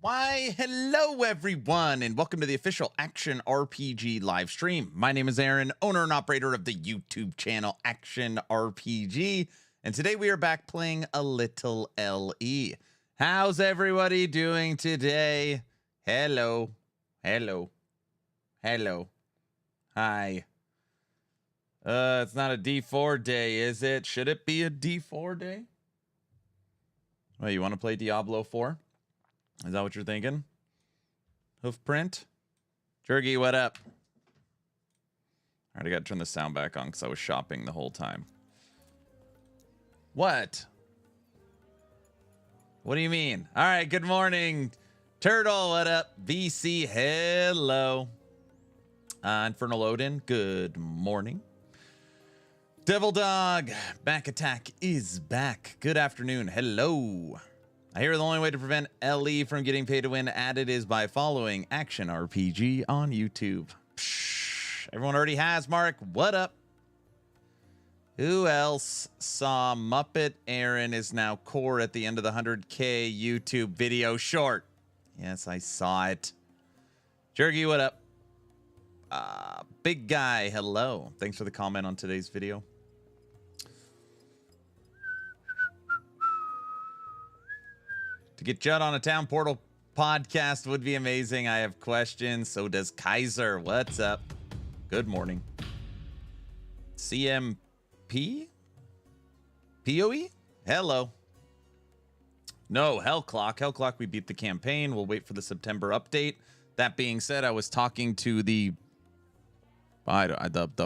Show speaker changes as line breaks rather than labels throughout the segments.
Why, hello everyone, and welcome to the official Action RPG live stream. My name is Aaron, owner and operator of the YouTube channel Action RPG, and today we are back playing a little LE. How's everybody doing today? Hello, hello, hello, hi. It's not a D4 day, is it? Should it be a D4 day? Well, you want to play Diablo 4? Is that what you're thinking? Hoofprint? Jergy, what up? All right, I gotta turn the sound back on because I was shopping the whole time. What? What do you mean? All right, good morning. Turtle, what up? VC, hello. Infernal Odin, good morning. Devil Dog, back attack is back. Good afternoon, hello. I hear the only way to prevent LE from getting paid to win added is by following Action RPG on YouTube. Psh, everyone already has, Mark. What up? Who else saw Muppet Aaron is now core at the end of the 100K YouTube video short? Yes, I saw it. Jergy, what up? Big Guy, hello. Thanks for the comment on today's video. To get Judd on a Town Portal podcast would be amazing. I have questions. So does Kaiser. What's up? Good morning. CMP? POE? Hello. No, Hellclock. Hellclock, we beat the campaign. We'll wait for the September update. That being said, I was talking to the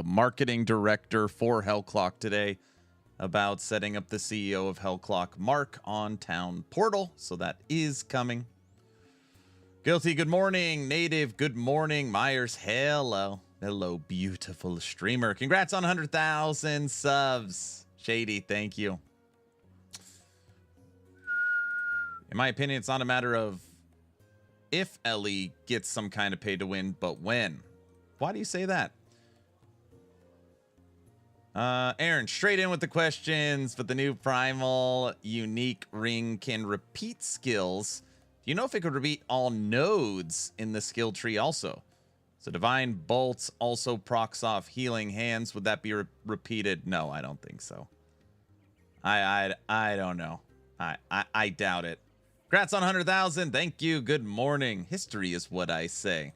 marketing director for Hellclock today about setting up the CEO of Hellclock, Mark, on Town Portal. So that is coming. Guilty, good morning. Native, good morning. Myers, hello. Hello, beautiful streamer. Congrats on 100,000 subs. Shady, thank you. In my opinion, it's not a matter of if LE gets some kind of pay to win, but when. Why do you say that? Aaron, straight in with the questions, but the new primal unique ring can repeat skills. Do you know if it could repeat all nodes in the skill tree also? So divine bolts also procs off healing hands. Would that be repeated? No, I don't think so. I don't know. I doubt it. Congrats on 100,000. Thank you. Good morning. History is what I say.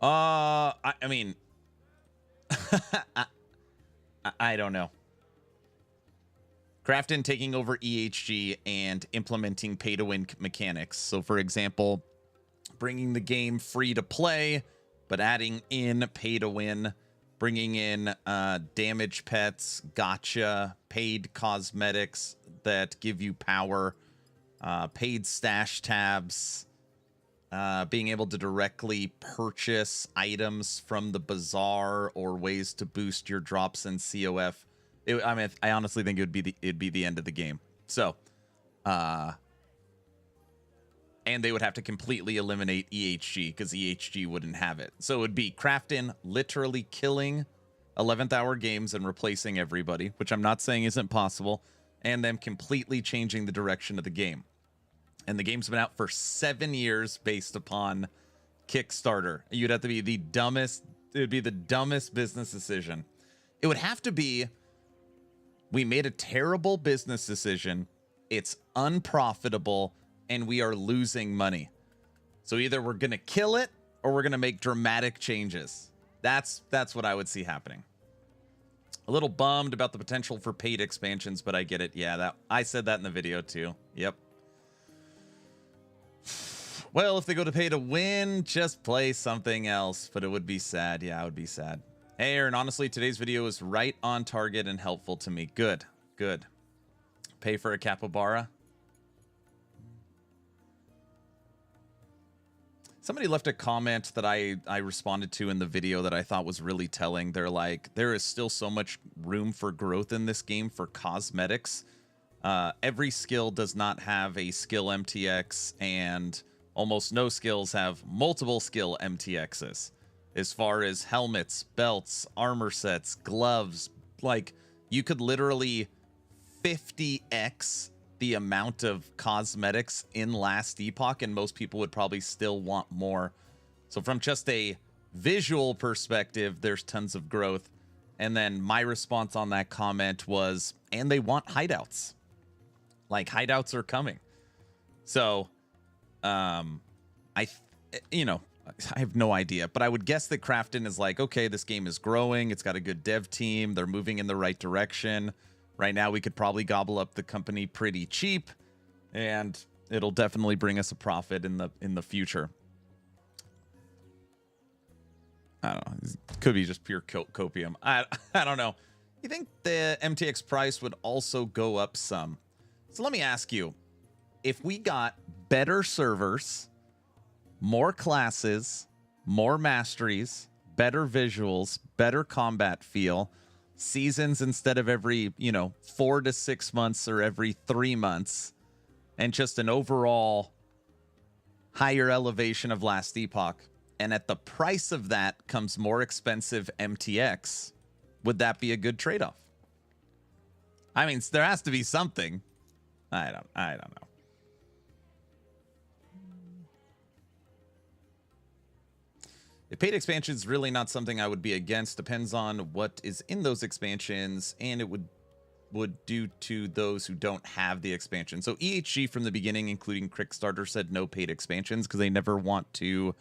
I mean, I don't know. Krafton taking over EHG and implementing pay-to-win mechanics. So, for example, bringing the game free to play, but adding in pay-to-win, bringing in damage pets, gotcha, paid cosmetics that give you power, paid stash tabs, being able to directly purchase items from the Bazaar or ways to boost your drops in COF. I mean, I honestly think it'd be the end of the game. So, and they would have to completely eliminate EHG because EHG wouldn't have it. So it would be Krafton literally killing 11th hour games and replacing everybody, which I'm not saying isn't possible, and them completely changing the direction of the game. And the game's been out for 7 years based upon Kickstarter. You'd have to be the dumbest. It would be the dumbest business decision. It would have to be, we made a terrible business decision. It's unprofitable and we are losing money. So either we're going to kill it or we're going to make dramatic changes. That's what I would see happening. A little bummed about the potential for paid expansions, but I get it. Yeah, I said that in the video too. Yep. Well, if they go to pay to win, just play something else. But it would be sad. Yeah, it would be sad. Hey, Aaron, honestly, today's video is right on target and helpful to me. Good, good. Pay for a capybara. Somebody left a comment that I responded to in the video that I thought was really telling. They're like, there is still so much room for growth in this game for cosmetics. Every skill does not have a skill MTX, and almost no skills have multiple skill MTXs. As far as helmets, belts, armor sets, gloves, like you could literally 50x the amount of cosmetics in Last Epoch, and most people would probably still want more. So from just a visual perspective, there's tons of growth. And then my response on that comment was, and they want hideouts. Like, hideouts are coming. So, I have no idea, but I would guess that Krafton is like, okay, this game is growing. It's got a good dev team. They're moving in the right direction. Right now, we could probably gobble up the company pretty cheap, and it'll definitely bring us a profit in the future. I don't know. It could be just pure copium. I don't know. You think the MTX price would also go up some? So let me ask you, if we got better servers, more classes, more masteries, better visuals, better combat feel, seasons instead of every, 4 to 6 months or every 3 months, and just an overall higher elevation of Last Epoch, and at the price of that comes more expensive MTX, would that be a good trade-off? I mean, there has to be something. I don't know. The paid expansion is really not something I would be against. Depends on what is in those expansions, and it would do to those who don't have the expansion. So EHG from the beginning, including Kickstarter, said no paid expansions because they never want to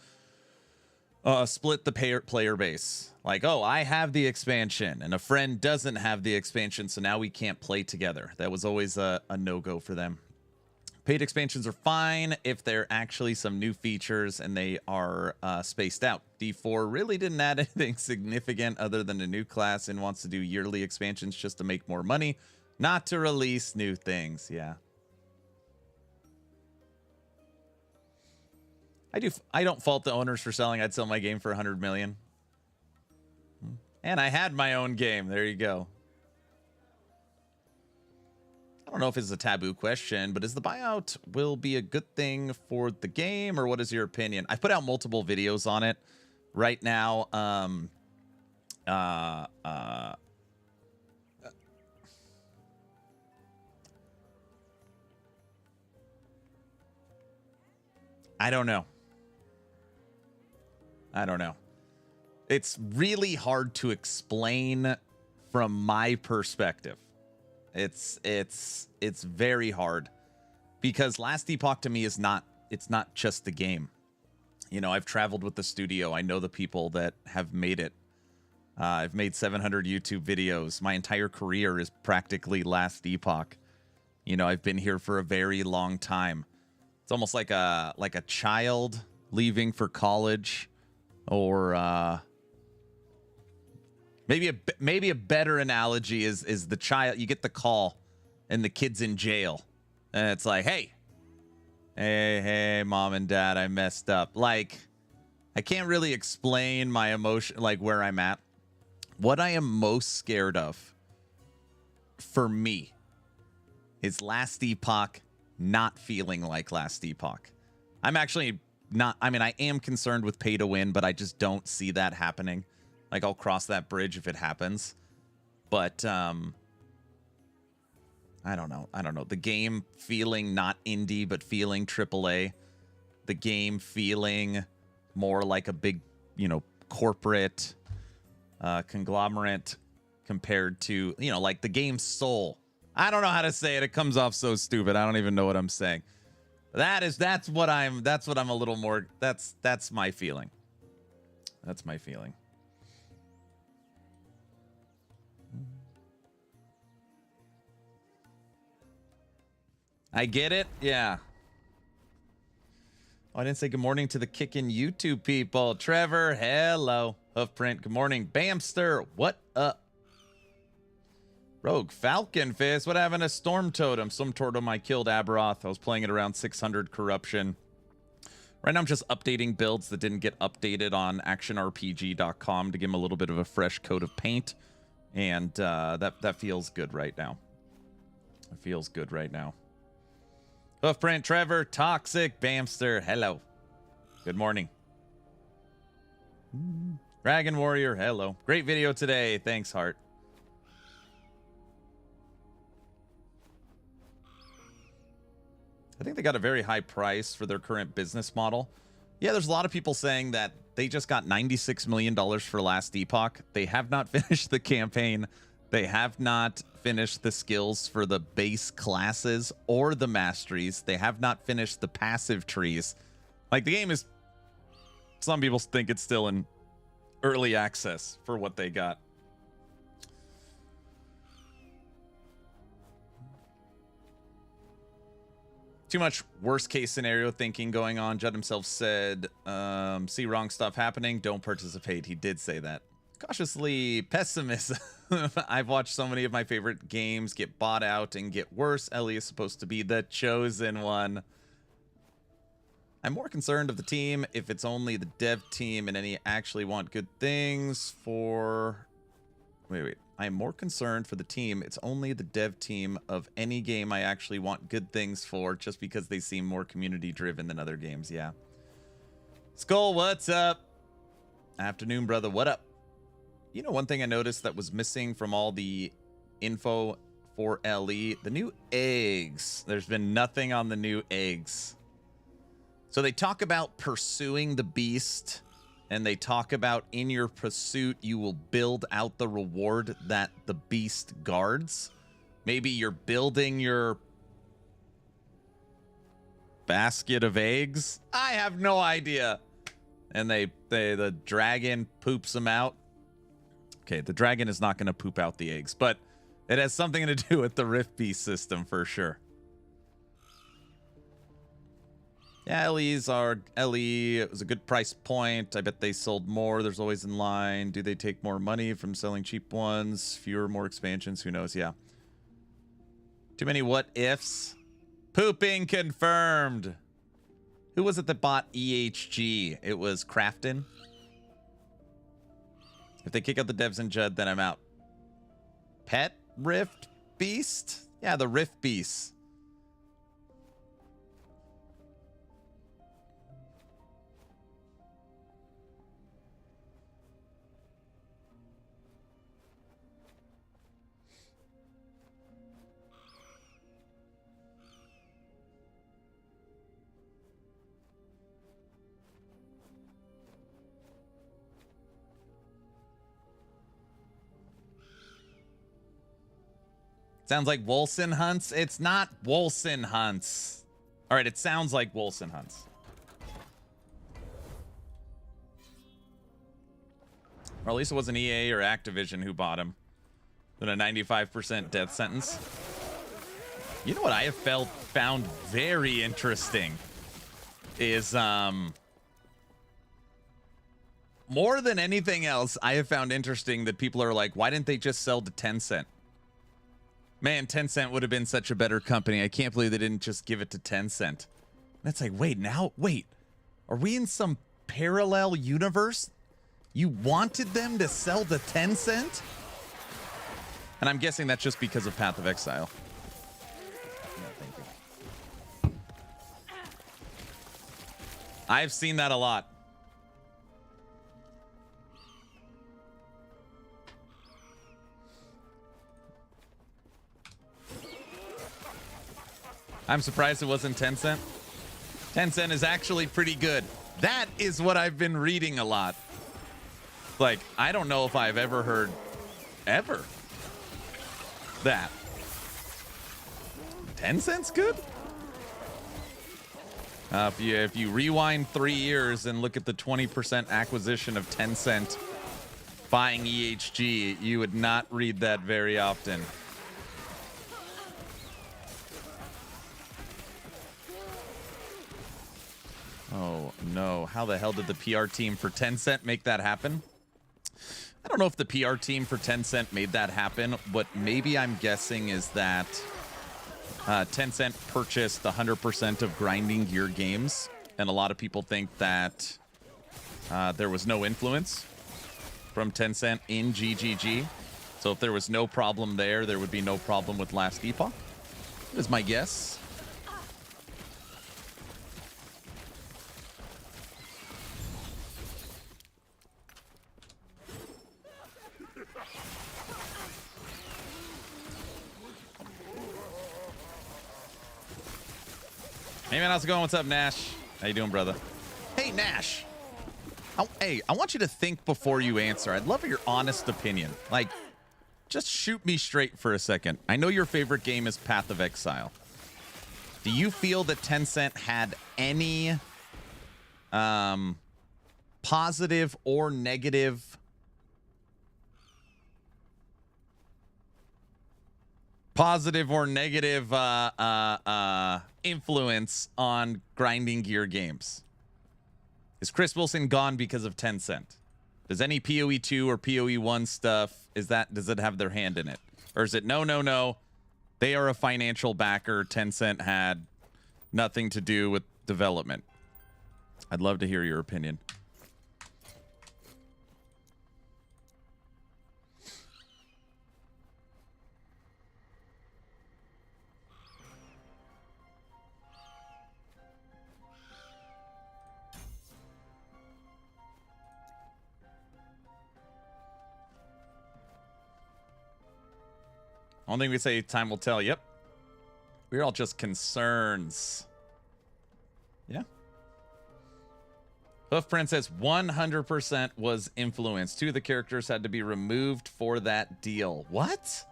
split the player base. Like, oh, I have the expansion, and a friend doesn't have the expansion, so now we can't play together. That was always a no-go for them. Paid expansions are fine if they're actually some new features and they are spaced out. D4 really didn't add anything significant other than a new class and wants to do yearly expansions just to make more money, not to release new things. Yeah. I don't fault the owners for selling. I'd sell my game for 100 million. And I had my own game. There you go. I don't know if it's a taboo question, but is the buyout will be a good thing for the game, or what is your opinion? I've put out multiple videos on it right now. I don't know. It's really hard to explain from my perspective. It's very hard because Last Epoch to me is not just the game. I've traveled with the studio. I know the people that have made it. I've made 700 YouTube videos. My entire career is practically Last Epoch. I've been here for a very long time. It's almost like a child leaving for college, or maybe a better analogy is the child. You get the call, and the kid's in jail, and it's like, hey, mom and dad, I messed up. Like, I can't really explain my emotion, like where I'm at. What I am most scared of, for me, is Last Epoch not feeling like Last Epoch. I'm actually not. I mean, I am concerned with pay to win, but I just don't see that happening. Like, I'll cross that bridge if it happens. But I don't know. The game feeling not indie, but feeling AAA. The game feeling more like a big, corporate conglomerate compared to, like the game's soul. I don't know how to say it. It comes off so stupid. I don't even know what I'm saying. That's what I'm a little more. That's my feeling. That's my feeling. I get it. Yeah. Oh, I didn't say good morning to the kickin' YouTube people. Trevor, hello. Hoofprint, good morning. Bamster, what up? Rogue, Falcon Fist, what happened to Storm Totem? Storm Totem, I killed Aberoth. I was playing it around 600 corruption. Right now I'm just updating builds that didn't get updated on actionrpg.com to give them a little bit of a fresh coat of paint. And that feels good right now. It feels good right now. Hoofprint, Trevor, Toxic, Bamster, hello. Good morning. Dragon Warrior, hello. Great video today. Thanks, Heart. I think they got a very high price for their current business model. Yeah, there's a lot of people saying that they just got $96 million for Last Epoch. They have not finished the campaign. They have not finished the skills for the base classes or the masteries. They have not finished the passive trees. Like, the game is... Some people think it's still in early access for what they got. Too much worst case scenario thinking going on. Judd himself said, see wrong stuff happening, don't participate. He did say that. Cautiously pessimist. I've watched so many of my favorite games get bought out and get worse. Ellie is supposed to be the chosen one. I'm more concerned of the team if it's only the dev team and any actually want good things for... Wait. I'm more concerned for the team. It's only the dev team of any game I actually want good things for just because they seem more community driven than other games. Yeah. Skull, what's up? Afternoon, brother. What up? You know, one thing I noticed that was missing from all the info for LE, the new eggs. There's been nothing on the new eggs. So they talk about pursuing the beast, and they talk about in your pursuit, you will build out the reward that the beast guards. Maybe you're building your basket of eggs. I have no idea. And the dragon poops them out. Okay, the dragon is not going to poop out the eggs, but it has something to do with the Rift Beast system for sure. Yeah, LE it was a good price point. I bet they sold more. There's always in line. Do they take more money from selling cheap ones? Fewer, more expansions? Who knows? Yeah. Too many what ifs. Pooping confirmed. Who was it that bought EHG? It was Krafton. If they kick out the devs and Judd, then I'm out. Pet Rift Beast? Yeah, the Rift Beast. Sounds like Wolson Hunts. It's not Wolson Hunts. All right, it sounds like Wolson Hunts. Or at least it wasn't EA or Activision who bought him. With a 95% death sentence. You know what I have found very interesting is more than anything else, I have found interesting that people are like, why didn't they just sell to Tencent? Man, Tencent would have been such a better company. I can't believe they didn't just give it to Tencent. That's like, wait, are we in some parallel universe? You wanted them to sell to Tencent? And I'm guessing that's just because of Path of Exile. No, thank you. I've seen that a lot. I'm surprised it wasn't Tencent. Tencent is actually pretty good. That is what I've been reading a lot. Like, I don't know if I've ever heard that. Tencent's good? If you rewind 3 years and look at the 20% acquisition of Tencent buying EHG, you would not read that very often. Oh, no. How the hell did the PR team for Tencent make that happen? I don't know if the PR team for Tencent made that happen. What maybe I'm guessing is that Tencent purchased 100% of Grinding Gear games, and a lot of people think that there was no influence from Tencent in GGG. So if there was no problem there, there would be no problem with Last Epoch. That is my guess. Hey man, how's it going? What's up, Nash? How you doing, brother? Hey, Nash. Hey, I want you to think before you answer. I'd love your honest opinion. Like, just shoot me straight for a second. I know your favorite game is Path of Exile. Do you feel that Tencent had any positive or negative influence on grinding gear games? Is Chris Wilson gone because of Tencent? Does any PoE 2 or PoE 1 stuff, does it have their hand in it? Or is it no, they are a financial backer, Tencent had nothing to do with development? I'd love to hear your opinion. Only thing we say, time will tell. Yep. We're all just concerns. Yeah. Hoof Princess 100% was influenced. 2 of the characters had to be removed for that deal. What?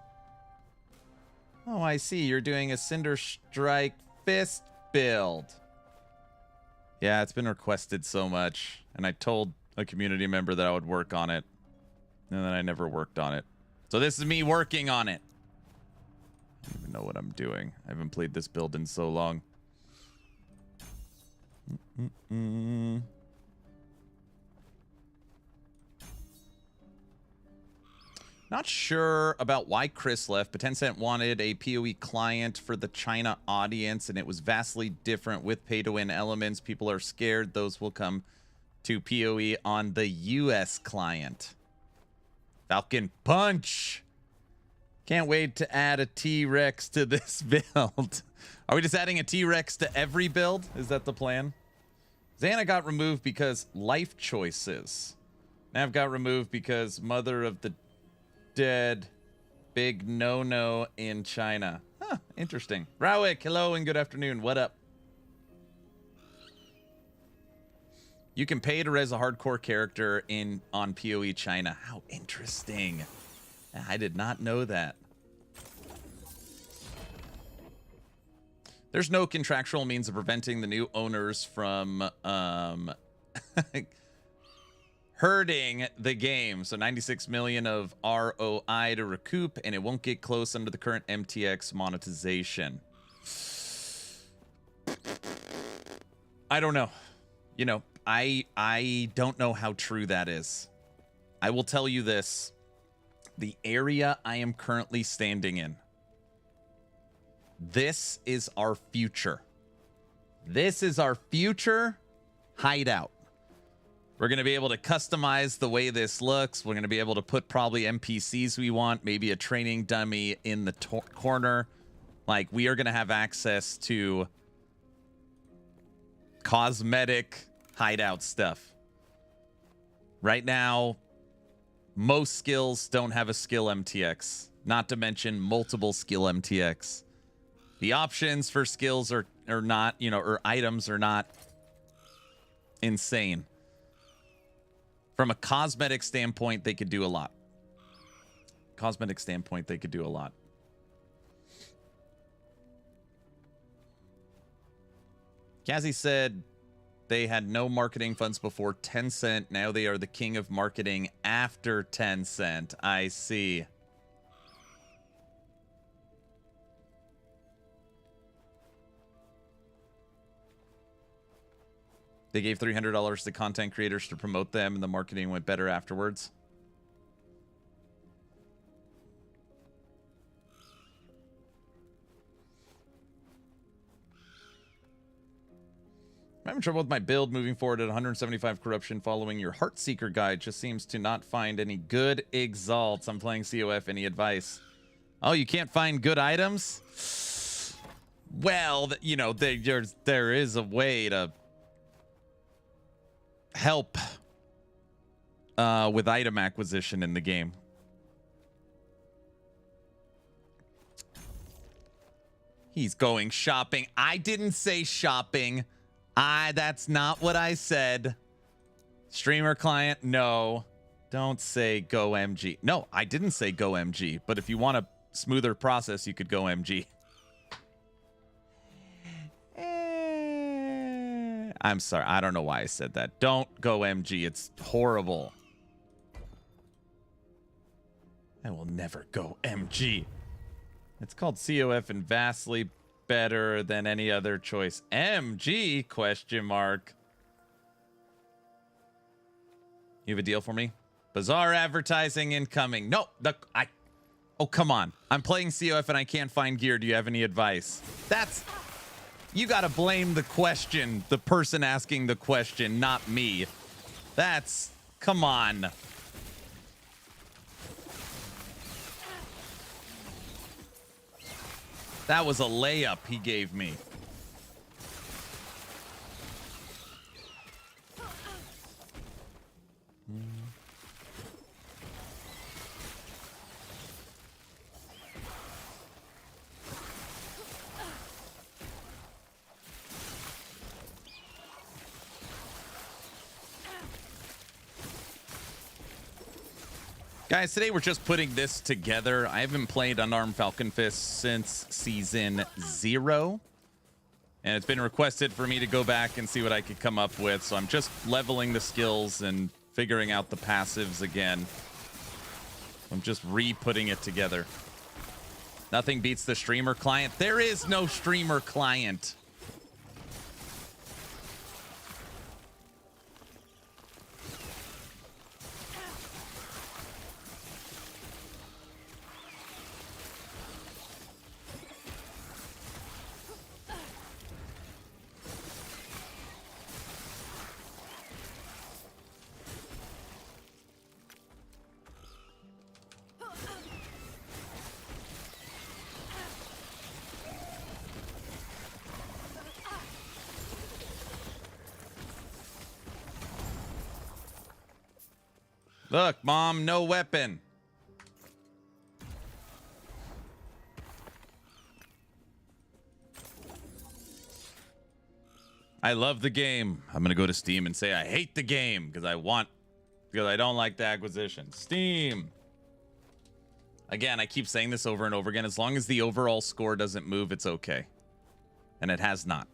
Oh, I see. You're doing a Cinder Strike Fist build. Yeah, it's been requested so much. And I told a community member that I would work on it. And then I never worked on it. So this is me working on it. I don't even know what I'm doing. I haven't played this build in so long. Not sure about why Chris left, but Tencent wanted a PoE client for the China audience, and it was vastly different with pay-to-win elements. People are scared those will come to PoE on the US client. Falcon Punch! Can't wait to add a T-Rex to this build. Are we just adding a T-Rex to every build? Is that the plan? Xana got removed because life choices. Nav got removed because Mother of the Dead. Big no-no in China. Huh, interesting. Rawick, hello and good afternoon. What up? You can pay to res a hardcore character on PoE China. How interesting. I did not know that. There's no contractual means of preventing the new owners from hurting the game. So 96 million of ROI to recoup, and it won't get close under the current MTX monetization. I don't know. You know, I don't know how true that is. I will tell you this. The area I am currently standing in. This is our future. This is our future hideout. We're going to be able to customize the way this looks. We're going to be able to put probably NPCs we want, maybe a training dummy in the corner. Like, we are going to have access to cosmetic hideout stuff. Right now, most skills don't have a skill MTX, not to mention multiple skill MTX. The options for skills are not, you know, or items are not insane. From a cosmetic standpoint, they could do a lot. Cosmetic standpoint, they could do a lot. Kazzy said they had no marketing funds before Tencent. Now they are the king of marketing after Tencent. I see. They gave $300 to content creators to promote them, and the marketing went better afterwards. I'm having trouble with my build moving forward at 175 corruption following your Heartseeker guide. Just seems to not find any good exalts. I'm playing COF. Any advice? Oh, you can't find good items? Well, you know, there is a way to help with item acquisition in the game. He's going shopping. I didn't say shopping. That's not what I said. Streamer client, no. Don't say go MG. No, I didn't say go MG. But if you want a smoother process, you could go MG. I'm sorry. I don't know why I said that. Don't go MG. It's horrible. I will never go MG. It's called COF and vastly better than any other choice. MG? Question mark. You have a deal for me? Bazaar advertising incoming. No, oh, come on. I'm playing COF and I can't find gear. Do you have any advice? You got to blame the question, the person asking the question, not me. Come on. That was a layup he gave me. Guys, today we're just putting this together. I haven't played Unarmed Falcon Fist since Season 0. And it's been requested for me to go back and see what I could come up with. So I'm just leveling the skills and figuring out the passives again. I'm just re-putting it together. Nothing beats the streamer client. There is no streamer client. Look, Mom, no weapon. I love the game. I'm going to go to Steam and say I hate the game because I don't like the acquisition. Steam. Again, I keep saying this over and over again. As long as the overall score doesn't move, it's okay. And it has not.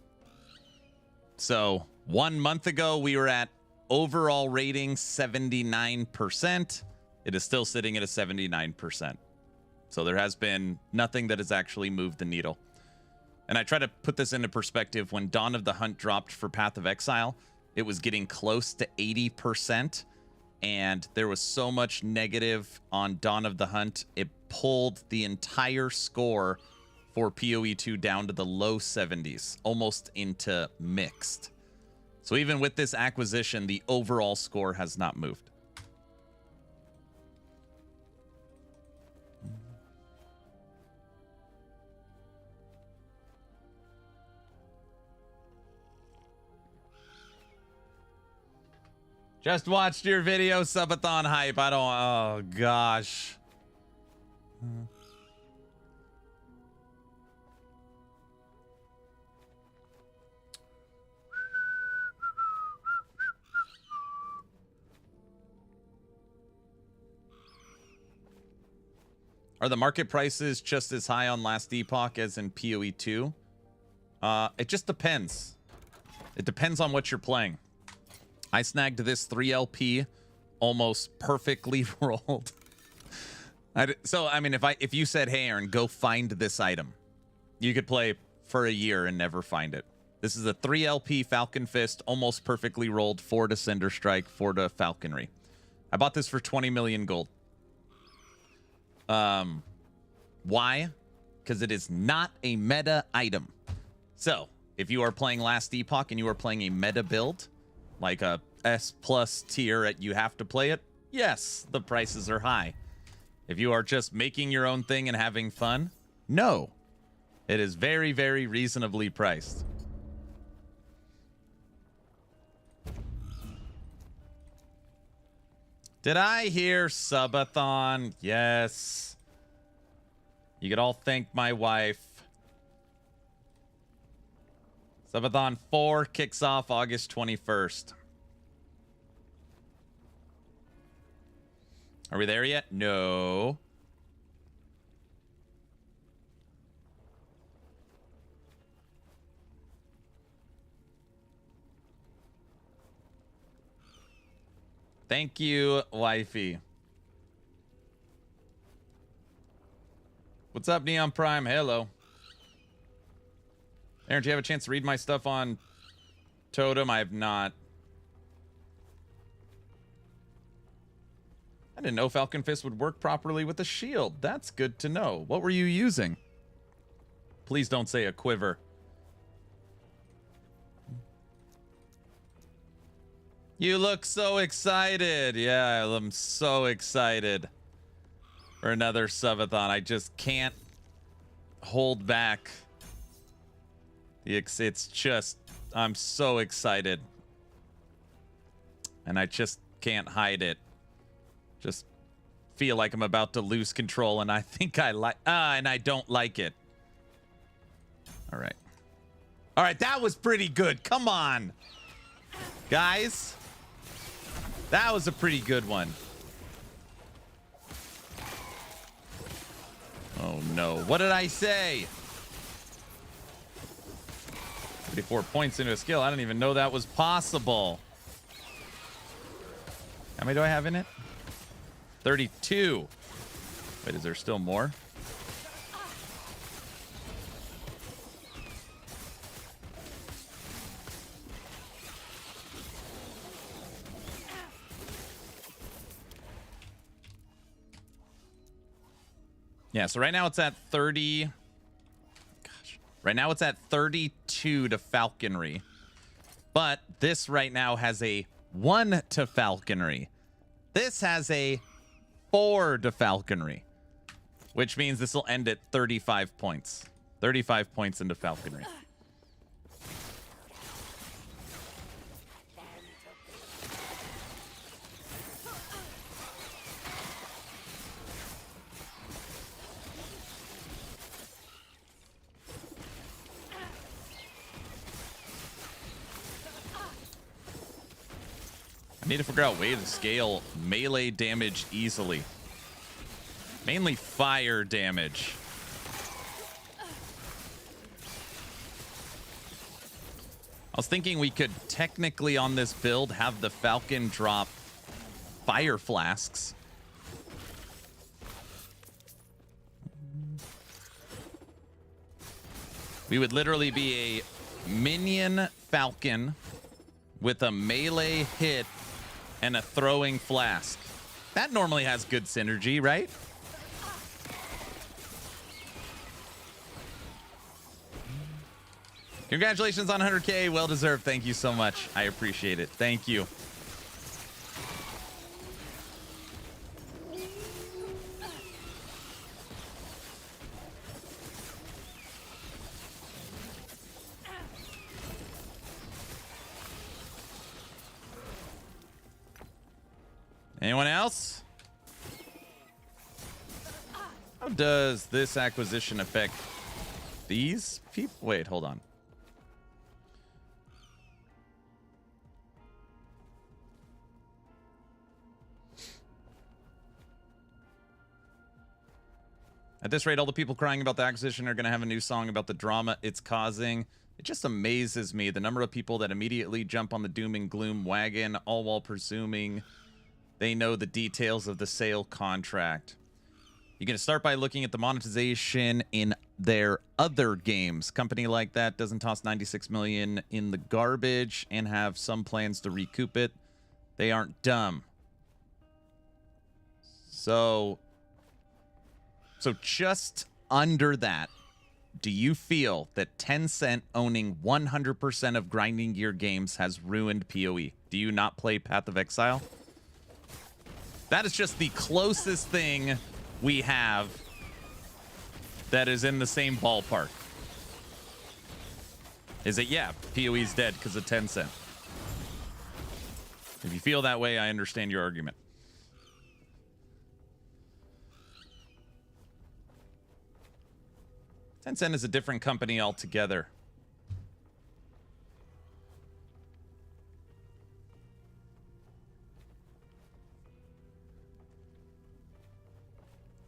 So 1 month ago, we were at overall rating 79%. It is still sitting at a 79%. So there has been nothing that has actually moved the needle. And I try to put this into perspective. When Dawn of the Hunt dropped for Path of Exile, it was getting close to 80%. And there was so much negative on Dawn of the Hunt, it pulled the entire score for PoE2 down to the low 70s, almost into mixed. So even with this acquisition, the overall score has not moved. Just watched your video, Subathon hype. Oh gosh. Are the market prices just as high on Last Epoch as in PoE2? It just depends. It depends on what you're playing. I snagged this 3LP almost perfectly rolled. So, I mean, if you said, hey, Aaron, go find this item, you could play for a year and never find it. This is a 3LP Falcon Fist, almost perfectly rolled, 4 to Cinder Strike, 4 to Falconry. I bought this for 20 million gold. Why? Because it is not a meta item. So, if you are playing Last Epoch and you are playing a meta build, like a S+ tier at you have to play it, yes, the prices are high. If you are just making your own thing and having fun, no. It is very, very reasonably priced. Did I hear Subathon? Yes. You could all thank my wife. Subathon 4 kicks off August 21st. Are we there yet? No. Thank you, wifey. What's up, Neon Prime? Hello. Aaron, do you have a chance to read my stuff on Totem? I have not. I didn't know Falcon Fist would work properly with a shield. That's good to know. What were you using? Please don't say a quiver. You look so excited. Yeah, I'm so excited for another subathon. I just can't hold back. It's just, I'm so excited. And I just can't hide it. Just feel like I'm about to lose control, and I think I like, and I don't like it. All right. All right, that was pretty good. Come on, guys. That was a pretty good one. Oh, no. What did I say? 34 points into a skill. I didn't even know that was possible. How many do I have in it? 32. Wait, is there still more? Yeah, so right now it's at 30. Gosh. Right now it's at 32 to falconry. But this right now has a 1 to falconry. This has a 4 to falconry, which means this will end at 35 points. 35 points into falconry. I need to figure out a way to scale melee damage easily. Mainly fire damage. I was thinking we could technically on this build have the Falcon drop fire flasks. We would literally be a minion Falcon with a melee hit and a throwing flask. That normally has good synergy, right? Congratulations on 100K. Well deserved. Thank you so much. I appreciate it. Thank you. Anyone else? How does this acquisition affect these people? Wait, hold on. At this rate, all the people crying about the acquisition are going to have a new song about the drama it's causing. It just amazes me, the number of people that immediately jump on the doom and gloom wagon, all while presuming they know the details of the sale contract. You're going to start by looking at the monetization in their other games. Company like that doesn't toss 96 million in the garbage and have some plans to recoup it. They aren't dumb. So just under that, do you feel that Tencent owning 100% of Grinding Gear games has ruined PoE? Do you not play Path of Exile? That is just the closest thing we have that is in the same ballpark. Is it? Yeah, PoE's dead because of Tencent. If you feel that way, I understand your argument. Tencent is a different company altogether.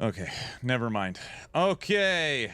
Okay, never mind. Okay.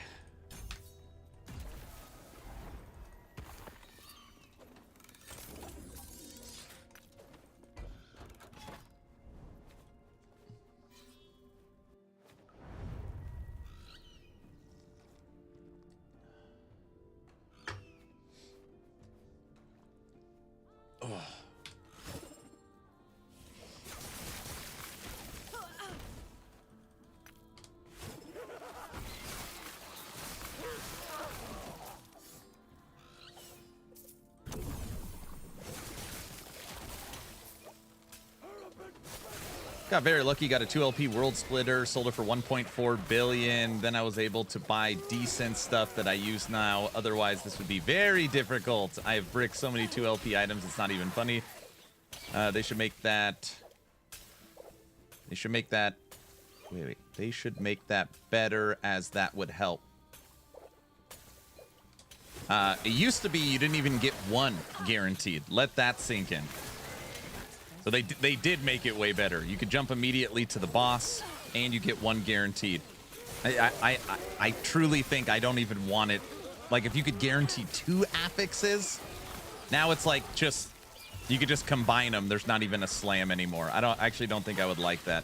Got very lucky, got a 2LP world splitter, sold it for 1.4 billion. Then I was able to buy decent stuff that I use now. Otherwise, this would be very difficult. I have bricked so many 2LP items, it's not even funny. They should make that... They should make that... Wait. They should make that better, as that would help. It used to be you didn't even get one guaranteed. Let that sink in. So they did make it way better. You could jump immediately to the boss, and you get one guaranteed. I truly think I don't even want it. Like, if you could guarantee 2 affixes, now it's like just... You could just combine them. There's not even a slam anymore. I actually don't think I would like that.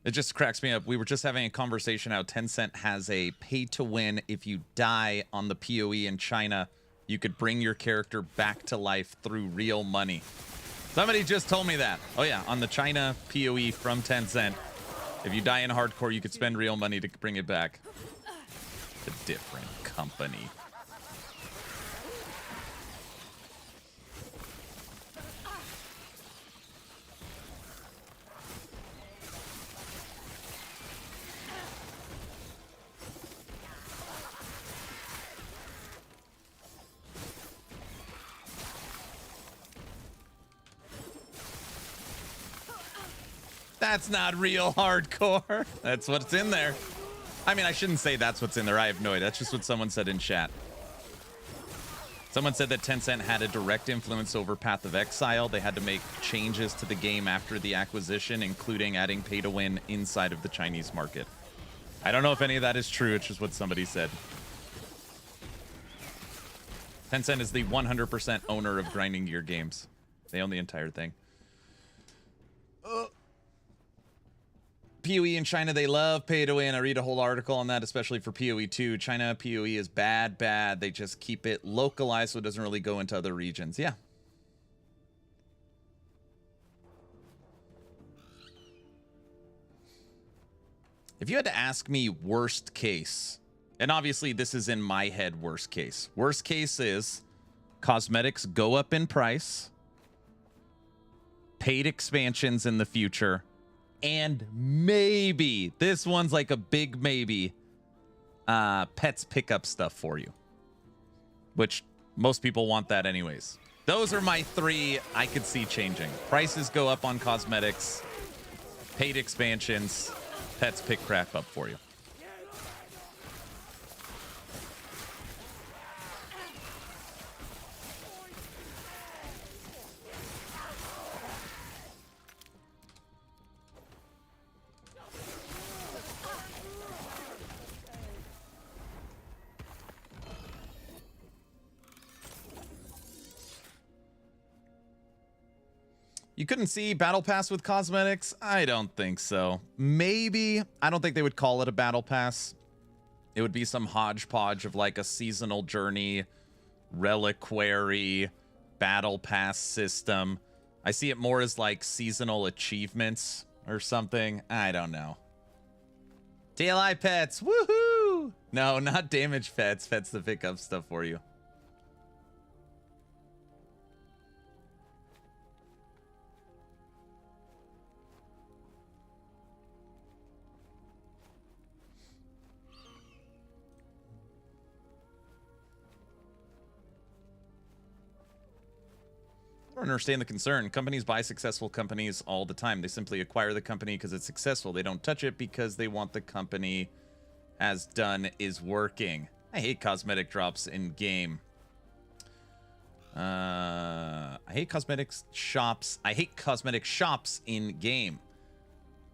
It just cracks me up. We were just having a conversation how Tencent has a pay-to-win. If you die on the PoE in China, you could bring your character back to life through real money. Somebody just told me that. Oh yeah, on the China PoE from Tencent, if you die in hardcore, you could spend real money to bring it back. It's a different company. That's not real hardcore. That's what's in there. I mean, I shouldn't say that's what's in there. I have no idea. That's just what someone said in chat. Someone said that Tencent had a direct influence over Path of Exile. They had to make changes to the game after the acquisition, including adding pay-to-win inside of the Chinese market. I don't know if any of that is true. It's just what somebody said. Tencent is the 100% owner of Grinding Gear Games. They own the entire thing. PoE in China, they love pay to win. I read a whole article on that, especially for PoE 2. China PoE is bad. They just keep it localized so it doesn't really go into other regions. Yeah. If you had to ask me worst case, and obviously this is in my head worst case. Worst case is cosmetics go up in price, paid expansions in the future, and maybe, this one's like a big maybe, pets pick up stuff for you. Which most people want that anyways. Those are my 3 I could see changing. Prices go up on cosmetics, paid expansions, pets pick crap up for you. You couldn't see Battle Pass with cosmetics? I don't think so. Maybe. I don't think they would call it a Battle Pass. It would be some hodgepodge of like a seasonal journey, reliquary, Battle Pass system. I see it more as like seasonal achievements or something. I don't know. TLI pets. Woohoo! No, not damage pets. Pets to pick up stuff for you. I don't understand the concern. Companies buy successful companies all the time. They simply acquire the company because it's successful. They don't touch it because they want the company has done is working. I hate cosmetic drops in game. I hate cosmetic shops. I hate cosmetic shops in game.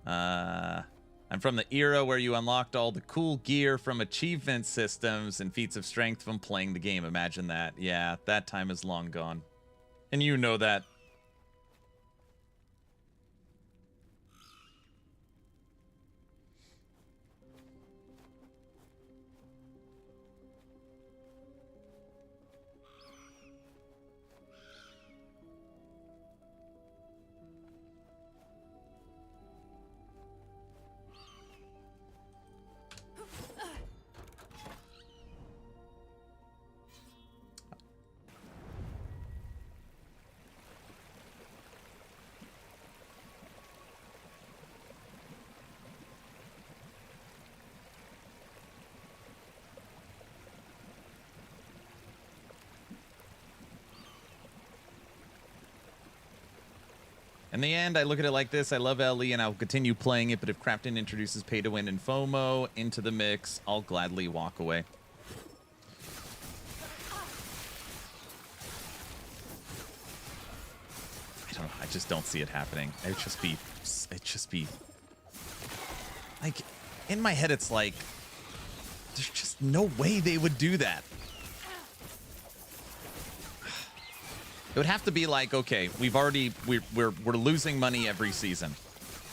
I'm from the era where you unlocked all the cool gear from achievement systems and feats of strength from playing the game. Imagine that. Yeah, that time is long gone. And you know that. In the end, I look at it like this. I love LE and I'll continue playing it, but if Krafton introduces pay to win and FOMO into the mix, I'll gladly walk away. I don't know. I just don't see it happening. It'd just be like, in my head, it's like, there's just no way they would do that. It would have to be like, okay, we're losing money every season.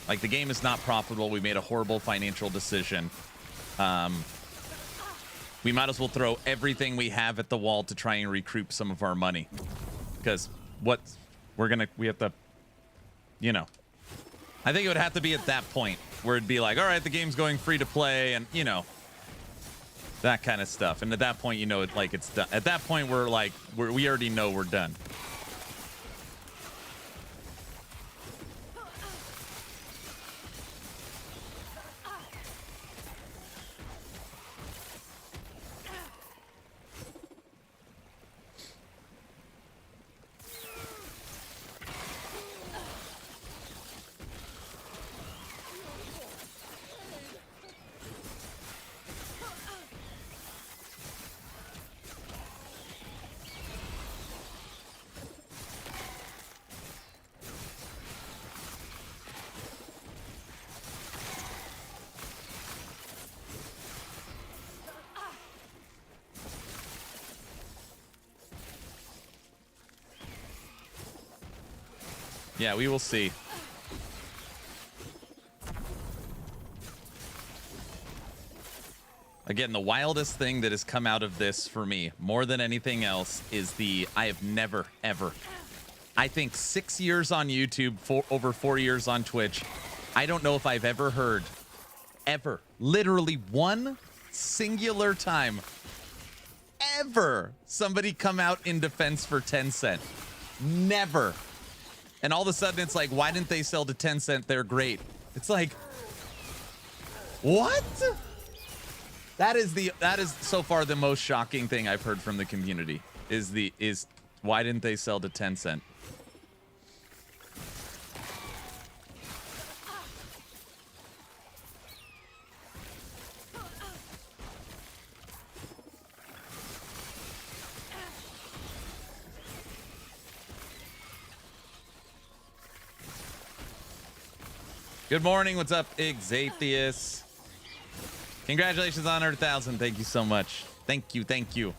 Like, the game is not profitable. We made a horrible financial decision. We might as well throw everything we have at the wall to try and recoup some of our money. Because we have to, you know. I think it would have to be at that point where it'd be like, all right, the game's going free to play and, you know, that kind of stuff. And at that point, you know, it's done. At that point, we already know we're done. Yeah, we will see. Again, the wildest thing that has come out of this for me, more than anything else, is I have never, ever, I think 6 years on YouTube, over 4 years on Twitch, I don't know if I've ever heard, literally one singular time, ever, somebody come out in defense for Tencent. Never. And all of a sudden, it's like, why didn't they sell to Tencent? They're great. It's like, what? That is so far the most shocking thing I've heard from the community. Is why didn't they sell to Tencent? Good morning. What's up, Exatheus? Congratulations on 100,000. Thank you so much. Thank you. Thank you.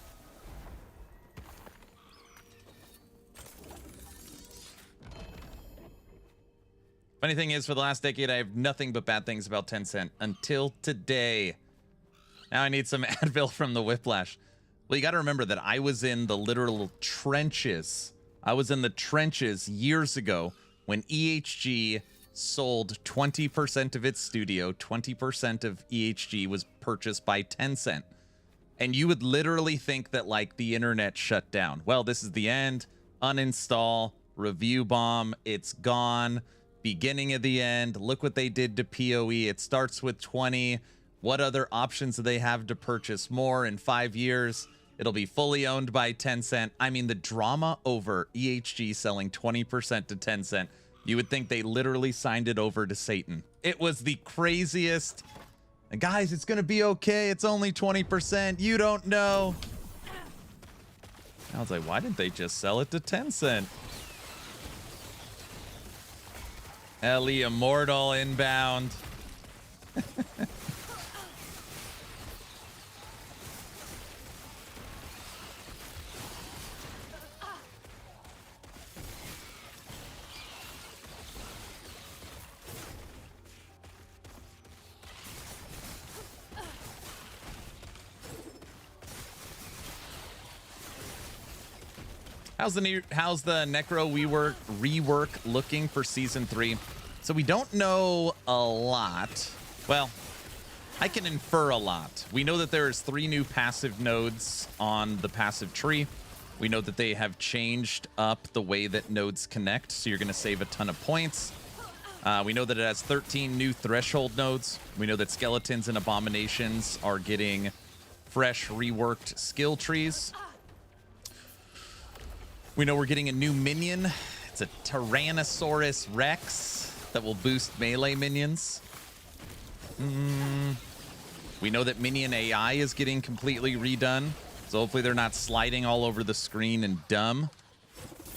Funny thing is, for the last decade, I have nothing but bad things about Tencent until today. Now I need some Advil from the Whiplash. Well, you got to remember that I was in the literal trenches. I was in the trenches years ago when EHG sold 20% of its studio. 20% of EHG was purchased by Tencent. And you would literally think that, like, the internet shut down. Well, this is the end. Uninstall. Review bomb. It's gone. Beginning of the end. Look what they did to PoE. It starts with 20. What other options do they have to purchase more in 5 years? It'll be fully owned by Tencent. I mean, the drama over EHG selling 20% to Tencent, you would think they literally signed it over to Satan. It was the craziest And guys, it's gonna be okay. It's only 20%. You don't know. I was like, why didn't they just sell it to Tencent? Ellie Immortal inbound. How's the Necro rework looking for season 3? So we don't know a lot. Well, I can infer a lot. We know that there's 3 new passive nodes on the passive tree. We know that they have changed up the way that nodes connect, so you're going to save a ton of points. We know that it has 13 new threshold nodes. We know that skeletons and abominations are getting fresh, reworked skill trees. We know we're getting a new minion. It's a Tyrannosaurus Rex that will boost melee minions. We know that minion AI is getting completely redone. So hopefully they're not sliding all over the screen and dumb.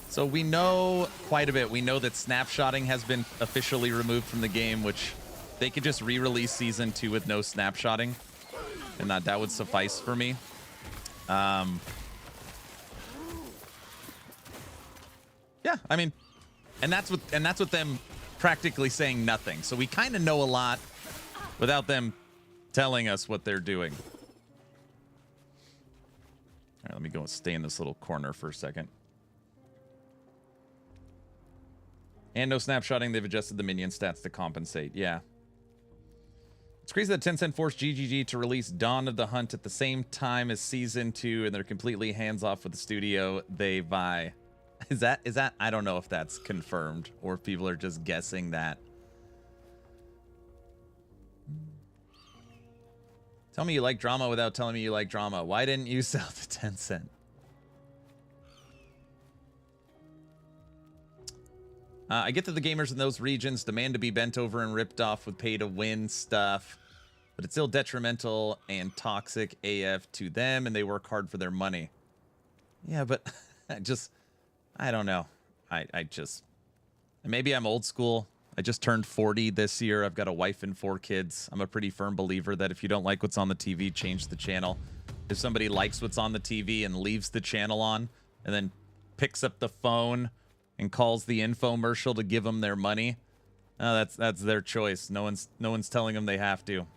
So we know quite a bit. We know that snapshotting has been officially removed from the game, which they could just re-release season 2 with no snapshotting. And that would suffice for me. Yeah, I mean, and that's with them practically saying nothing. So we kind of know a lot without them telling us what they're doing. All right, let me go and stay in this little corner for a second. And no snapshotting. They've adjusted the minion stats to compensate. Yeah. It's crazy that Tencent forced GGG to release Dawn of the Hunt at the same time as Season 2, and they're completely hands-off with the studio they buy. Is that? I don't know if that's confirmed or if people are just guessing that. Tell me you like drama without telling me you like drama. Why didn't you sell to Tencent? I get that the gamers in those regions demand to be bent over and ripped off with pay-to-win stuff, but it's still detrimental and toxic AF to them, and they work hard for their money. Yeah, but I don't know. Maybe I'm old school. I just turned 40 this year. I've got a wife and 4 kids. I'm a pretty firm believer that if you don't like what's on the TV, change the channel. If somebody likes what's on the TV and leaves the channel on and then picks up the phone and calls the infomercial to give them their money, that's their choice. No one's telling them they have to.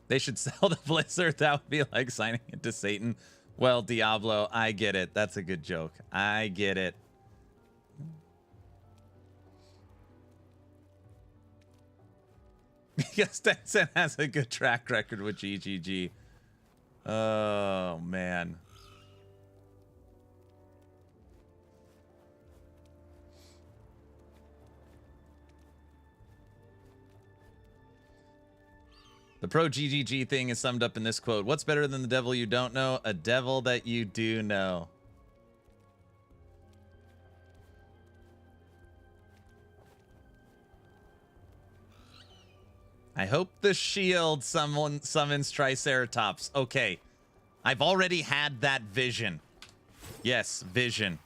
They should sell to Blizzard. That would be like signing it to Satan. Well, Diablo, I get it. That's a good joke. I get it. Because Tencent has a good track record with GGG. Oh, man. The pro GGG thing is summed up in this quote. What's better than the devil you don't know? A devil that you do know. I hope the shield someone summons Triceratops. Okay. I've already had that vision. Yes, vision.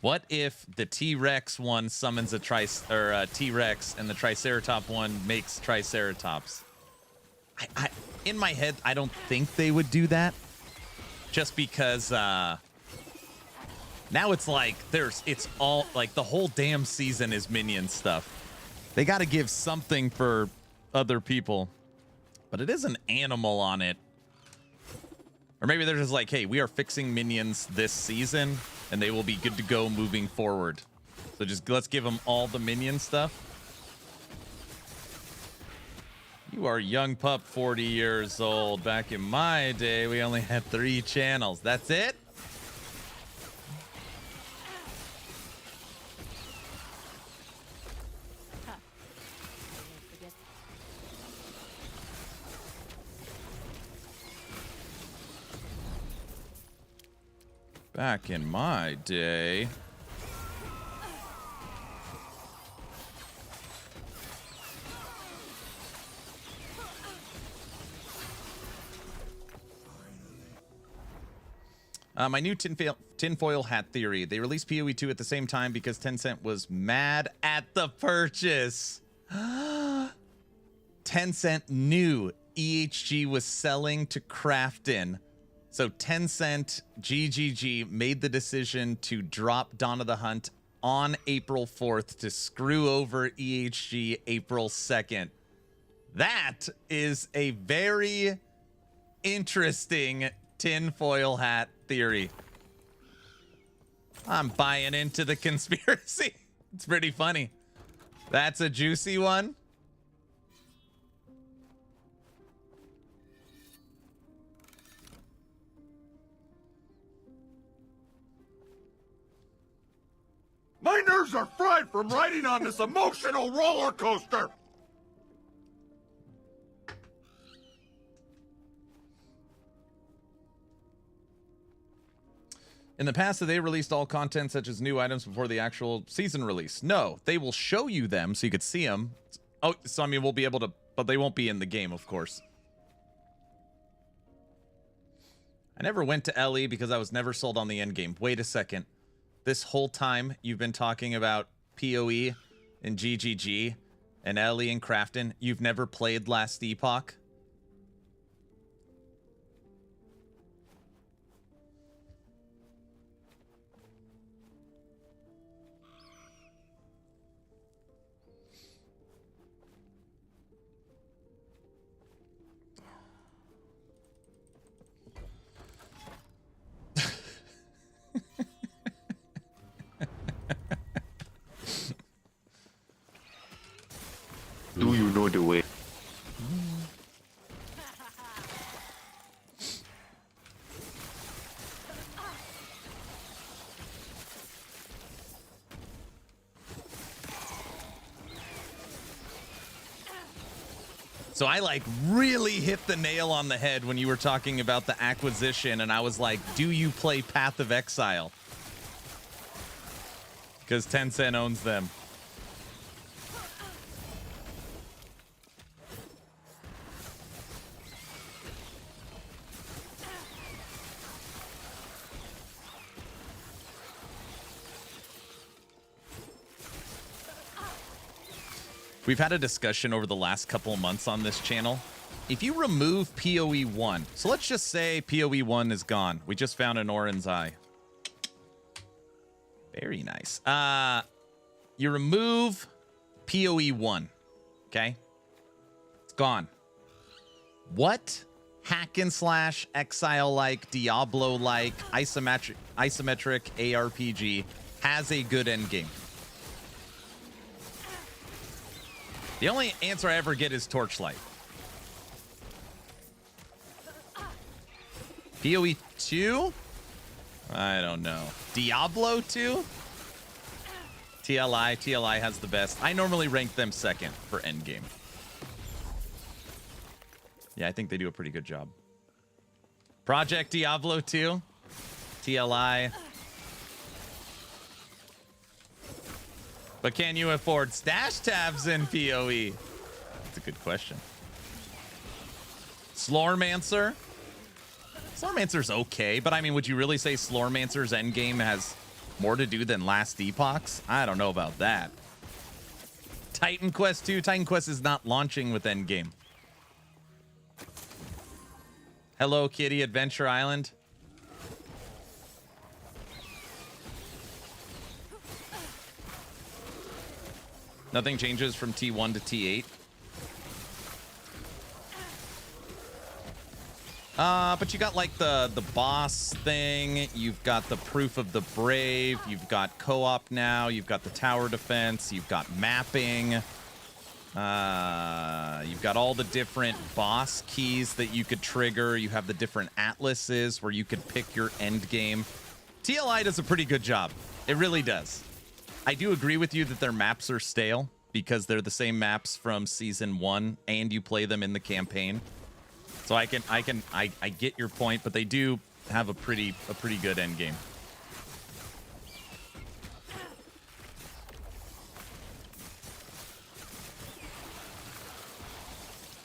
What if the T-Rex one summons a T-Rex and the Triceratops one makes Triceratops? In my head, I don't think they would do that. Just because now it's like it's all like the whole damn season is Minion stuff. They got to give something for other people, but it is an animal on it. Or maybe they're just like, hey, we are fixing Minions this season and they will be good to go moving forward. So just let's give them all the Minion stuff. You are young pup, 40 years old. Back in my day, we only had 3 channels. That's it? Back in my day. My new tinfoil hat theory. They released PoE 2 at the same time because Tencent was mad at the purchase. Tencent knew EHG was selling to Krafton. So Tencent GGG made the decision to drop Dawn of the Hunt on April 4th to screw over EHG April 2nd. That is a very interesting tinfoil hat theory. I'm buying into the conspiracy. It's pretty funny. That's a juicy one.
My nerves are fried from riding on this emotional roller coaster!
In the past, have they released all content such as new items before the actual season release? No, they will show you them so you could see them. Oh, so I mean, we'll be able to, but they won't be in the game, of course. I never went to LE because I was never sold on the end game. Wait a second. This whole time you've been talking about PoE and GGG and LE and Krafton. You've never played Last Epoch?
Do you know the way?
So I like really hit the nail on the head when you were talking about the acquisition, and I was like, do you play Path of Exile? Because Tencent owns them. We've had a discussion over the last couple of months on this channel. If you remove PoE 1, so let's just say PoE 1 is gone. We just found an Orin's Eye. Very nice. You remove PoE 1, okay? It's gone. What hack and slash, exile-like, Diablo-like, isometric ARPG has a good endgame? The only answer I ever get is Torchlight. PoE 2? I don't know. Diablo 2? TLI has the best. I normally rank them second for endgame. Yeah, I think they do a pretty good job. Project Diablo 2? TLI. But can you afford stash tabs in PoE? That's a good question. Slormancer? Slormancer's okay, but I mean, would you really say Slormancer's endgame has more to do than Last Epoch's? I don't know about that. Titan Quest 2? Titan Quest is not launching with endgame. Hello Kitty Adventure Island? Nothing changes from T1 to T8. But you got like the boss thing. You've got the Proof of the Brave. You've got co-op now. You've got the tower defense. You've got mapping. You've got all the different boss keys that you could trigger. You have the different atlases where you could pick your end game. TLI does a pretty good job. It really does. I do agree with you that their maps are stale because they're the same maps from season 1 and you play them in the campaign. So I get your point, but they do have a pretty good end game.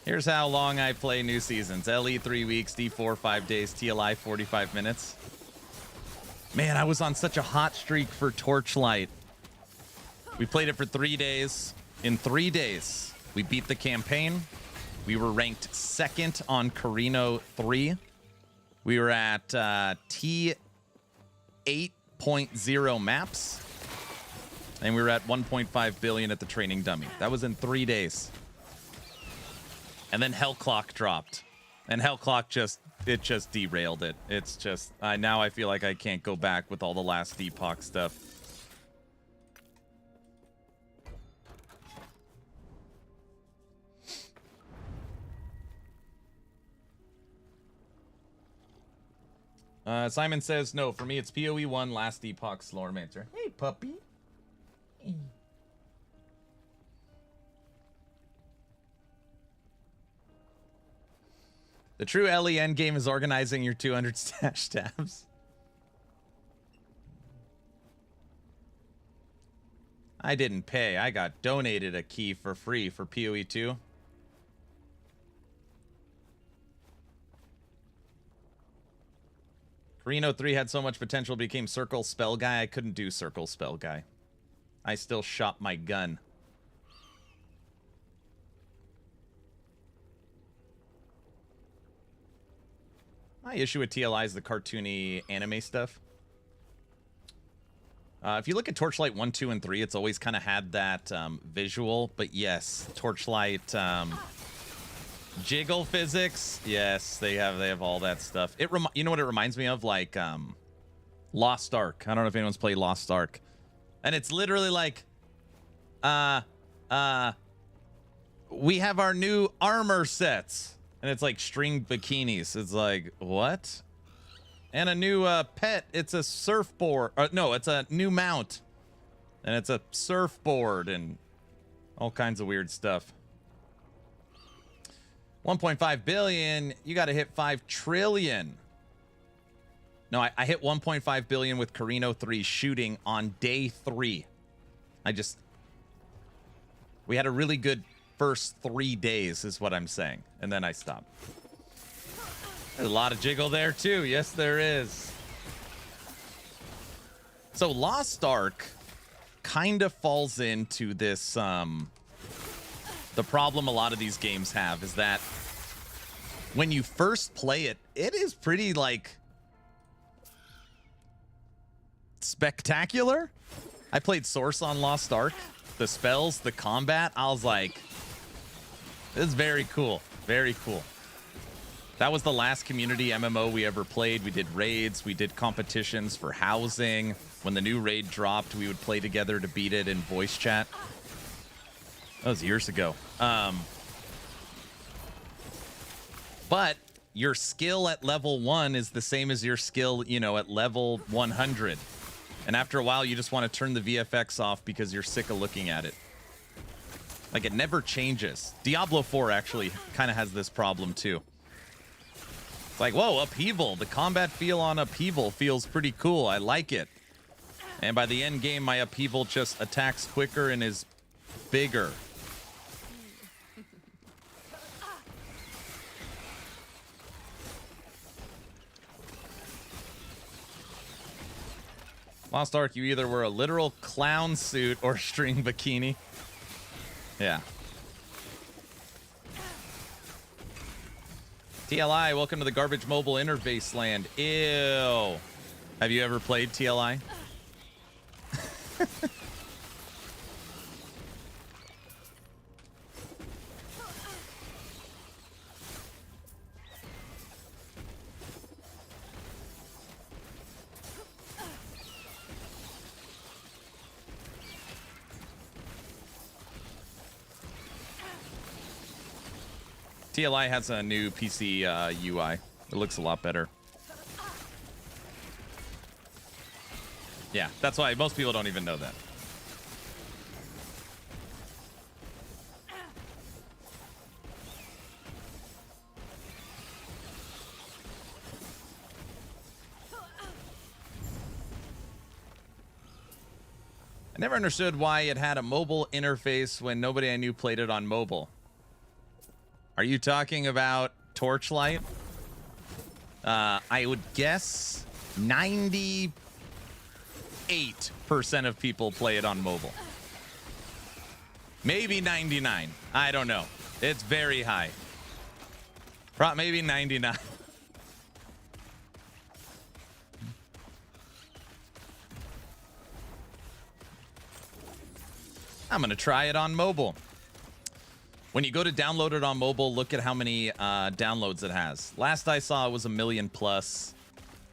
Here's how long I play new seasons. LE 3 weeks, D4 5 days, TLI 45 minutes. Man, I was on such a hot streak for Torchlight. We played it for 3 days. In 3 days, we beat the campaign. We were ranked 2nd on Carino 3. We were at T 8.0 maps. And we were at 1.5 billion at the training dummy. That was in 3 days. And then Hellclock dropped. And Hellclock just derailed it. It's just, now I feel like I can't go back with all the Last Epoch stuff. Simon says, no, for me it's PoE 1, Last Epoch, Slormancer. Hey, puppy. Hey. The true LE endgame is organizing your 200 stash tabs. I didn't pay. I got donated a key for free for PoE 2. Carino 3 had so much potential, became Circle Spell Guy. I couldn't do Circle Spell Guy. I still shot my gun. My issue with TLI is the cartoony anime stuff. If you look at Torchlight 1, 2, and 3, it's always kind of had that visual. But yes, Torchlight jiggle physics. Yes, they have all that stuff. You know what it reminds me of? Like Lost Ark. I don't know if anyone's played Lost Ark. And it's literally like, we have our new armor sets. And it's like string bikinis. It's like, what? And a new pet. It's a surfboard. No, it's a new mount. And it's a surfboard and all kinds of weird stuff. 1.5 billion. You got to hit 5 trillion. No, I hit 1.5 billion with Carino 3 shooting on day 3. We had a really good first 3 days is what I'm saying. And then I stopped. There's a lot of jiggle there too. Yes, there is. So Lost Ark kind of falls into this, the problem a lot of these games have is that when you first play it, it is pretty like spectacular. I played Source on Lost Ark. The spells, the combat, I was like, this is very cool. Very cool. That was the last community MMO we ever played. We did raids. We did competitions for housing. When the new raid dropped, we would play together to beat it in voice chat. That was years ago. But your skill at level 1 is the same as your skill, you know, at level 100. And after a while, you just want to turn the VFX off because you're sick of looking at it. Like, it never changes. Diablo 4 actually kind of has this problem, too. It's like, whoa, upheaval. The combat feel on upheaval feels pretty cool. I like it. And by the end game, my upheaval just attacks quicker and is bigger. Lost Ark, you either were a literal clown suit or string bikini. Yeah. TLI, welcome to the garbage mobile interface land. Ew. Have you ever played TLI? TLI has a new PC UI. It looks a lot better. Yeah, that's why most people don't even know that. I never understood why it had a mobile interface when nobody I knew played it on mobile. Are you talking about Torchlight? I would guess 90 98% of people play it on mobile. Maybe 99. I don't know. It's very high. Maybe 99. I'm going to try it on mobile. When you go to download it on mobile, look at how many downloads it has. Last I saw, it was 1 million plus.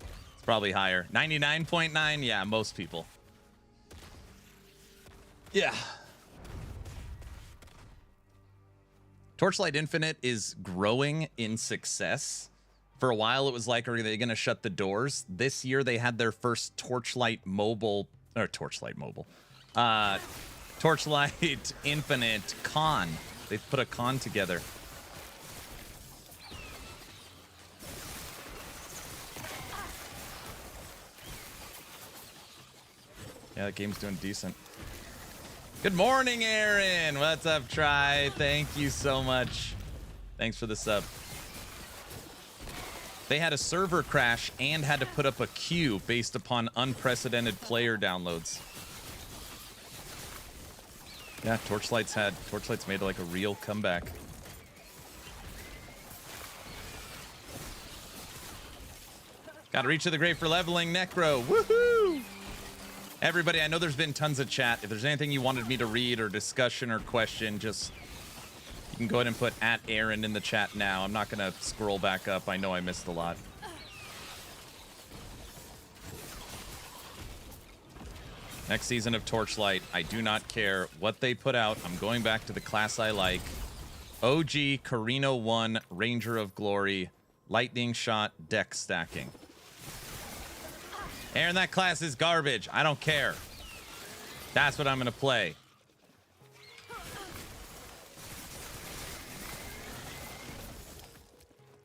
It's probably higher. 99.9? Yeah, most people. Yeah. Torchlight Infinite is growing in success. For a while, it was like, are they going to shut the doors? This year, they had their first Torchlight Infinite con. They put a con together. Yeah, that game's doing decent. Good morning, Aaron. What's up, Try? Thank you so much. Thanks for the sub. They had a server crash and had to put up a queue based upon unprecedented player downloads. Yeah, Torchlight's made like a real comeback. Gotta reach to the grave for leveling Necro. Woohoo! Everybody, I know there's been tons of chat. If there's anything you wanted me to read or discussion or question, just you can go ahead and put @Aaron in the chat now. I'm not gonna scroll back up. I know I missed a lot. Next season of Torchlight, I do not care what they put out. I'm going back to the class I like. OG, Carino 1, Ranger of Glory, Lightning Shot, deck stacking. Aaron, that class is garbage. I don't care. That's what I'm going to play.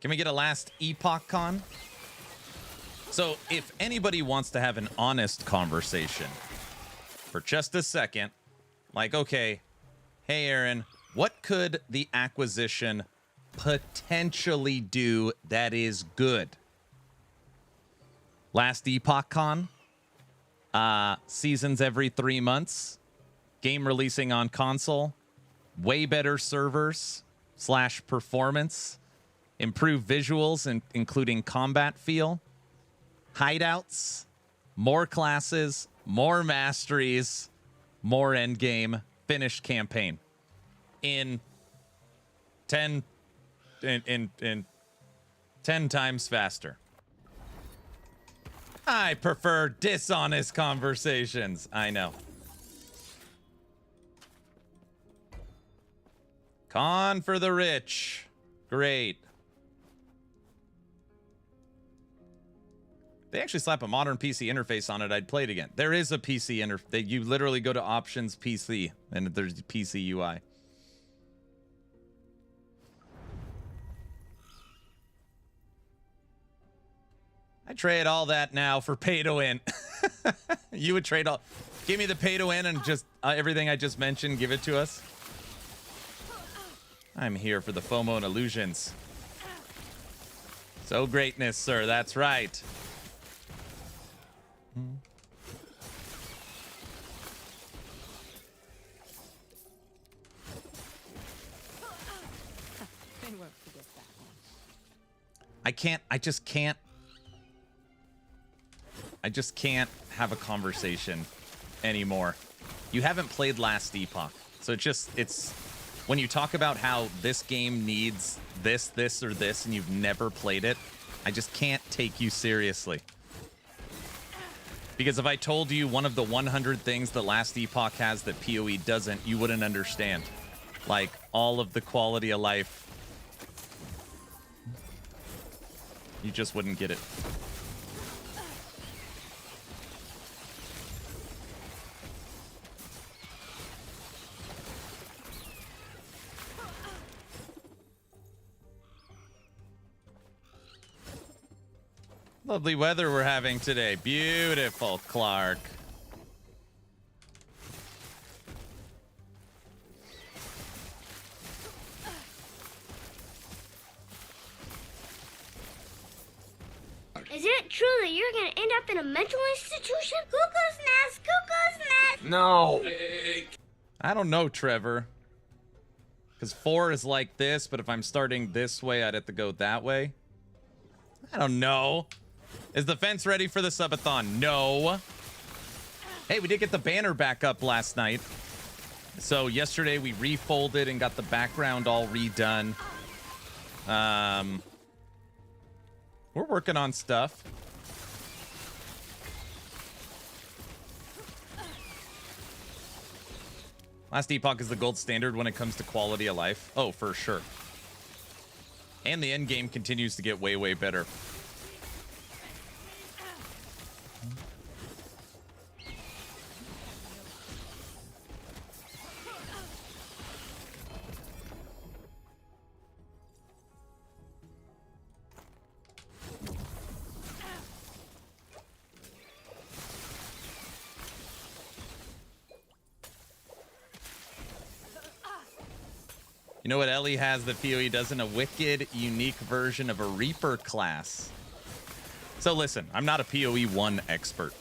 Can we get a Last Epoch con? So if anybody wants to have an honest conversation for just a second, like, okay, hey, Aaron, what could the acquisition potentially do that is good? Last Epoch con, seasons every 3 months, game releasing on console, way better servers / performance, improved visuals, including combat feel, hideouts, more classes, more masteries, more endgame, finished campaign in 10 times faster. I prefer dishonest conversations. I know. Con for the rich. Great. They actually slap a modern PC interface on it, I'd play it again. There is a PC interface. You literally go to options PC, and there's PC UI. I trade all that now for pay to win. You would trade all. Give me the pay to win and just everything I just mentioned, give it to us. I'm here for the FOMO and illusions. So greatness, sir. That's right. I just can't have a conversation anymore. You haven't played Last Epoch. So it's when you talk about how this game needs this, or this, and you've never played it, I just can't take you seriously. Because if I told you one of the 100 things that Last Epoch has that PoE doesn't, you wouldn't understand. Like, all of the quality of life. You just wouldn't get it. Lovely weather we're having today. Beautiful, Clark.
Is it true that you're gonna end up in a mental institution? Cuckoo's nest, cuckoo's nest.
No.
I don't know, Trevor. Because 4 is like this, but if I'm starting this way, I'd have to go that way. I don't know. Is the fence ready for the subathon? No. Hey, we did get the banner back up last night. So yesterday we refolded and got the background all redone. We're working on stuff. Last Epoch is the gold standard when it comes to quality of life. Oh, for sure. And the end game continues to get way, way better. You know what Ellie has that PoE doesn't? A wicked, unique version of a Reaper class. So listen, I'm not a PoE 1 expert.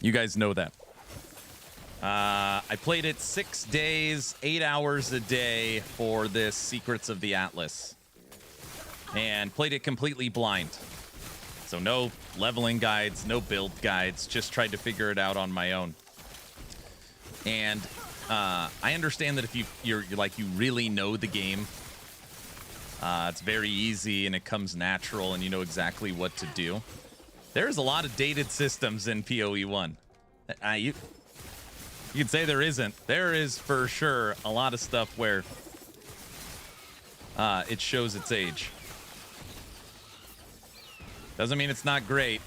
You guys know that. I played it 6 days, 8 hours a day for this Secrets of the Atlas. And played it completely blind. So no leveling guides, no build guides, just tried to figure it out on my own. And I understand that if you're like, you really know the game, it's very easy and it comes natural and you know exactly what to do. There's a lot of dated systems in PoE 1. You could say there isn't. There is for sure a lot of stuff where it shows its age. Doesn't mean it's not great.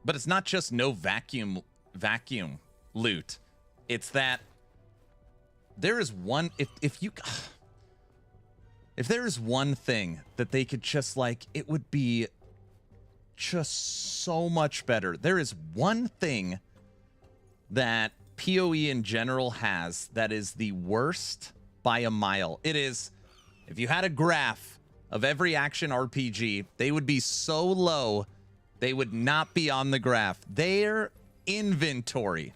But it's not just no vacuum loot. It's that there is one if there is one thing that they could just like, it would be just so much better. There is one thing that PoE in general has that is the worst by a mile. It is, if you had a graph of every action RPG, they would be so low they would not be on the graph. Their inventory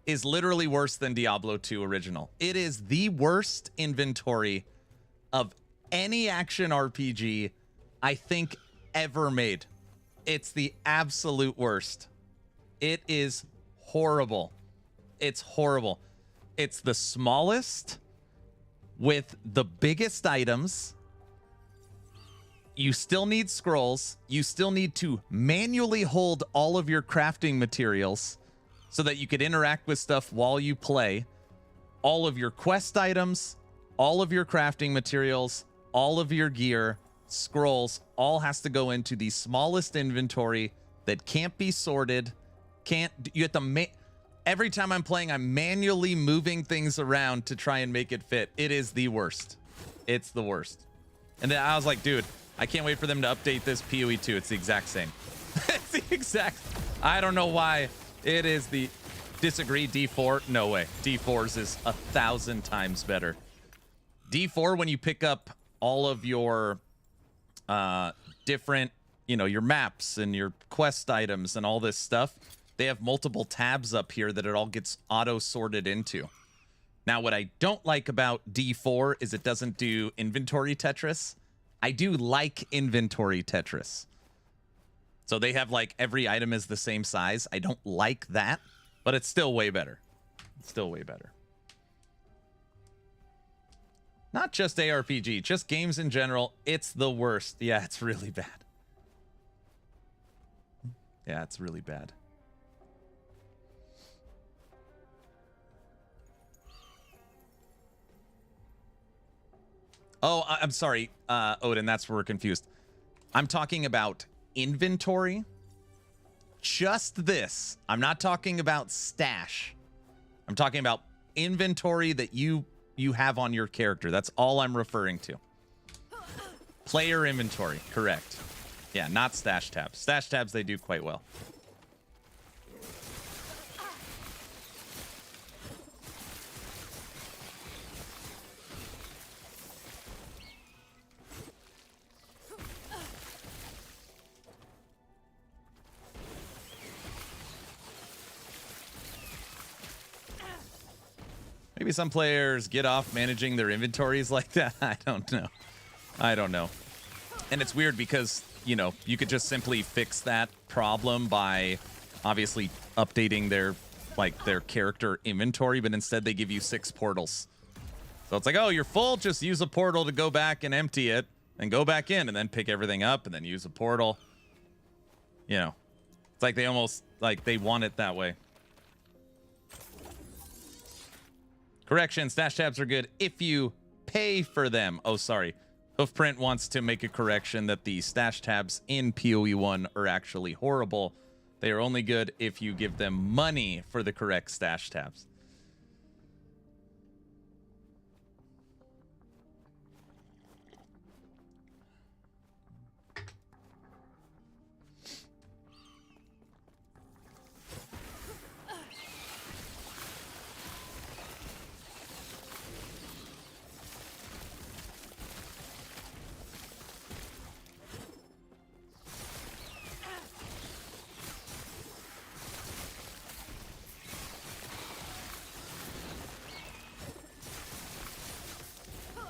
is literally worse than Diablo 2 original. It is the worst inventory of any action RPG I think ever made. It's the absolute worst. It is horrible. It's horrible. It's the smallest with the biggest items. You still need scrolls. You still need to manually hold all of your crafting materials so that you could interact with stuff while you play. All of your quest items, all of your crafting materials, all of your gear, scrolls, all has to go into the smallest inventory that can't be sorted. You have to every time I'm playing, I'm manually moving things around to try and make it fit. It is the worst. It's the worst. And then I was like, dude, I can't wait for them to update this PoE 2. It's the exact same. It's the exact. I don't know why. It is the. Disagree. D4? No way. D4's is 1,000 times better. D4, when you pick up all of your different, your maps and your quest items and all this stuff, they have multiple tabs up here that it all gets auto sorted into. Now, what I don't like about D4 is it doesn't do inventory Tetris. I do like inventory Tetris. So they have like every item is the same size. I don't like that, but it's still way better. It's still way better. Not just ARPG, just games in general. It's the worst. Yeah, it's really bad. Yeah, it's really bad. Oh, I'm sorry, Odin, that's where we're confused. I'm talking about inventory. just this. I'm not talking about stash. I'm talking about inventory that you have on your character. That's all I'm referring to. Player inventory, correct. Yeah, not stash tabs. Stash tabs, they do quite well. Maybe some players get off managing their inventories like that. I don't know. I don't know. And it's weird because, you know, you could just simply fix that problem by obviously updating their character inventory, but instead they give you 6 portals. So it's like, oh, you're full, just use a portal to go back and empty it and go back in and then pick everything up and then use a portal. You know, it's like they almost like they want it that way. Correction, stash tabs are good if you pay for them. Oh, sorry. Hoofprint wants to make a correction that the stash tabs in PoE 1 are actually horrible. They are only good if you give them money for the correct stash tabs.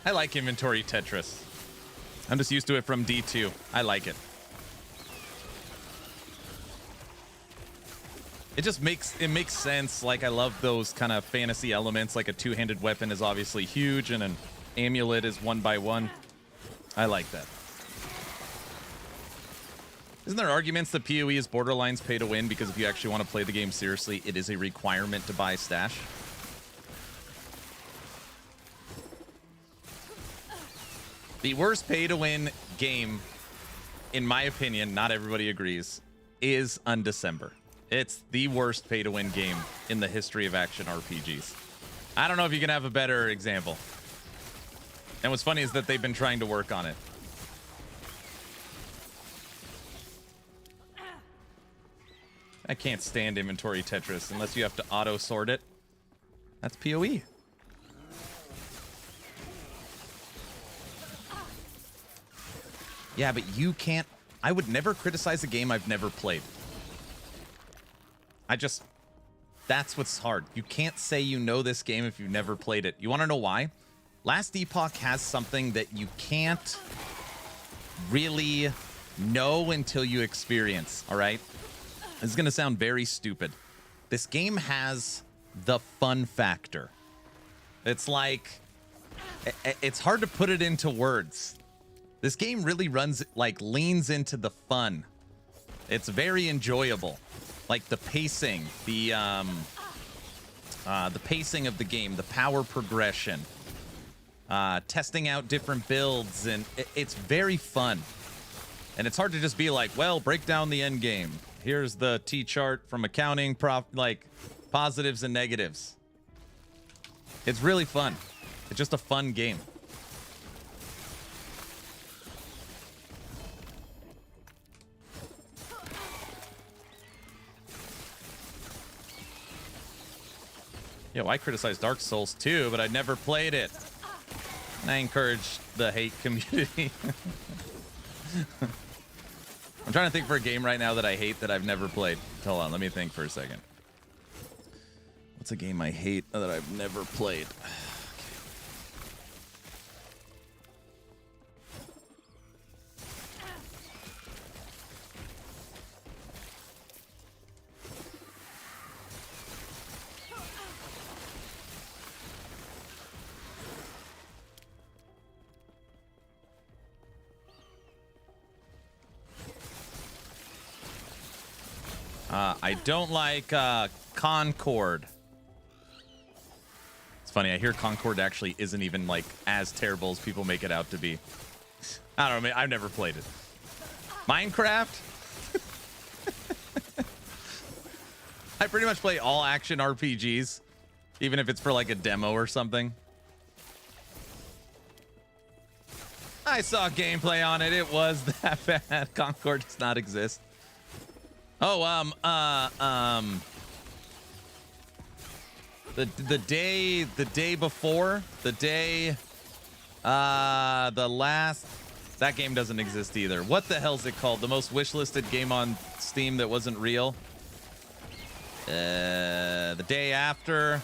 I like inventory Tetris. I'm just used to it from D2. I like it. It makes sense. Like, I love those kind of fantasy elements. Like a two-handed weapon is obviously huge, and an amulet is 1x1. I like that. Isn't there arguments that PoE is borderlines pay to win because if you actually want to play the game seriously, it is a requirement to buy stash? The worst pay-to-win game, in my opinion, not everybody agrees, is Undecember. It's the worst pay-to-win game in the history of action RPGs. I don't know if you can have a better example. And what's funny is that they've been trying to work on it. I can't stand inventory Tetris unless you have to auto-sort it. That's PoE. Yeah, but you can't... I would never criticize a game I've never played. That's what's hard. You can't say you know this game if you've never played it. You want to know why? Last Epoch has something that you can't really know until you experience, all right? This is going to sound very stupid. This game has the fun factor. It's like... It's hard to put it into words. This game really leans into the fun. It's very enjoyable. Like the pacing, the pacing of the game, the power progression, testing out different builds, and it's very fun. And it's hard to just be like, well, break down the end game. Here's the T chart from accounting, positives and negatives. It's really fun. It's just a fun game. Yo, I criticize Dark Souls too, but I never played it. And I encourage the hate community. I'm trying to think for a game right now that I hate that I've never played. Hold on, let me think for a second. What's a game I hate that I've never played? I don't like Concord. It's funny, I hear Concord actually isn't even like as terrible as people make it out to be. I don't know, I've never played it. Minecraft? I pretty much play all action RPGs, even if it's for like a demo or something. I saw gameplay on it. It was that bad. Concord does not exist. Oh, the day before, the last, that game doesn't exist either. What the hell's it called? The most wishlisted game on Steam that wasn't real. The day after.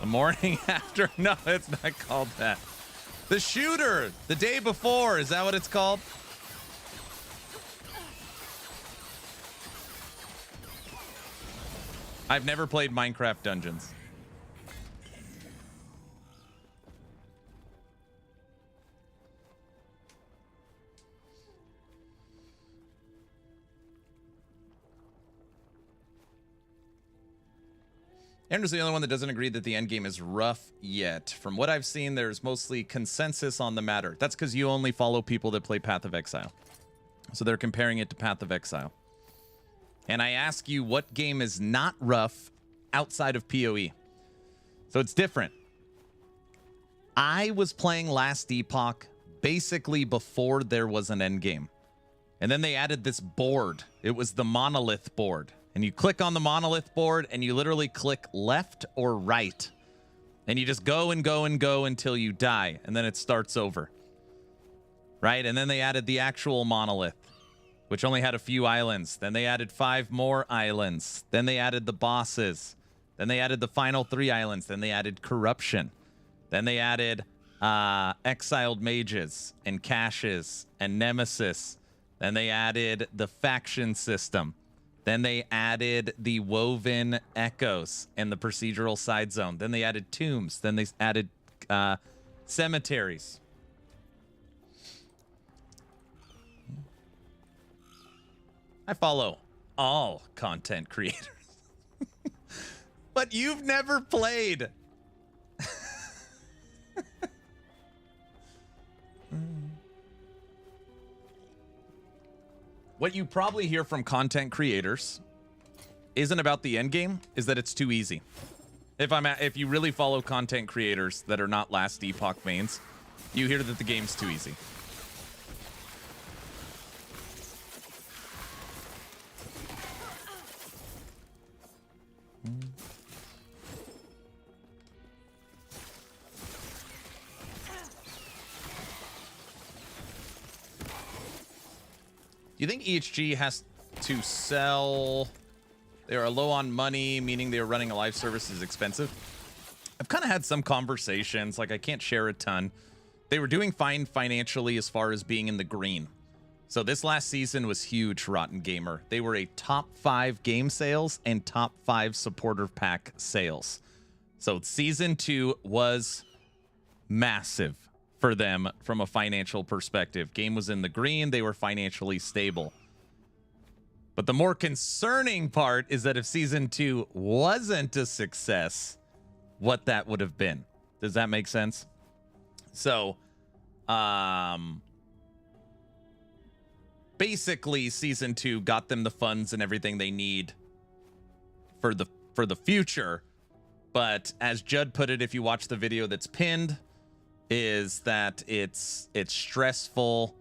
The morning after. No, it's not called that. The shooter. The day before. Is that what it's called? I've never played Minecraft Dungeons. Andrew's the only one that doesn't agree that the endgame is rough yet. From what I've seen, there's mostly consensus on the matter. That's because you only follow people that play Path of Exile. So they're comparing it to Path of Exile. And I ask you, what game is not rough outside of PoE? So it's different. I was playing Last Epoch basically before there was an endgame. And then they added this board. It was the monolith board. And you click on the monolith board and you literally click left or right. And you just go and go and go until you die. And then it starts over. Right? And then they added the actual monolith, which only had a few islands. Then they added 5 more islands. Then they added the bosses. Then they added the final 3 islands. Then they added corruption. Then they added exiled mages and caches and nemesis. Then they added the faction system. Then they added the woven echoes and the procedural side zone. Then they added tombs. Then they added cemeteries. I follow all content creators. But you've never played. What you probably hear from content creators isn't about the end game, is that it's too easy. If you really follow content creators that are not Last Epoch mains, you hear that the game's too easy. Do you think EHG has to sell? They are low on money, meaning they are running a live service is expensive. I've kind of had some conversations, like I can't share a ton. They were doing fine financially as far as being in the green. So this last season was huge, Rotten Gamer. They were a top 5 game sales and top 5 supporter pack sales. So season 2 was massive for them from a financial perspective. Game was in the green. They were financially stable. But the more concerning part is that if season 2 wasn't a success, what that would have been. Does that make sense? So, basically season 2 got them the funds and everything they need for the future. But as Judd put it, if you watch the video that's pinned, is that it's stressful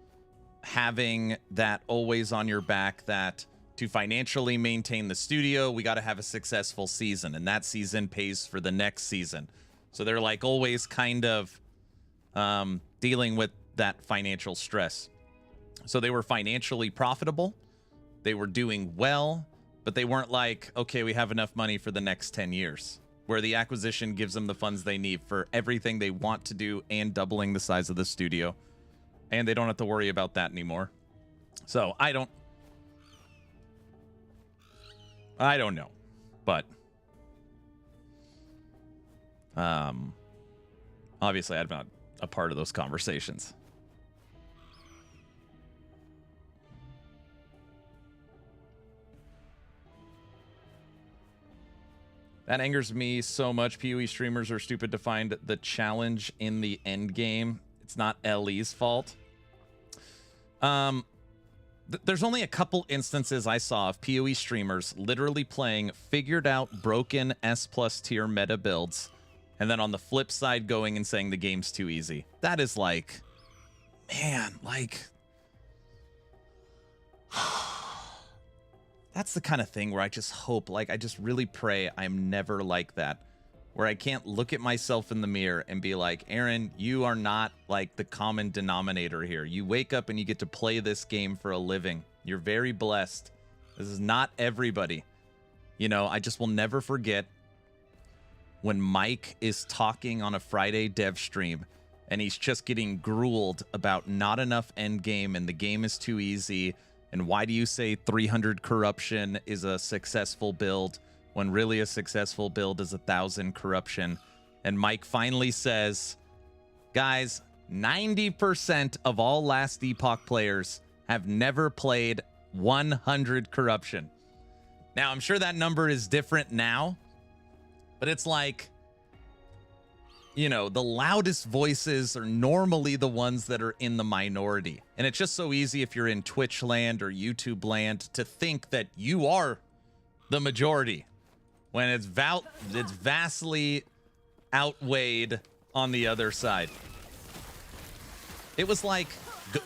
having that always on your back, that to financially maintain the studio, we got to have a successful season, and that season pays for the next season. So they're like always kind of dealing with that financial stress. So they were financially profitable, they were doing well, but they weren't like, okay, we have enough money for the next 10 years. Where the acquisition gives them the funds they need for everything they want to do and doubling the size of the studio. And they don't have to worry about that anymore. So I don't know. But obviously I'm not a part of those conversations. That angers me so much. PoE streamers are stupid to find the challenge in the end game. It's not LE's fault. There's only a couple instances I saw of PoE streamers literally playing figured out broken S+ tier meta builds, and then on the flip side going and saying the game's too easy. That is like, man, like, that's the kind of thing where I just hope, like, I just really pray I'm never like that, where I can't look at myself in the mirror and be like, Aaron, you are not like the common denominator here. You wake up and you get to play this game for a living. You're very blessed. This is not everybody. You know, I just will never forget when Mike is talking on a Friday dev stream and he's just getting grueled about not enough endgame and the game is too easy. And why do you say 300 corruption is a successful build when really a successful build is 1,000 corruption? And Mike finally says, guys, 90% of all Last Epoch players have never played 100 corruption. Now, I'm sure that number is different now, but it's like, you know, the loudest voices are normally the ones that are in the minority. And it's just so easy if you're in Twitch land or YouTube land to think that you are the majority when it's vastly outweighed on the other side. It was like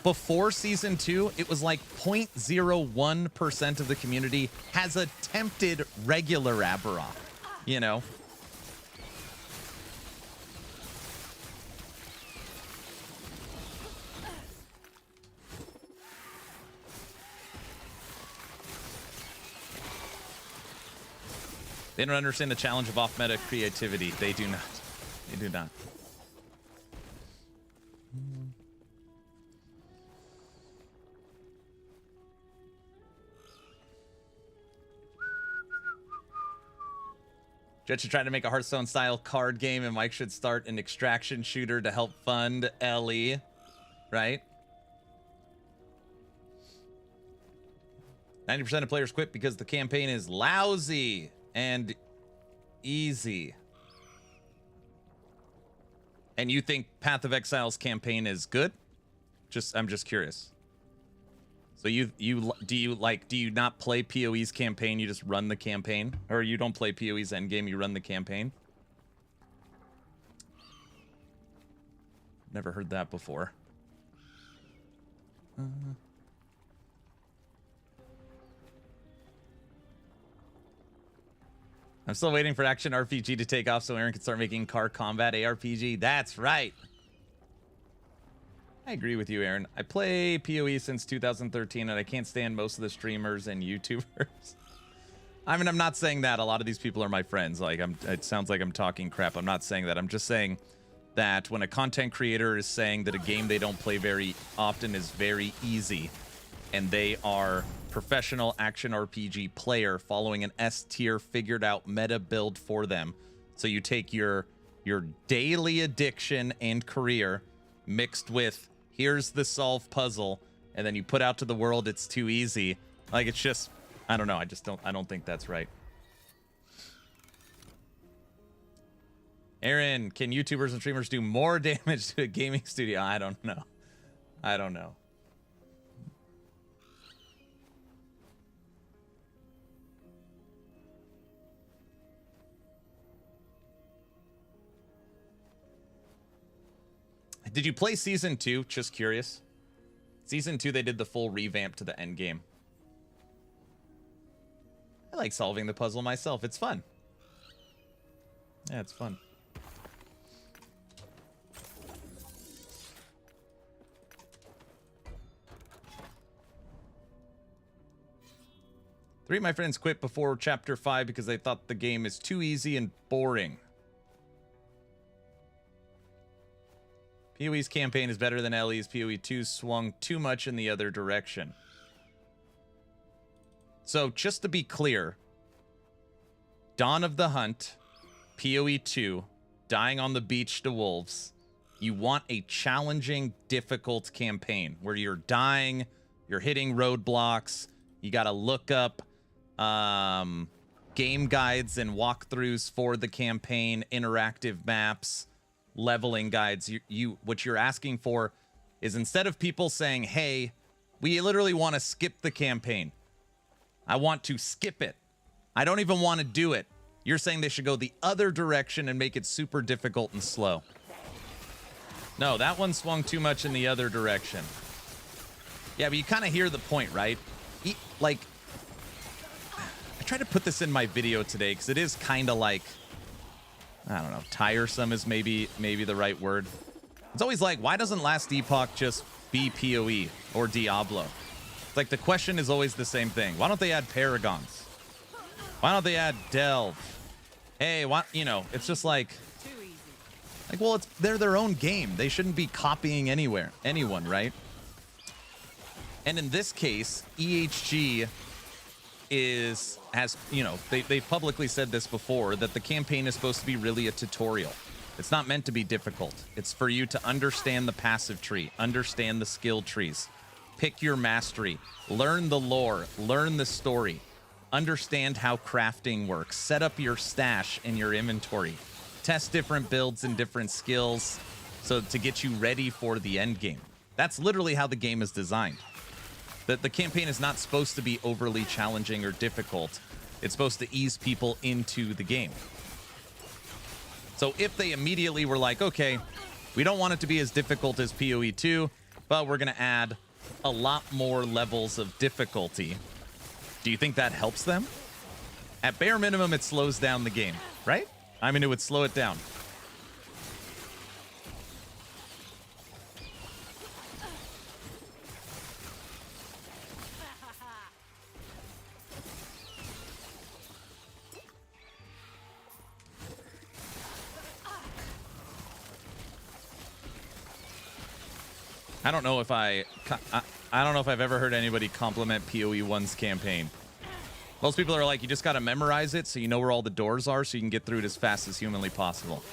before season 2, it was like 0.01% of the community has attempted regular Aberoth, you know? They don't understand the challenge of off-meta creativity. They do not. They do not. Jet should try to make a Hearthstone-style card game, and Mike should start an extraction shooter to help fund Ellie. Right? 90% of players quit because the campaign is lousy and easy. And you think Path of Exile's campaign is good? I'm just curious. So do you not play PoE's campaign, you just run the campaign? Or you don't play PoE's endgame, you run the campaign? Never heard that before. I'm still waiting for action RPG to take off so Aaron can start making car combat ARPG. That's right. I agree with you, Aaron. I play PoE since 2013, and I can't stand most of the streamers and YouTubers. I mean, I'm not saying that. A lot of these people are my friends. Like, it sounds like I'm talking crap. I'm not saying that. I'm just saying that when a content creator is saying that a game they don't play very often is very easy, and they are professional action RPG player following an S tier figured out meta build for them. So you take your daily addiction and career mixed with here's the solve puzzle, and then you put out to the world it's too easy. Like, it's just, I don't know. I don't think that's right. Aaron, can YouTubers and streamers do more damage to a gaming studio? I don't know. I don't know. Did you play Season 2? Just curious. Season 2, they did the full revamp to the end game. I like solving the puzzle myself. It's fun. Yeah, it's fun. Three of my friends quit before Chapter 5 because they thought the game is too easy and boring. PoE's campaign is better than Ellie's. PoE 2 swung too much in the other direction. So, just to be clear, Dawn of the Hunt, PoE 2, Dying on the Beach to Wolves, you want a challenging, difficult campaign where you're dying, you're hitting roadblocks, you gotta look up game guides and walkthroughs for the campaign, interactive maps, leveling guides. What you're asking for is, instead of people saying, hey, We literally want to skip the campaign. I want to skip it. I don't even want to do it. You're saying they should go the other direction and make it super difficult and slow. No, that one swung too much in the other direction. Yeah, but you kind of hear the point, right? Like, I tried to put this in my video today because it is kind of like, I don't know, tiresome is maybe the right word. It's always like, why doesn't Last Epoch just be PoE or Diablo? It's like the question is always the same thing. Why don't they add Paragons? Why don't they add Delve? Hey, what, you know, it's just like, well, they're their own game. They shouldn't be copying anyone, right? And in this case, EHG has, you know, they've publicly said this before, that the campaign is supposed to be really a tutorial. It's not meant to be difficult. It's for you to understand the passive tree, understand the skill trees, pick your mastery, learn the lore, learn the story, understand how crafting works, set up your stash in your inventory, test different builds and different skills so to get you ready for the end game. That's literally how the game is designed. The campaign is not supposed to be overly challenging or difficult. It's supposed to ease people into the game. So if they immediately were like, okay, we don't want it to be as difficult as PoE 2, but we're going to add a lot more levels of difficulty, do you think that helps them? At bare minimum, it slows down the game, right? I mean, it would slow it down. I don't know if I don't know if I've ever heard anybody compliment PoE 1's campaign. Most people are like, you just got to memorize it so you know where all the doors are so you can get through it as fast as humanly possible.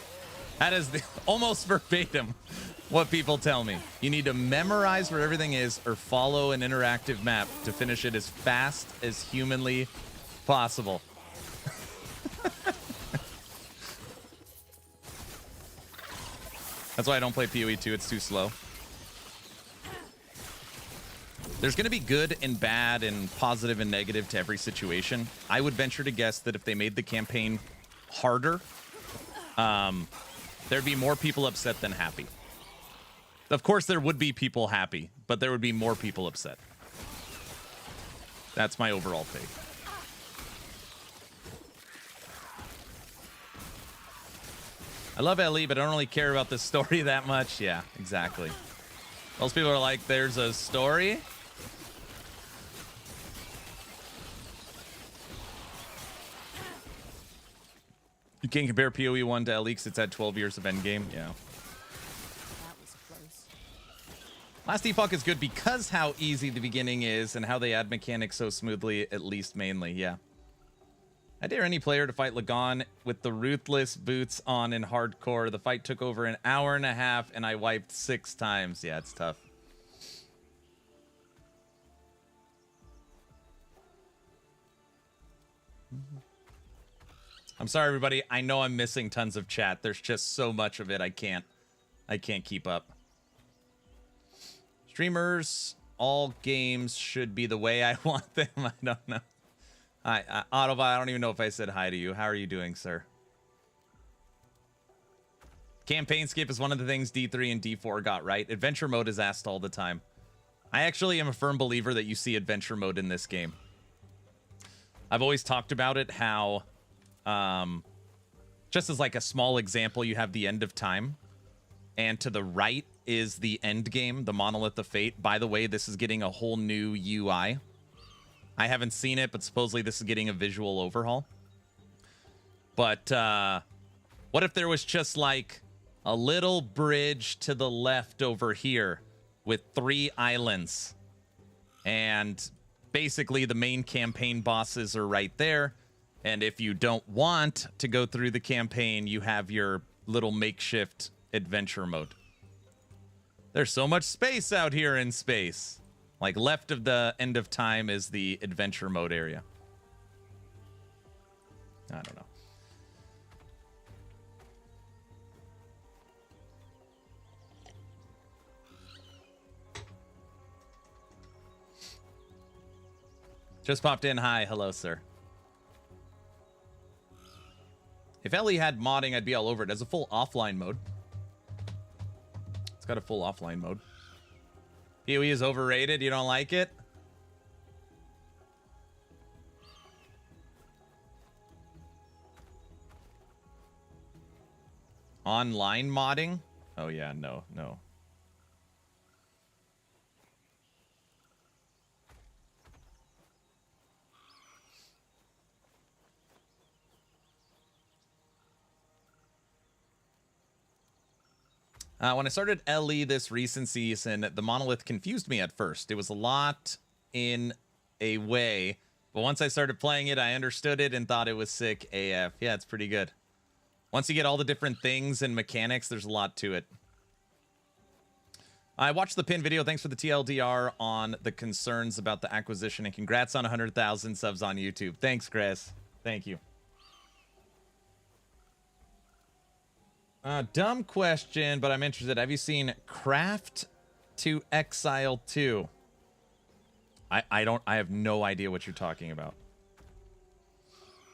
That is almost verbatim what people tell me. You need to memorize where everything is or follow an interactive map to finish it as fast as humanly possible. That's why I don't play PoE 2. It's too slow. There's going to be good and bad and positive and negative to every situation. I would venture to guess that if they made the campaign harder, there'd be more people upset than happy. Of course, there would be people happy, but there would be more people upset. That's my overall take. I love LE, but I don't really care about the story that much. Yeah, exactly. Most people are like, there's a story? You can't compare PoE 1 to LE because it's had 12 years of endgame. Yeah.
That was close.
Last Epoch is good because how easy the beginning is and how they add mechanics so smoothly, at least mainly. Yeah. I dare any player to fight Lagon with the Ruthless boots on in hardcore. The fight took over an hour and a half and I wiped 6 times. Yeah, it's tough. I'm sorry, everybody. I know I'm missing tons of chat. There's just so much of it. I can't keep up. Streamers, all games should be the way I want them. I don't know. Autobot, I don't even know if I said hi to you. How are you doing, sir? Campaign skip is one of the things D3 and D4 got right. Adventure mode is asked all the time. I actually am a firm believer that you see adventure mode in this game. I've always talked about it, how... just as like a small example, you have the end of time, and to the right is the end game, the Monolith of Fate. By the way, this is getting a whole new UI. I haven't seen it, but supposedly this is getting a visual overhaul. But what if there was just like a little bridge to the left over here with 3 islands, and basically the main campaign bosses are right there. And if you don't want to go through the campaign, you have your little makeshift adventure mode. There's so much space out here in space. Like, left of the end of time is the adventure mode area. I don't know. Just popped in. Hi. Hello, sir. If Ellie had modding, I'd be all over it. It has a full offline mode. It's got a full offline mode. PoE is overrated. You don't like it? Online modding? Oh, yeah. No, no. When I started LE this recent season, the monolith confused me at first. It was a lot in a way, but once I started playing it, I understood it and thought it was sick AF. Yeah, it's pretty good. Once you get all the different things and mechanics, there's a lot to it. I watched the pin video. Thanks for the TLDR on the concerns about the acquisition, and congrats on 100,000 subs on YouTube. Thanks, Chris. Thank you. Dumb question, but I'm interested. Have you seen Craft to Exile 2? I have no idea what you're talking about.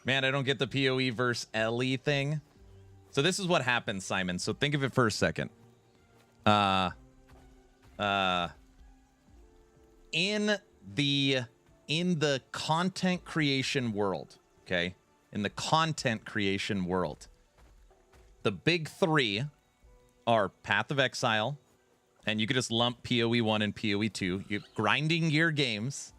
Man, I don't get the PoE versus LE thing. So this is what happens, Simon. So think of it for a second. In the content creation world, okay? In the content creation world, the big three are Path of Exile, and you could just lump PoE 1 and PoE 2. You're grinding gear games,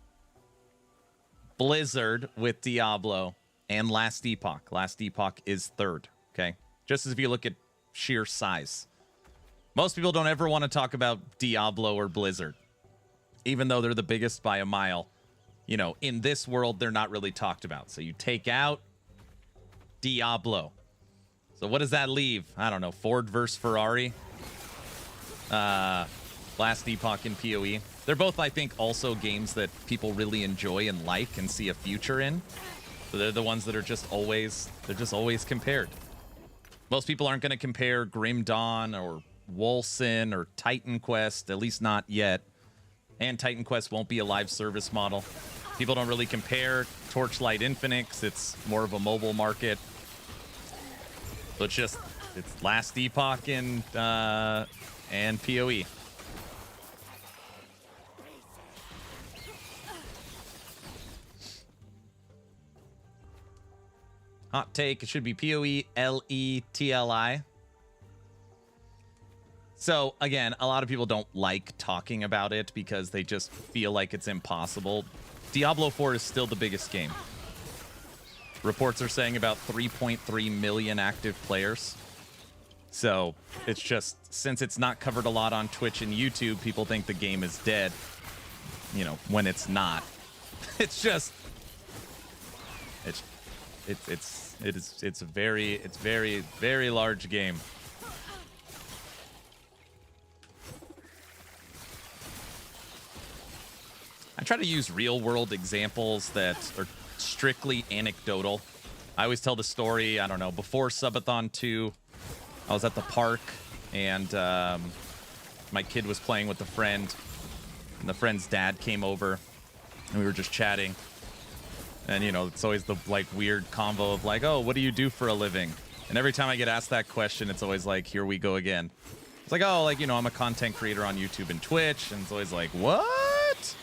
Blizzard with Diablo, and Last Epoch. Last Epoch is third, okay? Just as if you look at sheer size. Most people don't ever want to talk about Diablo or Blizzard, even though they're the biggest by a mile. You know, in this world, they're not really talked about. So you take out Diablo. So what does that leave? I don't know. Ford versus Ferrari. Last Epoch and PoE. They're both, I think, also games that people really enjoy and like and see a future in. So they're the ones that are just always, they're just always compared. Most people aren't going to compare Grim Dawn or Wolcen or Titan Quest, at least not yet. And Titan Quest won't be a live service model. People don't really compare Torchlight Infinite 'cause it's more of a mobile market. So it's Last Epoch and PoE. Hot take, it should be PoE, LE, TLI. So, again, a lot of people don't like talking about it because they just feel like it's impossible. Diablo 4 is still the biggest game. Reports are saying about 3.3 million active players. So, it's just, since it's not covered a lot on Twitch and YouTube, people think the game is dead, you know, when it's not. It's just, it's a very large game. I try to use real world examples that are strictly anecdotal. I always tell the story, I don't know, before Subathon 2, I was at the park and my kid was playing with a friend, and the friend's dad came over and we were just chatting. And, you know, it's always the, like, weird convo of, like, oh, what do you do for a living? And every time I get asked that question, it's always like, here we go again. It's like, oh, like, you know, I'm a content creator on YouTube and Twitch. And it's always like, what?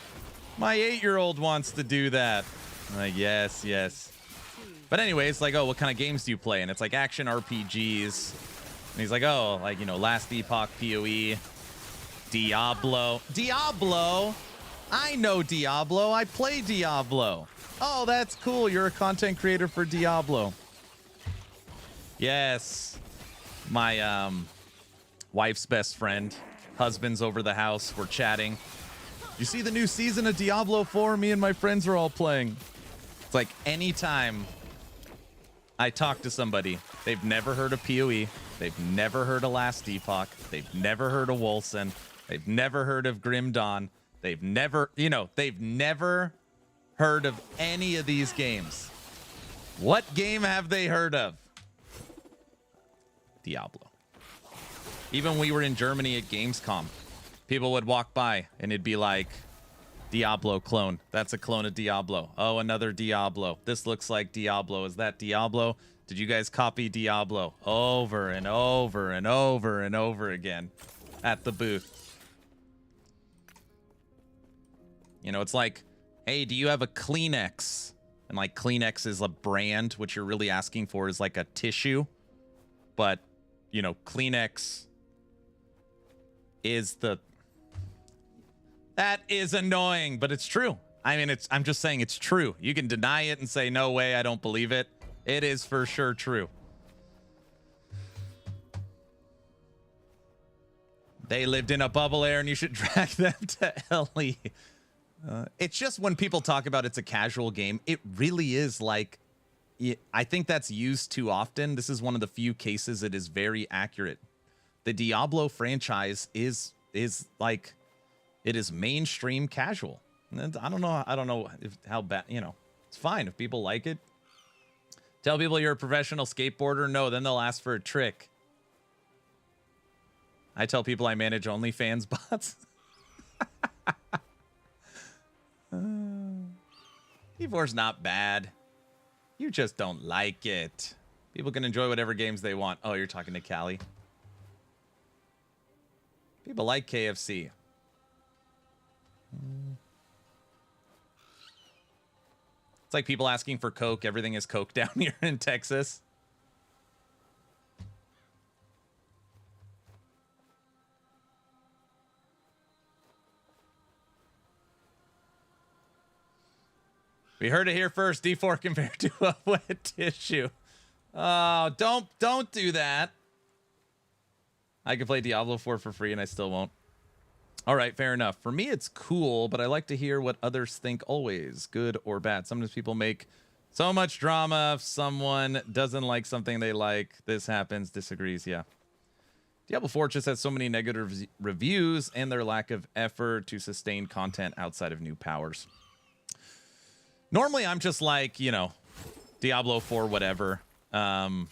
My 8-year-old wants to do that. I'm like, yes, yes. But anyways, like, oh, what kind of games do you play? And it's like action RPGs. And he's like, oh, like, you know, Last Epoch, PoE, Diablo. Diablo? I know Diablo. I play Diablo. Oh, that's cool. You're a content creator for Diablo. Yes. My wife's best friend, husband's over the house. We're chatting. You see the new season of Diablo 4? Me and my friends are all playing. It's like anytime I talk to somebody, they've never heard of PoE. They've never heard of Last Epoch. They've never heard of Wolcen. They've never heard of Grim Dawn. They've never, you know, they've never heard of any of these games. What game have they heard of? Diablo. Even when we were in Germany at Gamescom, people would walk by and it'd be like, Diablo clone. That's a clone of Diablo. Oh, another Diablo. This looks like Diablo. Is that Diablo? Did you guys copy Diablo over and over and over and over again at the booth? You know, it's like, hey, do you have a Kleenex? And like Kleenex is a brand. What you're really asking for is like a tissue. But, you know, Kleenex is the... That is annoying, but it's true. I mean, I'm just saying it's true. You can deny it and say, no way, I don't believe it. It is for sure true. They lived in a bubble air and you should drag them to LE. It's just when people talk about it's a casual game, it really is like, I think that's used too often. This is one of the few cases it is very accurate. The Diablo franchise is like, it is mainstream casual. And I don't know how bad, you know, it's fine if people like it. Tell people you're a professional skateboarder. No, then they'll ask for a trick. I tell people I manage OnlyFans bots. E4's not bad. You just don't like it. People can enjoy whatever games they want. Oh, you're talking to Callie. People like KFC. It's like people asking for Coke. Everything is Coke down here in Texas. We heard it here first. D4 compared to a wet tissue. Oh, don't do that. I could play Diablo 4 for free and I still won't. All right, fair enough. For me, it's cool, but I like to hear what others think always, good or bad. Sometimes people make so much drama if someone doesn't like something they like. This happens, disagrees, yeah. Diablo 4 just has so many negative reviews and their lack of effort to sustain content outside of new powers. Normally, I'm just like, you know, Diablo 4, whatever. Like,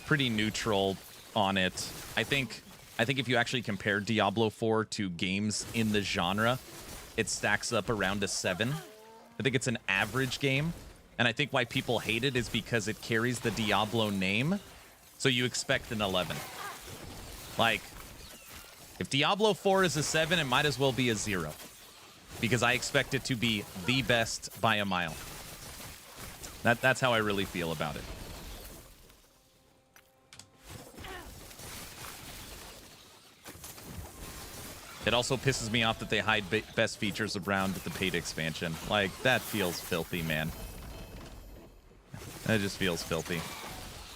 pretty neutral on it. I think if you actually compare Diablo 4 to games in the genre, it stacks up around a 7. I think it's an average game. And I think why people hate it is because it carries the Diablo name. So you expect an 11. Like, if Diablo 4 is a 7, it might as well be a 0. Because I expect it to be the best by a mile. That's how I really feel about it. It also pisses me off that they hide best features around the paid expansion. Like, that feels filthy, man. That just feels filthy.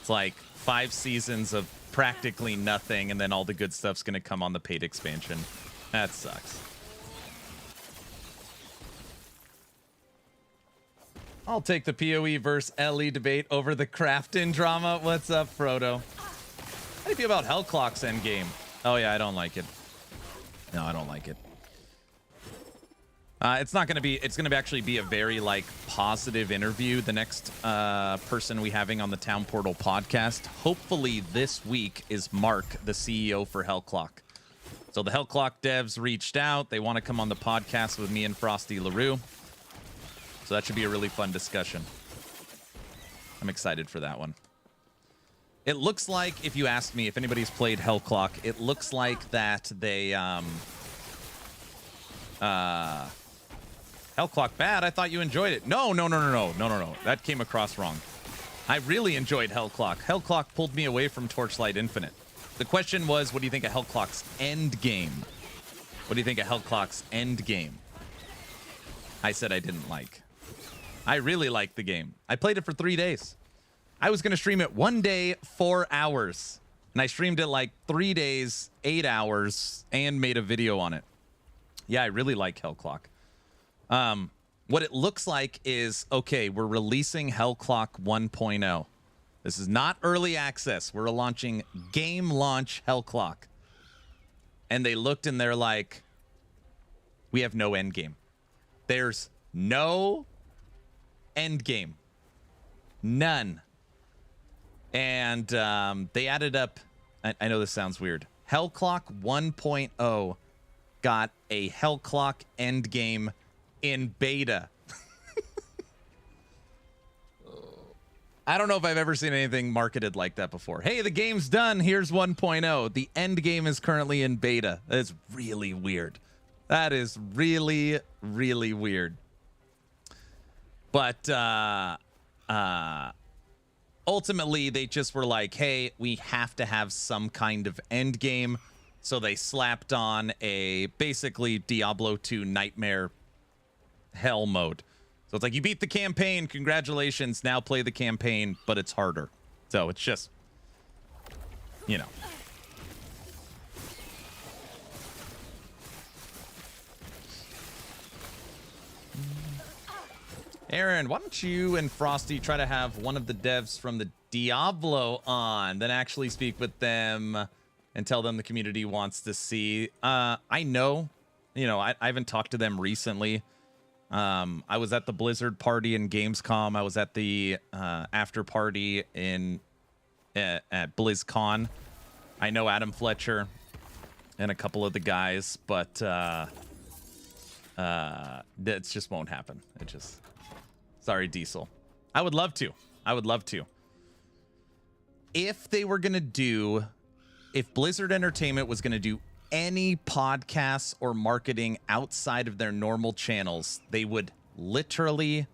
It's like 5 seasons of practically nothing, and then all the good stuff's going to come on the paid expansion. That sucks. I'll take the PoE versus LE debate over the Krafton drama. What's up, Frodo? How do you feel about Hellclock's endgame? Oh, yeah, I don't like it. No, I don't like it. It's not going to be... It's going to actually be a very, like, positive interview. The next person we having on the Town Portal podcast, hopefully this week, is Mark, the CEO for Hellclock. So the Hellclock devs reached out. They want to come on the podcast with me and Frosty LaRue. So that should be a really fun discussion. I'm excited for that one. It looks like, if you asked me if anybody's played Hellclock, it looks like that they... Hellclock bad? I thought you enjoyed it. No. That came across wrong. I really enjoyed Hellclock. Hellclock pulled me away from Torchlight Infinite. The question was, what do you think of Hellclock's end game? What do you think of Hellclock's end game? I said I didn't like. I really liked the game. I played it for 3 days. I was going to stream it 1 day, 4 hours. And I streamed it like 3 days, 8 hours, and made a video on it. Yeah, I really like Hellclock. What it looks like is, okay, we're releasing Hellclock 1.0. This is not early access. We're launching game launch Hellclock. And they looked and they're like, we have no end game. There's no end game. None. And they added up, I know this sounds weird, Hellclock 1.0 got a Hellclock endgame in beta. I don't know if I've ever seen anything marketed like that before. Hey, the game's done. Here's 1.0. The end game is currently in beta. That's really weird. That is really, really weird. But ultimately, they just were like, hey, we have to have some kind of end game. So they slapped on a basically Diablo 2 Nightmare Hell mode. So it's like, you beat the campaign, congratulations, now play the campaign, but it's harder. So it's just, you know. Aaron, why don't you and Frosty try to have one of the devs from the Diablo on, then actually speak with them and tell them the community wants to see. I know, you know, I haven't talked to them recently. I was at the Blizzard party in Gamescom. I was at the after party at BlizzCon. I know Adam Fletcher and a couple of the guys, but that just won't happen. It just, sorry, Diesel. I would love to. I would love to. If they were gonna do, if Blizzard Entertainment was gonna do any podcasts or marketing outside of their normal channels, they would literally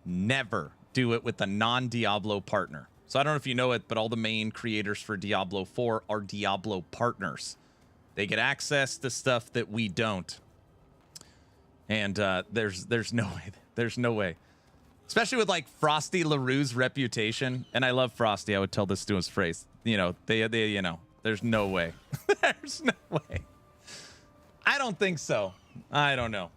never do it with a non-Diablo partner. So I don't know if you know it, but all the main creators for Diablo 4 are Diablo partners. They get access to stuff that we don't. And there's no way. There's no way. Especially with like Frosty LaRue's reputation. And I love Frosty. I would tell this to his face. You know, they you know, there's no way. There's no way. I don't think so. I don't know.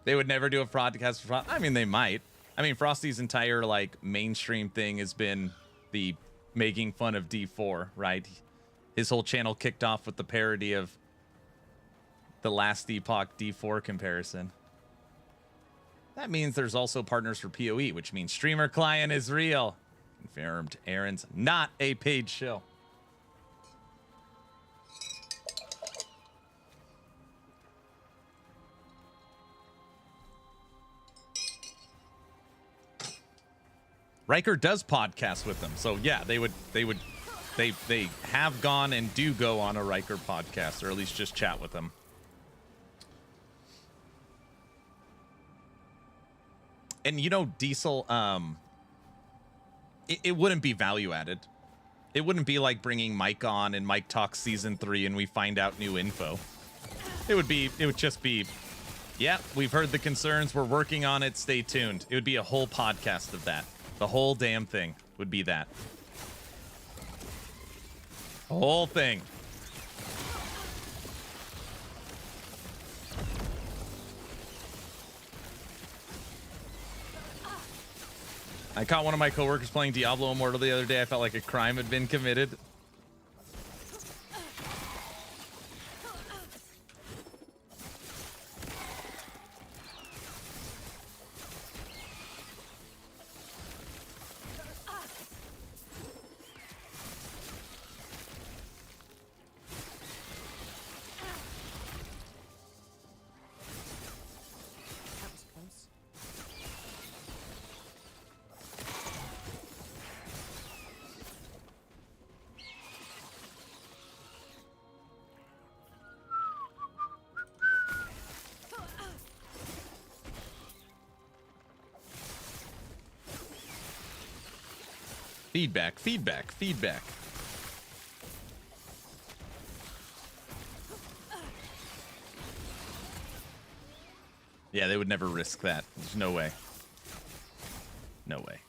They would never do a podcast for I mean, they might. I mean, Frosty's entire like mainstream thing has been the making fun of D4, right? His whole channel kicked off with the parody of the Last Epoch D4 comparison. That means there's also partners for PoE, which means streamer client is real. Confirmed. Aaron's not a paid shill. Riker does podcast with them. So yeah, they have gone and do go on a Riker podcast, or at least just chat with them. And you know, Diesel, it wouldn't be value added. It wouldn't be like bringing Mike on and Mike talks season 3 and we find out new info. It would just be, yeah, we've heard the concerns, we're working on it, stay tuned. It would be a whole podcast of that. The whole damn thing would be that. The whole thing. I caught one of my coworkers playing Diablo Immortal the other day. I felt like a crime had been committed. Feedback, feedback, feedback. Yeah, they would never risk that. There's no way. No way.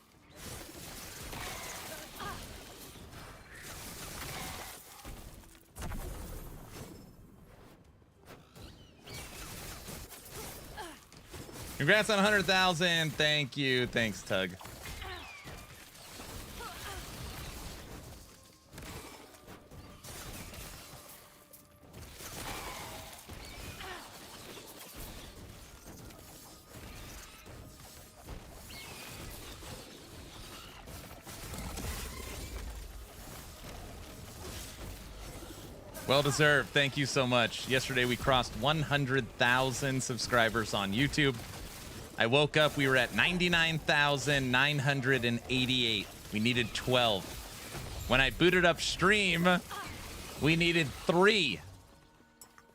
Congrats on 100,000. Thank you. Thanks, Tug. Well deserved. Thank you so much. Yesterday we crossed 100,000 subscribers on YouTube. I woke up, we were at 99,988. We needed 12. When I booted up stream, we needed 3.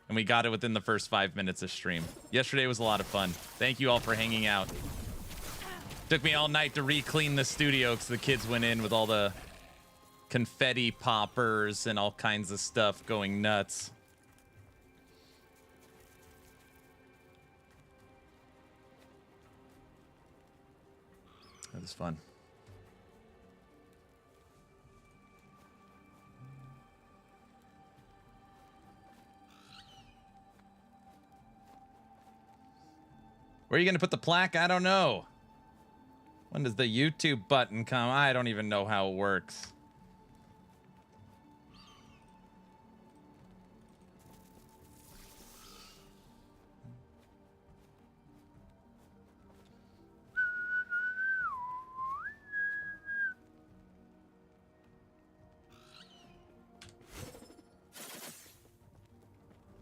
And we got it within the first 5 minutes of stream. Yesterday was a lot of fun. Thank you all for hanging out. Took me all night to re-clean the studio because the kids went in with all the confetti poppers and all kinds of stuff going nuts. That was fun. Where are you going to put the plaque? I don't know. When does the YouTube button come? I don't even know how it works.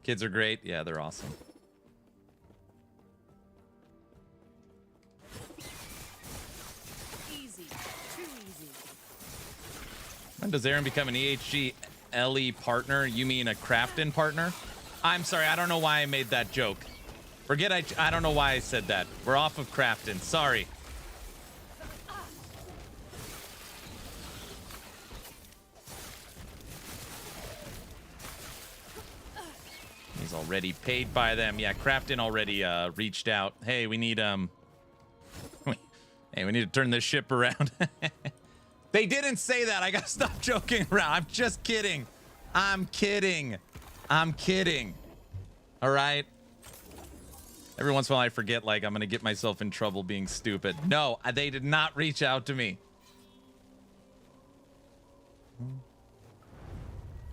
Kids are great. Yeah, they're awesome. When does Aaron become an EHG LE partner? You mean a Krafton partner? I'm sorry, I don't know why I made that joke. Forget I don't know why I said that. We're off of Krafton. Sorry. He's already paid by them. Yeah, Krafton already reached out. Hey, we need hey, we need to turn this ship around. They didn't say that. I gotta stop joking around. I'm just kidding. I'm kidding. I'm kidding. All right. Every once in a while I forget, like, I'm gonna get myself in trouble being stupid. No, they did not reach out to me.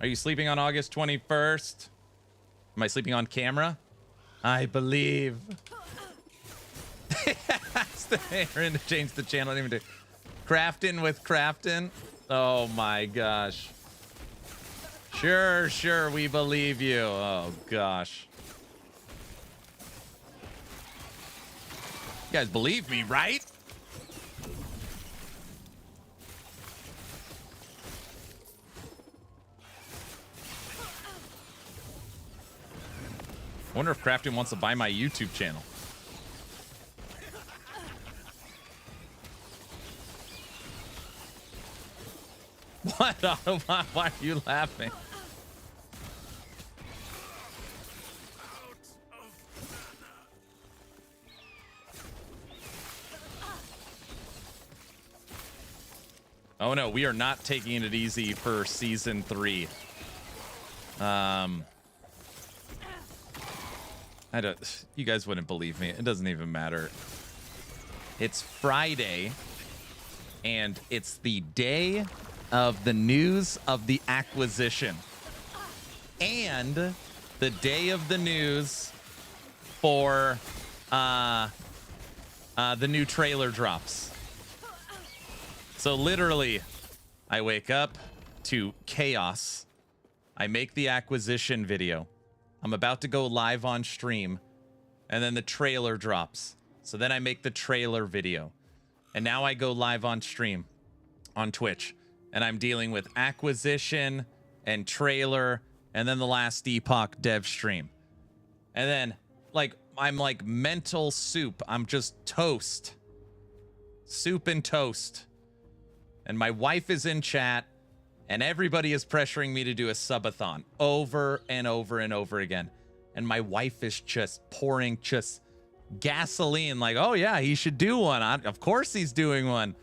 Are you sleeping on August 21st? Am I sleeping on camera? I believe. Ask the Aaron to change the channel. I didn't even do. Krafton with Krafton. Oh my gosh. Sure, we believe you. Oh gosh. You guys believe me, right? I wonder if Krafton wants to buy my YouTube channel. What? Why are you laughing? Oh no, we are not taking it easy for season 3. You guys wouldn't believe me. It doesn't even matter. It's Friday, and it's the day of the news of the acquisition, and the day of the news for the new trailer drops. So literally, I wake up to chaos. I make the acquisition video. I'm about to go live on stream, and then the trailer drops. So then I make the trailer video, and now I go live on stream on Twitch, and I'm dealing with acquisition and trailer, and then the Last Epoch dev stream. And then, like, I'm like mental soup. I'm just toast. Soup and toast. And my wife is in chat, and everybody is pressuring me to do a subathon over and over and over again. And my wife is just pouring just gasoline, like, oh yeah, he should do one. Of course he's doing one.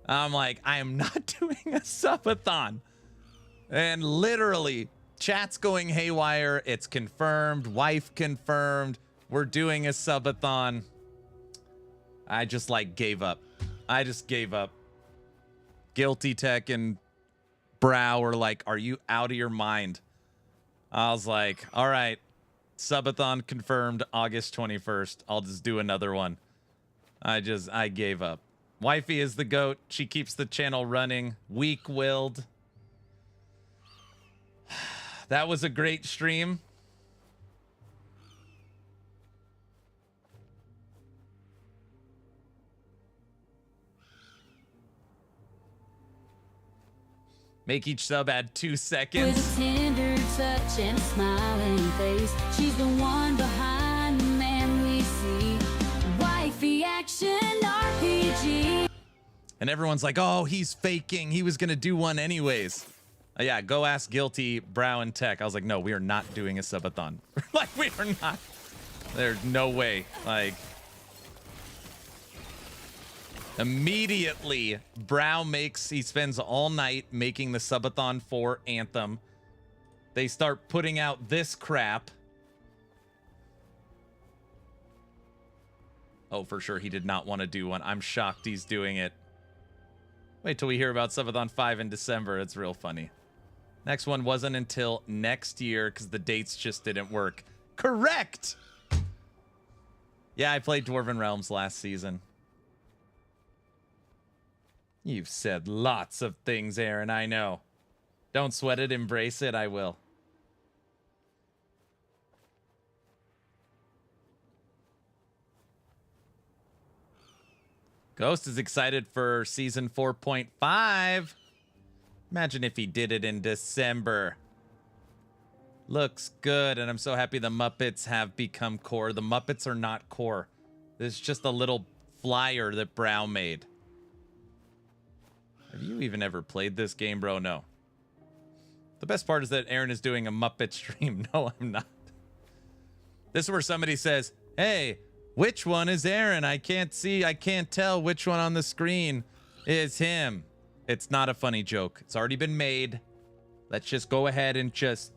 I'm like, I am not doing a subathon. And literally, chat's going haywire. It's confirmed. Wife confirmed. We're doing a subathon. I just like gave up. I just gave up. Guilty Tech and Brow were like, are you out of your mind? I was like, all right, subathon confirmed August 21st. I'll just do another one. I gave up. Wifey is the GOAT. She keeps the channel running. Weak-willed. That was a great stream. Make each sub add 2 seconds.
With a tender touch and a smiling face, she's the one behind the man we see. Wifey action RPG.
And everyone's like, oh, he's faking. He was going to do one anyways. Yeah, go ask Guilty, Brow, and Tech. I was like, no, we are not doing a subathon. Like, we are not. There's no way. Like, immediately, Brow he spends all night making the subathon for Anthem. They start putting out this crap. Oh, for sure, he did not want to do one. I'm shocked he's doing it. Wait till we hear about Subathon 5 in December. It's real funny. Next one wasn't until next year because the dates just didn't work. Correct! Yeah, I played Dwarven Realms last season. You've said lots of things, Aaron, I know. Don't sweat it, embrace it, I will. Ghost is excited for season 4.5. Imagine if he did it in December. Looks good, and I'm so happy the Muppets have become core. The Muppets are not core. This is just a little flyer that Brow made. Have you even ever played this game, bro? No. The best part is that Aaron is doing a Muppet stream. No, I'm not. This is where somebody says, hey, which one is Aaron? I can't tell which one on the screen is him. It's not a funny joke. It's already been made. Let's just go ahead and just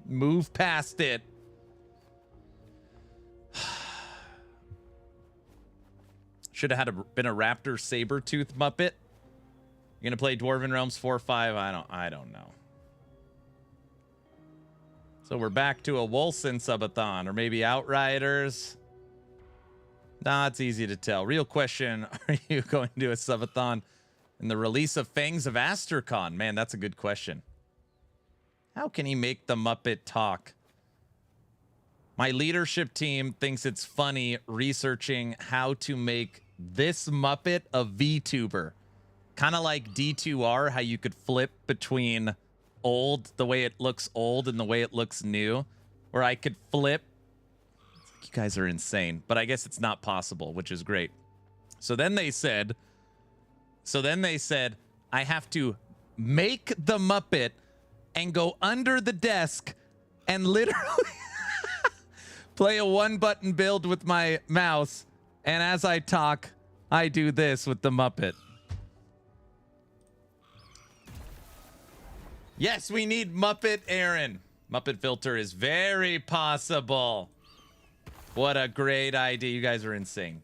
move past it. Should have been a Raptor Sabretooth Muppet. You're gonna play Dwarven Realms 4-5? I don't know. So we're back to a Wolson subathon, or maybe Outriders. Nah, it's easy to tell. Real question, are you going to do a subathon in the release of Fangs of Astercon? Man, that's a good question. How can he make the Muppet talk? My leadership team thinks it's funny researching how to make this Muppet a VTuber. Kind of like D2R, how you could flip between old, the way it looks old, and the way it looks new. Where I could flip. You guys are insane. But I guess it's not possible, which is great. So then they said, I have to make the Muppet and go under the desk and literally play a one-button build with my mouse. And as I talk, I do this with the Muppet. Yes, we need Muppet Aaron. Muppet filter is very possible. What a great idea. You guys are insane.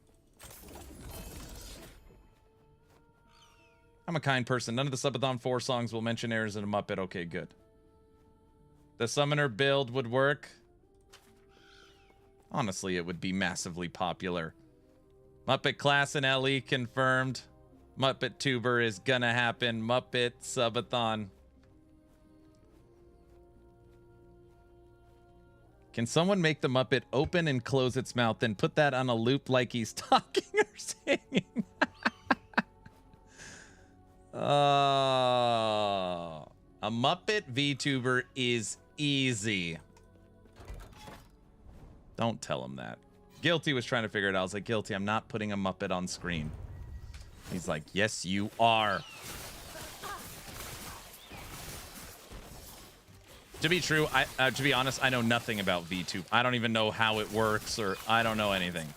I'm a kind person. None of the Subathon 4 songs will mention Aaron's in a Muppet. Okay, good. The summoner build would work. Honestly, it would be massively popular. Muppet class and LE confirmed. Muppet tuber is gonna happen. Muppet Subathon. Can someone make the Muppet open and close its mouth and put that on a loop like he's talking or singing? A Muppet VTuber is easy. Don't tell him that. Guilty was trying to figure it out. I was like, Guilty, I'm not putting a Muppet on screen. He's like, yes, you are. To be true, to be honest, I know nothing about VTube. I don't even know how it works, or I don't know anything.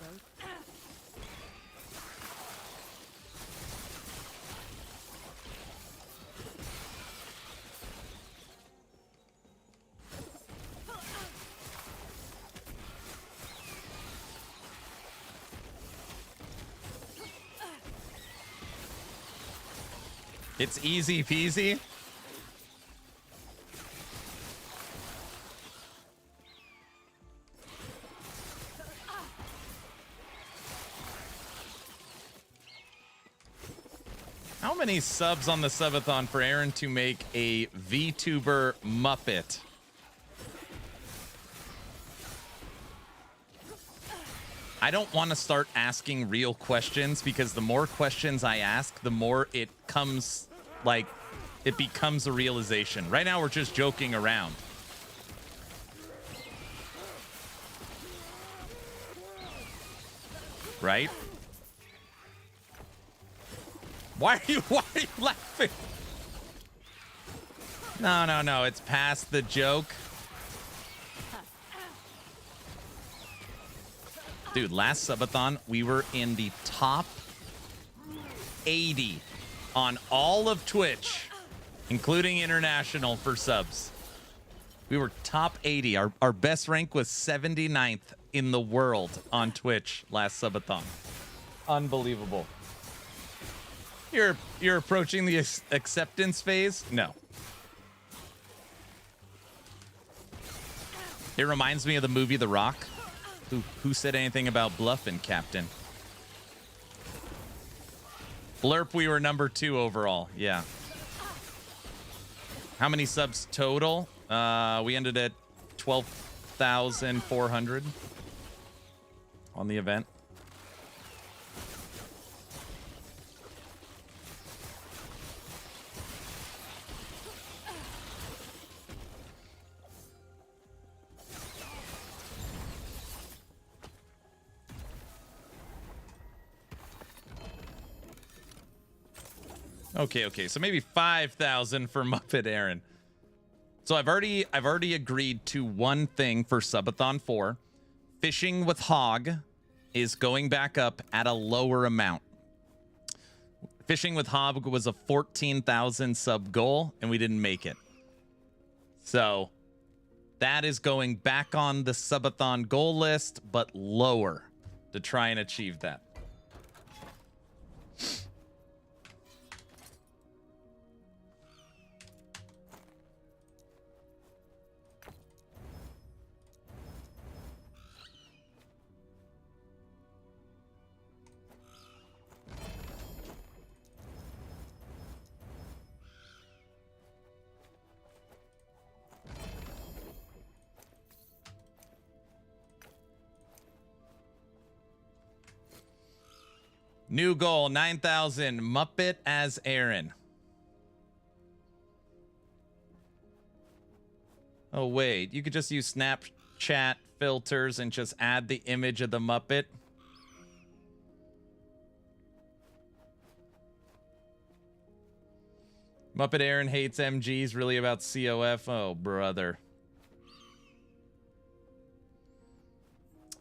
It's easy peasy. How many subs on the subathon for Aaron to make a VTuber Muppet? I don't want to start asking real questions because the more questions I ask, the more it comes, like, it becomes a realization. Right now, we're just joking around. Right? Why are you laughing? No. It's past the joke. Dude, last subathon, we were in the top 80 on all of Twitch, including international for subs. We were top 80. Our best rank was 79th in the world on Twitch last subathon. Unbelievable. You're approaching the acceptance phase? No. It reminds me of the movie The Rock. Who said anything about bluffing, Captain? Blurp, we were number 2 overall. Yeah. How many subs total? We ended at 12,400 on the event. Okay. So maybe 5,000 for Muppet Aaron. So I've already agreed to one thing for Subathon 4. Fishing with Hog is going back up at a lower amount. Fishing with Hog was a 14,000 sub goal, and we didn't make it. So that is going back on the Subathon goal list, but lower to try and achieve that. New goal, 9,000. Muppet as Aaron. Oh, wait. You could just use Snapchat filters and just add the image of the Muppet. Muppet Aaron hates MGs. Really about COF? Oh, brother.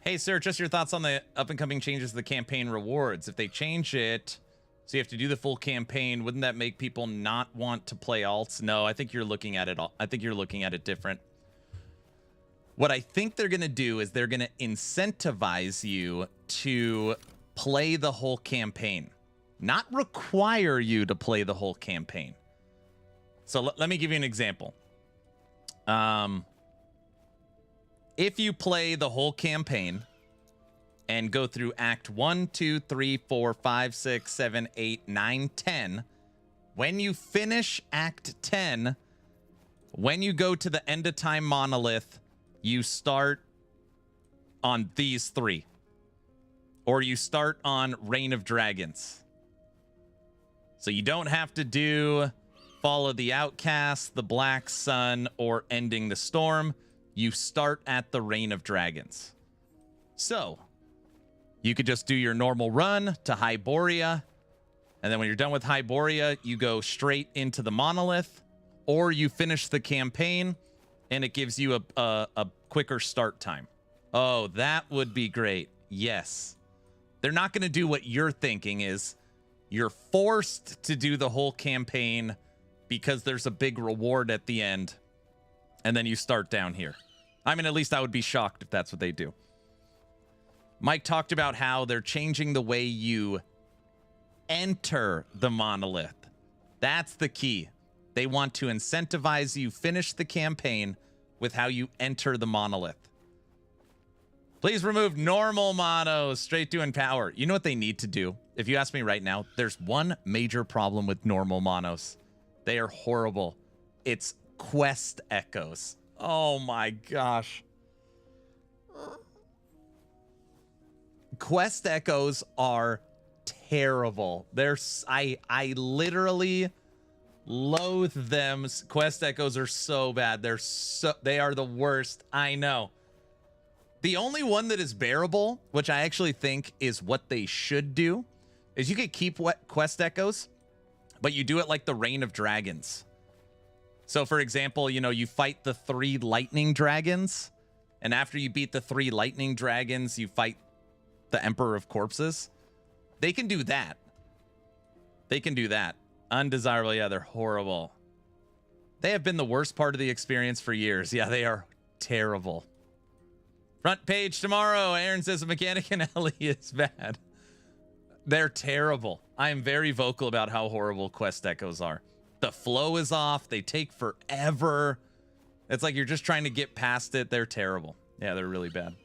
Hey, sir, just your thoughts on the up-and-coming changes to the campaign rewards. If they change it, so you have to do the full campaign, wouldn't that make people not want to play alts? No, I think you're looking at it all. I think you're looking at it different. What I think they're going to do is they're going to incentivize you to play the whole campaign, not require you to play the whole campaign. So let me give you an example. If you play the whole campaign and go through Act 1, 2, 3, 4, 5, 6, 7, 8, 9, 10, when you finish Act 10, when you go to the End of Time Monolith, you start on these 3. Or you start on Reign of Dragons. So you don't have to do Fall of the Outcast, the Black Sun, or Ending the Storm. You start at the Reign of Dragons. So you could just do your normal run to Hyboria, and then when you're done with Hyboria, you go straight into the Monolith, or you finish the campaign, and it gives you a quicker start time. Oh, that would be great. Yes. They're not going to do what you're thinking is you're forced to do the whole campaign because there's a big reward at the end, and then you start down here. I mean, at least I would be shocked if that's what they do. Mike talked about how they're changing the way you enter the Monolith. That's the key. They want to incentivize you finish the campaign with how you enter the Monolith. Please remove normal monos straight to empower. You know what they need to do? If you ask me right now, there's one major problem with normal monos. They are horrible. It's quest echoes. Oh my gosh. Quest echoes are terrible. I literally loathe them. Quest echoes are so bad. They are the worst. I know. The only one that is bearable, which I actually think is what they should do, is you could keep quest echoes, but you do it like the Reign of Dragons. So for example, you know, you fight the 3 lightning dragons, and after you beat the 3 lightning dragons, you fight the Emperor of Corpses. They can do that. They can do that. Undesirable. Yeah, they're horrible. They have been the worst part of the experience for years. Yeah, they are terrible. Front page tomorrow. Aaron says the mechanic in Ellie is bad. They're terrible. I am very vocal about how horrible quest echoes are. The flow is off. They take forever. It's like you're just trying to get past it. They're terrible. Yeah, they're really bad.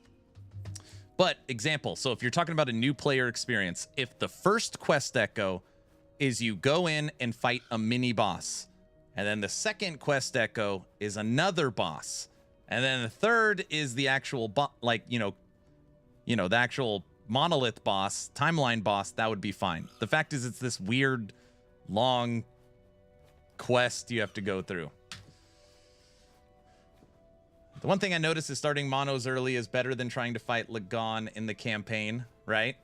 But example, so if you're talking about a new player experience, if the first quest echo is you go in and fight a mini boss, and then the second quest echo is another boss, and then the third is the actual the actual monolith boss, timeline boss, that would be fine. The fact is, it's this weird long quest you have to go through. The one thing I noticed is starting monos early is better than trying to fight Lagon in the campaign, right?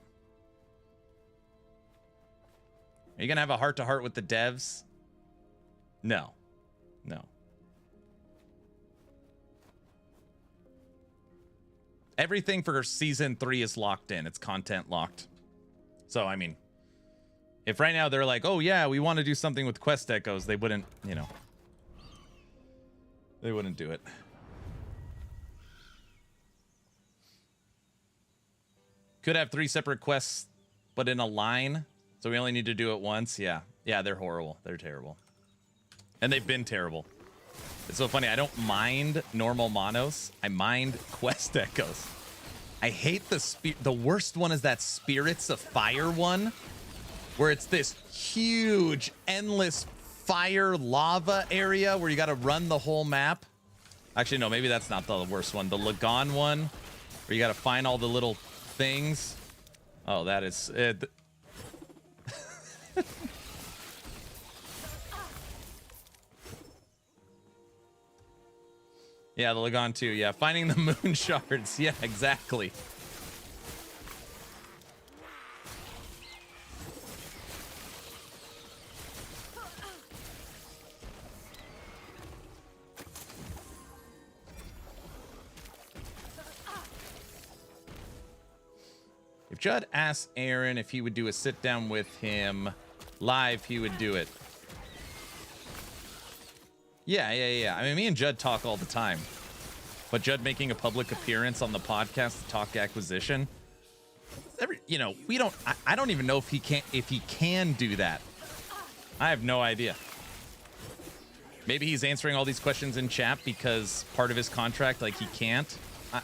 Are you going to have a heart-to-heart with the devs? No. No. Everything for Season 3 is locked in. It's content locked. So, I mean, if right now they're like, oh, yeah, we want to do something with quest echoes, they wouldn't, you know. They wouldn't do it. Could have 3 separate quests, but in a line. So we only need to do it once. Yeah. Yeah, they're horrible. They're terrible. And they've been terrible. It's so funny. I don't mind normal monos. I mind quest echoes. I hate the worst one is that Spirits of Fire one, where it's this huge, endless fire lava area where you got to run the whole map. Actually, no, maybe that's not the worst one. The Lagon one, where you got to find all the little things. Oh, that is it. Yeah, the Lagon too. Yeah, finding the moon shards. Yeah, exactly. If Judd asked Aaron if he would do a sit down with him live, he would do it. Yeah. I mean, me and Judd talk all the time. But Judd making a public appearance on the podcast to talk acquisition, we don't. I don't even know if he can do that. I have no idea. Maybe he's answering all these questions in chat because part of his contract, like, he can't.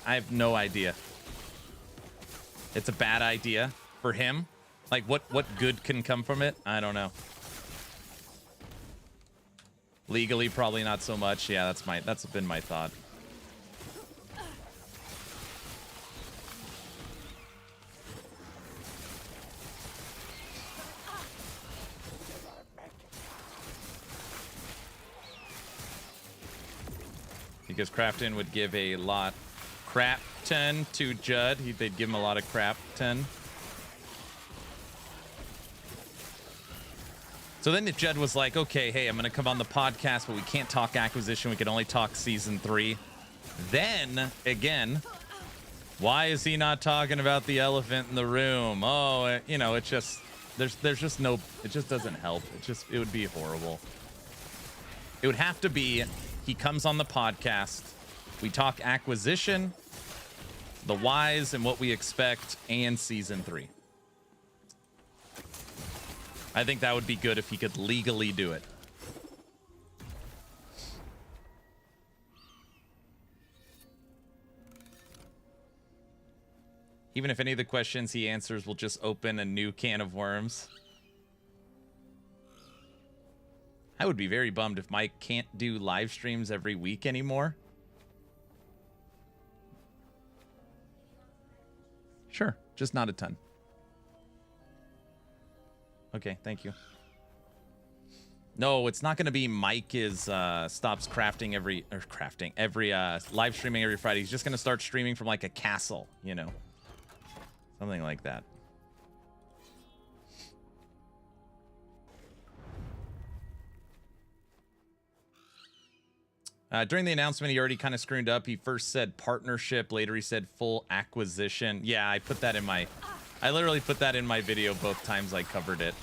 I have no idea. It's a bad idea for him. Like, what good can come from it? I don't know. Legally, probably not so much. Yeah, that's been my thought. Because Krafton would give a lot. Krafton to Judd. They'd give him a lot of Krafton. So then if Judd was like, okay, hey, I'm going to come on the podcast, but we can't talk acquisition. We can only talk season 3. Then, again, why is he not talking about the elephant in the room? Oh, it just, there's just no, it just doesn't help. It would be horrible. It would have to be, he comes on the podcast, we talk acquisition, the whys and what we expect, and season 3. I think that would be good if he could legally do it. Even if any of the questions he answers will just open a new can of worms. I would be very bummed if Mike can't do live streams every week anymore. Sure, just not a ton. Okay, thank you. No, it's not going to be Mike stops crafting every live streaming every Friday. He's just going to start streaming from like a castle, you know. Something like that. During the announcement, he already kind of screwed up. He first said partnership. Later, he said full acquisition. Yeah, I put that in my... I literally put that in my video both times I covered it.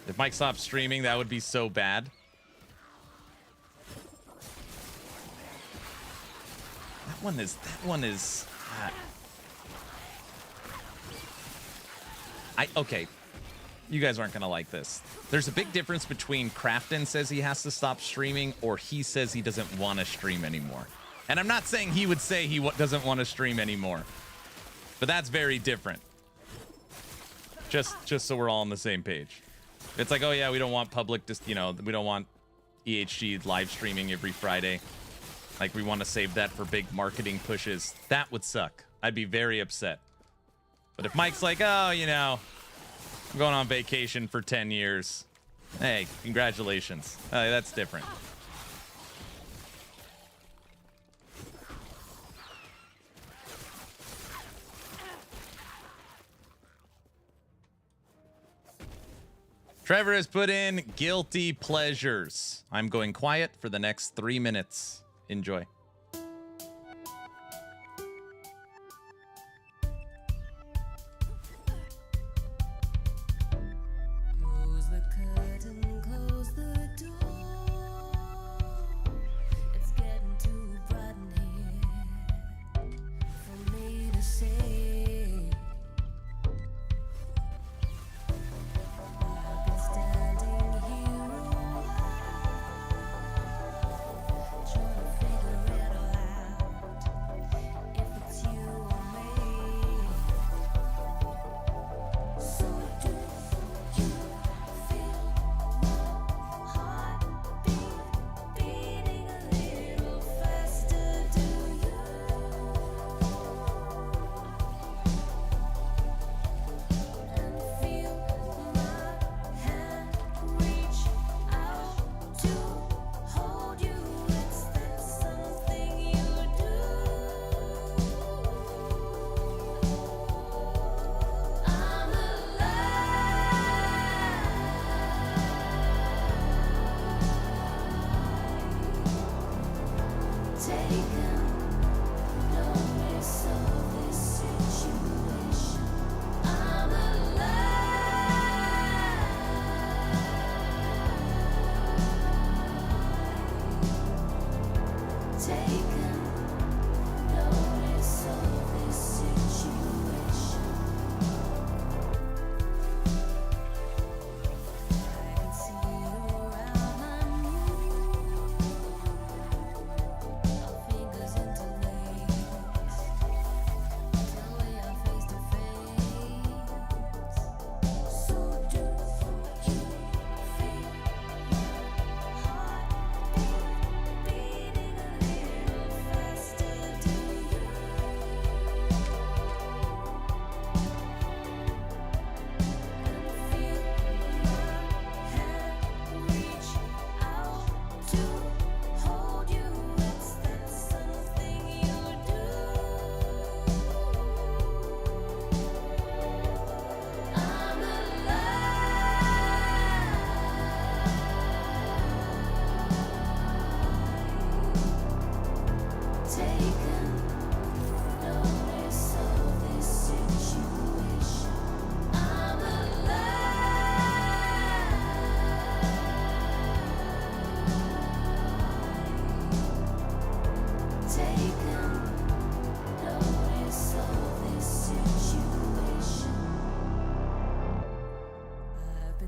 If Mike stopped streaming, that would be so bad. That one is... okay, you guys aren't gonna like this. There's a big difference between Krafton says he has to stop streaming or he says he doesn't want to stream anymore. And I'm not saying he would say he doesn't want to stream anymore, but that's very different. Just so we're all on the same page. It's like, oh yeah, we don't want public, we don't want EHG live streaming every Friday. Like we want to save that for big marketing pushes. That would suck. I'd be very upset. But if Mike's like, oh, I'm going on vacation for 10 years. Hey, congratulations. That's different. Trevor has put in guilty pleasures. I'm going quiet for the next 3 minutes. Enjoy.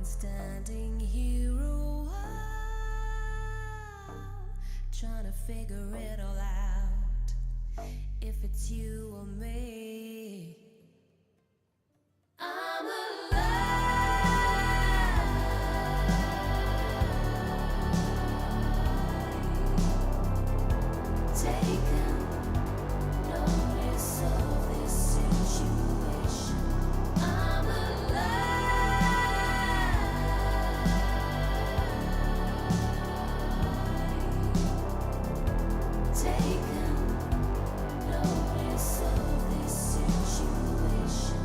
Standing here a while. trying to figure it all out. If it's you or me, I'm alive. Taking notice of this situation. I'm alive. Taking notice of this situation.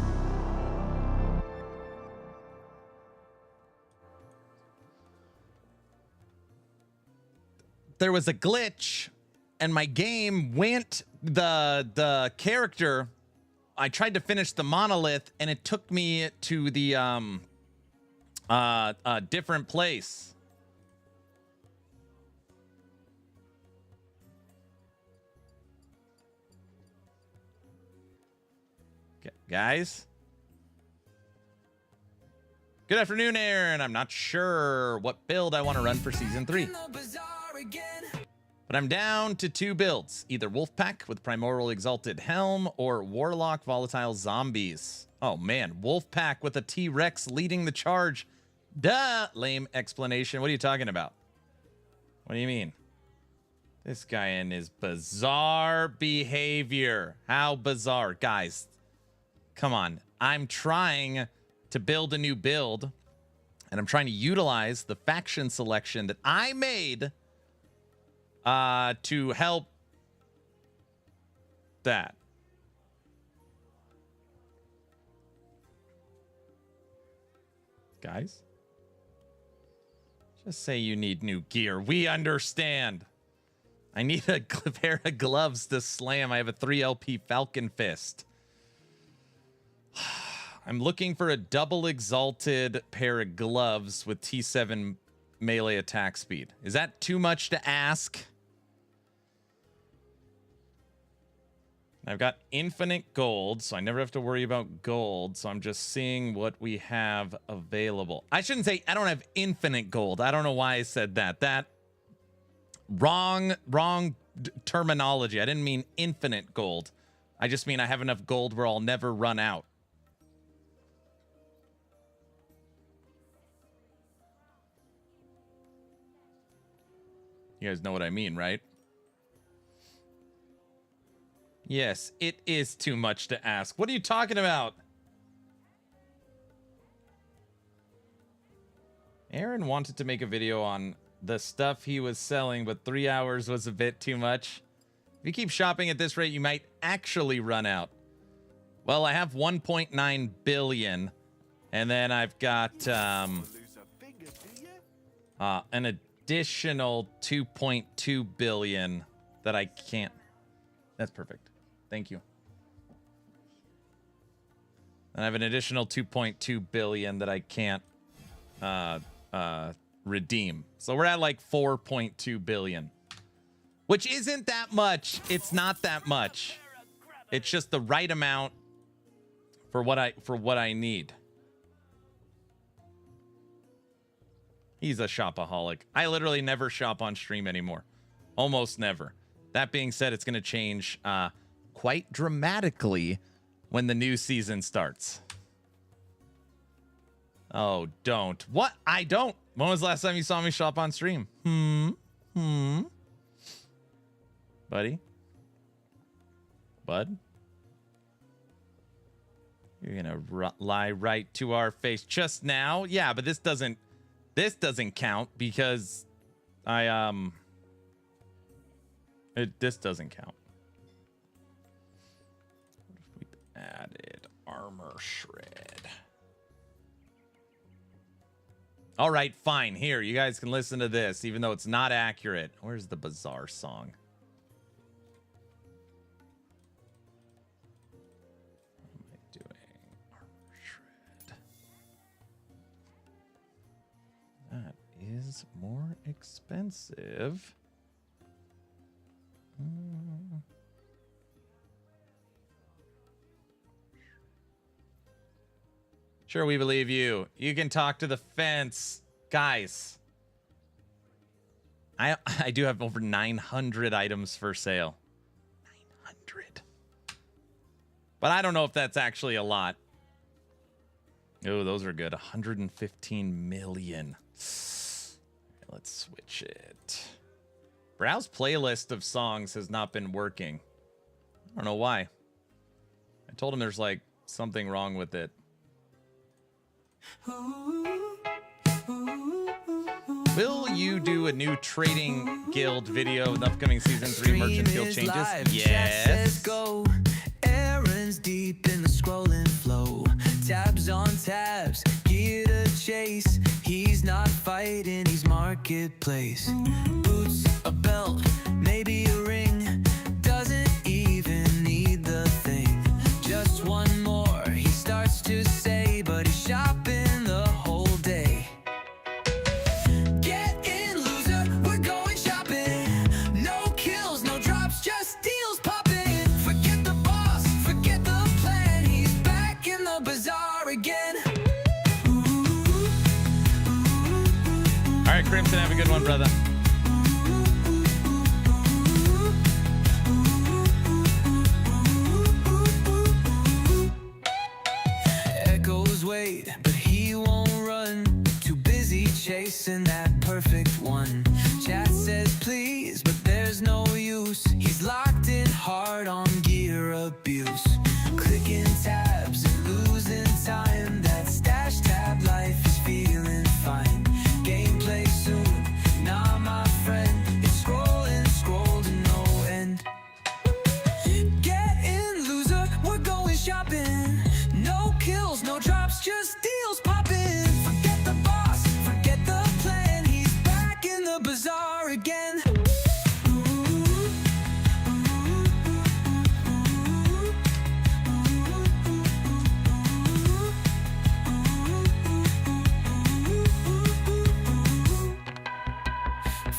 There was a glitch and my game went the character. I tried to finish the monolith and it took me to the different place. Guys, good afternoon, Aaron. I'm not sure what build I want to run for season 3, but I'm down to 2 builds, either Wolfpack with Primordial Exalted Helm or Warlock Volatile Zombies. Oh man, Wolfpack with a T-Rex leading the charge. Duh, lame explanation. What are you talking about? What do you mean? This guy and his bizarre behavior. How bizarre, guys. Come on, I'm trying to build a new build, and I'm trying to utilize the faction selection that I made to help that. Guys, just say you need new gear. We understand. I need a pair of gloves to slam. I have a 3 LP Falcon fist. I'm looking for a double exalted pair of gloves with T7 melee attack speed. Is that too much to ask? I've got infinite gold, so I never have to worry about gold. So I'm just seeing what we have available. I shouldn't say I don't have infinite gold. I don't know why I said that. That wrong terminology. I didn't mean infinite gold. I just mean I have enough gold where I'll never run out. You guys know what I mean, right? Yes, it is too much to ask. What are you talking about? Aaron wanted to make a video on the stuff he was selling, but 3 hours was a bit too much. If you keep shopping at this rate, you might actually run out. Well, I have 1.9 billion, and then I've got an additional 2.2 billion that I can't. That's perfect. Thank you. And I have an additional 2.2 billion that I can't redeem. So we're at like 4.2 billion, which isn't that much. It's not that much. It's just the right amount for what I need. He's a shopaholic. I literally never shop on stream anymore. Almost never. That being said, it's going to change quite dramatically when the new season starts. Oh, don't. What? I don't. When was the last time you saw me shop on stream? Buddy? Bud? You're going to lie right to our face just now? Yeah, but this doesn't count because this doesn't count. What if we added armor shred? All right, fine. Here, you guys can listen to this, even though it's not accurate. Where's the Bazaar song? What am I doing? Armor shred. That is more expensive. Sure, we believe you. You can talk to the fence. Guys. I do have over 900 items for sale. 900. But I don't know if that's actually a lot. Oh, those are good. 115 million. Let's switch it. Browse playlist of songs has not been working. I don't know why. I told him there's like something wrong with it. Will you do a new trading guild video with upcoming season 3 merchant guild changes? Yes.
Go. Errands deep in the scrolling flow. Tabs on tabs, gear to chase. He's not fighting, he's marketplace. Boots, a belt, maybe a ring. Doesn't even need the thing. Just one more, he starts to say, but he's shopping the whole day. Get in, loser, we're going shopping. No kills, no drops, just deals popping. Forget the boss, forget the plan. He's back in the bazaar again.
All right, Crimson, have a good one, brother.
Echoes wait, but he won't run. Too busy chasing that perfect one. Chat says please, but there's no use. He's locked in hard on gear abuse. Clicking tabs and losing time. That stash tab life is feeling fine. Gameplay soon, nah my friend. It's scrolling, scroll to no end. Get in, loser, we're going shopping. No kills, no drops, just deals popping. Forget the boss, forget the plan. He's back in the bazaar again.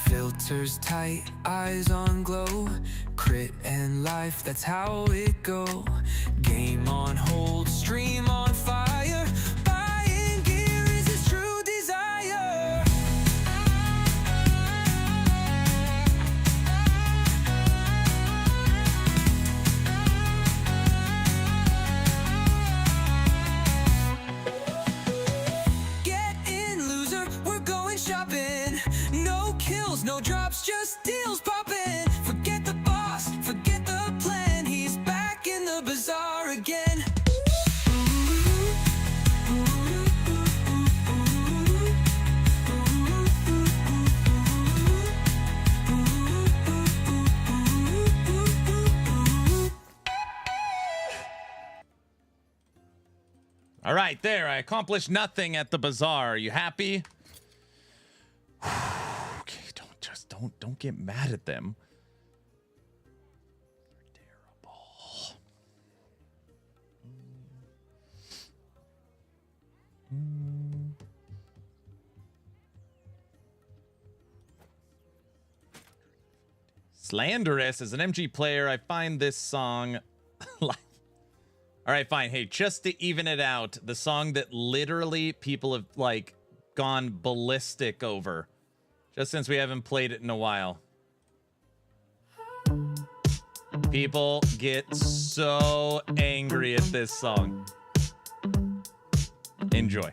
Filters tight, eyes on glow. Crit and life, that's how it go. Game on hold, stream on fire. Buying gear is his true desire. Get in, loser, we're going shopping. No kills, no drops, just deals popping. Forget the boss, forget the plan. He's back in the bazaar again.
All right, there. I accomplished nothing at the bazaar. Are you happy? Okay, don't get mad at them. They're terrible. Slanderous as an MG player, I find this song like. All right, fine. Hey, just to even it out, the song that literally people have like gone ballistic over, just since we haven't played it in a while. People get so angry at this song. Enjoy.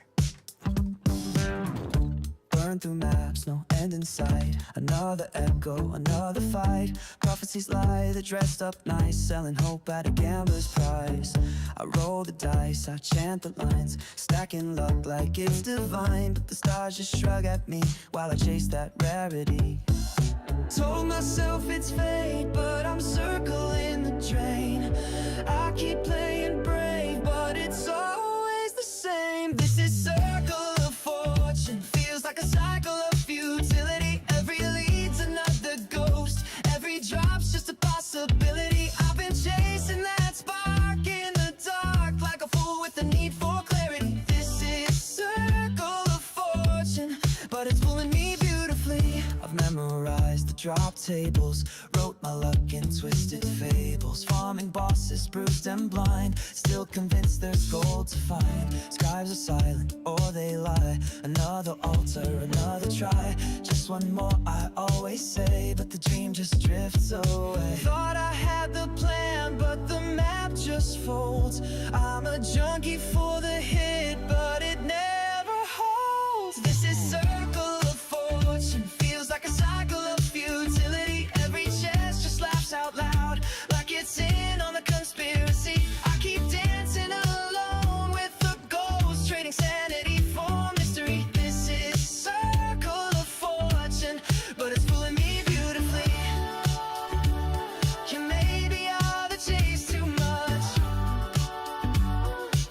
Burn through maps, no end in sight. Another echo, another fight. Prophecies lie, they're dressed up nice, selling hope at a gambler's price. I roll the dice, I chant the lines, stacking luck like it's divine. But the stars just shrug at me while I chase that rarity. Told myself it's fate, but I'm circling the drain. I keep playing brave, but it's always the same. This is circle of fortune, feels like a cycle of futility. Every lead's another ghost, every drop's just a possibility. I've been chasing that spark in the dark, like a fool with a need for clarity. This is circle of fortune, but it's pulling me beautifully. I've memorized the drop tables, wrote my luck in twisted fables. Farming bosses faces bruised and blind, still convinced there's gold to find. Scribes are silent or they lie. Another altar, another try. Just one more, I always say, but the dream just drifts away. Thought I had the plan, but the map just folds. I'm a junkie for the hit, but it never holds. This is circle of fortune, feels like a cycle of futility. Every chest just laughs out loud, like it's in on the conspiracy. I keep dancing alone with the ghost, trading sanity for mystery. This is circle of fortune, but it's fooling me beautifully. You maybe are the chase too much,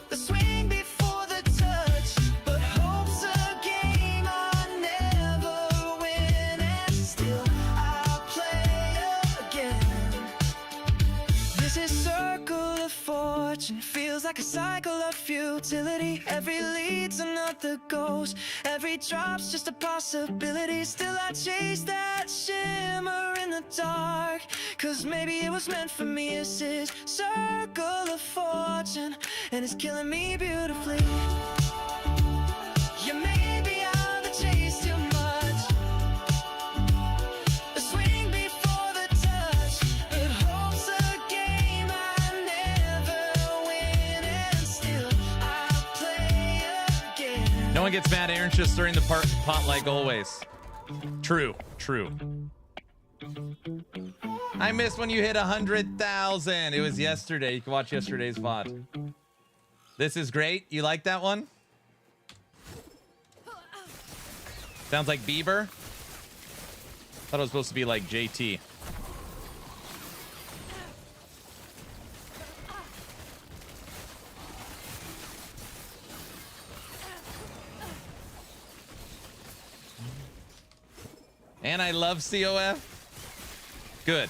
the swing before the touch, but hope's a game I never win, and still I'll play again. This is circle of fortune, feels like a cycle of futility. Every lead's another ghost, every drop's just a possibility. Still I chase that shimmer in the dark, cause maybe it was meant for me. This is circle of fortune, and it's killing me beautifully. You maybe are the chase too much, the swing before the touch, but hope's a game I never win, and still I'll play again.
No one gets mad. Aaron's just stirring the pot like always. True. I missed when you hit 100,000. It was yesterday. You can watch yesterday's VOD. This is great. You like that one? Sounds like Bieber. Thought it was supposed to be like JT. And I love COF. Good.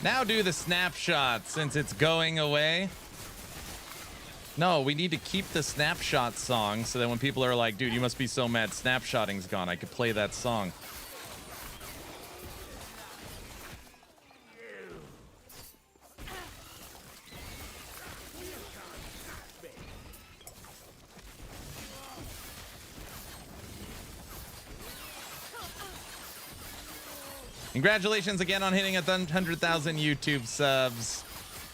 Now do the snapshot since it's going away. No, we need to keep the snapshot song so that when people are like, dude, you must be so mad snapshotting's gone, I could play that song. Congratulations again on hitting 100,000 YouTube subs.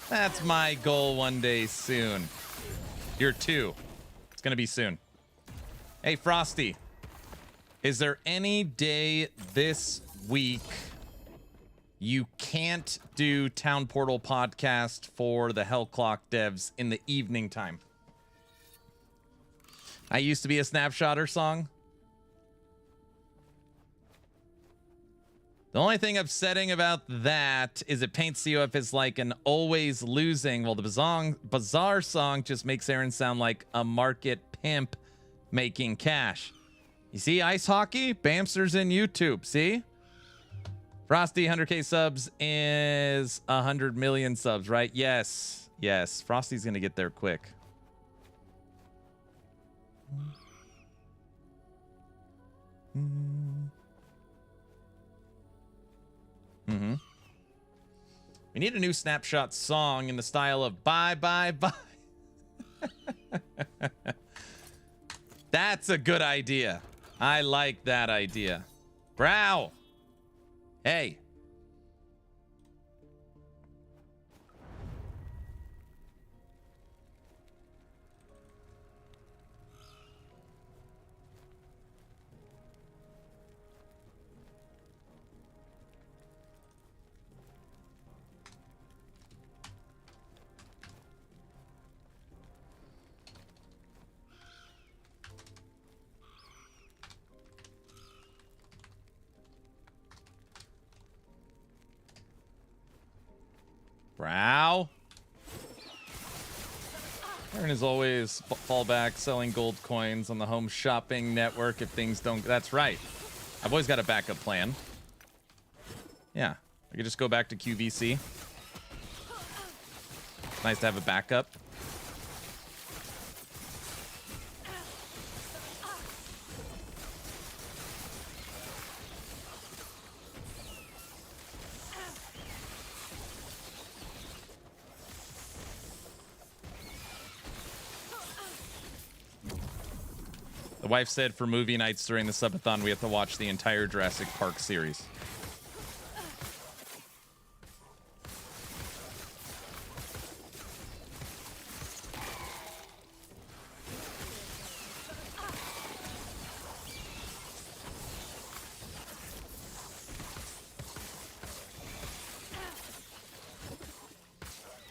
That's my goal one day soon. You're 2. It's going to be soon. Hey, Frosty. Is there any day this week you can't do Town Portal podcast for the Hell Clock devs in the evening time? I used to be a Snapshotter song. The only thing upsetting about that is it paints COF as like an always losing. Well, the Bazaar song just makes Aaron sound like a market pimp making cash. You see, ice hockey, Bamsters in YouTube. See? Frosty, 100K subs is 100 million subs, right? Yes. Yes. Frosty's going to get there quick. Mm-hmm. We need a new Snapshot song in the style of bye, bye, bye. That's a good idea. I like that idea. Brow. Hey. Brow. Aaron is always fall back selling gold coins on the home shopping network if things don't. That's right. I've always got a backup plan. Yeah, I could just go back to QVC. Nice to have a backup. The wife said for movie nights during the subathon, we have to watch the entire Jurassic Park series.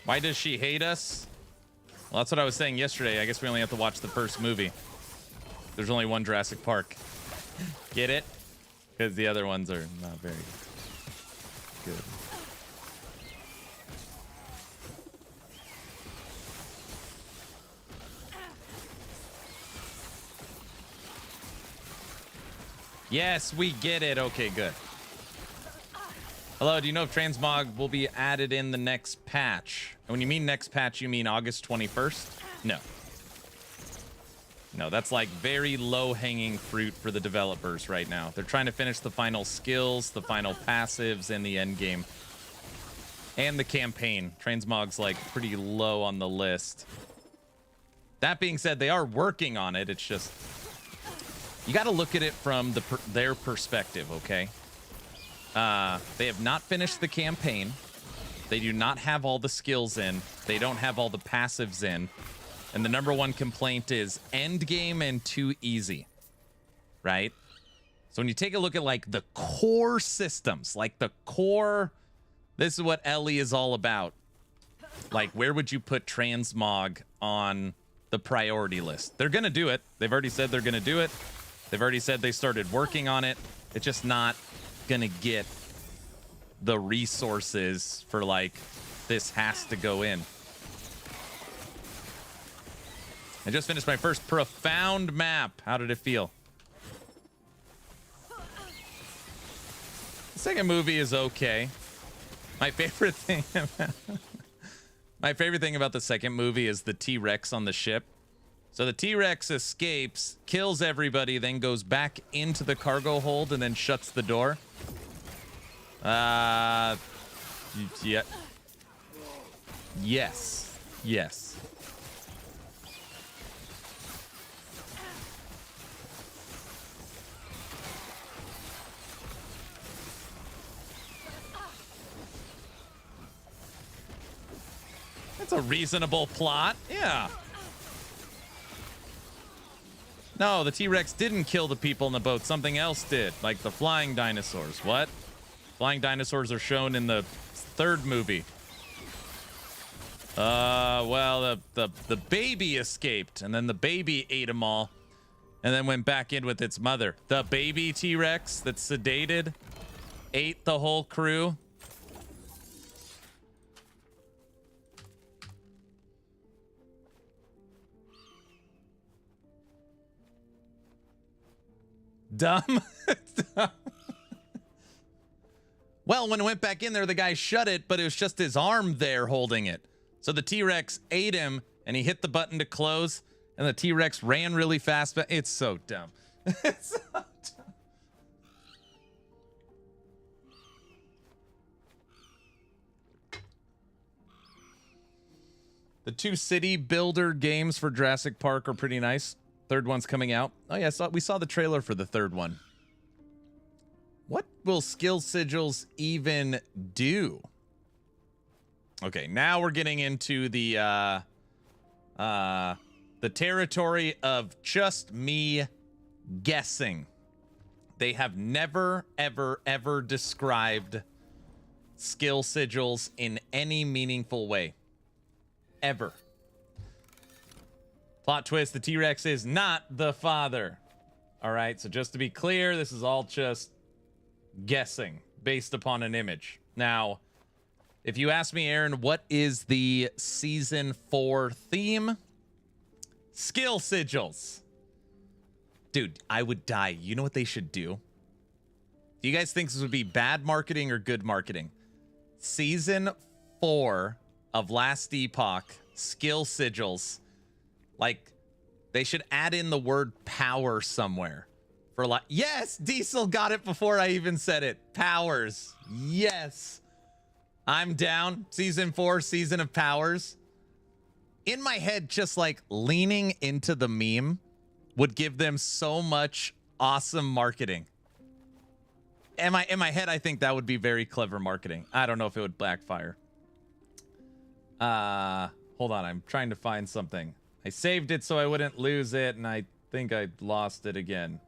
Why does she hate us? Well, that's what I was saying yesterday. I guess we only have to watch the first movie. There's only one Jurassic Park. Get it? Because the other ones are not very good. Yes, we get it. Okay, good. Hello, do you know if transmog will be added in the next patch? And when you mean next patch, you mean August 21st? No. No, that's like very low-hanging fruit for the developers right now. They're trying to finish the final skills, the final passives, and the end game. And the campaign. Transmog's like pretty low on the list. That being said, they are working on it. It's just... you got to look at it from their perspective, okay? They have not finished the campaign. They do not have all the skills in. They don't have all the passives in. And the number one complaint is end game and too easy, right? So when you take a look at like the core systems, like the core, this is what Ellie is all about. Like, where would you put transmog on the priority list? They're going to do it. They've already said they're going to do it. They've already said they started working on it. It's just not going to get the resources for like, this has to go in. I just finished my first profound map. How did it feel? The second movie is okay. My favorite thing about the second movie is the T-Rex on the ship. So the T-Rex escapes, kills everybody, then goes back into the cargo hold and then shuts the door. Yeah. Yes. Yes. That's a reasonable plot. Yeah. No, the T-Rex didn't kill the people in the boat. Something else did, like the flying dinosaurs. What? Flying dinosaurs are shown in the third movie. Well, the baby escaped, and then the baby ate them all, and then went back in with its mother. The baby T-Rex that's sedated ate the whole crew. Dumb. Well, when it went back in there, the guy shut it, but it was just his arm there holding it. So the T-Rex ate him, and he hit the button to close, and the T-Rex ran really fast. But it's so dumb. It's so dumb. The two city builder games for Jurassic Park are pretty nice. Third one's coming out. Oh yeah, we saw the trailer for the third one. What will skill sigils even do? Okay, now we're getting into the territory of just me guessing. They have never, ever, ever described skill sigils in any meaningful way. Ever. Plot twist, the T-Rex is not the father. All right, so just to be clear, this is all just guessing based upon an image. Now, if you ask me, Aaron, what is the season 4 theme? Skill sigils. Dude, I would die. You know what they should do? Do you guys think this would be bad marketing or good marketing? Season 4 of Last Epoch, skill sigils. Like, they should add in the word power somewhere. For like, yes, Diesel got it before I even said it. Powers. Yes. I'm down. Season 4, season of powers. In my head, just like leaning into the meme would give them so much awesome marketing. In my head, I think that would be very clever marketing. I don't know if it would backfire. Hold on, I'm trying to find something. I saved it so I wouldn't lose it, and I think I lost it again.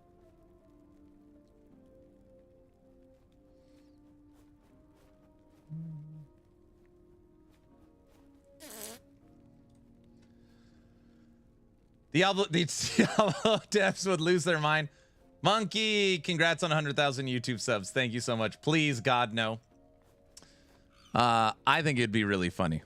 The Diablo devs would lose their mind. Monkey, congrats on 100,000 YouTube subs. Thank you so much. Please, God, no. I think it'd be really funny.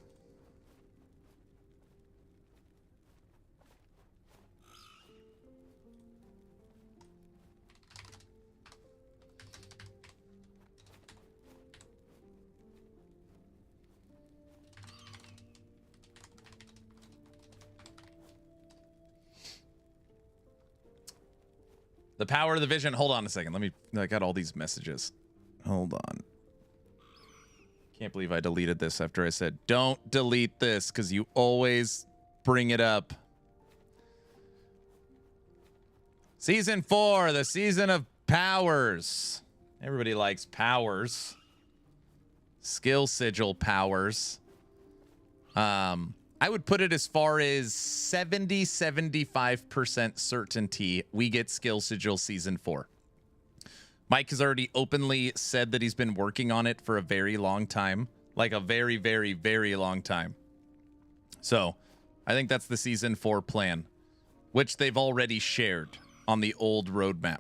The power of the vision. Hold on a second. I got all these messages. Hold on. Can't believe I deleted this after I said, don't delete this because you always bring it up. Season 4, the season of powers. Everybody likes powers. Skill sigil powers. I would put it as far as 75% certainty we get Skill Sigil Season 4. Mike has already openly said that he's been working on it for a very long time. Like a very, very, very long time. So, I think that's the Season 4 plan, which they've already shared on the old roadmap.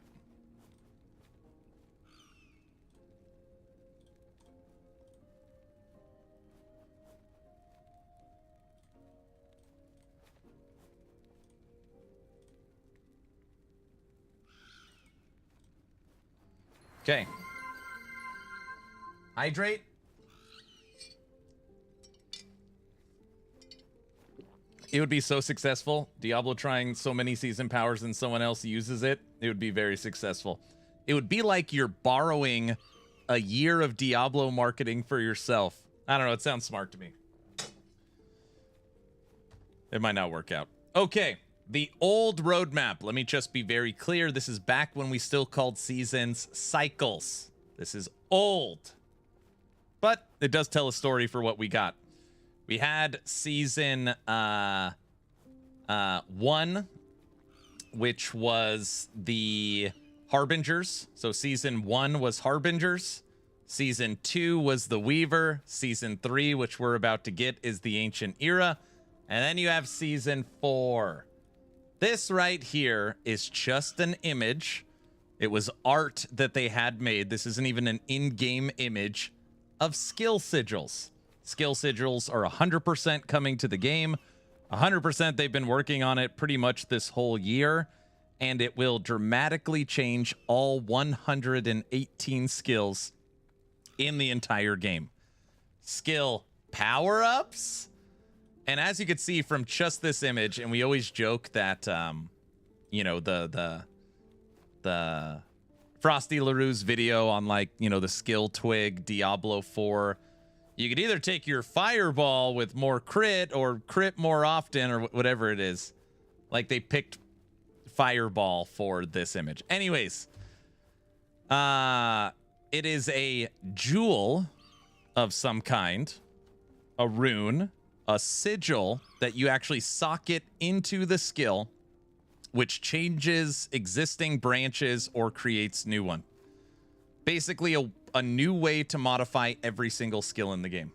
Okay. Hydrate. It would be so successful. Diablo trying so many season powers and someone else uses it. It would be very successful. It would be like you're borrowing a year of Diablo marketing for yourself. I don't know. It sounds smart to me. It might not work out. Okay. The old roadmap, let me just be very clear. This is back when we still called seasons cycles. This is old. But it does tell a story for what we got. We had season 1, which was the Harbingers. So season 1 was Harbingers. Season 2 was the Weaver. Season 3, which we're about to get, is the Ancient Era. And then you have season 4. This right here is just an image. It was art that they had made. This isn't even an in-game image of skill sigils. Skill sigils are 100% coming to the game. 100% they've been working on it pretty much this whole year. And it will dramatically change all 118 skills in the entire game. Skill power-ups? And as you can see from just this image, and we always joke that, you know, the Frosty LaRue's video on, like, you know, the skill twig Diablo 4, you could either take your fireball with more crit or crit more often or whatever it is. Like, they picked fireball for this image. Anyways, it is a jewel of some kind, a rune, a sigil that you actually socket into the skill, which changes existing branches or creates new one. Basically a new way to modify every single skill in the game.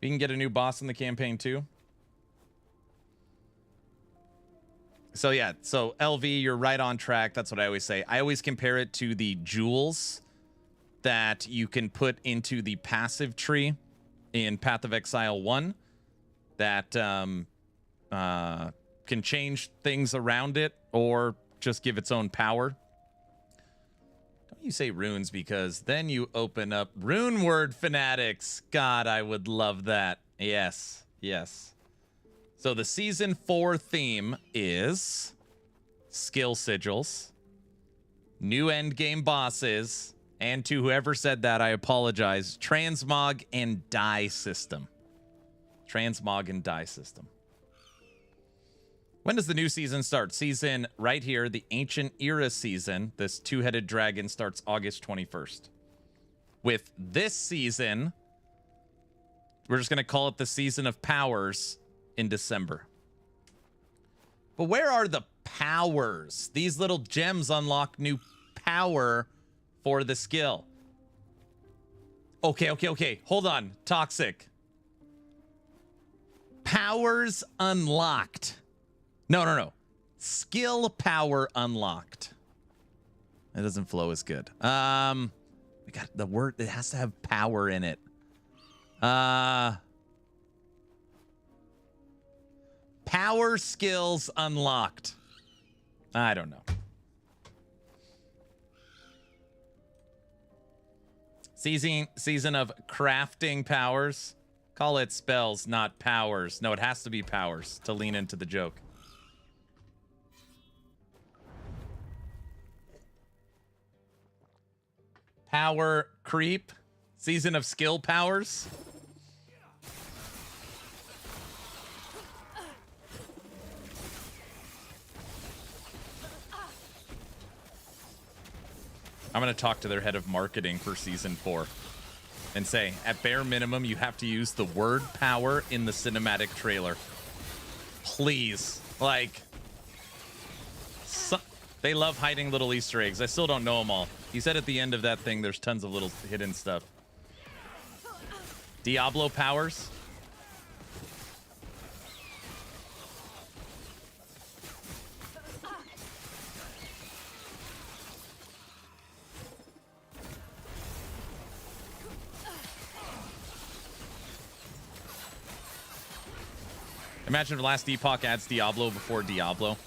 You can get a new boss in the campaign too. So yeah, so LV, you're right on track. That's what I always say. I always compare it to the jewels that you can put into the passive tree in Path of Exile 1 that can change things around it or just give its own power. Don't you say runes, because then you open up rune word fanatics. God, I would love that. Yes, yes. So the season 4 theme is skill sigils, new endgame bosses, and to whoever said that, I apologize, transmog and die system. Transmog and die system. When does the new season start? Season right here, the Ancient Era season. This two-headed dragon starts August 21st. With this season, we're just going to call it the Season of Powers in December. But where are the powers? These little gems unlock new power for the skill. Okay. Hold on. Toxic. Powers unlocked. No. Skill power unlocked. That doesn't flow as good. We got the word. It has to have power in it. Power skills unlocked. I don't know. Season of crafting powers. Call it spells, not powers. No, it has to be powers to lean into the joke. Power creep. Season of skill powers. I'm going to talk to their head of marketing for season 4 and say, at bare minimum, you have to use the word power in the cinematic trailer. Please. Like, they love hiding little Easter eggs. I still don't know them all. He said at the end of that thing, there's tons of little hidden stuff. Diablo powers. Imagine if Last Epoch adds Diablo before Diablo.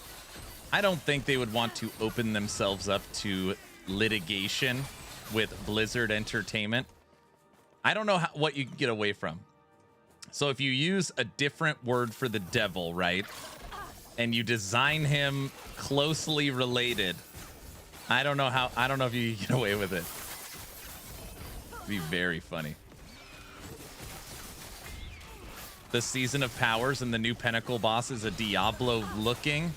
I don't think they would want to open themselves up to litigation with Blizzard Entertainment. I don't know what you can get away from. So if you use a different word for the devil, right? And you design him closely related. I don't know if you can get away with it. It'd be very funny. The Season of Powers and the new Pinnacle boss is a Diablo looking.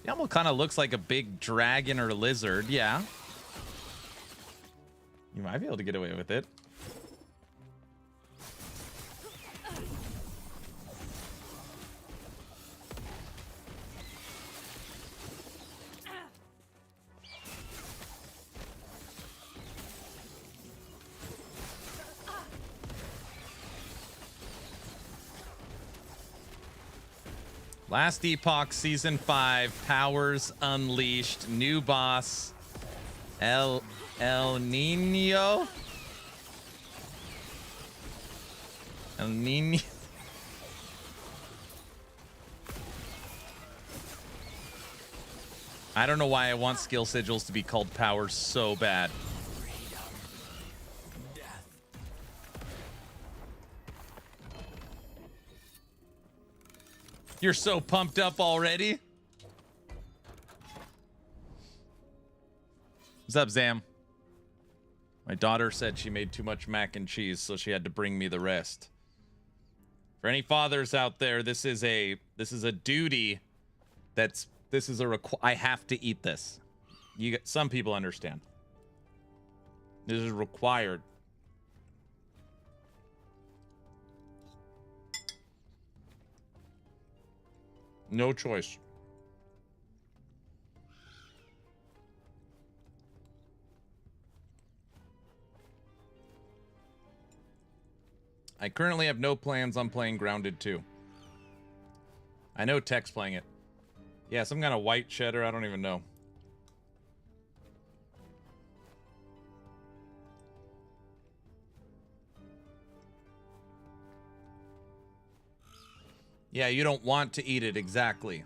Diablo kind of looks like a big dragon or lizard. Yeah. You might be able to get away with it. Last Epoch Season 5, Powers Unleashed, new boss, El Nino? El Nino? I don't know why I want skill sigils to be called powers so bad. You're so pumped up already. What's up, Zam? My daughter said she made too much mac and cheese, so she had to bring me the rest. For any fathers out there, this is a duty. I have to eat this. Some people understand. This is required. No choice. I currently have no plans on playing Grounded 2. I know Tech's playing it. Yeah, some kind of white cheddar, I don't even know. Yeah, you don't want to eat it, exactly.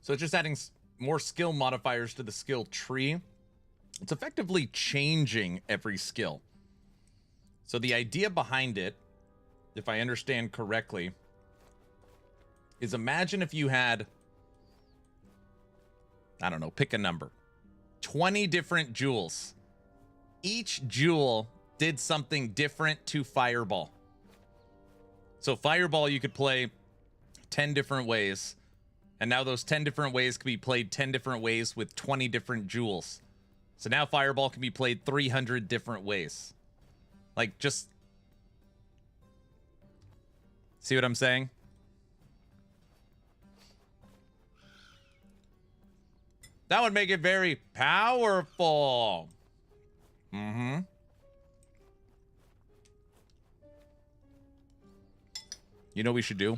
So it's just adding more skill modifiers to the skill tree. It's effectively changing every skill. So the idea behind it, if I understand correctly, is imagine if you had, I don't know, pick a number, 20 different jewels. Each jewel did something different to Fireball. So Fireball you could play 10 different ways, and now those 10 different ways can be played 10 different ways with 20 different jewels. So now Fireball can be played 300 different ways. Like, just see what I'm saying? That would make it very powerful. Mm-hmm. You know what we should do?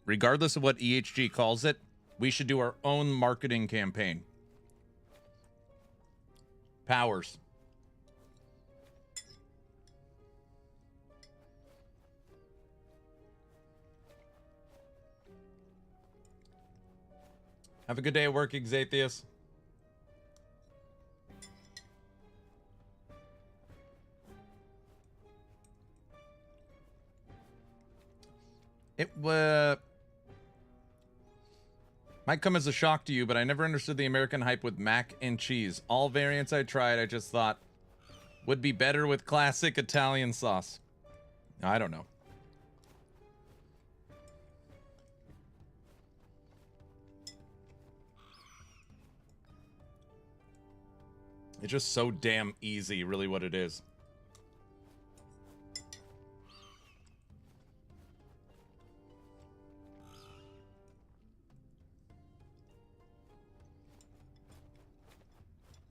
Regardless of what EHG calls it, we should do our own marketing campaign. Powers. Have a good day at work, Exathius. It might come as a shock to you, but I never understood the American hype with mac and cheese. All variants I tried, I just thought would be better with classic Italian sauce. I don't know. It's just so damn easy, really what it is.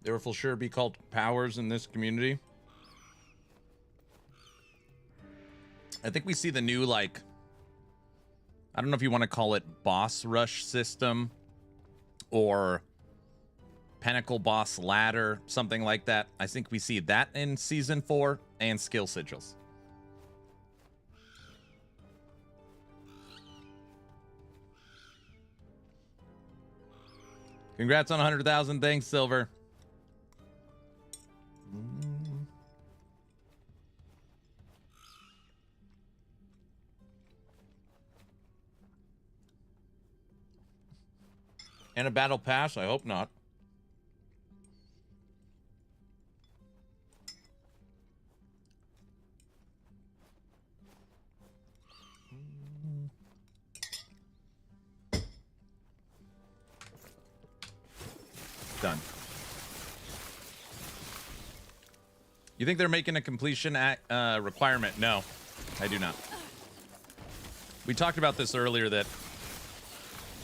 There will for sure be called powers in this community. I think we see the new, like, I don't know if you want to call it boss rush system or Pinnacle Boss Ladder, something like that. I think we see that in Season 4 and skill sigils. Congrats on 100,000. Thanks, Silver. And a battle pass? I hope not. Done. You think they're making a completion requirement? No, I do not. We talked about this earlier, that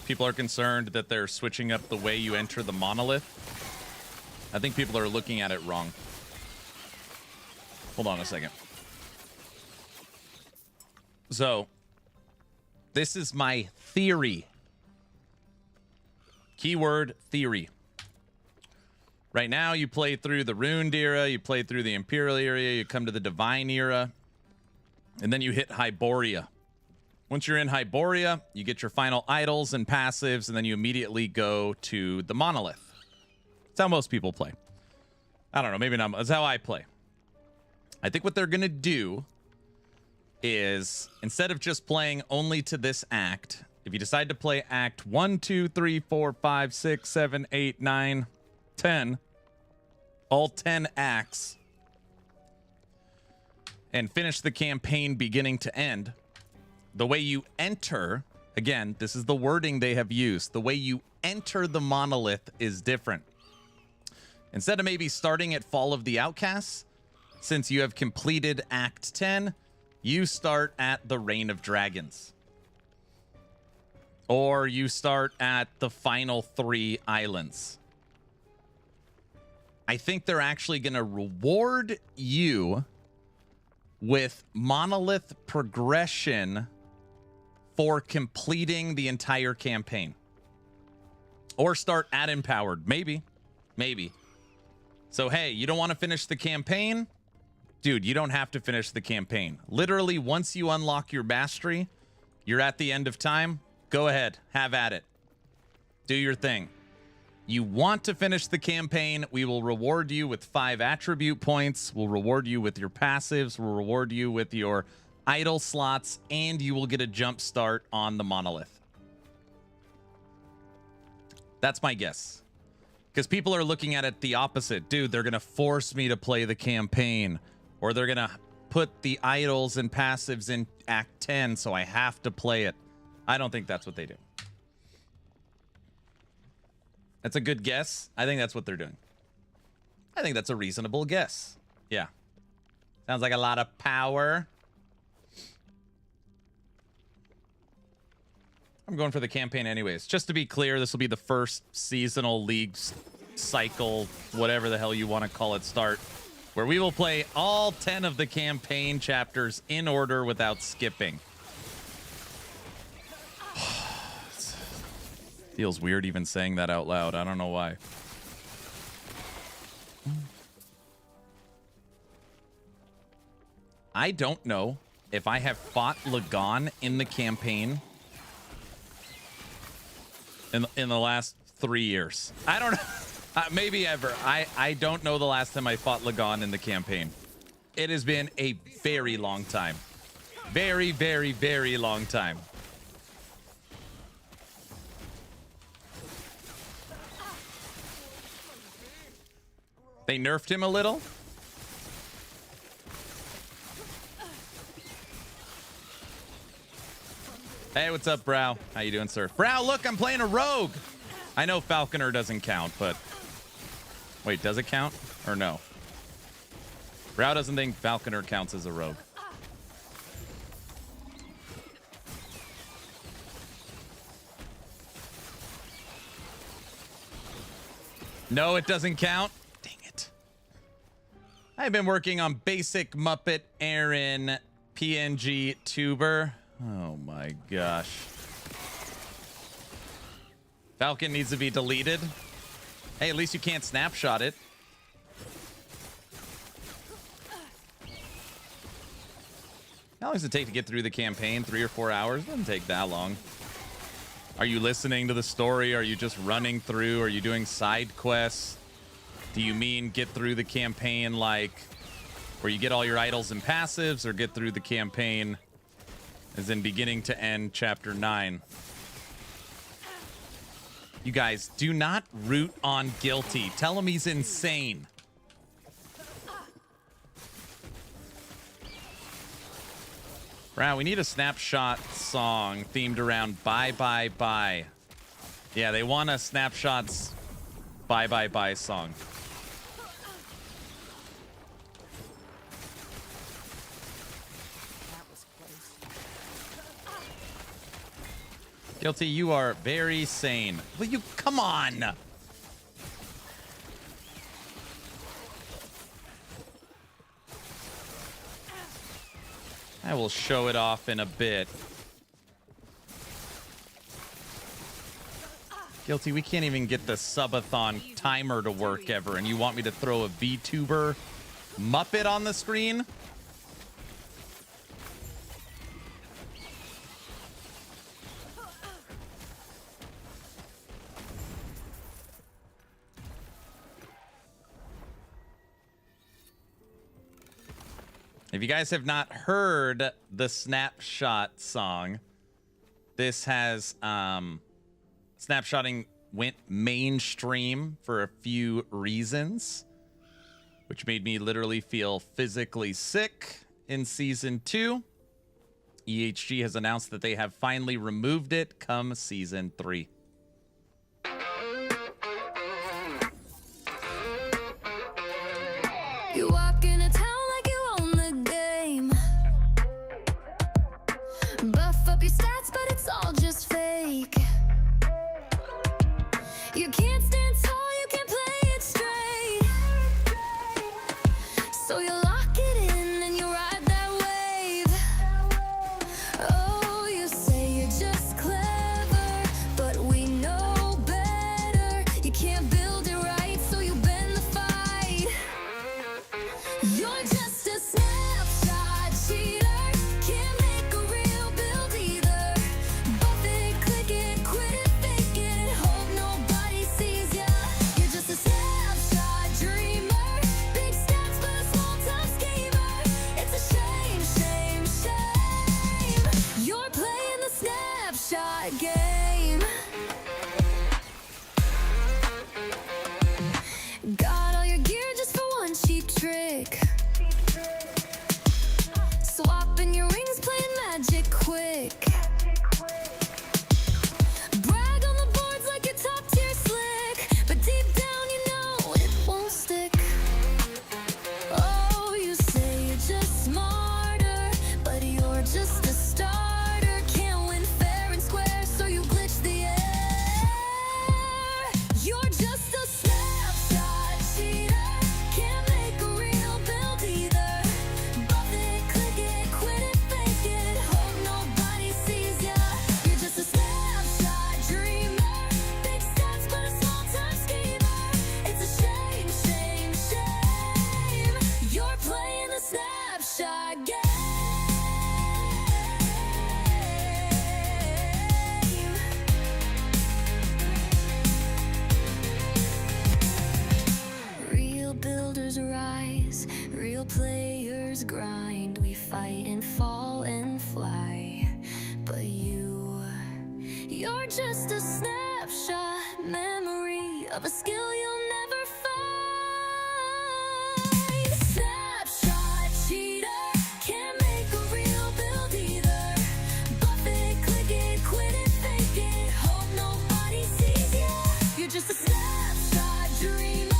people are concerned that they're switching up the way you enter the monolith. I think people are looking at it wrong. Hold on a second. So, this is my theory. Keyword theory. Right now, you play through the Runed era, you play through the Imperial era, you come to the Divine era, and then you hit Hyboria. Once you're in Hyboria, you get your final idols and passives, and then you immediately go to the Monolith. That's how most people play. I don't know, maybe not. That's how I play. I think what they're going to do is, instead of just playing only to this act, if you decide to play Act 1, 2, 3, 4, 5, 6, 7, 8, 9, 10, all 10 acts, and finish the campaign beginning to end, the way you enter, again, this is the wording they have used, the way you enter the monolith is different. Instead of maybe starting at Fall of the Outcasts, since you have completed Act 10, you start at the Reign of Dragons. Or you start at the final 3 islands. I think they're actually going to reward you with monolith progression for completing the entire campaign. Or start at Empowered. Maybe. Maybe. So, hey, you don't want to finish the campaign? Dude, you don't have to finish the campaign. Literally, once you unlock your mastery, you're at the end of time. Go ahead. Have at it. Do your thing. you want to finish the campaign, we will reward you with 5 attribute points. We'll reward you with your passives. We'll reward you with your idle slots, and you will get a jump start on the monolith. That's my guess. Because people are looking at it the opposite. Dude, they're going to force me to play the campaign. Or they're going to put the idols and passives in Act 10, so I have to play it. I don't think that's what they do. That's a good guess. I think that's what they're doing. I think that's a reasonable guess. Yeah. Sounds like a lot of power. I'm going for the campaign anyways. Just to be clear, this will be the first seasonal league cycle, whatever the hell you want to call it, start, where we will play all 10 of the campaign chapters in order without skipping. Feels weird even saying that out loud. I don't know why. I don't know if I have fought Lagon in the campaign in the last 3 years. I don't know. Maybe ever. I don't know the last time I fought Lagon in the campaign. It has been a very long time. Very, very, very long time. They nerfed him a little. Hey, what's up, Brow? How you doing, sir? Brow, look, I'm playing a rogue. I know Falconer doesn't count, but... Wait, does it count? Or no? Brow doesn't think Falconer counts as a rogue. No, it doesn't count. Dang it. I've been working on basic Muppet Aaron PNG tuber. Oh my gosh. Falcon needs to be deleted. Hey, at least you can't snapshot it. How long does it take to get through the campaign? 3 or 4 hours? Doesn't take that long. Are you listening to the story? Are you just running through? Are you doing side quests? Do you mean get through the campaign like where you get all your idols and passives, or get through the campaign as in beginning to end chapter 9? You guys, do not root on Guilty. Tell him he's insane. Wow, we need a snapshot song themed around bye, bye, bye. Yeah, they want a snapshots bye, bye, bye song. Guilty, you are very sane. Will you come on? I will show it off in a bit. Guilty, we can't even get the subathon timer to work ever, and you want me to throw a VTuber Muppet on the screen? If you guys have not heard the Snapshot song, this has Snapshotting went mainstream for a few reasons, which made me literally feel physically sick in season 2. EHG has announced that they have finally removed it come season 3.
You walk into town like you own the game. Buff up your stats, but it's all just fake. You can't stand tall, you can't play it straight. So you lock it in and you ride that wave. Oh, you say you're just clever, but we know better. You can't build it right, so you bend the fight. of a skill you'll never find. Snapshot cheater can't make a real build either. Buff it, click it, quit it, fake it. Hope nobody sees ya. You're just a snapshot dreamer.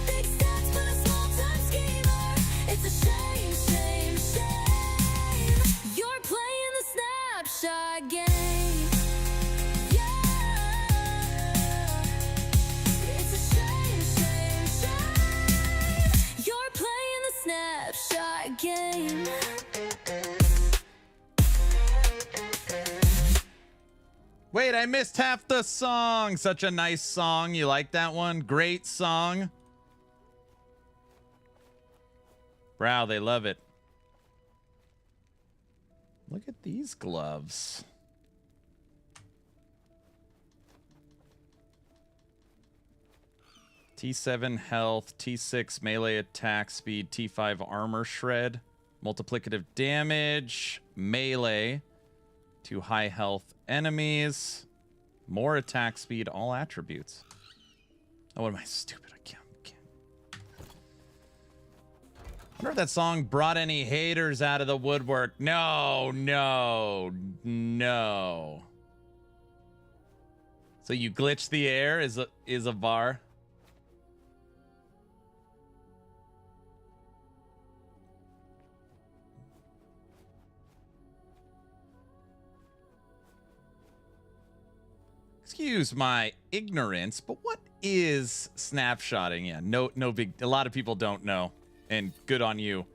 Big stats but a small time schemer. It's a shame, shame, shame. You're playing the snapshot game. Yeah. It's a shame, shame, shame. You're playing the snapshot game.
Wait, I missed half the song. Such a nice song. You like that one? Great song. Wow, they love it. Look at these gloves. T7 health, T6 melee attack speed, T5 armor shred, multiplicative damage, melee to high health enemies, more attack speed, all attributes. Oh, what am I stupid? I can't. I wonder if that song brought any haters out of the woodwork. No. So you glitch the air is a bar. Excuse my ignorance, but what is snapshotting? Yeah, no big. A lot of people don't know, and good on you.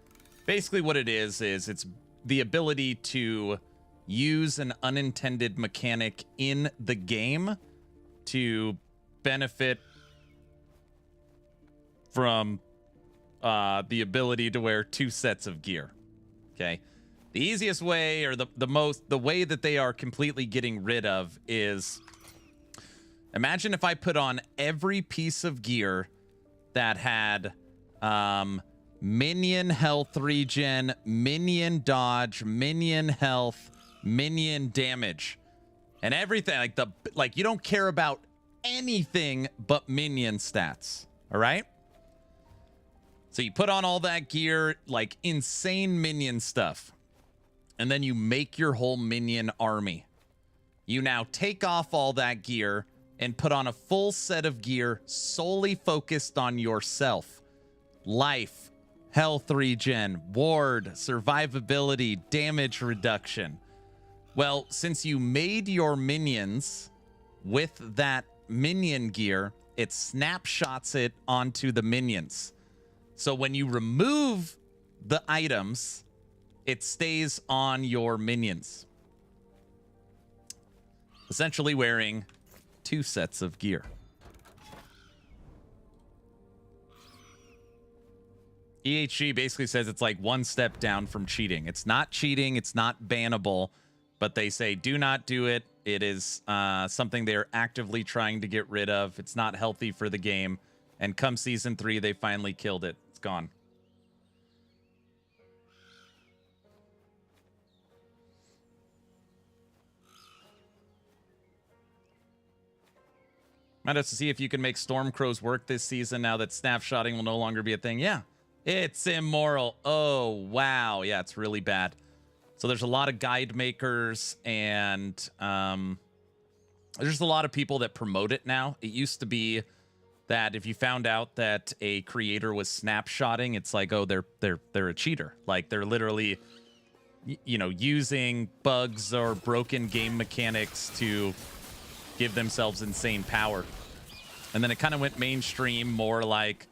Basically, what it is it's the ability to use an unintended mechanic in the game to benefit from the ability to wear 2 sets of gear. Okay, the easiest way, or the way that they are completely getting rid of is. Imagine if I put on every piece of gear that had minion health regen, minion dodge, minion health, minion damage, and everything like you don't care about anything but minion stats. All right? So you put on all that gear, like insane minion stuff, and then you make your whole minion army. You now take off all that gear and put on a full set of gear solely focused on yourself. Life, health regen, ward, survivability, damage reduction. Well, since you made your minions with that minion gear, it snapshots it onto the minions. So when you remove the items, it stays on your minions. Essentially wearing 2 sets of gear. EHG basically says it's like 1 step down from cheating. It's not cheating. It's not bannable, but they say do not do it. It is something they're actively trying to get rid of. It's not healthy for the game. And come season 3, they finally killed it. It's gone. Might have to see if you can make Stormcrows work this season now that snapshotting will no longer be a thing. Yeah, it's immoral. Oh, wow. Yeah, it's really bad. So there's a lot of guide makers and there's just a lot of people that promote it now. It used to be that if you found out that a creator was snapshotting, it's like, oh, they're a cheater. Like they're literally, you know, using bugs or broken game mechanics to give themselves insane power. And then it kind of went mainstream, more like,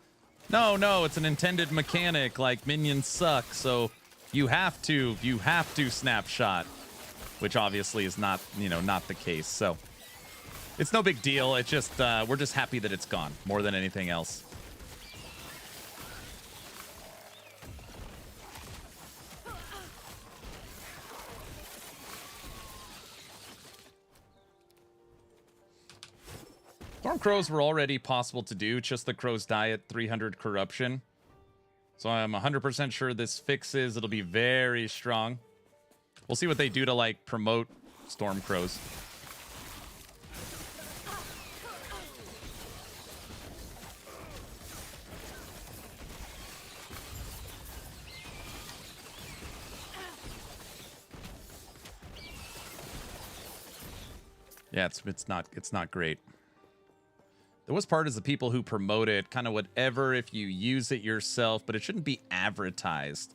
no, it's an intended mechanic, like minions suck, so you have to snapshot, which obviously is not, not the case. So it's no big deal. It's just we're just happy that it's gone more than anything else. Storm Crows were already possible to do, just the crows die at 300 corruption. So I'm 100% sure this fixes. It'll be very strong. We'll see what they do to, like, promote Storm Crows. Yeah, it's not great. The worst part is the people who promote it, kind of whatever if you use it yourself, but it shouldn't be advertised.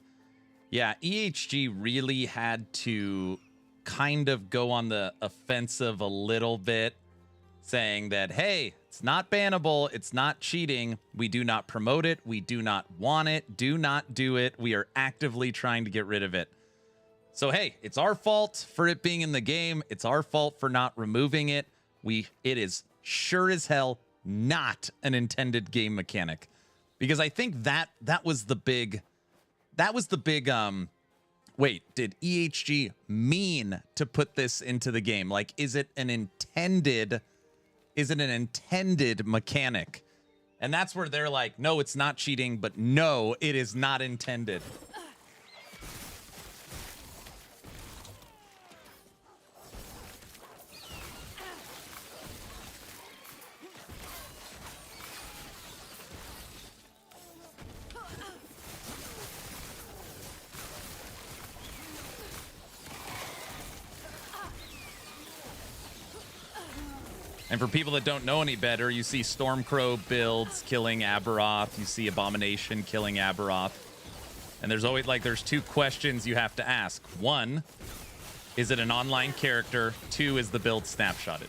Yeah, EHG really had to kind of go on the offensive a little bit, saying that, hey, it's not bannable, it's not cheating, we do not promote it, we do not want it, do not do it, we are actively trying to get rid of it. So hey, it's our fault for it being in the game, it's our fault for not removing it. It is sure as hell not an intended game mechanic. Because I think that was the big wait, did EHG mean to put this into the game? Like, is it an intended mechanic? And that's where they're like, no, it's not cheating, but no, it is not intended. And for people that don't know any better, you see Stormcrow builds killing Aberoth. You see Abomination killing Aberoth. And there's always, like, there's two questions you have to ask. One, is it an online character? Two, is the build snapshotted?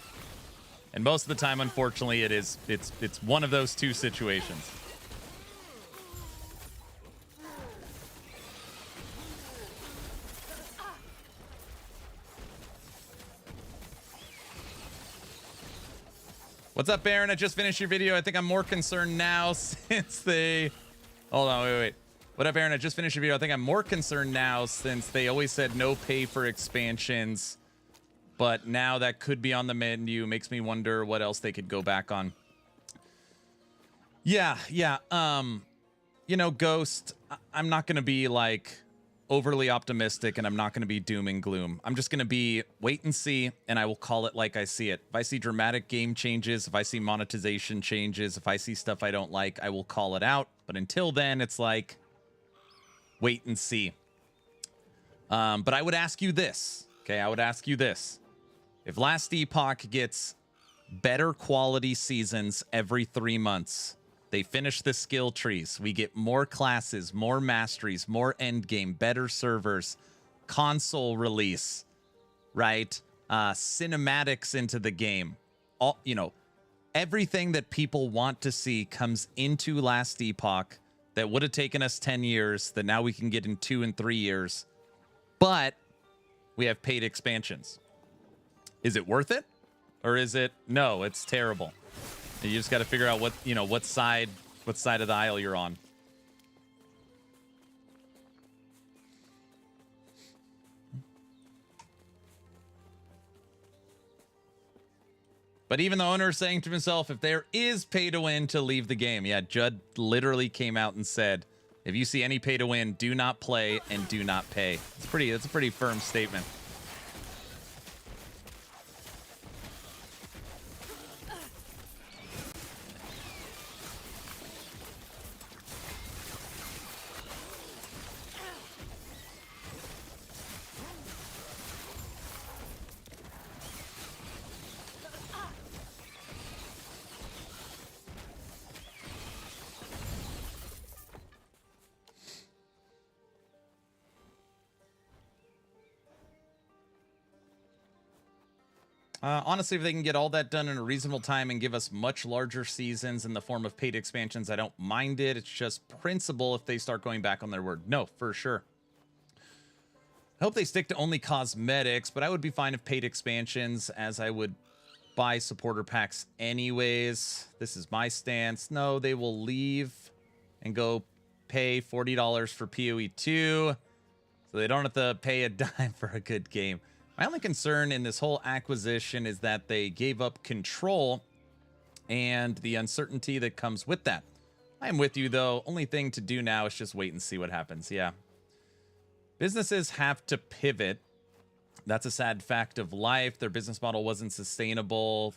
And most of the time, unfortunately, it's one of those two situations. What's up, Baron? I just finished your video. I think I'm more concerned now since they... Hold on, wait. What up, Baron? I just finished your video. I think I'm more concerned now since they always said no pay for expansions. But now that could be on the menu. Makes me wonder what else they could go back on. Yeah. You know, Ghost, I'm not going to be, like, overly optimistic, and I'm not going to be doom and gloom. I'm just going to be wait and see, and I will call it like I see it. If I see dramatic game changes, if I see monetization changes, if I see stuff I don't like, I will call it out. But until then, it's like wait and see. But I would ask you this, okay? I would ask you this. If Last Epoch gets better quality seasons every 3 months, they finish the skill trees. We get more classes, more masteries, more endgame, better servers, console release, right? Cinematics into the game. All, you know, everything that people want to see comes into Last Epoch that would have taken us 10 years, that now we can get in 2 and 3 years. But we have paid expansions. Is it worth it? Or is it, no, it's terrible. You just got to figure out what side of the aisle you're on. But even the owner is saying to himself, if there is pay to win, to leave the game. Yeah, Judd literally came out and said, if you see any pay to win, do not play and do not pay. It's a pretty firm statement. Honestly, if they can get all that done in a reasonable time and give us much larger seasons in the form of paid expansions, I don't mind it. It's just principle if they start going back on their word. No, for sure. I hope they stick to only cosmetics, but I would be fine if paid expansions, as I would buy supporter packs anyways. This is my stance. No, they will leave and go pay $40 for PoE 2, so they don't have to pay a dime for a good game. My only concern in this whole acquisition is that they gave up control and the uncertainty that comes with that. I am with you, though. Only thing to do now is just wait and see what happens. Yeah. Businesses have to pivot. That's a sad fact of life. Their business model wasn't sustainable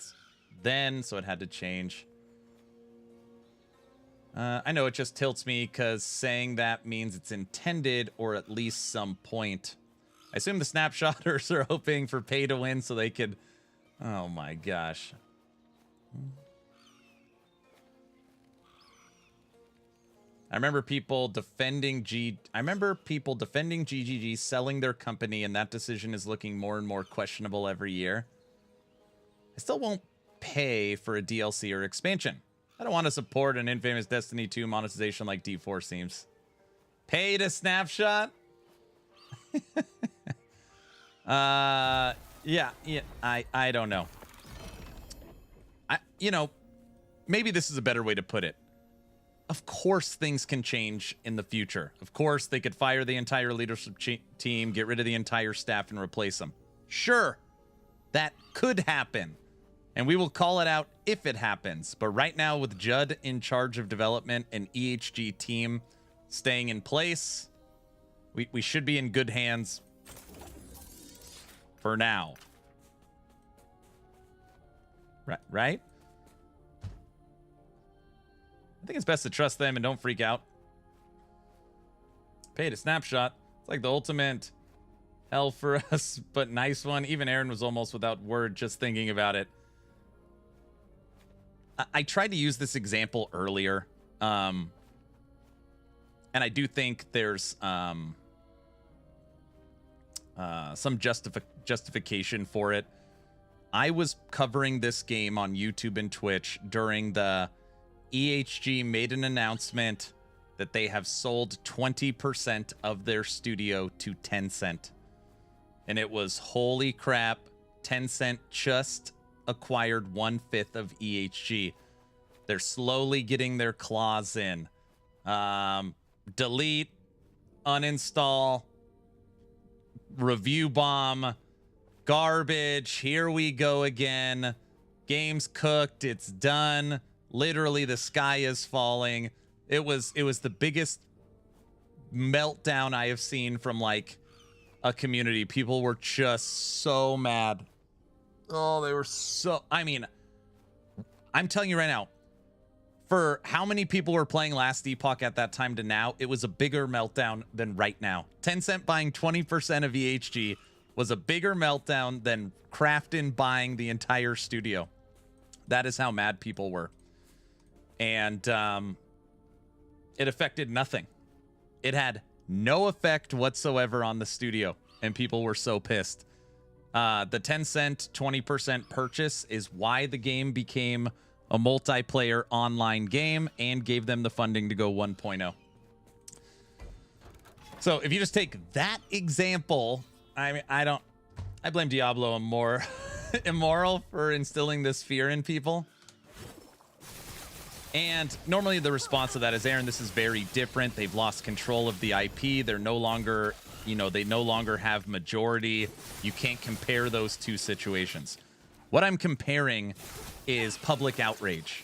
then, so it had to change. I know it just tilts me because saying that means it's intended, or at least some point. I assume the snapshotters are hoping for pay to win so they could Oh my gosh. I remember people defending GGG selling their company, and that decision is looking more and more questionable every year. I still won't pay for a DLC or expansion. I don't want to support an infamous Destiny 2 monetization like D4 seems. Pay to snapshot? Yeah, I don't know. Maybe this is a better way to put it. Of course things can change in the future. Of course they could fire the entire leadership team, get rid of the entire staff, and replace them. Sure, that could happen. And we will call it out if it happens. But right now, with Judd in charge of development and EHG team staying in place, we should be in good hands for now. Right? I think it's best to trust them and don't freak out. Pay to snapshot. It's like the ultimate hell for us, but nice one. Even Aaron was almost without word just thinking about it. I tried to use this example earlier, and I do think there's some justification for it. I was covering this game on YouTube and Twitch during the EHG made an announcement that they have sold 20% of their studio to Tencent. And it was, holy crap, Tencent just acquired 1/5 of EHG. They're slowly getting their claws in. Delete, uninstall, review bomb, garbage, here we go again. Game's cooked, it's done. Literally the sky is falling. It was the biggest meltdown I have seen from like a community. People were just so mad. Oh, they were so... I mean, I'm telling you right now, for how many people were playing Last Epoch at that time to now, it was a bigger meltdown than right now. Tencent buying 20% of EHG was a bigger meltdown than Krafton buying the entire studio. That is how mad people were. And it affected nothing. It had no effect whatsoever on the studio, and people were so pissed. The Tencent 20% purchase is why the game became a multiplayer online game and gave them the funding to go 1.0. So if you just take that example, I mean, I blame Diablo more immoral for instilling this fear in people. And normally the response to that is, Aaron, this is very different. They've lost control of the IP. They're no longer, they no longer have majority. You can't compare those two situations. What I'm comparing is public outrage.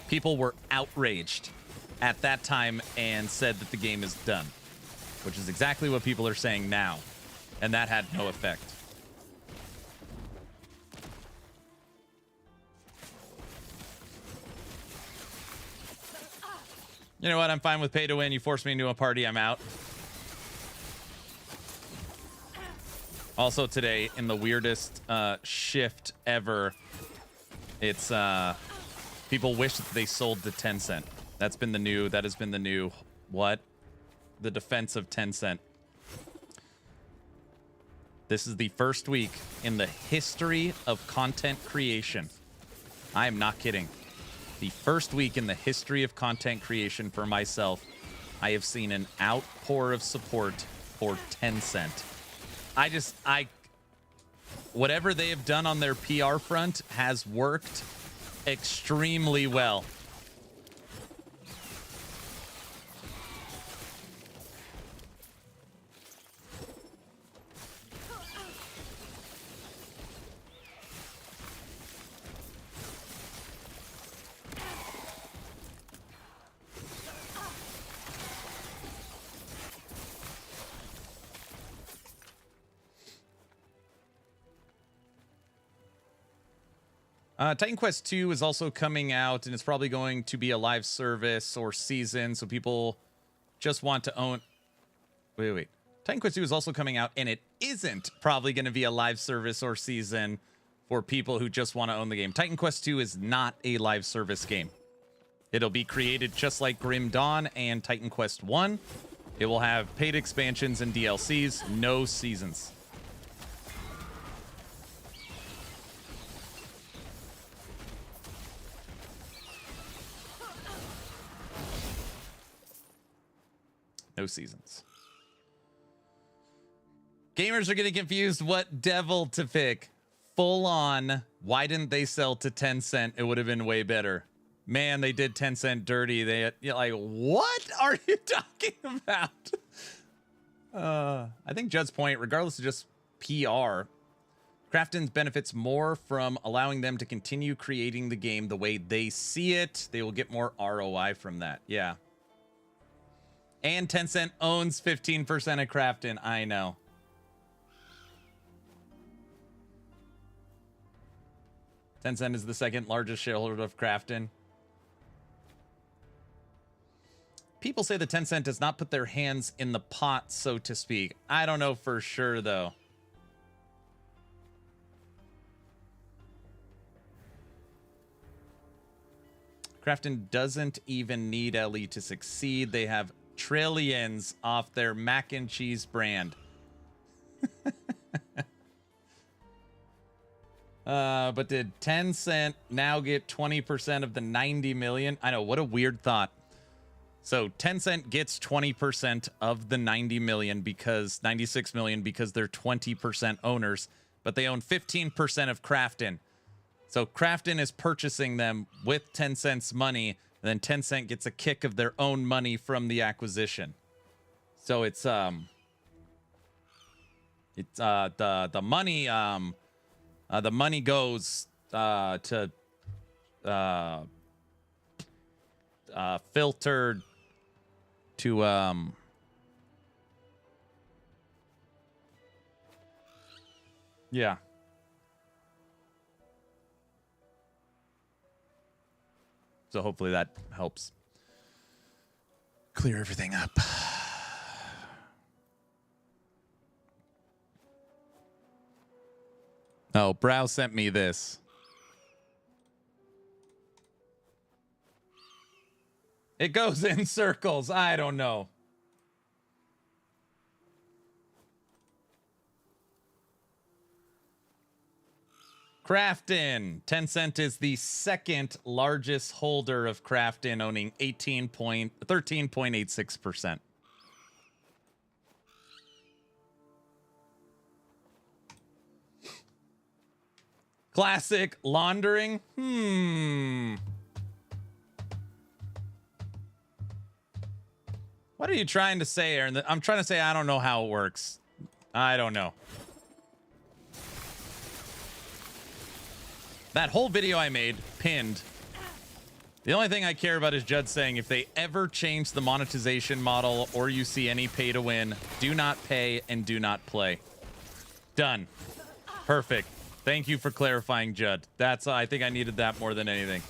People were outraged at that time and said that the game is done, which is exactly what people are saying now. And that had no effect. You know what? I'm fine with pay to win. You forced me into a party. I'm out. Also today, in the weirdest shift ever, it's people wish that they sold to Tencent. That has been the new what? The defense of Tencent. This is the first week in the history of content creation. I am not kidding. The first week in the history of content creation for myself, I have seen an outpour of support for Tencent. Whatever they have done on their PR front has worked extremely well. Titan Quest 2 is also coming out, and it's probably going to be a live service or season, so people just want to own... Wait. Titan Quest 2 is also coming out, and it isn't probably going to be a live service or season. for people who just want to own the game. Titan Quest 2 is not a live service game. It'll be created just like Grim Dawn and Titan Quest 1. It will have paid expansions and DLCs, no seasons. No seasons. Gamers are getting confused what devil to pick. Full on, why didn't they sell to Tencent? It would have been way better. Man, they did Tencent dirty. You're like, what are you talking about? I think Judd's point, regardless of just PR, Krafton benefits more from allowing them to continue creating the game the way they see it. They will get more ROI from that. Yeah. And Tencent owns 15% of Krafton. I know. Tencent is the second largest shareholder of Krafton. People say that Tencent does not put their hands in the pot, so to speak. I don't know for sure, though. Krafton doesn't even need Ellie to succeed. They have trillions off their mac and cheese brand. But did Tencent now get 20% of the 90 million? I know, what a weird thought. So Tencent gets 20% of the 90 million because 96 million because they're 20% owners, but they own 15% of Krafton. So Krafton is purchasing them with Tencent's money, and then Tencent gets a kick of their own money from the acquisition. So it's the money goes to filtered to yeah. So hopefully that helps clear everything up. Oh, Brow sent me this. It goes in circles. I don't know. Krafton. Tencent is the second largest holder of Krafton, owning 13.86%. Classic laundering. What are you trying to say, Aaron? I'm trying to say I don't know how it works. I don't know. That whole video I made, pinned. The only thing I care about is Judd saying if they ever change the monetization model or you see any pay to win, do not pay and do not play. Done. Perfect. Thank you for clarifying, Judd. I think I needed that more than anything.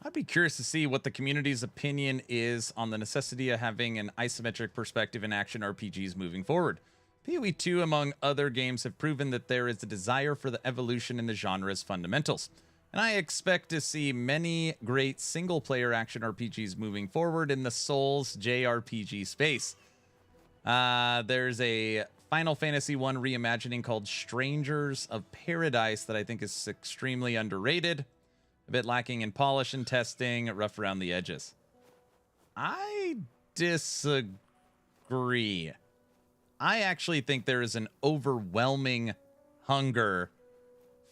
I'd be curious to see what the community's opinion is on the necessity of having an isometric perspective in action RPGs moving forward. PoE 2, among other games, have proven that there is a desire for the evolution in the genre's fundamentals. And I expect to see many great single-player action RPGs moving forward in the Souls JRPG space. There's a Final Fantasy 1 reimagining called Strangers of Paradise that I think is extremely underrated. A bit lacking in polish and testing, rough around the edges. I disagree. I actually think there is an overwhelming hunger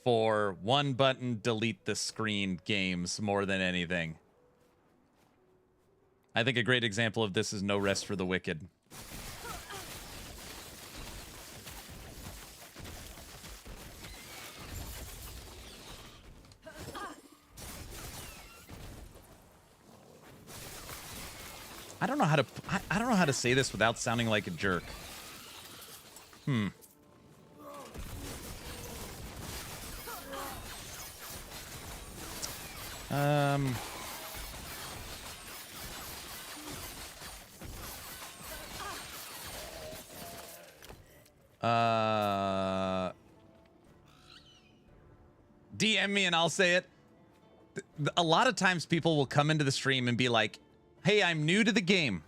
for one button delete the screen games more than anything. I think a great example of this is No Rest for the Wicked. I don't know how to I don't know how to say this without sounding like a jerk. DM me and I'll say it. A lot of times people will come into the stream and be like, hey, I'm new to the game.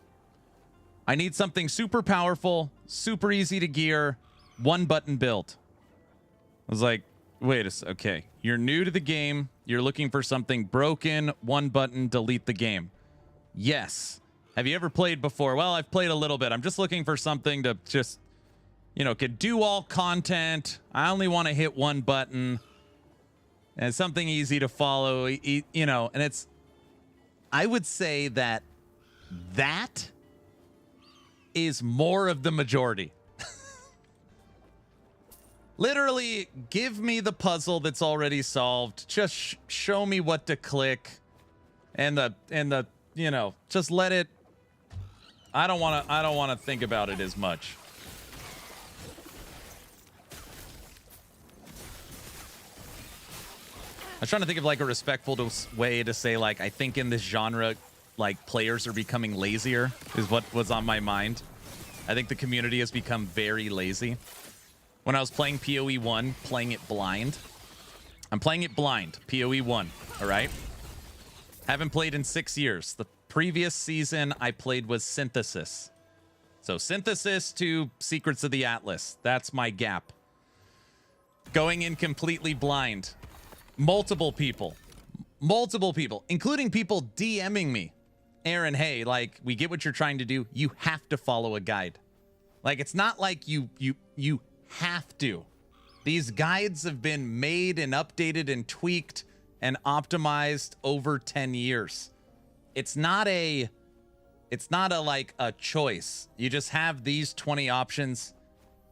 I need something super powerful, super easy to gear, one button build. I was like, wait a sec. Okay, you're new to the game. You're looking for something broken, one button, delete the game. Yes. Have you ever played before? Well, I've played a little bit. I'm just looking for something to just, you know, could do all content. I only want to hit one button. And something easy to follow, you know, and it's, I would say that is more of the majority. Literally, give me the puzzle that's already solved. Just show me what to click, and the you know, just let it. I don't want to think about it as much. I'm trying to think of like a respectful way to say, like, I think in this genre, like, players are becoming lazier is what was on my mind. I think the community has become very lazy. When I was playing PoE 1, playing it blind. I'm playing it blind, PoE 1, all right? Haven't played in 6 years. The previous season I played was Synthesis. So Synthesis to Secrets of the Atlas. That's my gap. Going in completely blind. Multiple people, including people DMing me. Aaron, hey, like, we get what you're trying to do. You have to follow a guide. Like, it's not like you have to. These guides have been made and updated and tweaked and optimized over 10 years. It's not a like a choice. You just have these 20 options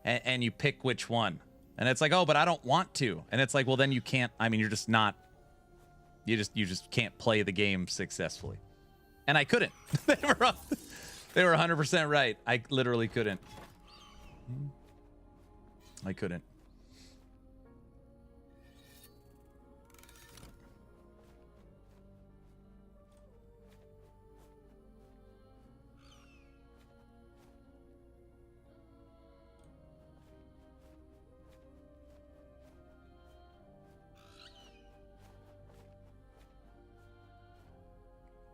and you pick which one. And it's like, oh, but I don't want to. And it's like, well, then you can't. I mean, you're just not. You just can't play the game successfully. And I couldn't. They were 100% right. I literally couldn't. I couldn't.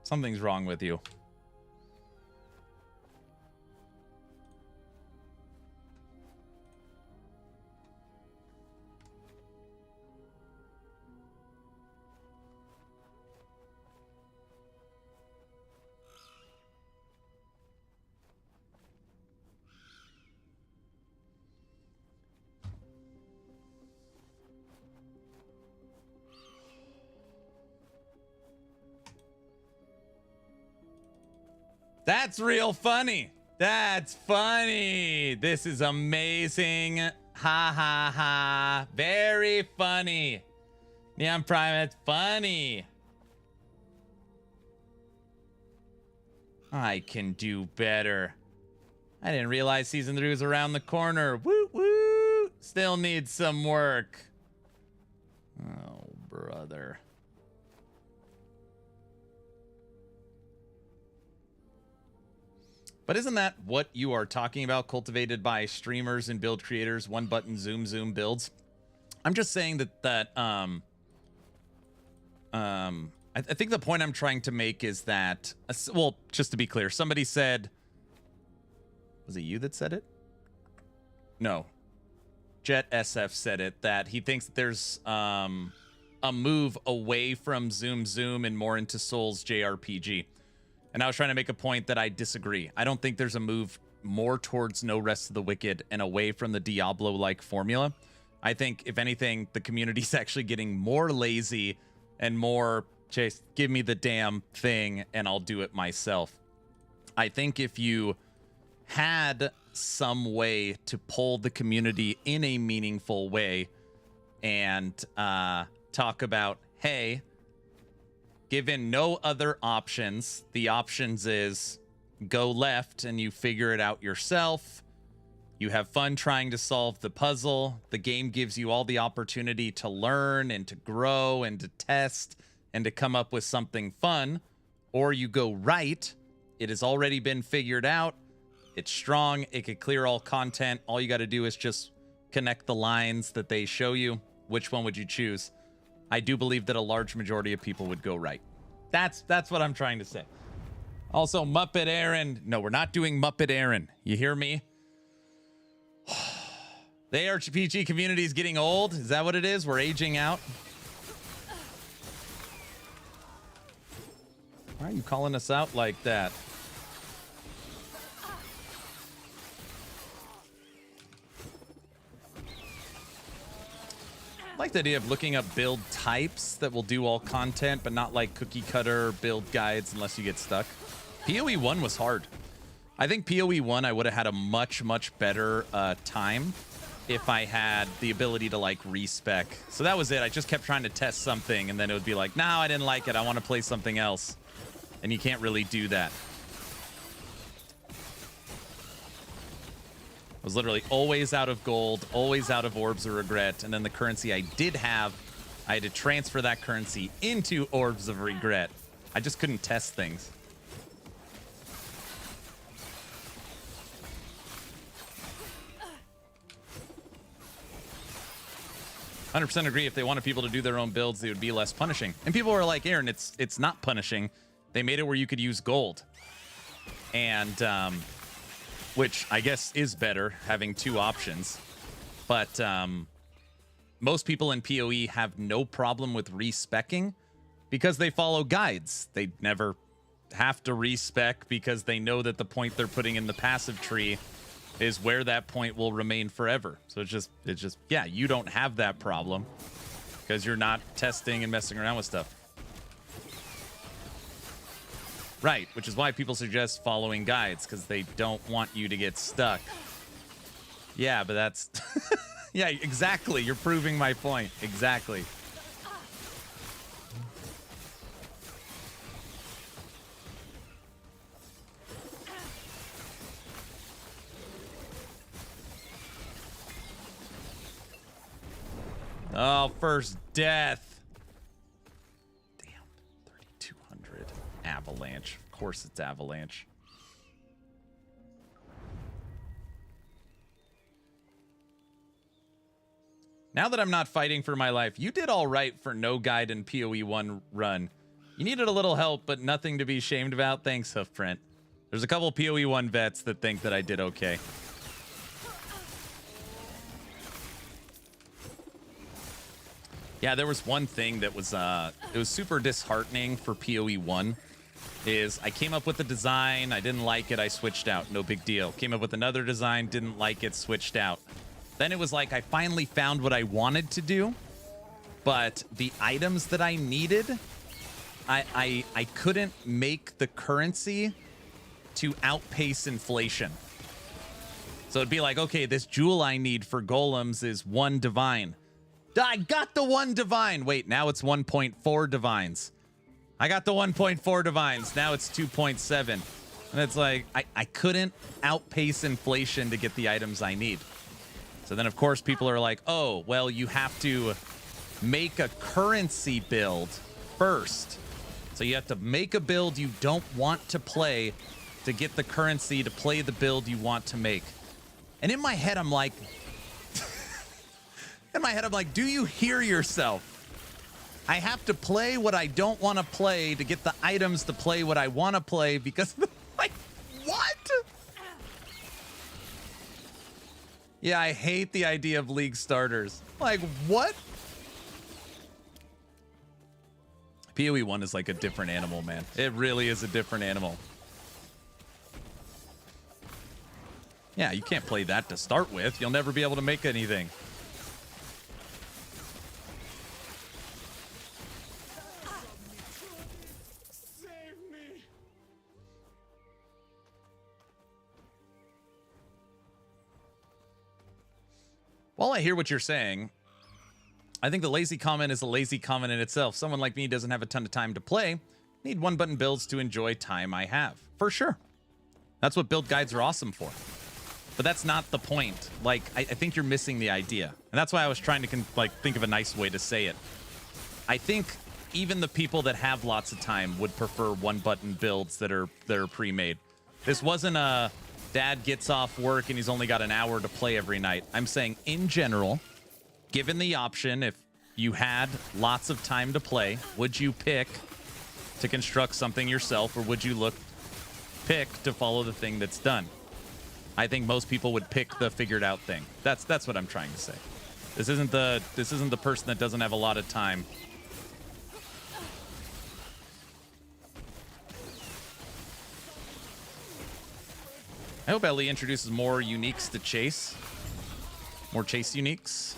Something's wrong with you. That's real funny. That's funny. This is amazing. Ha ha ha. Very funny. Neon Prime, it's funny. I can do better. I didn't realize season 3 was around the corner. Woo woo. Still needs some work. Oh, brother. But isn't that what you are talking about, cultivated by streamers and build creators, one button zoom builds? I'm just saying that I think the point I'm trying to make is that, well, just to be clear, somebody said, was it you that said it? No. Jet SF said it, that he thinks that there's a move away from zoom and more into Souls JRPG. And I was trying to make a point that I disagree. I don't think there's a move more towards No Rest of the Wicked and away from the Diablo-like formula. I think, if anything, the community's actually getting more lazy and more, just give me the damn thing and I'll do it myself. I think if you had some way to pull the community in a meaningful way and talk about, hey, given no other options, the options is go left and you figure it out yourself. You have fun trying to solve the puzzle. The game gives you all the opportunity to learn and to grow and to test and to come up with something fun. Or you go right. It has already been figured out. It's strong. It could clear all content. All you got to do is just connect the lines that they show you. Which one would you choose? I do believe that a large majority of people would go right. That's what I'm trying to say. Also, Muppet Aaron. No, we're not doing Muppet Aaron. You hear me? The ARPG community is getting old. Is that what it is? We're aging out. Why are you calling us out like that? I like the idea of looking up build types that will do all content, but not like cookie cutter build guides unless you get stuck. PoE 1 was hard. I think PoE 1 I would have had a much better time if I had the ability to like respec. So that was it. I just kept trying to test something and then it would be like, no, I didn't like it. I want to play something else. And you can't really do that. I was literally always out of gold, always out of Orbs of Regret, and then the currency I did have, I had to transfer that currency into Orbs of Regret. I just couldn't test things. I 100% agree. If they wanted people to do their own builds, they would be less punishing. And people were like, Aaron, it's not punishing. They made it where you could use gold. And which I guess is better, having two options. But most people in PoE have no problem with respecking because they follow guides. They never have to respec because they know that the point they're putting in the passive tree is where that point will remain forever. So it's just yeah, you don't have that problem because you're not testing and messing around with stuff. Right, which is why people suggest following guides, because they don't want you to get stuck. Yeah, but that's... yeah, exactly. You're proving my point. Exactly. Oh, first death. Avalanche. Of course it's Avalanche. Now that I'm not fighting for my life, you did all right for no guide in PoE 1 run. You needed a little help, but nothing to be ashamed about. Thanks, Hoofprint. There's a couple PoE 1 vets that think that I did okay. Yeah, there was one thing that was it was super disheartening for PoE 1. Is I came up with a design, I didn't like it, I switched out, no big deal. Came up with another design, didn't like it, switched out. Then it was like I finally found what I wanted to do, but the items that I needed, I couldn't make the currency to outpace inflation. So it'd be like, okay, this jewel I need for golems is 1 divine. I got the 1 divine. Wait, now it's 1.4 divines. I got the 1.4 divines. Now it's 2.7. And it's like, I couldn't outpace inflation to get the items I need. So then, of course, people are like, oh, well, you have to make a currency build first. So you have to make a build you don't want to play to get the currency to play the build you want to make. And in my head, I'm like, do you hear yourself? I have to play what I don't want to play to get the items to play what I want to play because, like, what? Yeah, I hate the idea of league starters. Like, what? PoE 1 is like a different animal, man. It really is a different animal. Yeah, you can't play that to start with. You'll never be able to make anything. While I hear what you're saying, I think the lazy comment is a lazy comment in itself. Someone like me doesn't have a ton of time to play. Need one button builds to enjoy time I have. For sure. That's what build guides are awesome for. But that's not the point. Like, I think you're missing the idea. And that's why I was trying to think of a nice way to say it. I think even the people that have lots of time would prefer one button builds that are pre-made. This wasn't a dad gets off work and he's only got an hour to play every night. I'm saying in general, given the option, if you had lots of time to play, would you pick to construct something yourself, or would you pick to follow the thing that's done? I think most people would pick the figured out thing. That's what I'm trying to say. This isn't the person that doesn't have a lot of time. I hope Ellie introduces more uniques to chase. More chase uniques.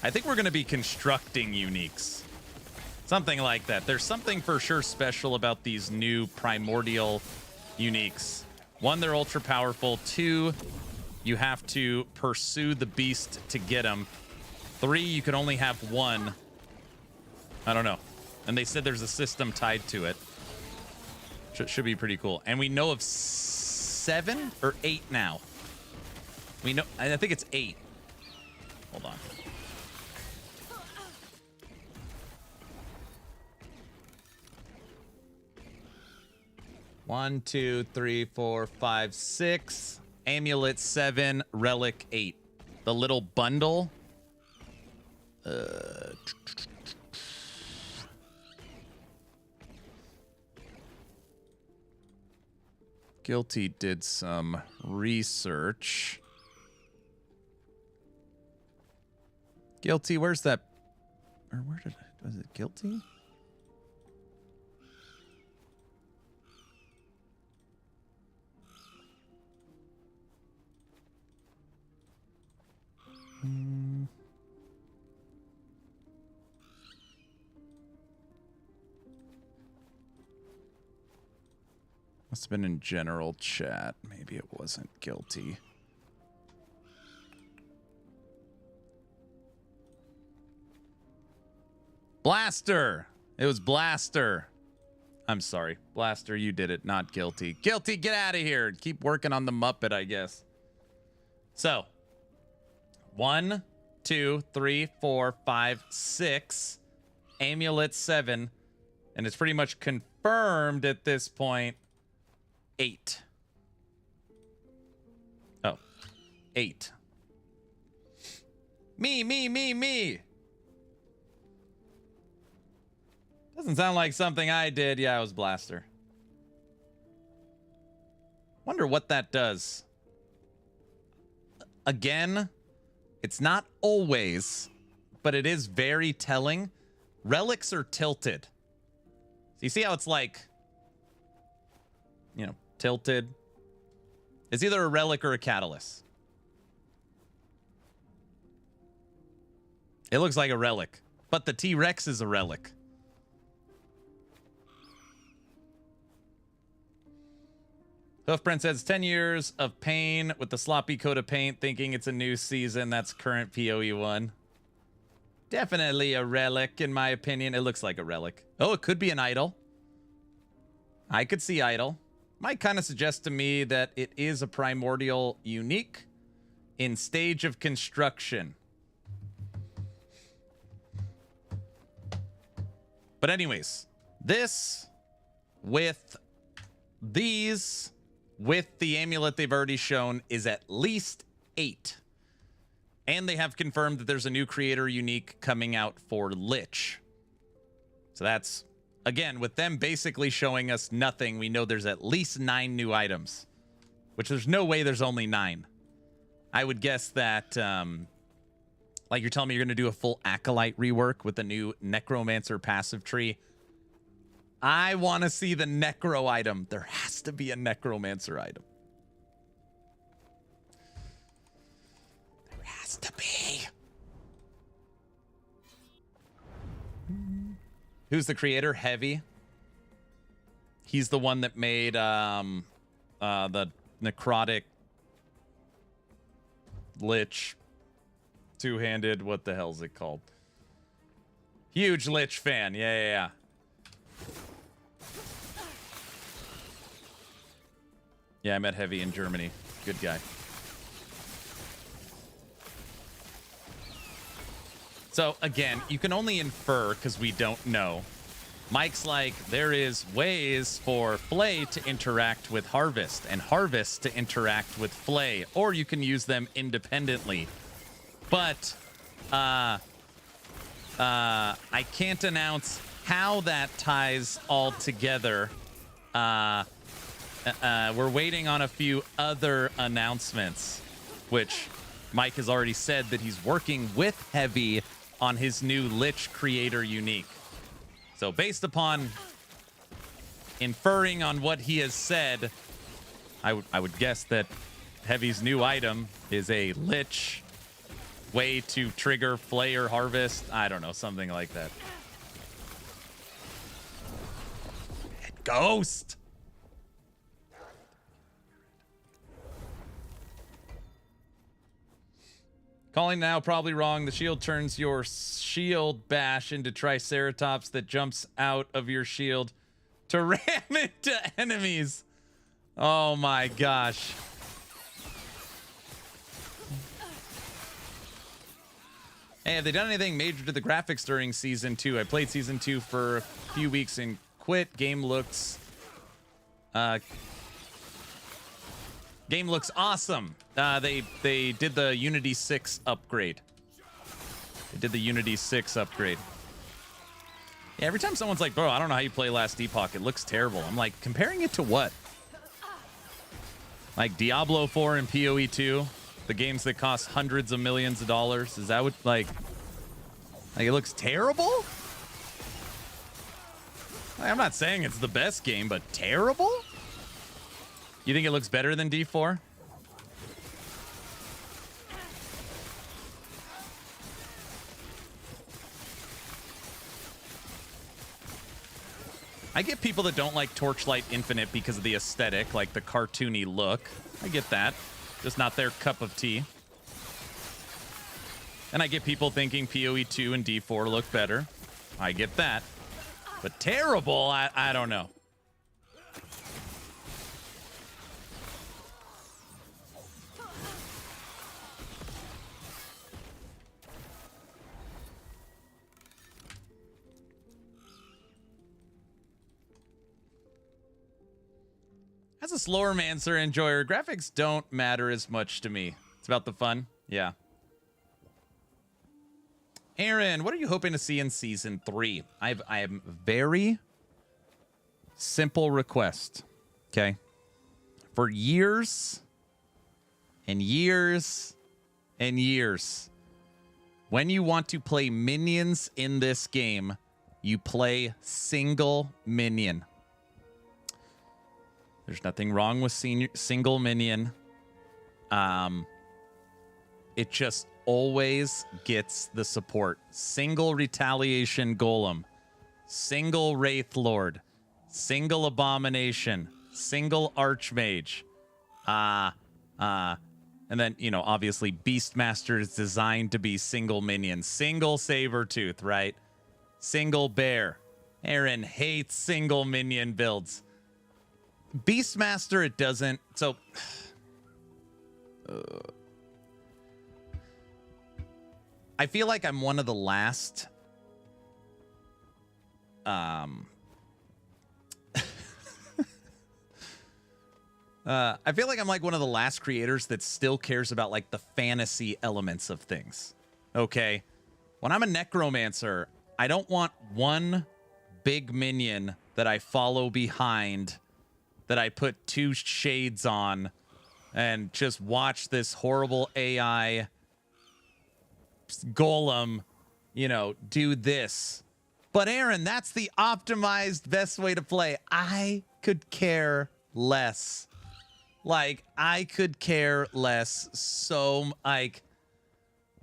I think we're going to be constructing uniques. Something like that. There's something for sure special about these new primordial uniques. One, they're ultra powerful. Two, you have to pursue the beast to get them. Three, you can only have one. I don't know. And they said there's a system tied to it. Should be pretty cool. And we know of 7 or 8 now. We know, I think it's 8. Hold on. One, 2, 3, 4, 5, 6. Amulet 7, relic 8. The little bundle. Guilty did some research. Guilty, where's that? Or where did I, was it Guilty? Must have been in general chat. Maybe it wasn't Guilty. Blaster! It was Blaster. I'm sorry. Blaster, you did it, not Guilty. Guilty, get out of here. Keep working on the Muppet, I guess. So, 1, 2, 3, 4, 5, 6. Amulet 7. And it's pretty much confirmed at this point. 8. Oh. 8. Me. Doesn't sound like something I did. Yeah, it was Blaster. Wonder what that does. Again, it's not always, but it is very telling. Relics are tilted. So you see how it's like, you know, tilted? It's either a relic or a catalyst. It looks like a relic, but the T-Rex is a relic. Hoofprint says 10 years of pain with the sloppy coat of paint, thinking it's a new season. That's current PoE 1. Definitely a relic, in my opinion. It looks like a relic. Oh, it could be an idol. I could see idol. Might kind of suggest to me that it is a primordial unique in stage of construction. But anyways, this with these, with the amulet they've already shown, is at least 8. And they have confirmed that there's a new creator unique coming out for Lich. So that's, again, with them basically showing us nothing, we know there's at least 9 new items. Which there's no way there's only 9. I would guess that, like you're telling me you're going to do a full Acolyte rework with the new Necromancer passive tree. I want to see the Necro item. There has to be a Necromancer item. There has to be. Who's the creator? Heavy. He's the one that made the necrotic Lich. Two-handed. What the hell's it called? Huge Lich fan. Yeah. Yeah, I met Heavy in Germany. Good guy. So, again, you can only infer because we don't know. Mike's like, there is ways for Flay to interact with Harvest and Harvest to interact with Flay, or you can use them independently. But I can't announce how that ties all together. We're waiting on a few other announcements, which Mike has already said that he's working with Heavy on his new Lich Creator Unique. So based upon inferring on what he has said, I would guess that Heavy's new item is a Lich way to trigger Flay or Harvest. I don't know, something like that. Ghost! Calling now, probably wrong. The shield turns your shield bash into Triceratops that jumps out of your shield to ram into enemies. Oh my gosh. Hey, have they done anything major to the graphics during Season 2? I played Season 2 for a few weeks and quit. Game looks awesome. They did the Unity 6 upgrade. Yeah, every time someone's like, bro, I don't know how you play Last Epoch. It looks terrible. I'm like, comparing it to what? Like Diablo 4 and PoE 2? The games that cost hundreds of millions of dollars? Is that what, like it looks terrible? Like, I'm not saying it's the best game, but terrible? You think it looks better than D4? I get people that don't like Torchlight Infinite because of the aesthetic, like the cartoony look. I get that. Just not their cup of tea. And I get people thinking PoE 2 and D4 look better. I get that. But terrible, I don't know. As a Slowermancer enjoyer, graphics don't matter as much to me. It's about the fun. Yeah. Aaron, what are you hoping to see in Season 3? I have a very simple request. Okay. For years and years and years, when you want to play minions in this game, you play single minion. There's nothing wrong with single minion. It just always gets the support. Single retaliation golem, single wraith lord, single abomination, single archmage. And then, you know, obviously Beastmaster is designed to be single minion, single Sabertooth, right? Single bear. Aaron hates single minion builds. Beastmaster, it doesn't. So, I feel like I'm one of the last. I feel like I'm like one of the last creators that still cares about like the fantasy elements of things. Okay, when I'm a necromancer, I don't want one big minion that I follow behind, that I put two shades on and just watch this horrible AI golem, you know, do this. But Aaron, that's the optimized best way to play. I could care less. Like, I could care less. So, like,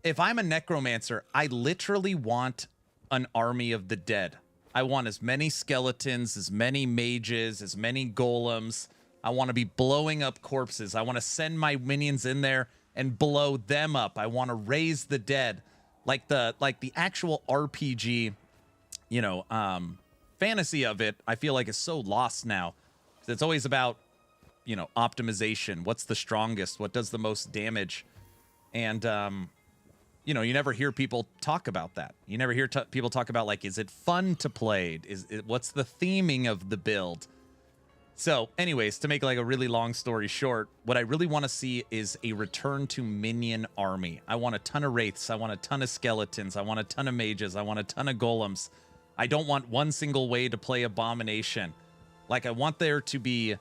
if I'm a necromancer, I literally want an army of the dead. I want as many skeletons, as many mages, as many golems. I want to be blowing up corpses. I want to send my minions in there and blow them up. I want to raise the dead. Like the actual RPG, fantasy of it, I feel like is so lost now. It's always about, optimization. What's the strongest? What does the most damage? And, you never hear people talk about that. You never hear people talk about, like, is it fun to play? What's the theming of the build? So, anyways, to make like a really long story short, what I really want to see is a return to minion army. I want a ton of wraiths. I want a ton of skeletons. I want a ton of mages. I want a ton of golems. I don't want one single way to play abomination. Like, I want there to be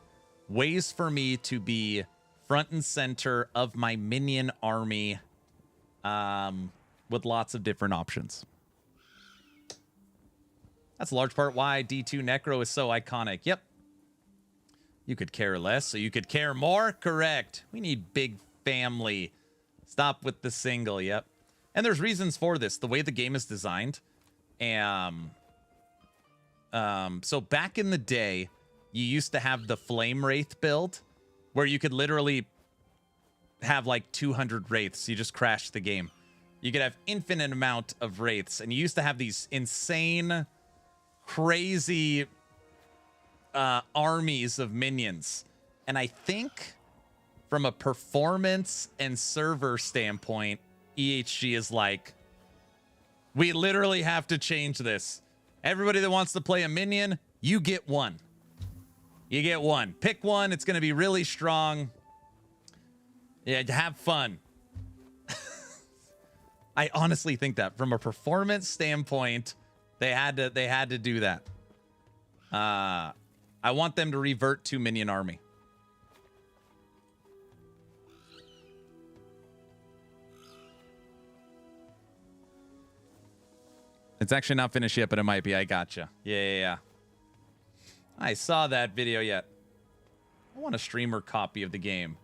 ways for me to be front and center of my minion army, with lots of different options. That's a large part why D2 Necro is so iconic. Yep. You could care less, so you could care more? Correct. We need big family. Stop with the single, yep. And there's reasons for this. The way the game is designed. So back in the day, you used to have the Flame Wraith build, where you could literally have like 200 Wraiths. You just crash the game. You could have infinite amount of Wraiths. And you used to have these insane, crazy armies of minions. And I think from a performance and server standpoint, EHG is like, we literally have to change this. Everybody that wants to play a minion, you get one. You get one. Pick one. It's going to be really strong. Yeah, have fun. I honestly think that from a performance standpoint, they had to do that. I want them to revert to minion army. It's actually not finished yet, but it might be. I gotcha. Yeah. I saw that video yet. I want a streamer copy of the game.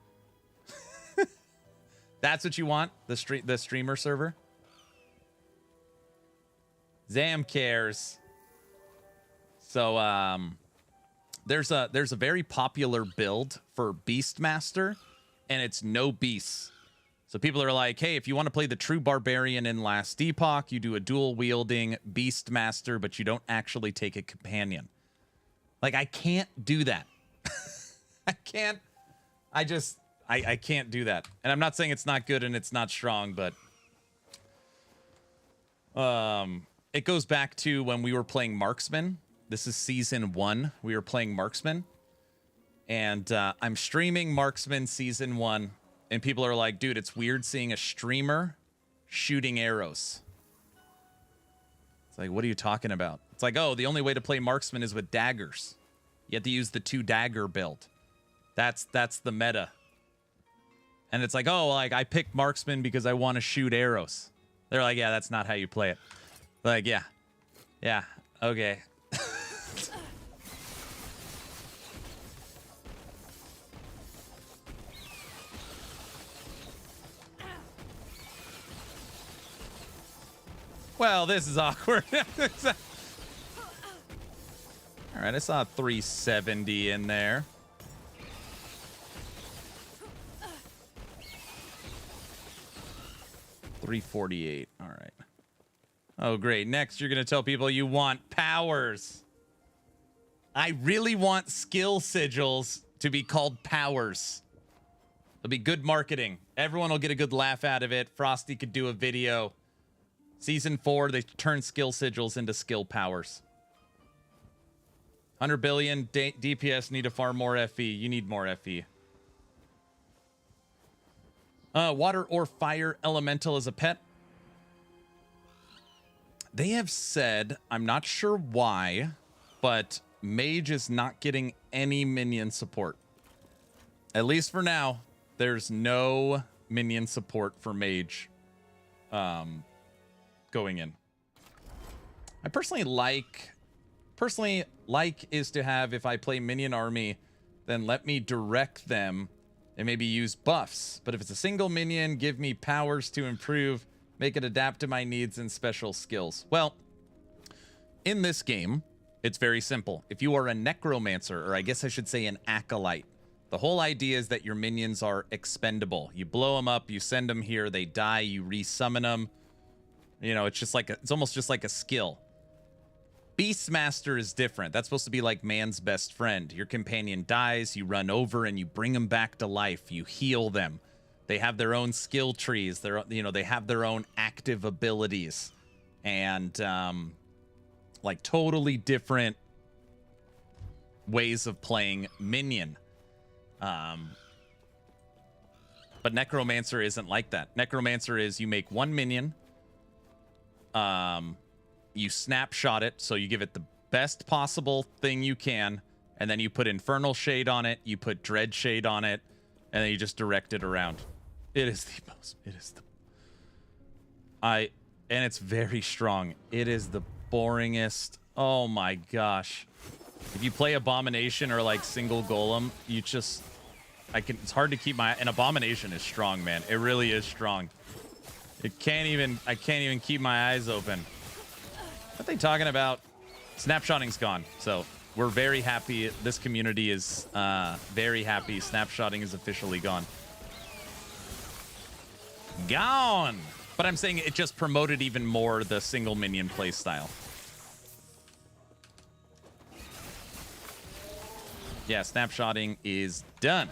That's what you want? The streamer server? Zam cares. So, there's a very popular build for Beastmaster, and it's no beasts. So people are like, hey, if you want to play the true barbarian in Last Epoch, you do a dual wielding Beastmaster, but you don't actually take a companion. Like, I can't do that. I can't do that. And I'm not saying it's not good and it's not strong, but it goes back to when we were playing Marksman. This is season 1. We were playing Marksman. And I'm streaming Marksman season 1. And people are like, dude, it's weird seeing a streamer shooting arrows. It's like, what are you talking about? It's like, oh, the only way to play Marksman is with daggers. You have to use the 2-dagger build. That's the meta. And it's like, oh, like, I picked Marksman because I want to shoot arrows. They're like, yeah, that's not how you play it. Like, yeah. Yeah, okay. Well, this is awkward. All right, I saw 370 in there. $348. All right. Oh, great. Next, you're going to tell people you want powers. I really want skill sigils to be called powers. It'll be good marketing. Everyone will get a good laugh out of it. Frosty could do a video. Season 4, they turn skill sigils into skill powers. 100 billion DPS need to farm more FE. You need more FE. Water or fire elemental as a pet. They have said, I'm not sure why, but Mage is not getting any minion support. At least for now, there's no minion support for Mage. Going in. I personally like is to have, if I play minion army, then let me direct them and maybe use buffs. But if it's a single minion, give me powers to improve, make it adapt to my needs and special skills. Well, in this game, it's very simple. If you are a necromancer, or I guess I should say an acolyte, The whole idea is that your minions are expendable. You blow them up, you send them here, they die, you resummon them. You know, it's just like it's almost just like a skill. Beastmaster is different. That's supposed to be like man's best friend. Your companion dies, you run over and you bring them back to life. You heal them. They have their own skill trees. They have their own active abilities, and like totally different ways of playing minion. But Necromancer isn't like that. Necromancer is you make one minion, you snapshot it, so you give it the best possible thing you can, and then you put Infernal Shade on it, you put Dread Shade on it, and then you just direct it around. And it's very strong. It is the boringest. Oh my gosh. If you play Abomination or like single Golem, it's hard to keep and Abomination is strong, man. It really is strong. I can't even keep my eyes open. What are they talking about? Snapshotting's gone. So we're very happy. This community is very happy. Snapshotting is officially gone. Gone! But I'm saying it just promoted even more the single minion play style. Yeah, snapshotting is done.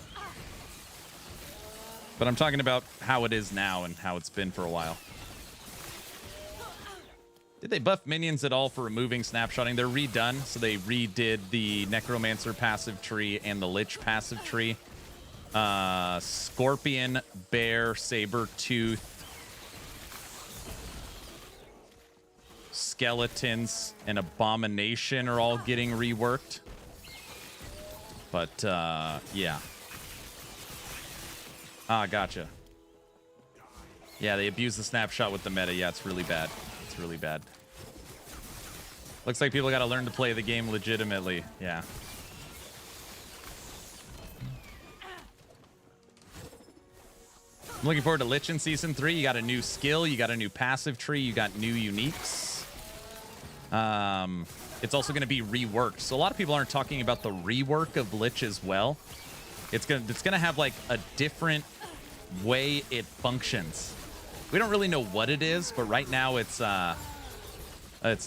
But I'm talking about how it is now and how it's been for a while. Did they buff minions at all for removing snapshotting? They're redone, so they redid the Necromancer passive tree and the Lich passive tree. Scorpion, Bear, Saber-tooth, Skeletons, and Abomination are all getting reworked. But, yeah. Ah, gotcha. Yeah, they abuse the snapshot with the meta. Yeah, it's really bad. It's really bad. Looks like people got to learn to play the game legitimately. Yeah. I'm looking forward to Lich in Season 3. You got a new skill. You got a new passive tree. You got new uniques. It's also going to be reworked. So a lot of people aren't talking about the rework of Lich as well. It's gonna have like a different way it functions. We don't really know what it is, but right now it's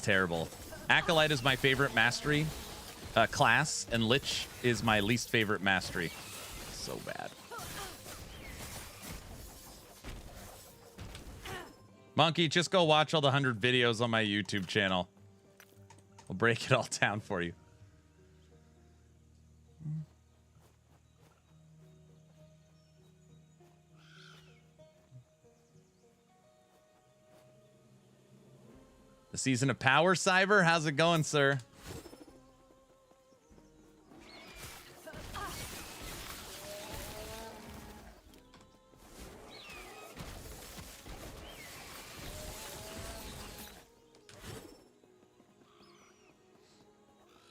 terrible. Acolyte is my favorite mastery class, and Lich is my least favorite mastery. So bad. Monkey, just go watch all the 100 videos on my YouTube channel. I'll break it all down for you. The Season of Power, Cyber? How's it going, sir?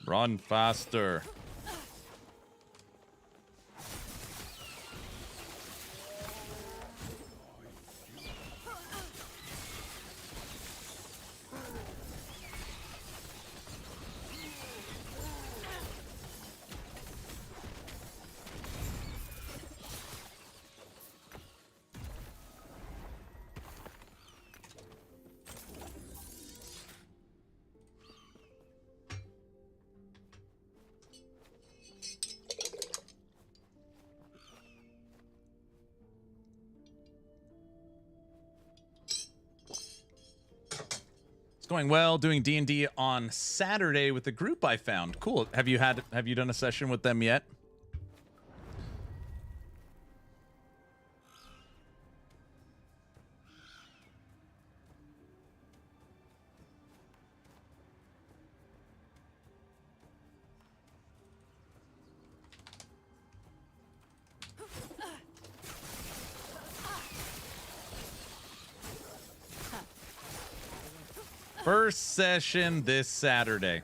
Run faster. Going well, doing D&D on Saturday with the group I found. Cool. Have you done a session with them yet? First session this Saturday.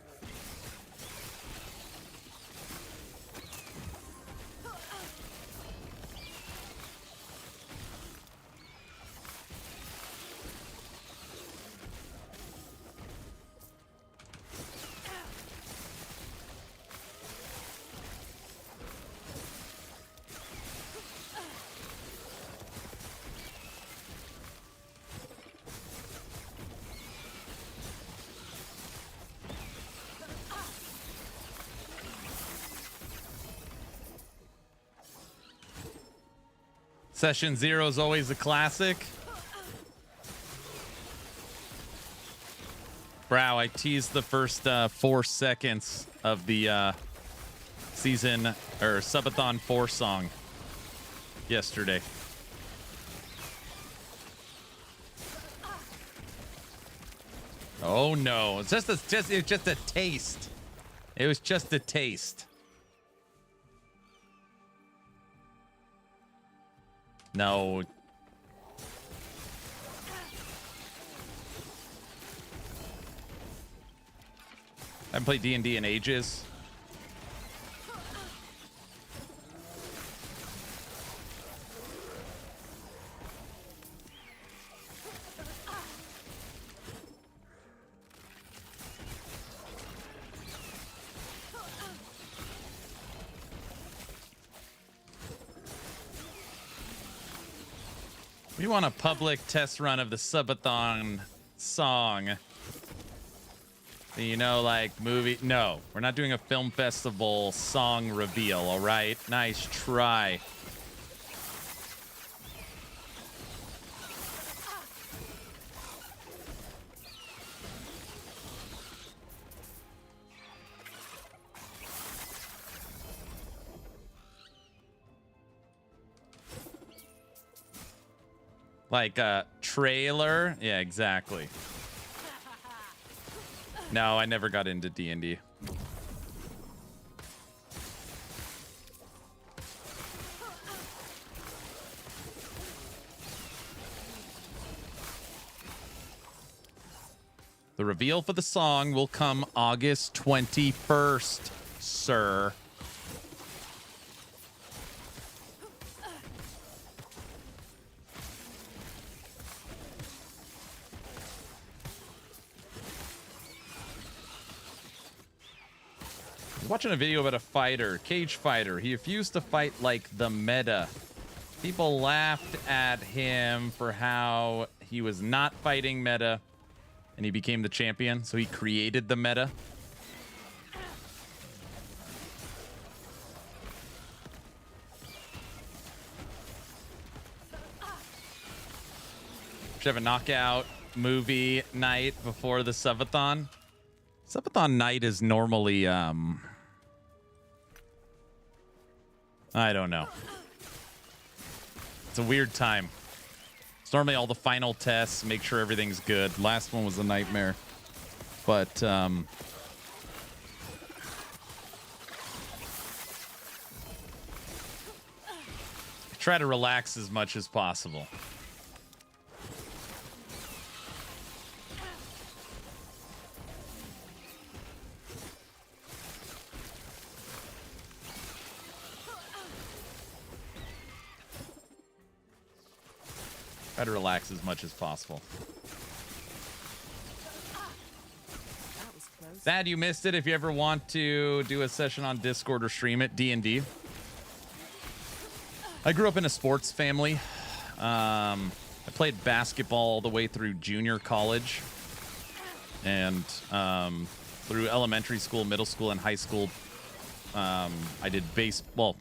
Session 0 is always a classic. Brow, I teased the first 4 seconds of the season or Subathon 4 song yesterday. Oh no! It's just a taste. It was just a taste. No. I haven't played D&D in ages. We want a public test run of the Subathon song. You know, like movie. No, we're not doing a film festival song reveal, all right? Nice try. Like a trailer? Yeah, exactly. No, I never got into D&D. The reveal for the song will come August 21st, sir. Watching a video about a fighter, cage fighter. He refused to fight like the meta. People laughed at him for how he was not fighting meta, and he became the champion. So he created the meta. Should have a knockout movie night before the Subathon. Subathon night is normally I don't know. It's a weird time. It's normally all the final tests, make sure everything's good. Last one was a nightmare. But try to relax as much as possible. Try to relax as much as possible. Sad you missed it. If you ever want to do a session on Discord or stream it, D&D. I grew up in a sports family. I played basketball all the way through junior college. And through elementary school, middle school, and high school, I did baseball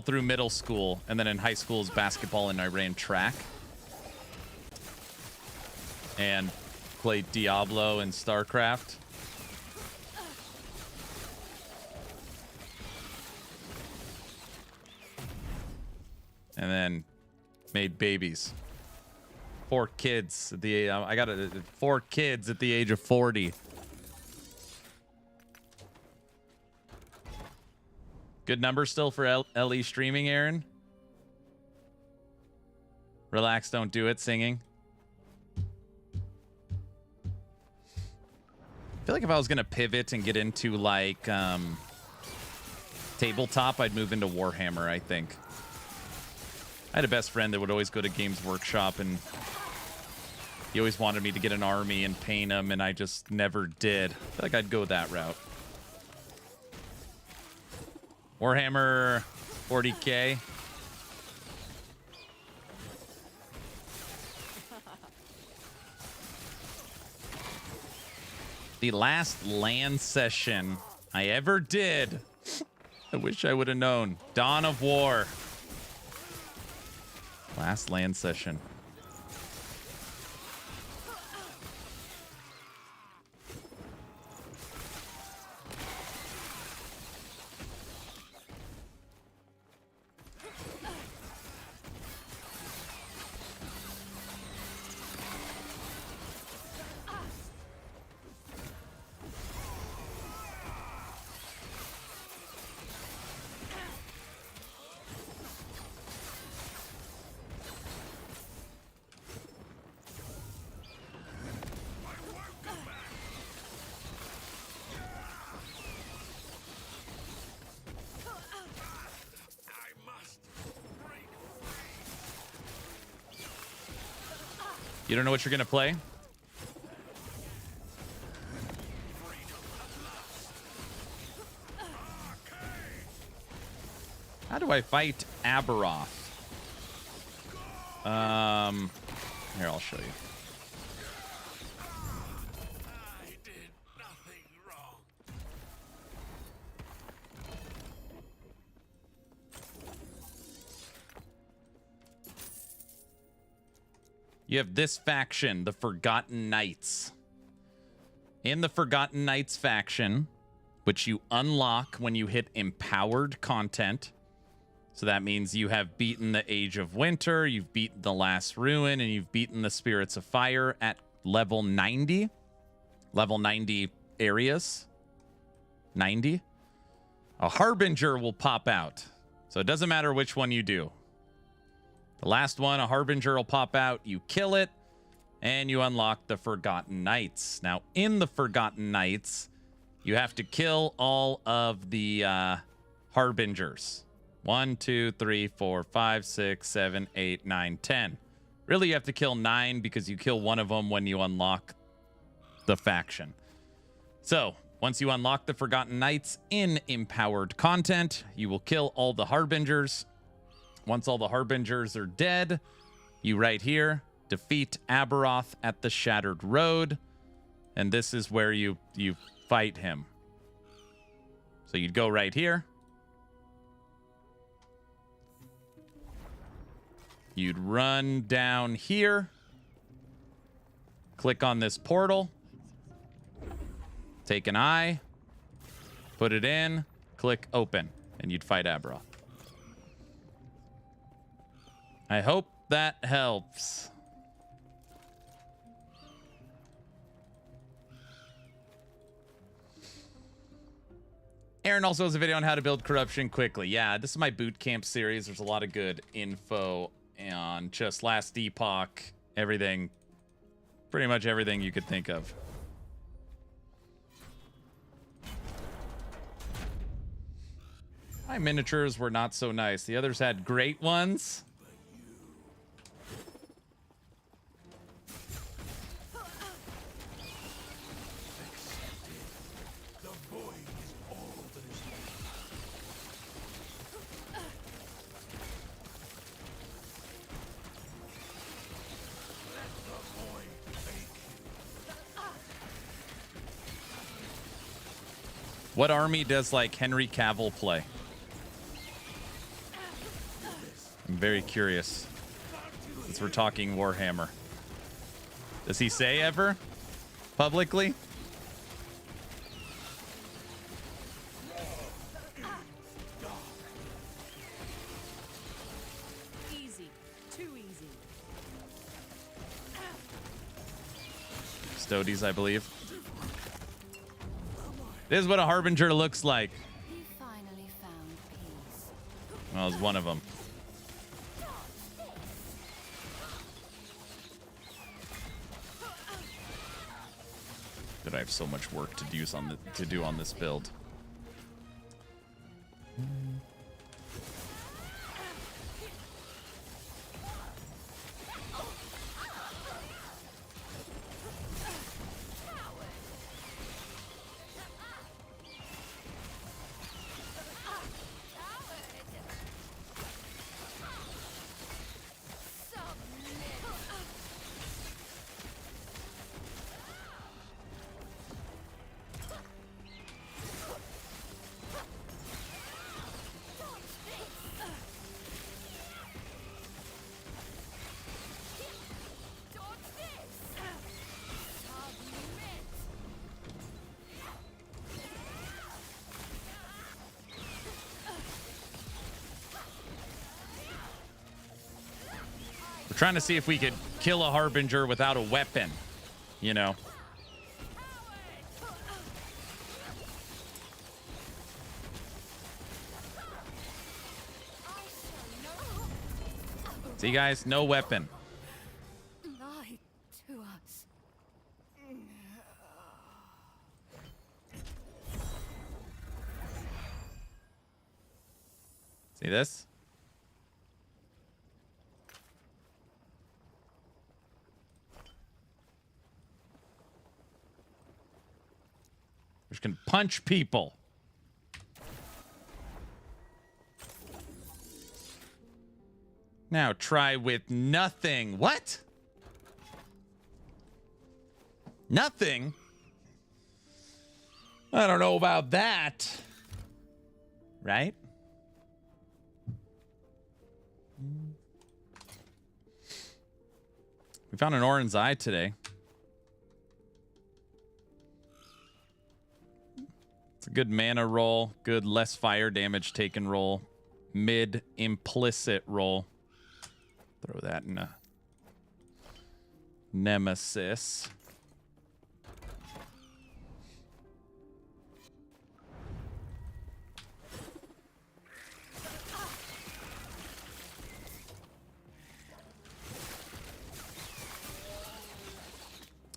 through middle school, and then in high school is basketball, and I ran track. And played Diablo and StarCraft. And then made babies. 4 kids at the I got 4 kids at the age of 40. Good number still for LE streaming, Aaron? Relax, don't do it, singing. I feel like if I was going to pivot and get into, like, tabletop, I'd move into Warhammer, I think. I had a best friend that would always go to Games Workshop, and he always wanted me to get an army and paint them, and I just never did. I feel like I'd go that route. Warhammer 40K. The last LAN session I ever did. I wish I would have known. Dawn of War. Last land session. You don't know what you're going to play? How do I fight Aberoth? Here, I'll show you.
I did nothing wrong.
You have this faction, the Forgotten Knights. In the Forgotten Knights faction, which you unlock when you hit empowered content. So that means you have beaten the Age of Winter, you've beaten the Last Ruin, and you've beaten the Spirits of Fire at level 90. Level 90 areas. 90. A Harbinger will pop out. So it doesn't matter which one you do. The last one, a Harbinger will pop out, you kill it, and you unlock the Forgotten Knights. Now, in the Forgotten Knights, you have to kill all of the Harbingers. 1, 2, 3, 4, 5, 6, 7, 8, 9, 10. Really, you have to kill 9 because you kill one of them when you unlock the faction. So, once you unlock the Forgotten Knights in empowered content, you will kill all the Harbingers. Once all the Harbingers are dead, you right here defeat Aberoth at the Shattered Road, and this is where you fight him. So you'd go right here. You'd run down here. Click on this portal. Take an eye. Put it in. Click open. And you'd fight Aberoth. I hope that helps. Aaron also has a video on how to build corruption quickly. Yeah, this is my boot camp series. There's a lot of good info on just Last Epoch, everything, pretty much everything you could think of. My miniatures were not so nice. The others had great ones. What army does, like, Henry Cavill play? I'm very curious. Since we're talking Warhammer. Does he say ever? Publicly?
Easy. Too easy.
Stodes, I believe. This is what a Harbinger looks like.
You finally found peace.
Well, it's one of them. But I have so much work to do on this build. Trying to see if we could kill a Harbinger without a weapon, you know. See, guys, no weapon.
Lie to us.
See this? Which can punch people. Now try with nothing. What? Nothing? I don't know about that. Right? We found an orange eye today. It's a good mana roll, good less fire damage taken roll, mid implicit roll. Throw that in a nemesis.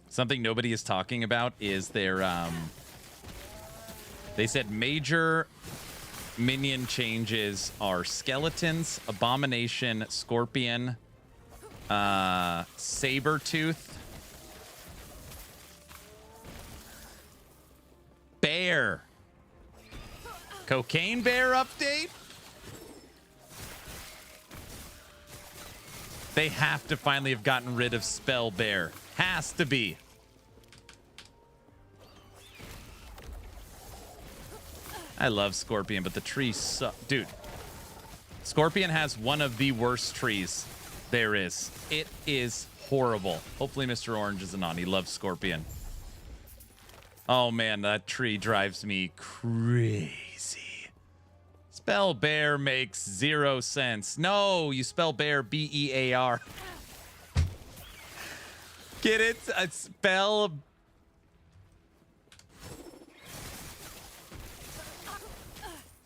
Something nobody is talking about is their they said major minion changes are skeletons, abomination, scorpion, saber-tooth, bear. Cocaine bear update? They have to finally have gotten rid of spell bear. Has to be. I love Scorpion, but the trees suck. Dude, Scorpion has one of the worst trees there is. It is horrible. Hopefully Mr. Orange isn't on. He loves Scorpion. Oh, man, that tree drives me crazy. Spell bear makes 0 sense. No, you spell bear B-E-A-R. Get it? A spell.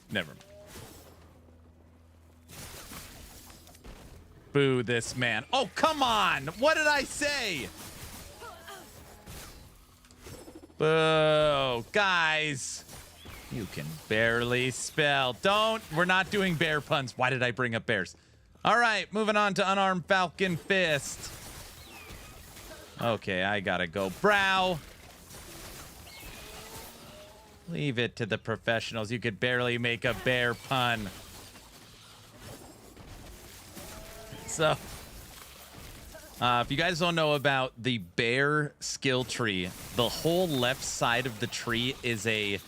Never mind. Boo this man. Oh, come on. What did I say? Boo. Guys. You can barely spell. Don't. We're not doing bear puns. Why did I bring up bears? All right. Moving on to unarmed Falcon Fist. Okay, I gotta go. Brow. Leave it to the professionals. You could barely make a bear pun. So, if you guys don't know about the bear skill tree, the whole left side of the tree is a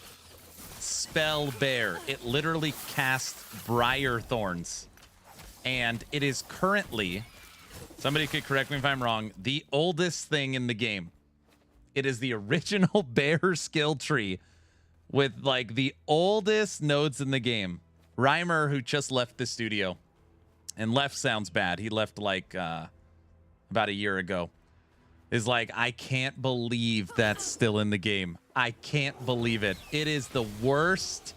spell bear. It literally casts briar thorns. And it is currently, somebody could correct me if I'm wrong, the oldest thing in the game. It is the original bear skill tree with like the oldest nodes in the game. Reimer, who just left the studio, and left sounds bad. He left like about a year ago. Is like, I can't believe that's still in the game. I can't believe it. It is the worst.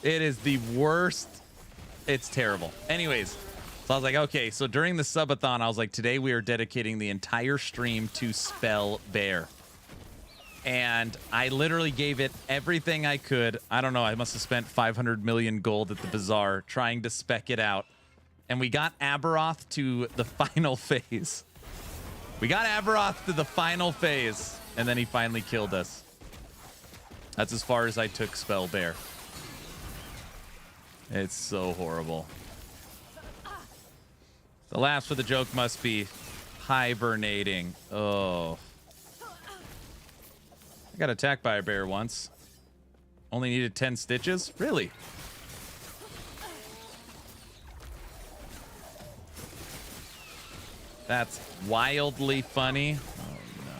It is the worst. It's terrible. Anyways, so I was like, okay, so during the subathon, I was like, today we are dedicating the entire stream to spell bear. And I literally gave it everything I could. I don't know. I must have spent 500 million gold at the Bazaar trying to spec it out. And we got Aberoth to the final phase. We got Aberoth to the final phase. And then he finally killed us. That's as far as I took Spell Bear. It's so horrible. The last for the joke must be hibernating. Oh. I got attacked by a bear once. Only needed 10 stitches? Really? That's wildly funny. Oh, no.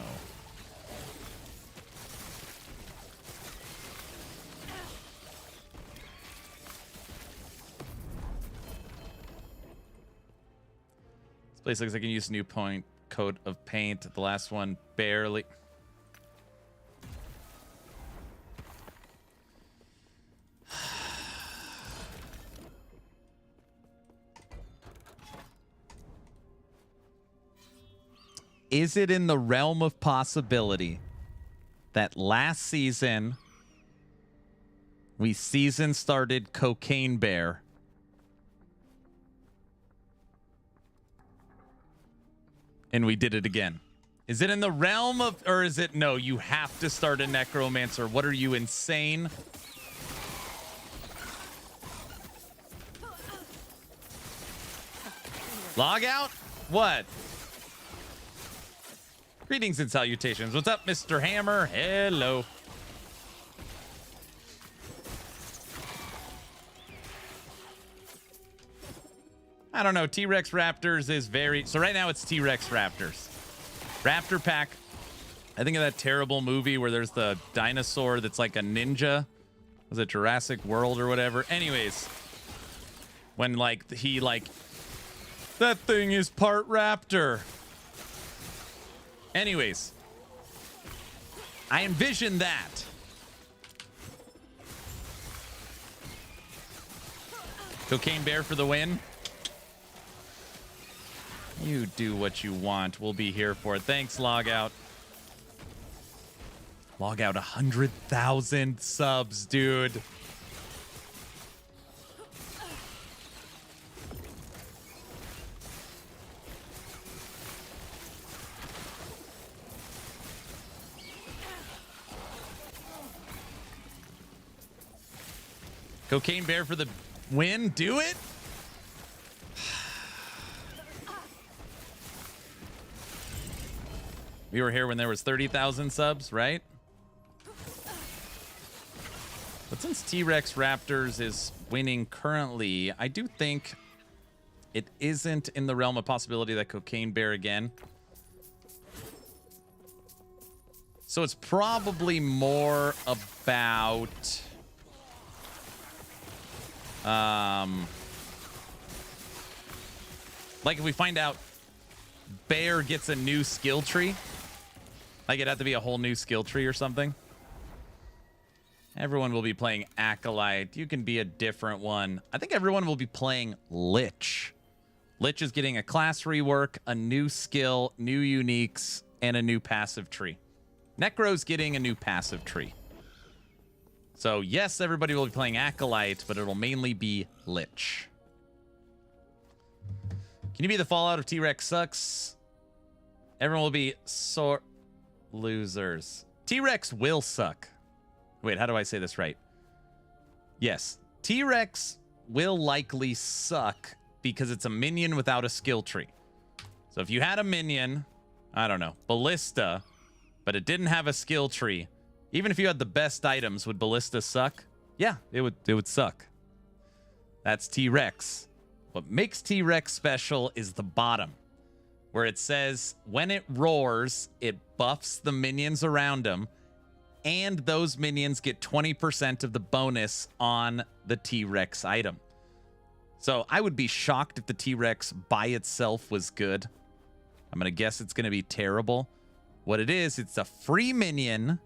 Let's Place looks like I can use a new coat of paint. The last one barely. Is it in the realm of possibility that last season we season started Cocaine Bear and we did it again? Is it in the realm of, or is it no, you have to start a necromancer? What are you, insane? Log out? What? Greetings and salutations. What's up, Mr. Hammer? Hello. I don't know. T-Rex Raptors is very... So right now it's T-Rex Raptors. Raptor Pack. I think of that terrible movie where there's the dinosaur that's like a ninja. Was it Jurassic World or whatever? Anyways. When like he like... That thing is part raptor. Anyways, I envision that. Cocaine Bear for the win. You do what you want. We'll be here for it. Thanks, Logout. Logout 100,000 subs, dude. Cocaine Bear for the win. Do it. We were here when there was 30,000 subs, right? But since T-Rex Raptors is winning currently, I do think it isn't in the realm of possibility that Cocaine Bear again. So it's probably more about... like if we find out Bear gets a new skill tree, like it'd have to be a whole new skill tree or something. Everyone will be playing Acolyte. You can be a different one. I think everyone will be playing Lich. Lich is getting a class rework, a new skill, new uniques, and a new passive tree. Necro's getting a new passive tree. So, yes, everybody will be playing Acolyte, but it'll mainly be Lich. Can you be the fallout of T-Rex sucks? Everyone will be sore losers. T-Rex will suck. Wait, how do I say this right? Yes, T-Rex will likely suck because it's a minion without a skill tree. So if you had a minion, I don't know, Ballista, but it didn't have a skill tree, even if you had the best items, would Ballista suck? Yeah, it would suck. That's T-Rex. What makes T-Rex special is the bottom, where it says when it roars, it buffs the minions around him, and those minions get 20% of the bonus on the T-Rex item. So I would be shocked if the T-Rex by itself was good. I'm going to guess it's going to be terrible. What it is, it's a free minion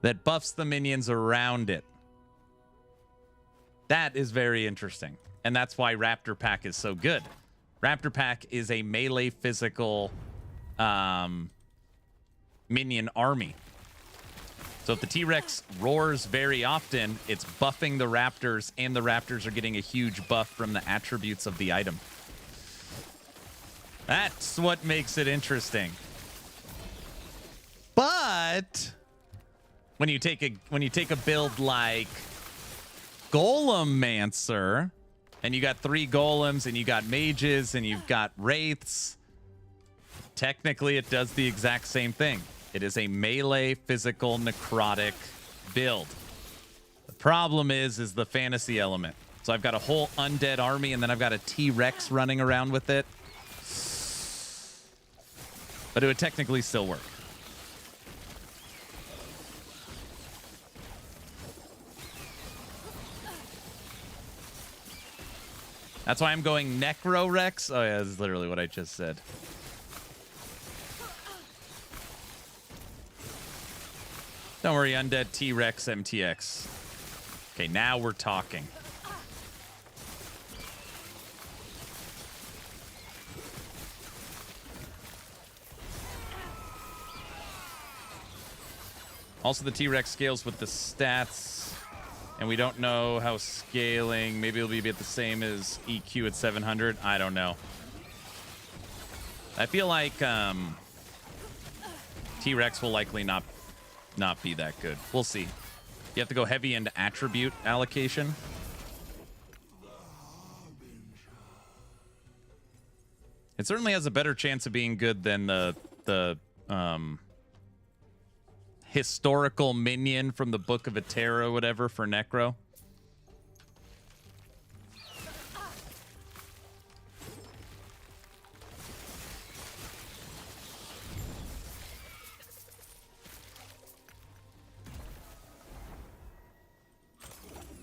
that buffs the minions around it. That is very interesting. And that's why Raptor Pack is so good. Raptor Pack is a melee physical minion army. So if the T-Rex roars very often, it's buffing the raptors, and the raptors are getting a huge buff from the attributes of the item. That's what makes it interesting. But when you take a build like Golem-mancer, and you got 3 golems, and you got mages, and you've got wraiths, technically it does the exact same thing. It is a melee physical necrotic build. The problem is the fantasy element. So I've got a whole undead army, and then I've got a T-Rex running around with it. But it would technically still work. That's why I'm going Necro Rex. Oh yeah, that's literally what I just said. Don't worry, Undead T-Rex MTX. Okay, now we're talking. Also, the T-Rex scales with the stats, and we don't know how scaling. Maybe it'll be at the same as EQ at 700. I don't know. I feel like T-Rex will likely not be that good. We'll see. You have to go heavy into attribute allocation. It certainly has a better chance of being good than the historical minion from the Book of Atera or whatever for Necro.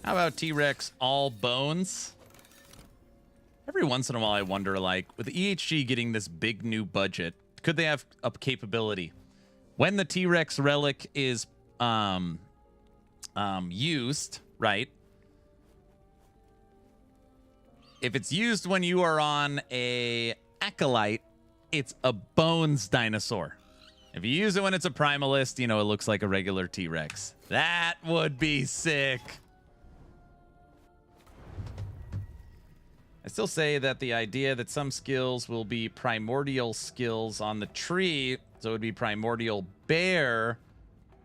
How about T-Rex all bones? Every once in a while I wonder, like, with EHG getting this big new budget, could they have a capability when the T-Rex relic is used, right? If it's used when you are on a Acolyte, it's a bones dinosaur. If you use it when it's a Primalist, you know, it looks like a regular T-Rex. That would be sick. I still say that the idea that some skills will be primordial skills on the tree, so it would be primordial bear,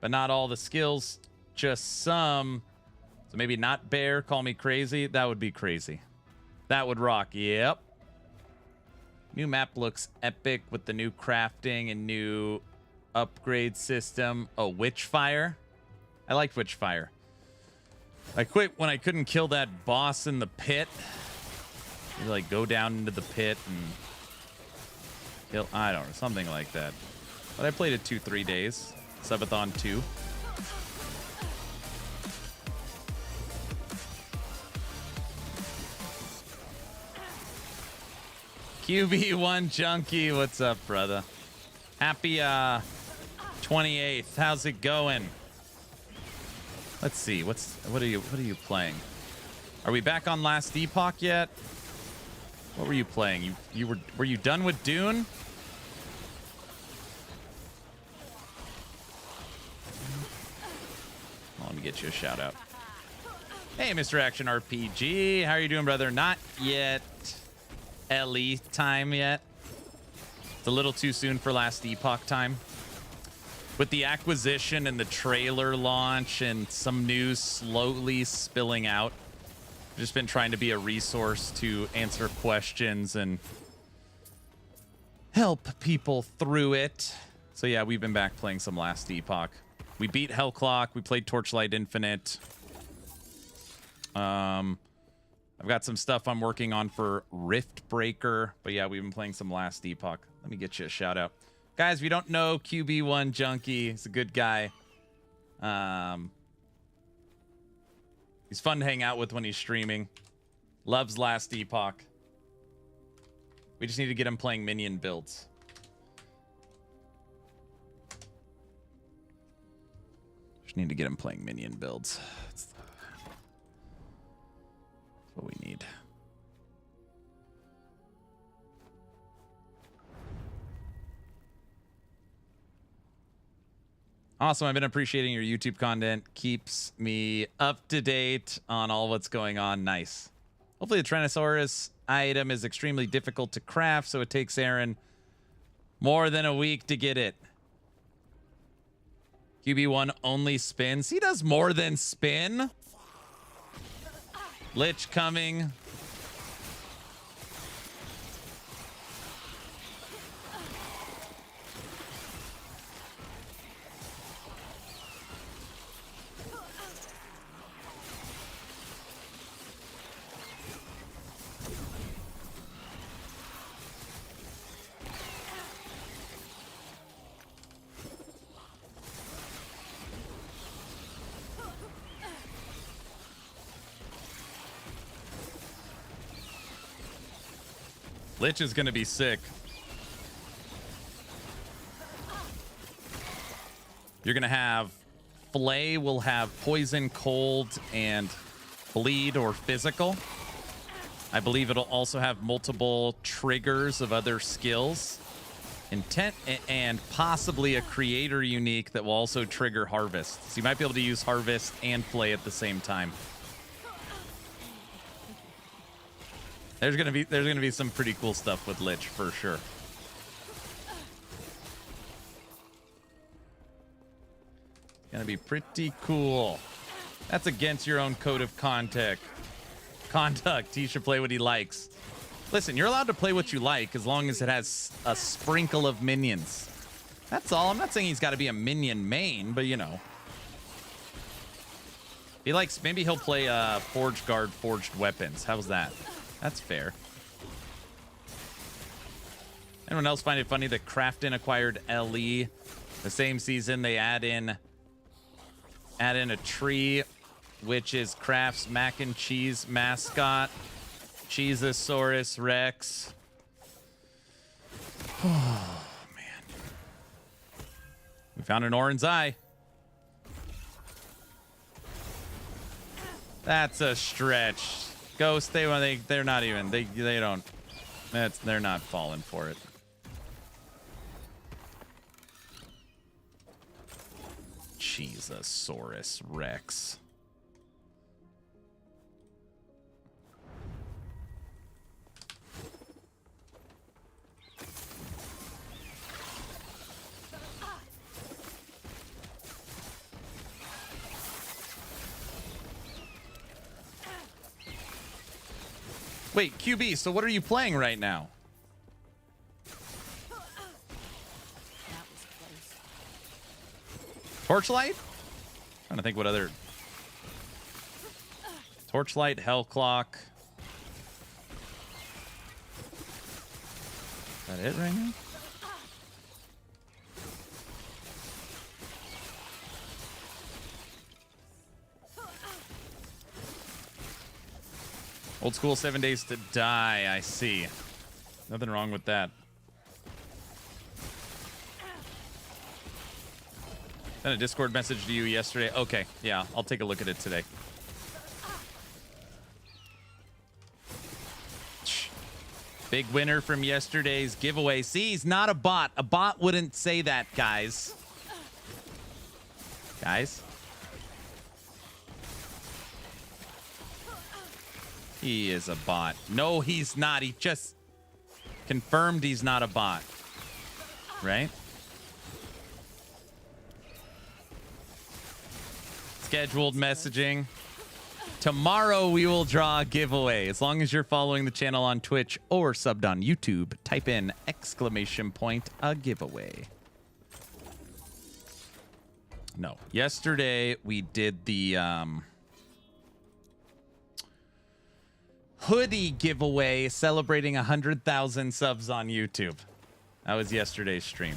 but not all the skills, just some. So maybe not bear, call me crazy. That would be crazy. That would rock. Yep. New map looks epic with the new crafting and new upgrade system. Oh, Witchfire. I liked Witchfire. I quit when I couldn't kill that boss in the pit. You like go down into the pit and kill, I don't know, something like that. But I played it 2-3 days. Subathon 2. QB1 Junkie, what's up, brother? Happy 28th. How's it going? Let's see. What are you playing? Are we back on Last Epoch yet? What were you playing? Were you done with Dune? Well, let me get you a shout out. Hey, Mr. Action RPG. How are you doing, brother? Not yet. LE time yet. It's a little too soon for Last Epoch time. With the acquisition and the trailer launch and some news slowly spilling out, I've just been trying to be a resource to answer questions and help people through it. So yeah, we've been back playing some Last Epoch. We beat Hellclock. We played Torchlight Infinite. I've got some stuff I'm working on for Riftbreaker. But yeah, we've been playing some Last Epoch. Let me get you a shout out. Guys, if you don't know QB1 Junkie, he's a good guy. He's fun to hang out with when he's streaming. Loves Last Epoch. We just need to get him playing Minion builds. Just need to get him playing Minion builds. That's what we need. Awesome. I've been appreciating your YouTube content. Keeps me up to date on all what's going on. Nice. Hopefully the Tyrannosaurus item is extremely difficult to craft, so it takes Aaron more than a week to get it. QB1 only spins. He does more than spin. Lich coming. Lich is going to be sick. You're going to have Flay will have poison, cold, and bleed or physical. I believe it'll also have multiple triggers of other skills. Intent and possibly a creator unique that will also trigger harvest. So you might be able to use harvest and Flay at the same time. There's gonna be some pretty cool stuff with Lich for sure. It's gonna be pretty cool. That's against your own code of conduct. He should play what he likes. Listen, you're allowed to play what you like as long as it has a sprinkle of minions. That's all. I'm not saying he's got to be a minion main, but you know. He likes, maybe he'll play Forge Guard Forged Weapons. How's that? That's fair. Anyone else find it funny that Krafton acquired LE? The same season they add in a tree, which is Kraft's mac and cheese mascot, Cheezosaurus Rex. Oh, man. We found an orange eye. That's a stretch. Ghost, they're not even, they don't, they're not falling for it. Cheezosaurus Rex. Wait, QB, so what are you playing right now? Torchlight? Trying to think what other... Torchlight, Hellclock. Is that it right now? Old school 7 days to die, I see. Nothing wrong with that. Sent a Discord message to you yesterday. Okay, yeah, I'll take a look at it today. Big winner from yesterday's giveaway. See, he's not a bot. A bot wouldn't say that, guys. Guys? He is a bot. No, he's not. He just confirmed he's not a bot. Right? Scheduled messaging. Tomorrow we will draw a giveaway. As long as you're following the channel on Twitch or subbed on YouTube, type in !a giveaway. No. Yesterday we did the hoodie giveaway celebrating 100,000 subs on YouTube. That was yesterday's stream.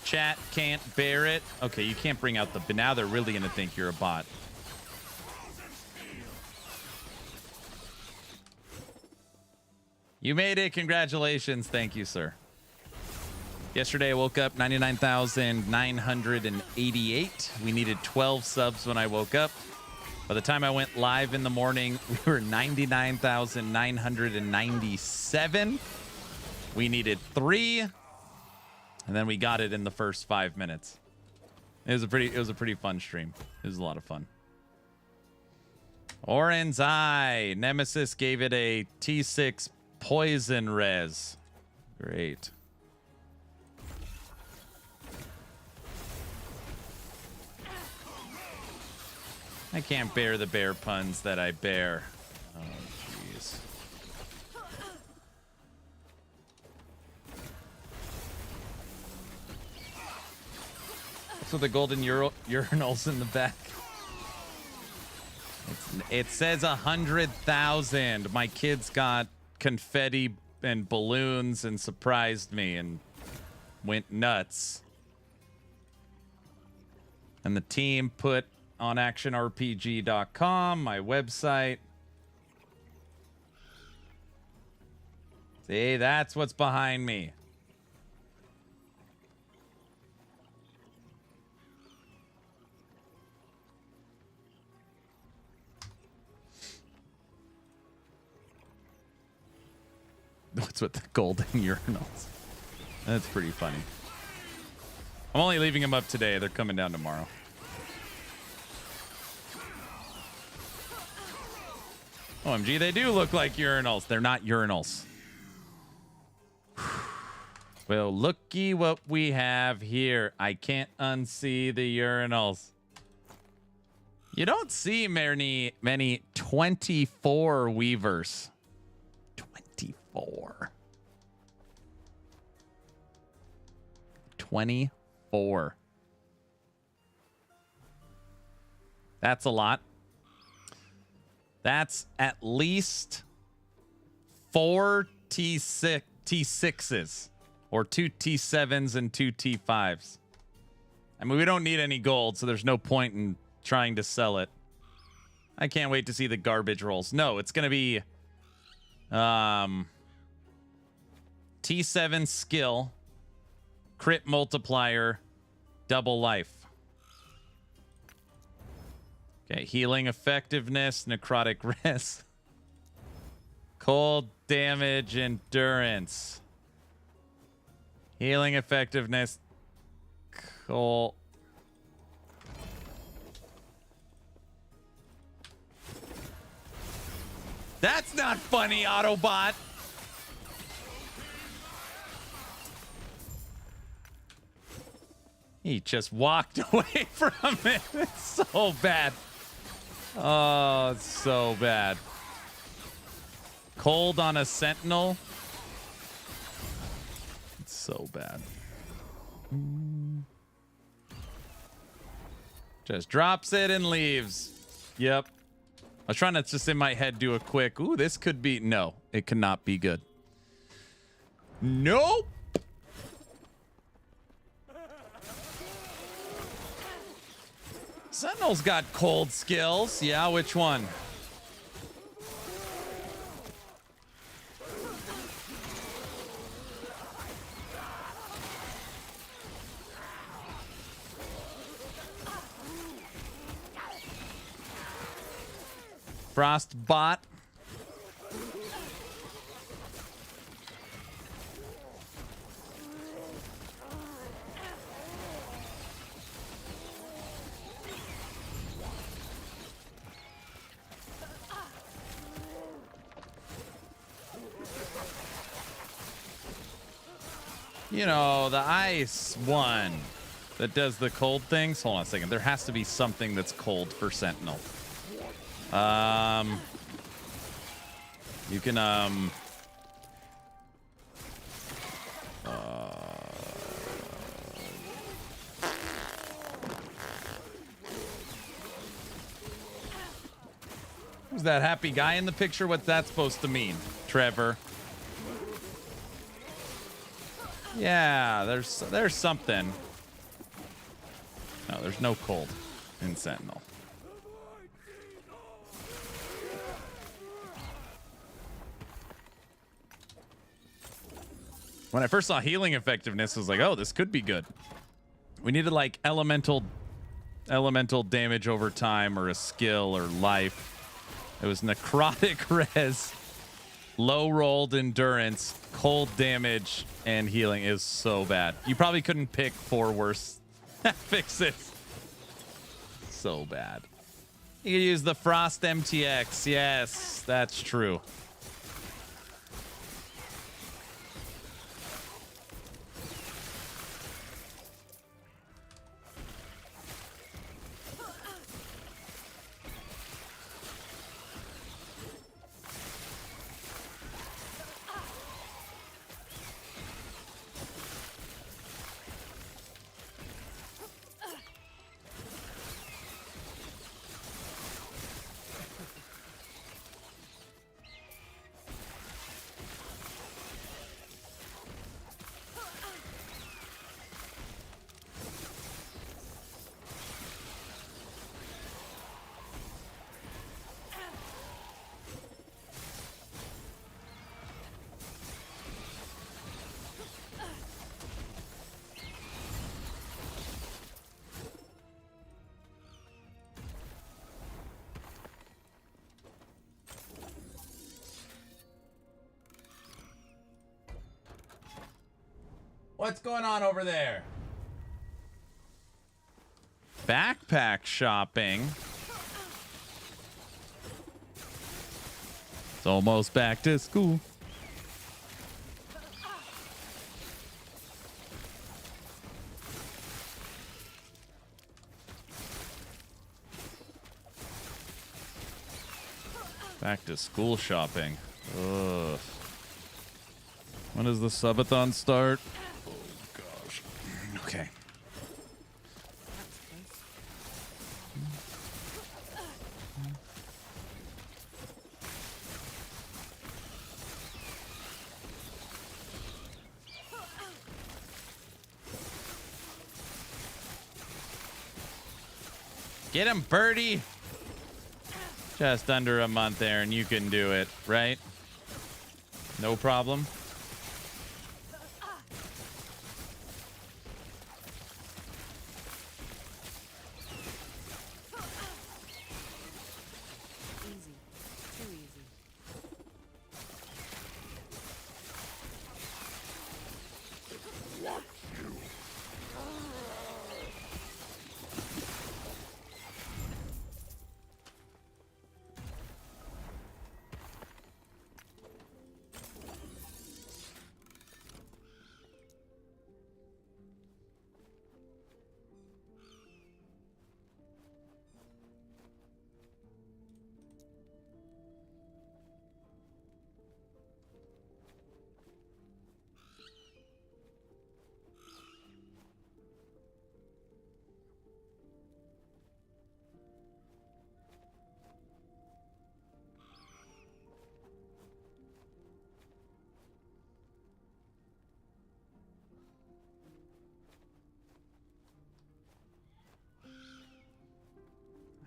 Chat can't bear it. Okay, you can't bring out the... Now they're really going to think you're a bot. You made it. Congratulations. Thank you, sir. Yesterday, I woke up 99,988. We needed 12 subs when I woke up. By the time I went live in the morning, we were 99,997. We needed 3, and then we got it in the first 5 minutes. It was a pretty fun stream. It was a lot of fun. Oren's Eye. Nemesis gave it a T6 poison res. Great. I can't bear the bear puns that I bear. Oh, jeez. What's with the golden urinals in the back? It says 100,000. My kids got confetti and balloons and surprised me and went nuts. And the team put on actionrpg.com, my website, See, that's what's behind me. What's with the golden urinals? That's pretty funny. I'm only leaving them up today. They're coming down tomorrow. OMG, they do look like urinals. They're not urinals. Well, looky what we have here. I can't unsee the urinals. You don't see many 24 weavers. 24. 24. That's a lot. That's at least 4 T6s or 2 T7s and 2 T5s. I mean, we don't need any gold, so there's no point in trying to sell it. I can't wait to see the garbage rolls. No, it's going to be T7 skill, crit multiplier, double life. Okay, healing effectiveness, necrotic risk, cold damage, endurance. Healing effectiveness, cold. That's not funny, Autobot. He just walked away from it. It's so bad. Oh, it's so bad. Cold on a Sentinel. It's so bad. Just drops it and leaves. Yep. I was trying to just in my head do a quick, ooh, this could be. No, it cannot be good. Nope. Sentinel's got cold skills. Yeah, which one? Frostbot. You know, the ice one that does the cold things. Hold on a second. There has to be something that's cold for Sentinel. You can, who's that happy guy in the picture? What's that supposed to mean, Trevor? Yeah, there's something. No, there's no cold in Sentinel. When I first saw healing effectiveness, I was like, oh, this could be good. We needed like elemental damage over time or a skill or life. It was necrotic res, low rolled endurance, cold damage, and healing. Is so bad. You probably couldn't pick 4 worse fixes. So bad. You could use the Frost MTX. Yes, that's true. What's going on over there? Backpack shopping. It's almost back to school. Back to school shopping. Ugh. When does the subathon start? Oh, gosh. Okay. Get him, birdie. Just under a month, Aaron. You can do it, right? No problem.
Easy. Too easy.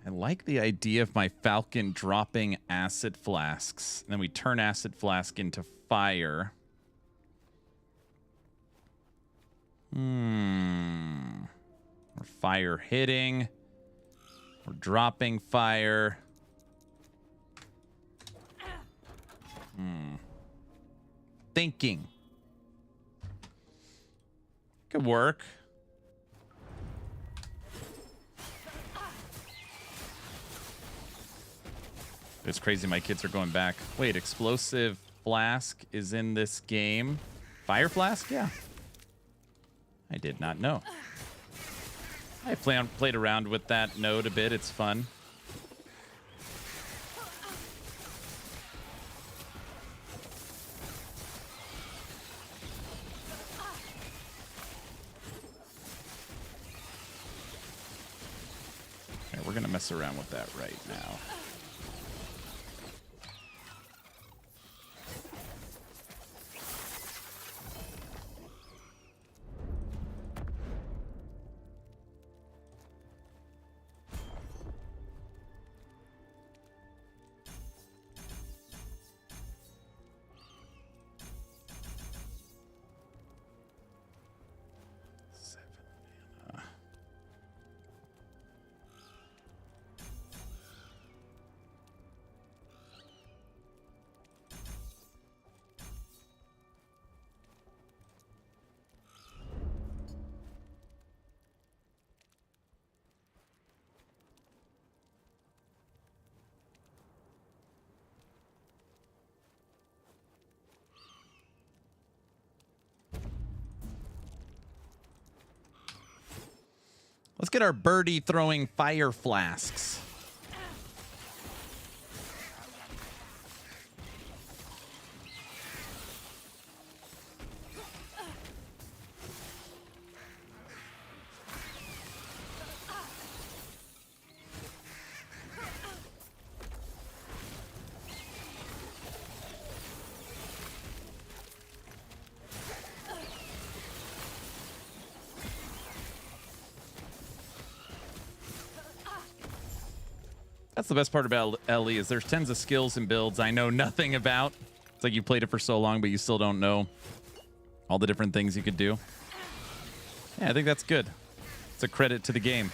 I like the idea of my Falcon dropping acid flasks. And then we turn acid flask into fire. Or fire hitting. Or dropping fire. Thinking. Could work. It's crazy my kids are going back. Wait, explosive flask is in this game? Fire flask? Yeah. I did not know. I played around with that node a bit. It's fun. Okay, we're gonna mess around with that right now. Let's get our birdie throwing fire flasks. That's the best part about Ellie is there's tons of skills and builds I know nothing about. It's like you played it for so long, but you still don't know all the different things you could do. Yeah, I think that's good. It's a credit to the game.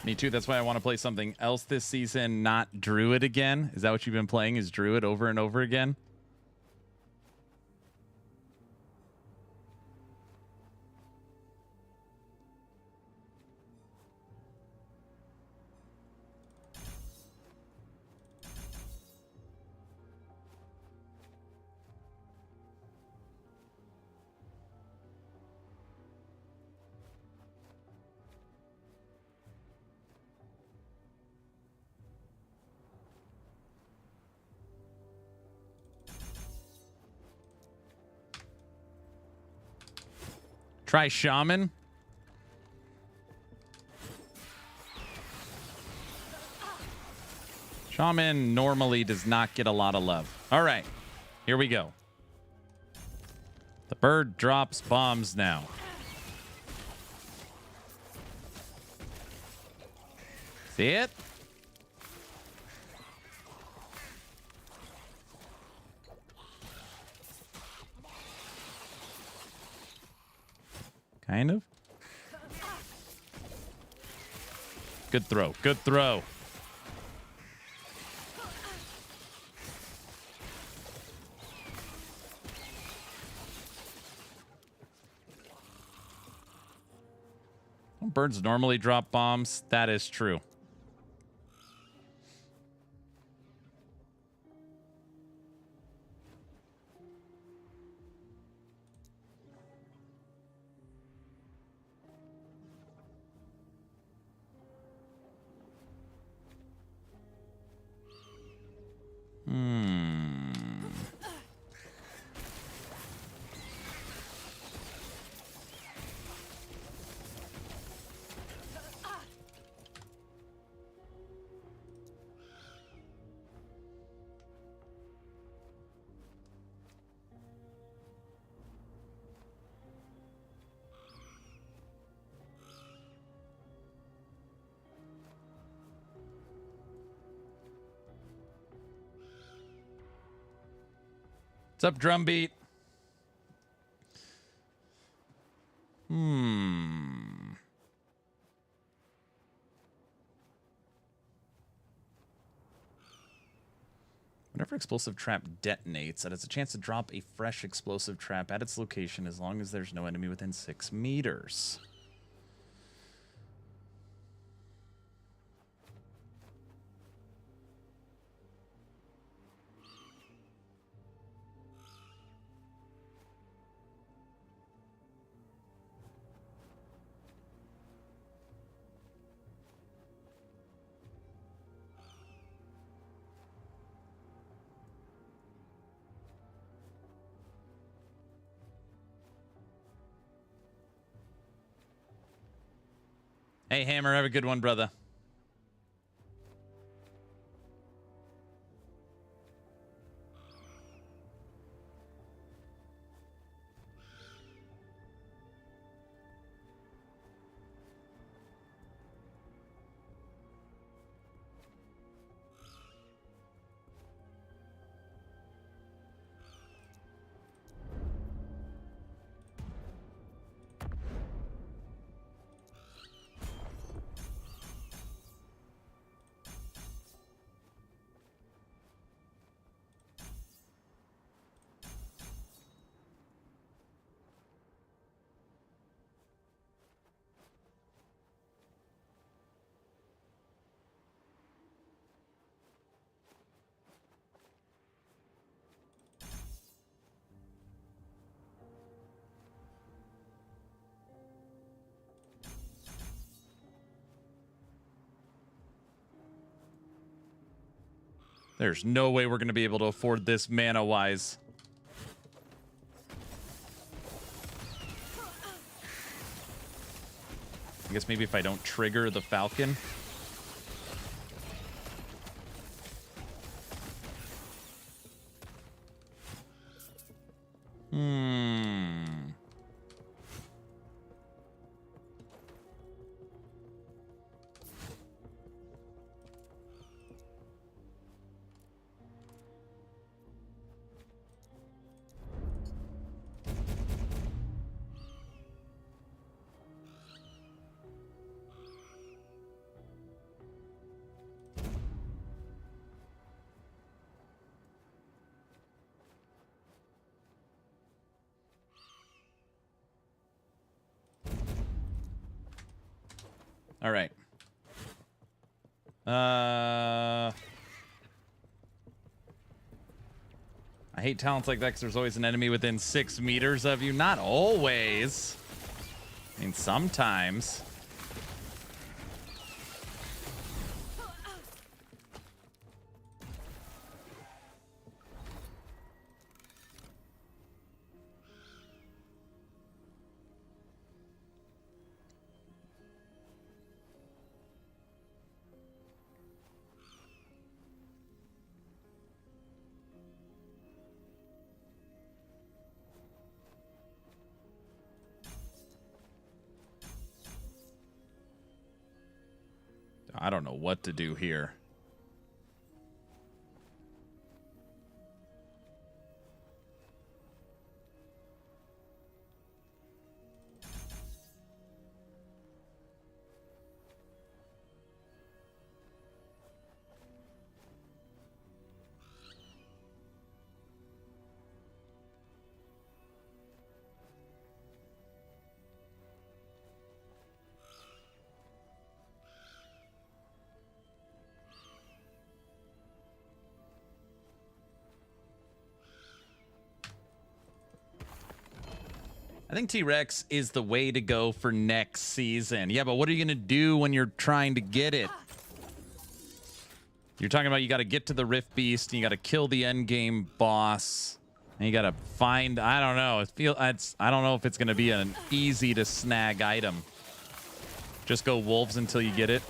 Me too. That's why I want to play something else this season, not Druid again. Is that what you've been playing? Is Druid over and over again? Try Shaman. Shaman normally does not get a lot of love. All right, here we go. The bird drops bombs now. See it? Kind of. Good throw. Good throw. Birds normally drop bombs. That is true. What's up, Drumbeat? Whenever explosive trap detonates, it has a chance to drop a fresh explosive trap at its location as long as there's no enemy within 6 meters. Hey, Hammer, have a good one, brother. There's no way we're going to be able to afford this mana-wise. I guess maybe if I don't trigger the Falcon. All right. I hate talents like that because there's always an enemy within 6 meters of you. Not always. I mean, sometimes. I don't know what to do here. I think T-Rex is the way to go for next season. Yeah, but what are you going to do when you're trying to get it? You're talking about you got to get to the Rift Beast, and you got to kill the endgame boss, and you got to find, I don't know. I don't know if it's going to be an easy to snag item. Just go wolves until you get it.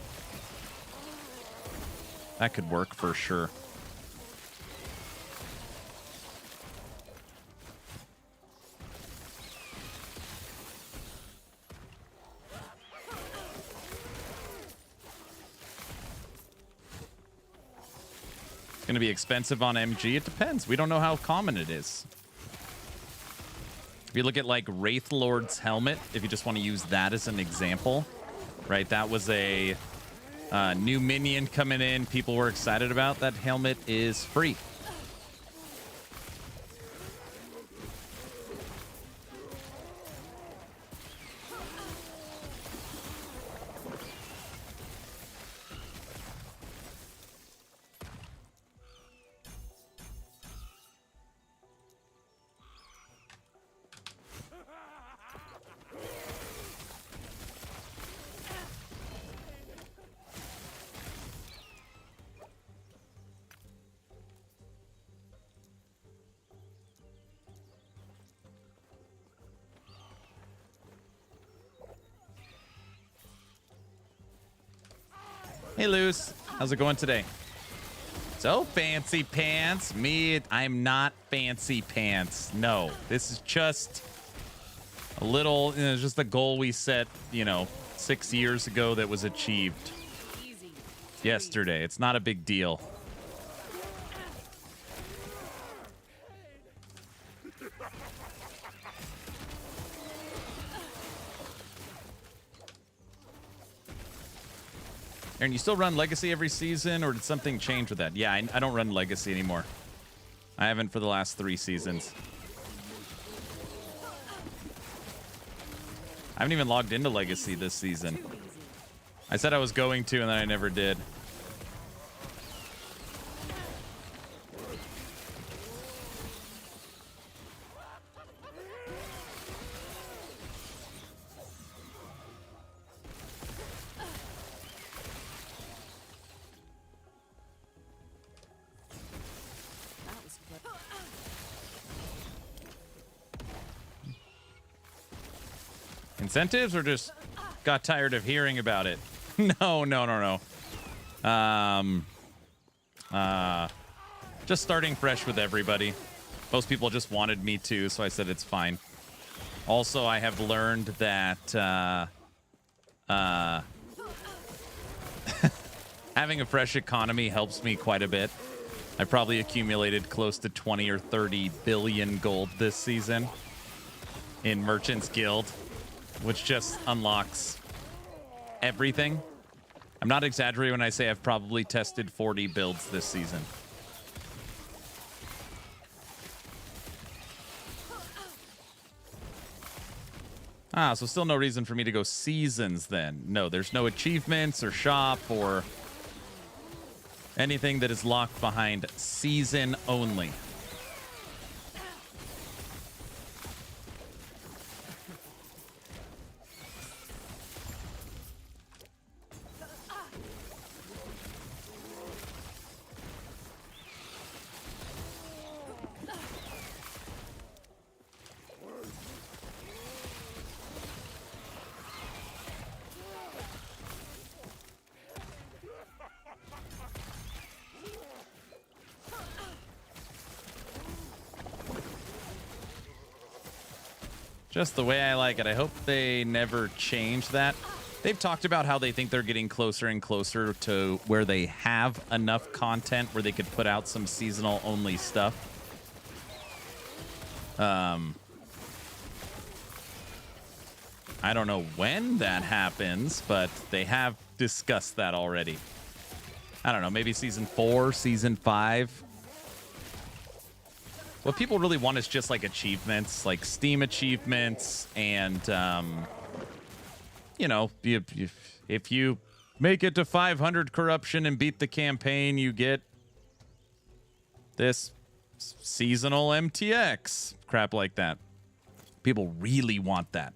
That could work for sure. Going to be expensive on MG? It depends. We don't know how common it is. If you look at like Wraith Lord's helmet, if you just want to use that as an example, right? That was a new minion coming in. People were excited about. That helmet is free. Hey, Luce. How's it going today? So, fancy pants. I'm not fancy pants. No, this is just a little, just a goal we set, 6 years ago that was achieved yesterday. It's not a big deal. Aaron, you still run Legacy every season, or did something change with that? Yeah, I don't run Legacy anymore. I haven't for the last 3 seasons. I haven't even logged into Legacy this season. I said I was going to, and then I never did. Incentives, or just got tired of hearing about it? No. Just starting fresh with everybody. Most people just wanted me to, so I said it's fine. Also, I have learned that having a fresh economy helps me quite a bit. I probably accumulated close to 20 or 30 billion gold this season in Merchant's Guild, which just unlocks everything. I'm not exaggerating when I say I've probably tested 40 builds this season. Ah, so still no reason for me to go seasons then. No, there's no achievements or shop or anything that is locked behind season only. Just the way I like it. I hope they never change that. They've talked about how they think they're getting closer and closer to where they have enough content where they could put out some seasonal only stuff. I don't know when that happens, but they have discussed that already. I don't know, maybe season 4, season 5. What people really want is just like achievements, like Steam achievements, and you know, if you make it to 500 corruption and beat the campaign, you get this seasonal MTX, crap like that. People really want that.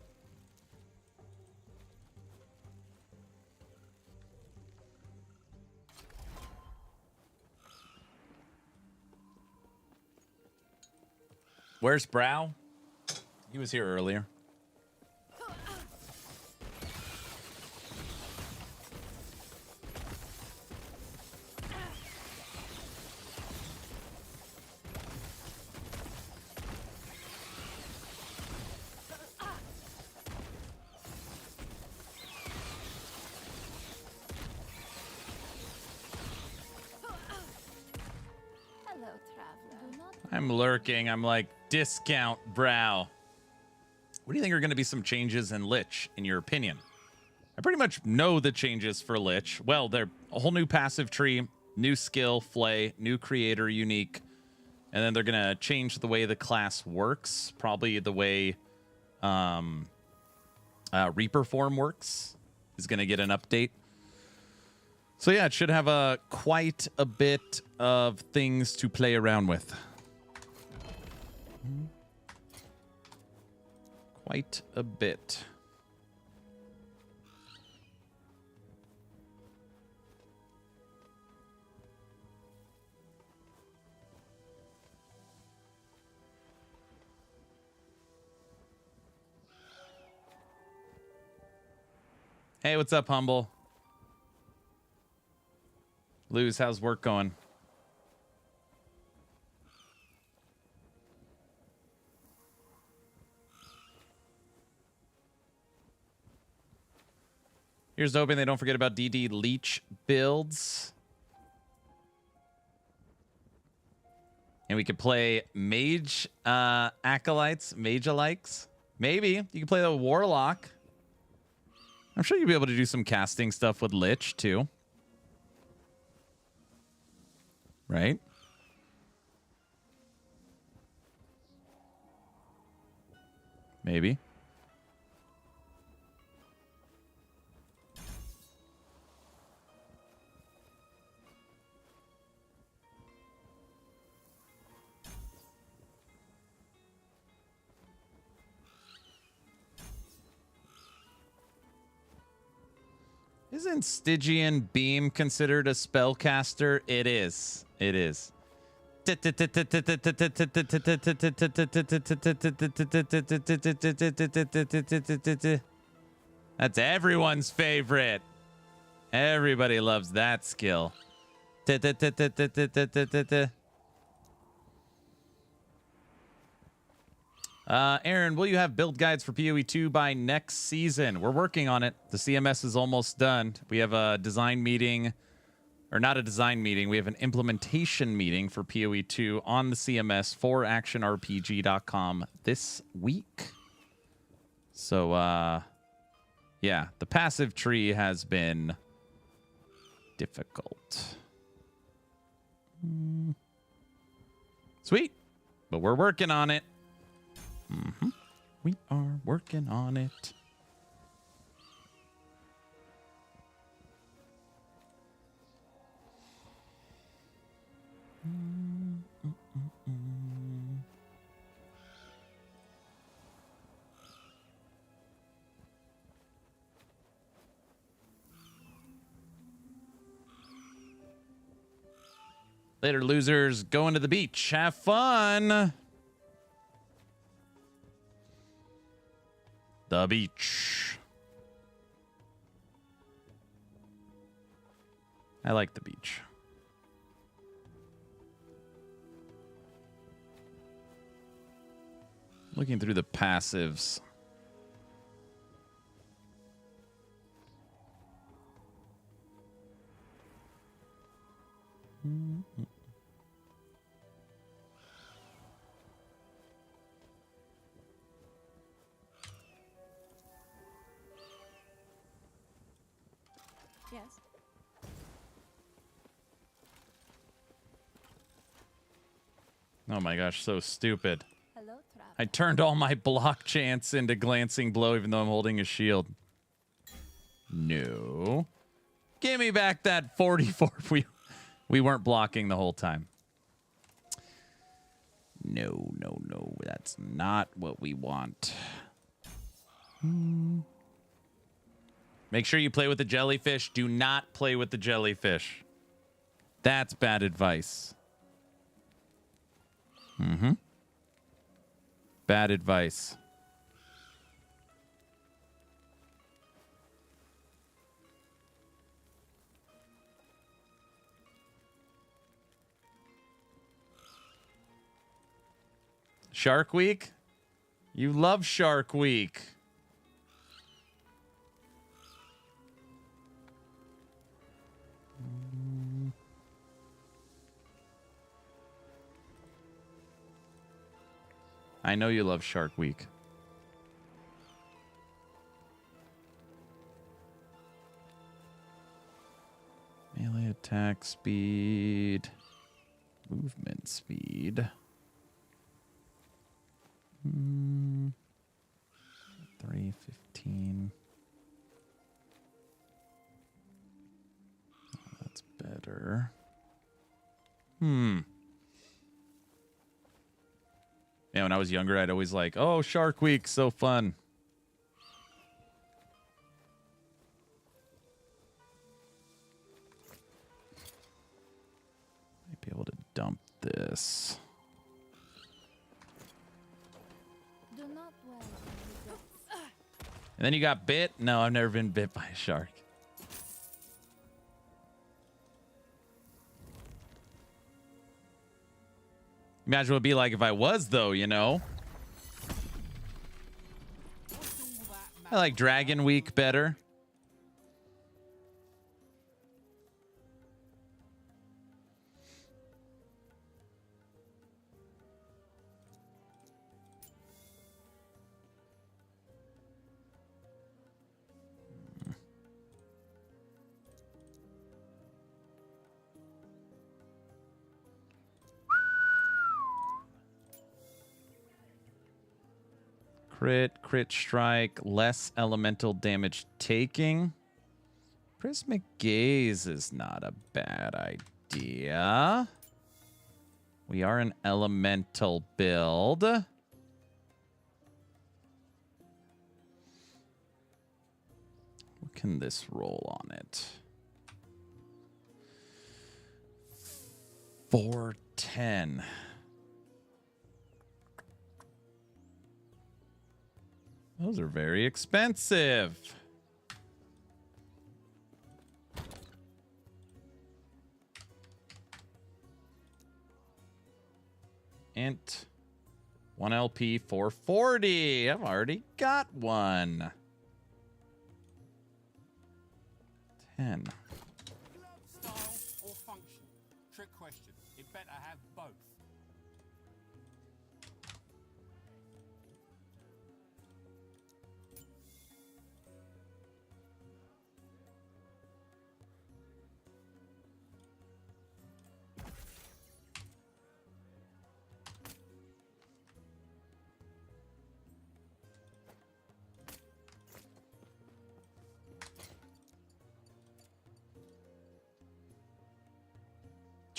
Where's Brow? He was here earlier.
Hello, traveler. Do not
I'm lurking. I'm like, discount Brow. What do you think are going to be some changes in Lich, in your opinion? I pretty much know the changes for Lich. Well, they're a whole new passive tree, new skill, Flay, new creator, unique. And then they're going to change the way the class works. Probably the way Reaper form works is going to get an update. So yeah, it should have quite a bit of things to play around with. Quite a bit. Hey, what's up, Humble? Luz, how's work going? Here's hoping they don't forget about DD Leech builds. And we could play Mage Acolytes, Mage-alikes. Maybe. You can play the Warlock. I'm sure you'll be able to do some casting stuff with Lich, too. Right? Maybe. Isn't Stygian Beam considered a spellcaster? It is. It is. That's everyone's favorite. Everybody loves that skill. Aaron, will you have build guides for PoE 2 by next season? We're working on it. The CMS is almost done. We have a design meeting, or not a design meeting. We have an implementation meeting for PoE 2 on the CMS for actionrpg.com this week. So, yeah, the passive tree has been difficult. Sweet. But we're working on it. We are working on it. Later, losers. Going to the beach. Have fun. The beach. I like the beach. Looking through the passives.
Yes.
Oh my gosh, so stupid.
Hello, Trap.
I turned all my block chance into glancing blow even though I'm holding a shield. No. Give me back that 44. We weren't blocking the whole time. No, no, no. That's not what we want. Make sure you play with the jellyfish. Do not play with the jellyfish. That's bad advice. Bad advice. Shark Week? You love Shark Week. I know you love Shark Week. Melee attack speed. Movement speed. 315. Oh, that's better. Yeah, when I was younger, I'd always like, oh, Shark Week, so fun. Might be able to dump this.
Do not dwell on regrets.
And then you got bit? No, I've never been bit by a shark. Imagine what it'd be like if I was, though, you know? I like Dragon Week better. Crit strike, less elemental damage taking. Prismic Gaze is not a bad idea. We are an elemental build. What can this roll on it? 410. Those are very expensive. Int 1 LP 440. I've already got one. 10.
Style or function? Trick question. It better have both.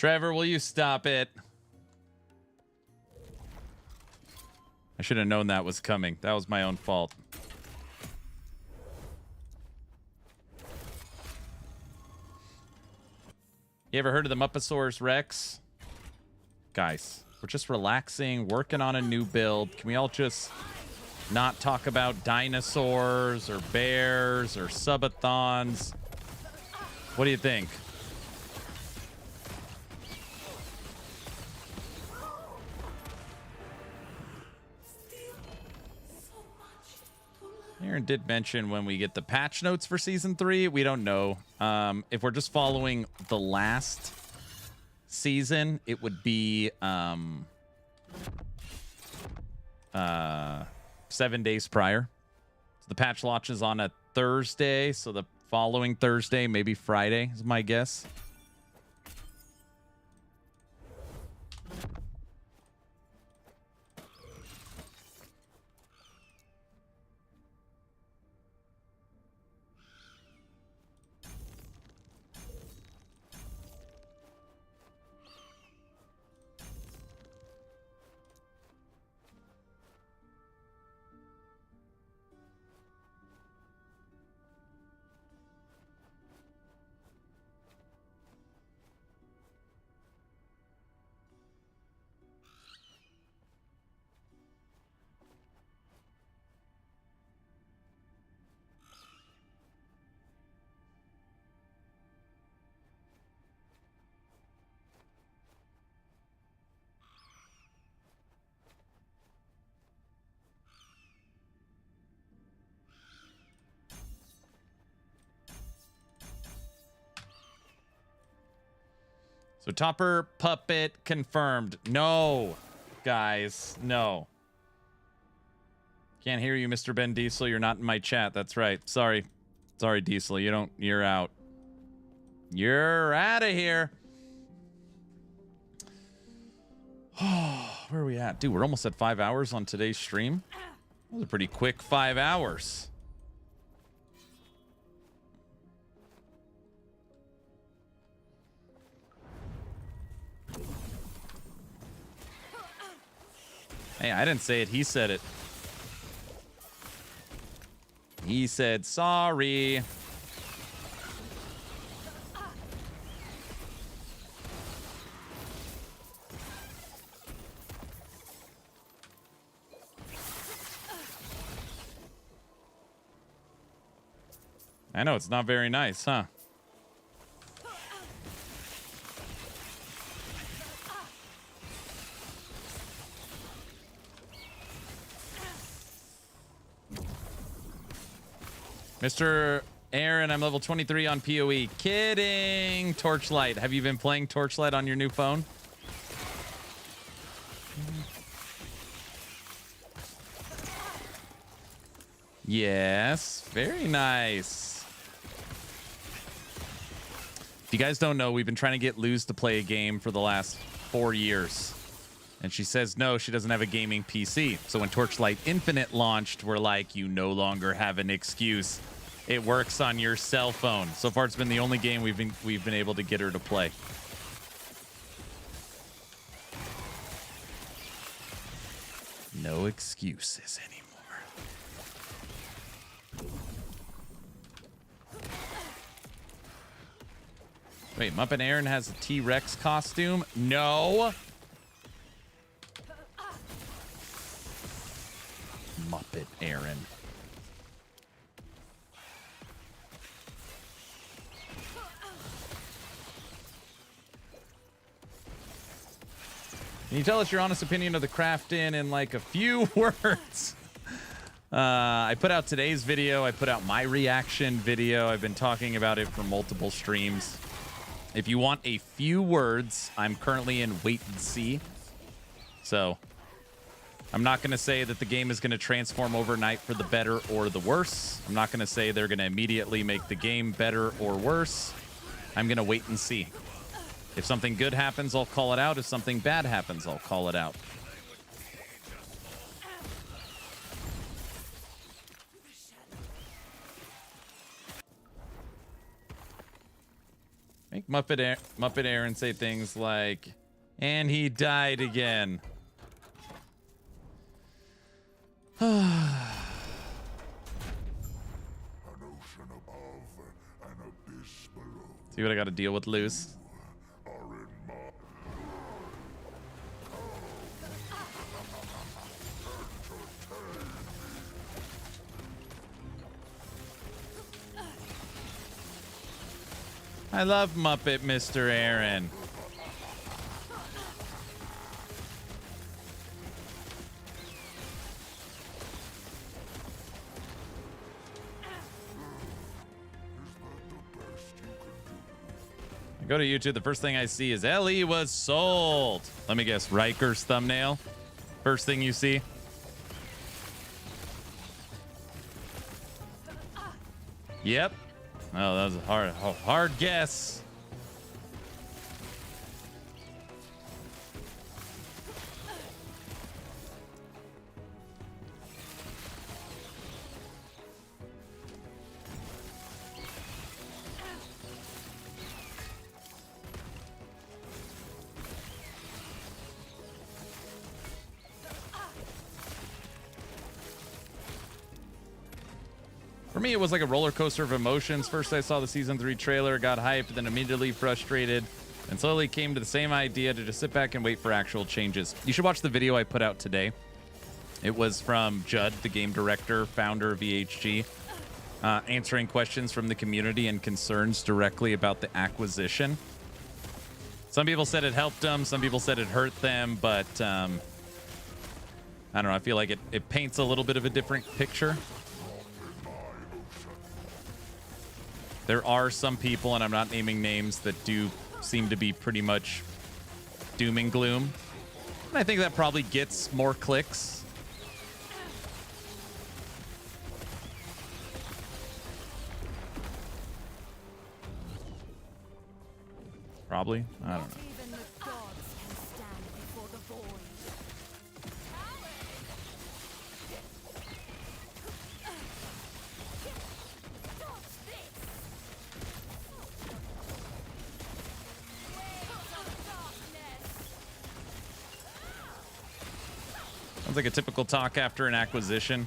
Trevor, will you stop it? I should have known that was coming. That was my own fault. You ever heard of the Muppasaurus Rex? Guys, we're just relaxing, working on a new build. Can we all just not talk about dinosaurs or bears or subathons? What do you think? Aaron did mention when we get the patch notes for Season 3. We don't know. If we're just following the last season, it would be 7 days prior. So the patch launches on a Thursday, so the following Thursday, maybe Friday is my guess. So Topper Puppet confirmed. No, guys, no. Can't hear you, Mr. Ben Diesel. You're not in my chat. That's right. Sorry. Sorry, Diesel. You're out. You're out of here. Where are we at? Dude, we're almost at 5 hours on today's stream. That was a pretty quick 5 hours. Hey, I didn't say it. He said it. He said, sorry. I know, it's not very nice, huh? Mr. Aaron, I'm level 23 on PoE. Kidding. Torchlight. Have you been playing Torchlight on your new phone? Yes. Very nice. If you guys don't know, we've been trying to get Luz to play a game for the last 4 years. And she says no, she doesn't have a gaming PC. So when Torchlight Infinite launched, we're like, you no longer have an excuse. It works on your cell phone. So far, it's been the only game we've been able to get her to play. No excuses anymore. Wait, Muppet Aaron has a T-Rex costume? No. Muppet Aaron. Can you tell us your honest opinion of the Krafton in like a few words? I put out today's video. I put out my reaction video. I've been talking about it for multiple streams. If you want a few words, I'm currently in wait and see. So I'm not going to say that the game is going to transform overnight for the better or the worse. I'm not going to say they're going to immediately make the game better or worse. I'm going to wait and see. If something good happens, I'll call it out. If something bad happens, I'll call it out. think Muppet Aaron say things like, and he died again.
An ocean above, an abyss below.
See what I got to deal with, Luce?
Are in my
I love Muppet Mr. Aaron. I go to YouTube, the first thing I see is Ellie was sold. Let me guess, Riker's thumbnail. First thing you see. Yep. Oh, that was a hard guess. For me, it was like a roller coaster of emotions. First, I saw the season 3 trailer, got hyped, then immediately frustrated, and slowly came to the same idea to just sit back and wait for actual changes. You should watch the video I put out today. It was from Judd, the game director, founder of EHG, answering questions from the community and concerns directly about the acquisition. Some people said it helped them, some people said it hurt them, but I don't know. I feel like it paints a little bit of a different picture. There are some people, and I'm not naming names, that do seem to be pretty much doom and gloom. And I think that probably gets more clicks. Probably. I don't know.
Even the gods can stand before the void.
Sounds like a typical talk after an acquisition.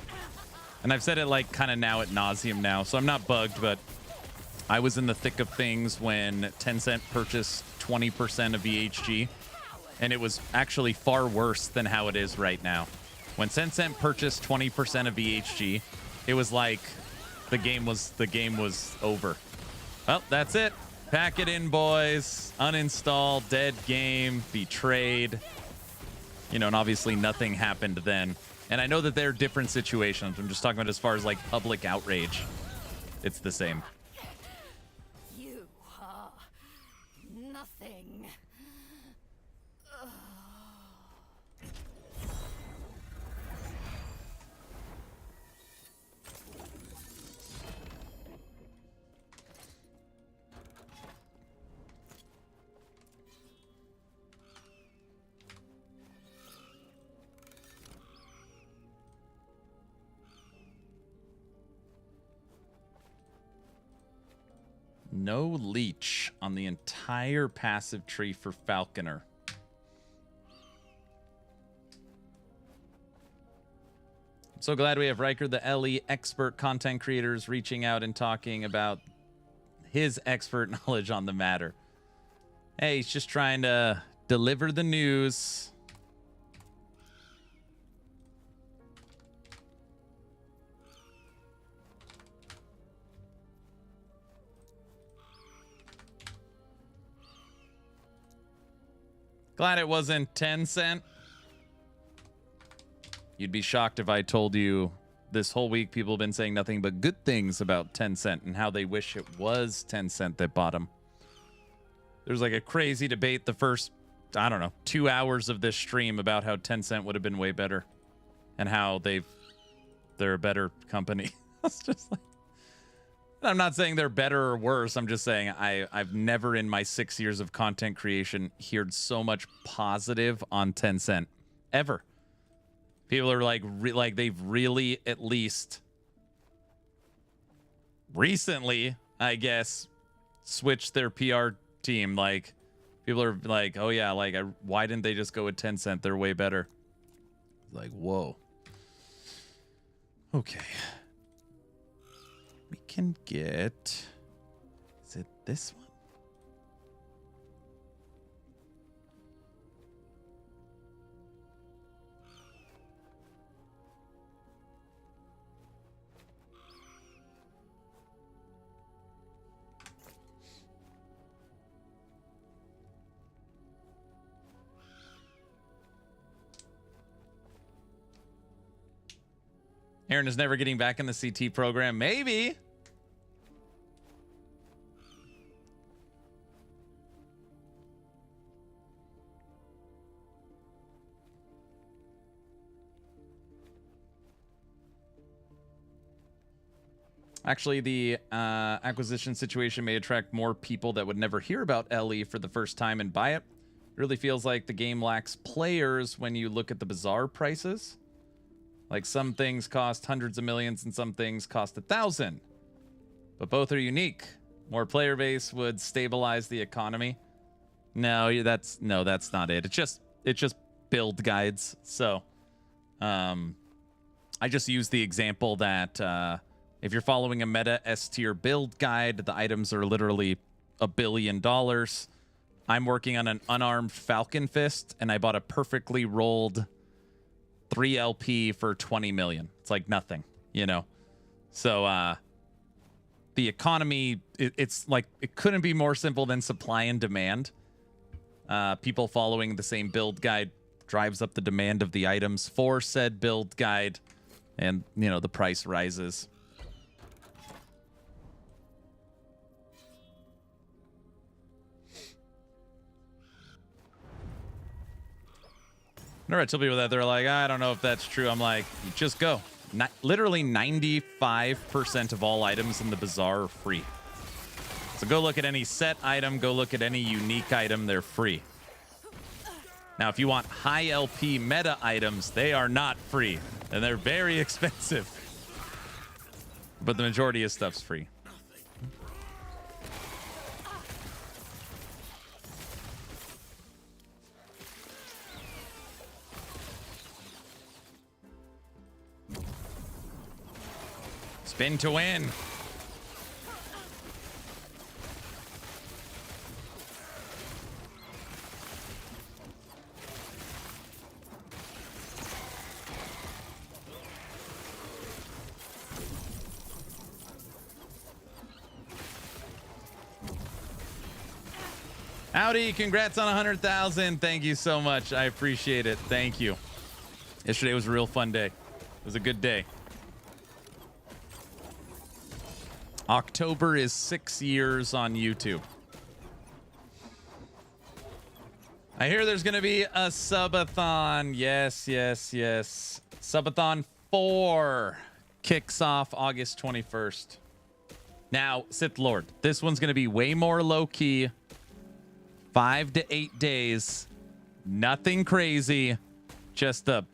And I've said it like kind of now ad nauseum now, so I'm not bugged, but I was in the thick of things when Tencent purchased 20% of EHG, and it was actually far worse than how it is right now. When Tencent purchased 20% of EHG, it was like the game was over. Well, that's it. Pack it in, boys. Uninstall, dead game, betrayed. You know, and obviously nothing happened then. And I know that there are different situations. I'm just talking about as far as like public outrage. It's the same.
You are nothing.
No leech on the entire passive tree for Falconer. I'm so glad we have Riker, the LE expert content creators, reaching out and talking about his expert knowledge on the matter. Hey, he's just trying to deliver the news. Glad it wasn't Tencent. You'd be shocked if I told you this whole week people have been saying nothing but good things about Tencent and how they wish it was Tencent that bought them. There's like a crazy debate the first, I don't know, 2 hours of this stream about how Tencent would have been way better and how they're a better company. It's just like, I'm not saying they're better or worse. I'm just saying I've never in my 6 years of content creation heard so much positive on Tencent ever. People are like they've really at least recently, I guess, switched their PR team. Like, people are like, oh yeah, like, why didn't they just go with Tencent? They're way better. Like, whoa. Okay. We can get... Is it this one? Aaron is never getting back in the CT program. Maybe. Actually, the acquisition situation may attract more people that would never hear about LE for the first time and buy it. It really feels like the game lacks players when you look at the Bazaar prices. Like, some things cost hundreds of millions and some things cost 1,000. But both are unique. More player base would stabilize the economy. No, that's not it. It's just build guides. So, I just use the example that if you're following a meta S tier build guide, the items are literally $1 billion. I'm working on an unarmed Falcon fist, and I bought a perfectly rolled 3 LP for 20 million. It's like nothing, you know? So, the economy, it's like, it couldn't be more simple than supply and demand. People following the same build guide drives up the demand of the items for said build guide, and, you know, the price rises. Whenever I tell people that, they're like, I don't know if that's true. I'm like, just go. Literally 95% of all items in the Bazaar are free. So go look at any set item, go look at any unique item, they're free. Now, if you want high LP meta items, they are not free, and they're very expensive. But the majority of stuff's free. Spin to win. Howdy, congrats on 100,000. Thank you so much. I appreciate it. Thank you. Yesterday was a real fun day. It was a good day. October is 6 years on YouTube. I hear there's going to be a subathon. Yes, yes, yes. Subathon 4 kicks off August 21st. Now, Sith Lord, this one's going to be way more low-key. 5 to 8 days. Nothing crazy. Just a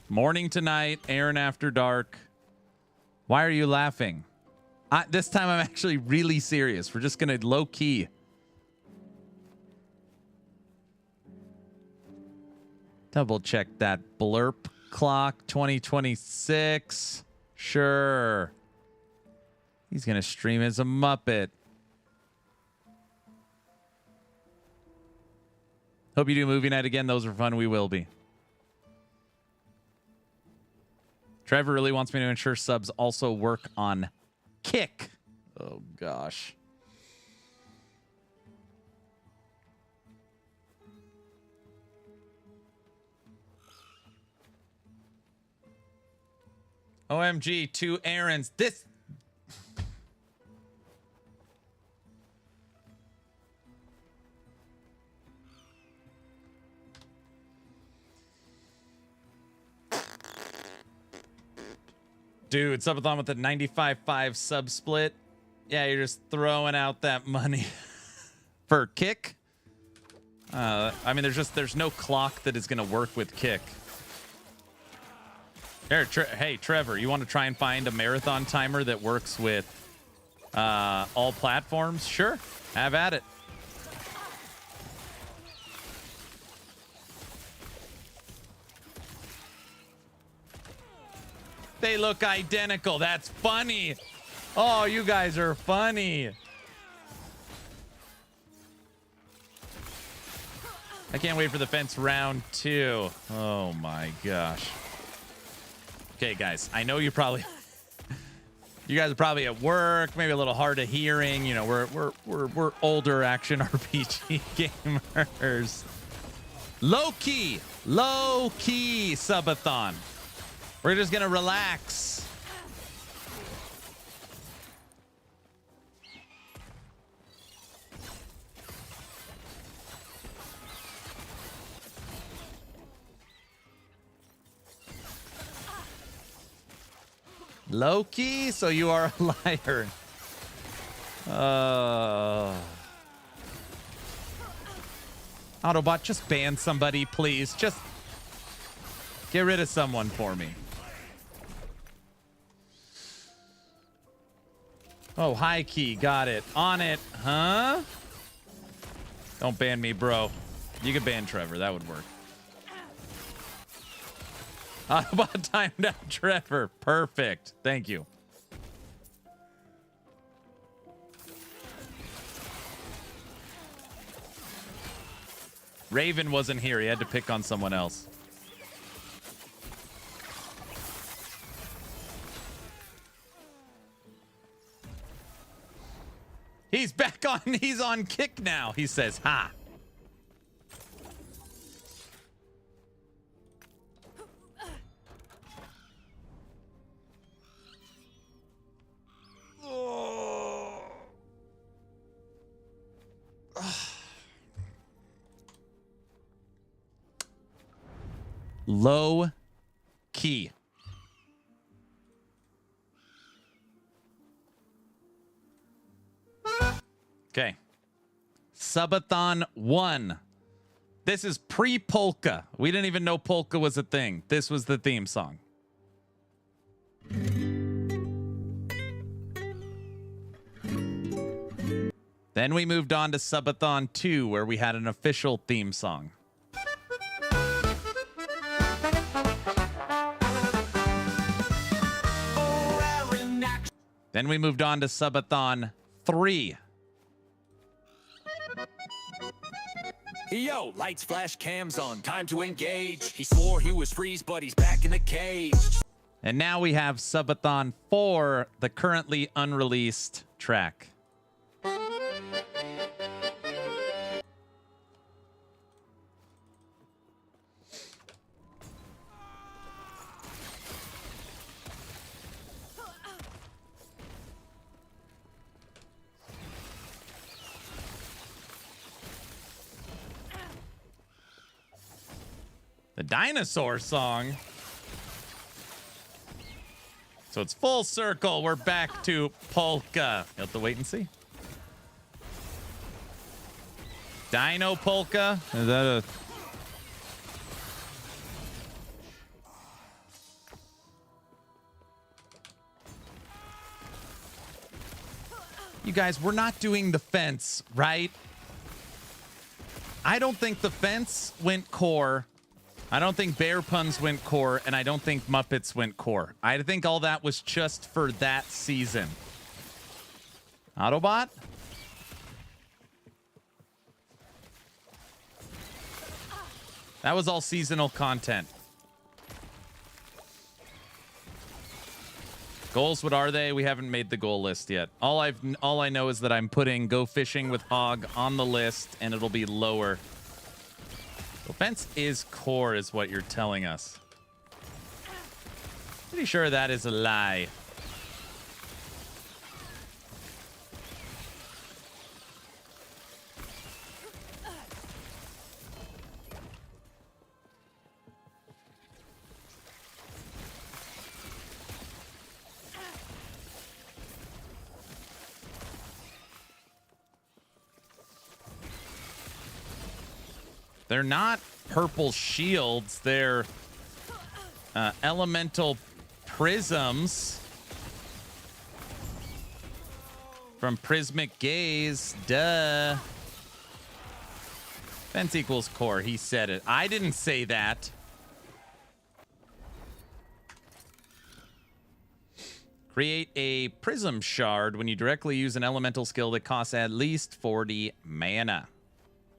morning to night, Aaron after dark. Why are you laughing? This time I'm actually really serious. We're just going to low key. Double check that blurp clock. 2026. Sure. He's going to stream as a Muppet. Hope you do movie night again. Those are fun. We will be. Trevor really wants me to ensure subs also work on Kick. Oh, gosh. OMG, 2 errands. This... Dude, subathon with the 95.5 sub split. Yeah, you're just throwing out that money for Kick. I mean, there's no clock that is going to work with Kick. Hey, Trevor, you want to try and find a marathon timer that works with All platforms, sure. Have at it. They look identical. That's funny. Oh, you guys are funny. I can't wait for the fence round 2. Oh my gosh. Okay, guys. I know you probably you guys are probably at work, maybe a little hard of hearing. You know, we're older action RPG gamers. Low key subathon. We're just gonna relax. Loki, so you are a liar. Autobot, just ban somebody, please. Just get rid of someone for me. Oh, high key. Got it. On it. Huh? Don't ban me, bro. You could ban Trevor. That would work. Autobot timed out Trevor. Perfect. Thank you. Raven wasn't here. He had to pick on someone else. He's back on. He's on kick now. He says, ha. Low key. Okay. Subathon 1. This is pre-polka. We didn't even know polka was a thing. This was the theme song. Then we moved on to Subathon 2, where we had an official theme song. Then we moved on to Subathon 3.
Yo, lights, flash, cams on, time to engage. He swore he was freeze, but he's back in the cage.
And now we have Subathon 4, the currently unreleased track. The dinosaur song. So it's full circle. We're back to polka. You'll have to wait and see. Dino polka? Is that a... You guys, we're not doing the fence, right? I don't think the fence went core. I don't think Bear Puns went core, and I don't think Muppets went core. I think all that was just for that season. Autobot? That was all seasonal content. Goals, what are they? We haven't made the goal list yet. All I know is that I'm putting Go Fishing with Hog on the list, and it'll be lower. Offense is core, is what you're telling us. Pretty sure that is a lie. They're not purple shields. They're elemental prisms. From Prismic Gaze. Duh. Fence equals core. He said it. I didn't say that. Create a Prism Shard when you directly use an elemental skill that costs at least 40 mana.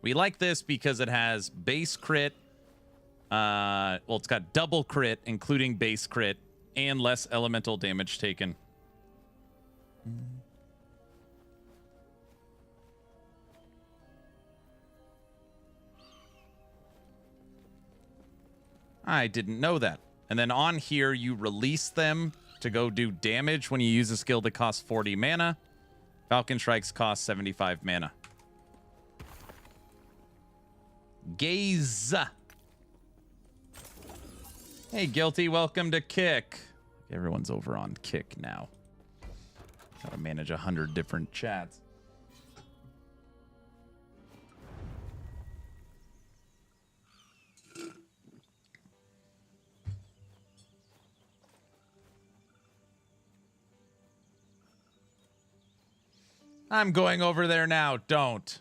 We like this because it has base crit. Well, it's got double crit, including base crit, and less elemental damage taken. I didn't know that. And then on here, you release them to go do damage when you use a skill that costs 40 mana. Falcon Strikes cost 75 mana. Gaze. Hey, Guilty, welcome to Kick. Everyone's over on Kick now. Gotta manage 100 different chats. I'm going over there now. Don't.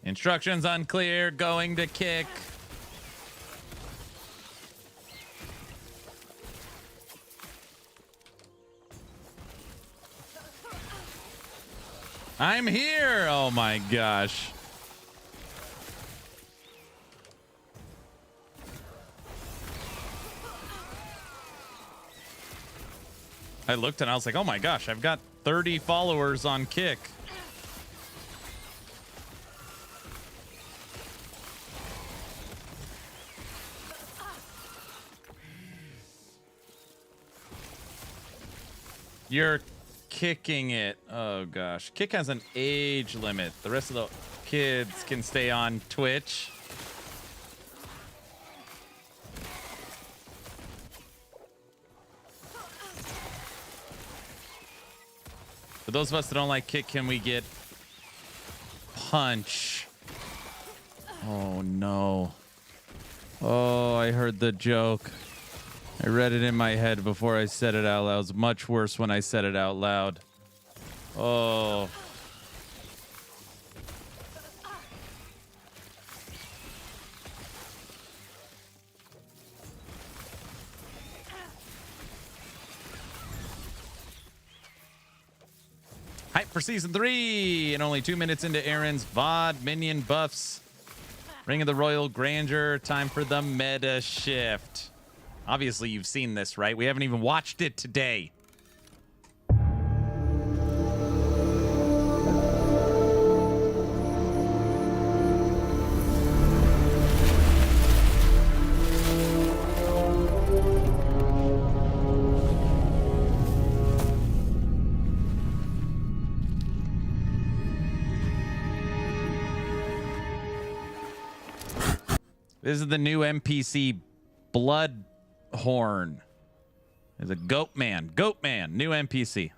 Instructions unclear. Going to Kick. I'm here. Oh my gosh. I looked and I was like, oh my gosh, I've got 30 followers on Kick. You're kicking it. Oh gosh. Kick has an age limit. The rest of the kids can stay on Twitch. For those of us that don't like Kick, can we get Punch? Oh no. Oh, I heard the joke. I read it in my head before I said it out loud. It was much worse when I said it out loud. Oh. Hype for season 3 and only 2 minutes into Aaron's VOD. Minion buffs. Ring of the Royal Grandeur. Time for the meta shift. Obviously, you've seen this, right? We haven't even watched it today. This is the new NPC Blood Horn. There's a goat man, new NPC.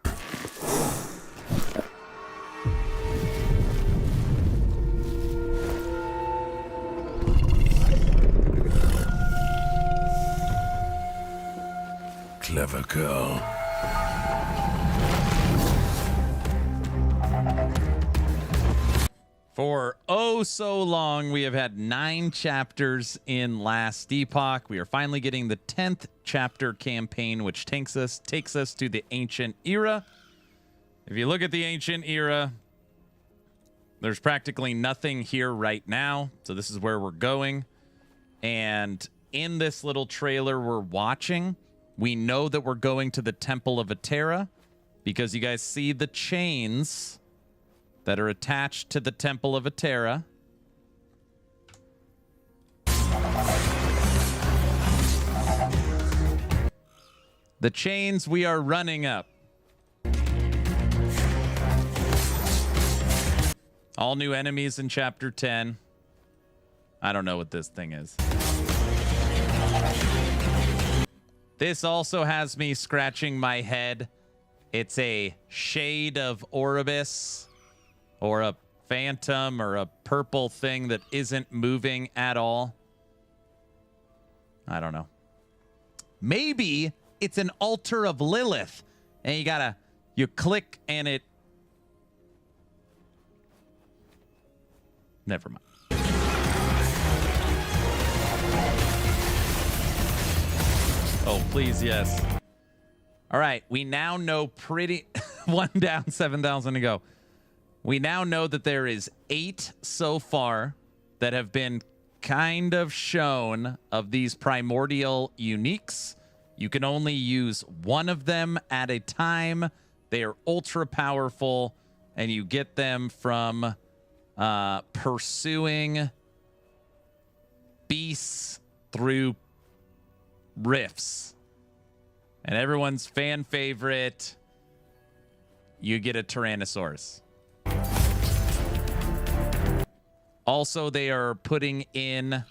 Clever girl.
For oh so long, we have had 9 chapters in Last Epoch. We are finally getting the 10th chapter campaign, which takes us to the Ancient Era. If you look at the Ancient Era, there's practically nothing here right now. So this is where we're going. And in this little trailer we're watching, we know that we're going to the Temple of Atera because you guys see the chains that are attached to the Temple of Atera. The chains we are running up. All new enemies in Chapter 10. I don't know what this thing is. This also has me scratching my head. It's a shade of Oribus, or a phantom, or a purple thing that isn't moving at all. I don't know. Maybe it's an altar of Lilith, and you click and it... Never mind. Oh, please, yes. All right, we now know pretty... One down, 7,000 to go. We now know that there is 8 so far that have been kind of shown of these primordial uniques. You can only use one of them at a time. They are ultra powerful, and you get them from pursuing beasts through rifts. And everyone's fan favorite, you get a Tyrannosaurus. Also, they are putting in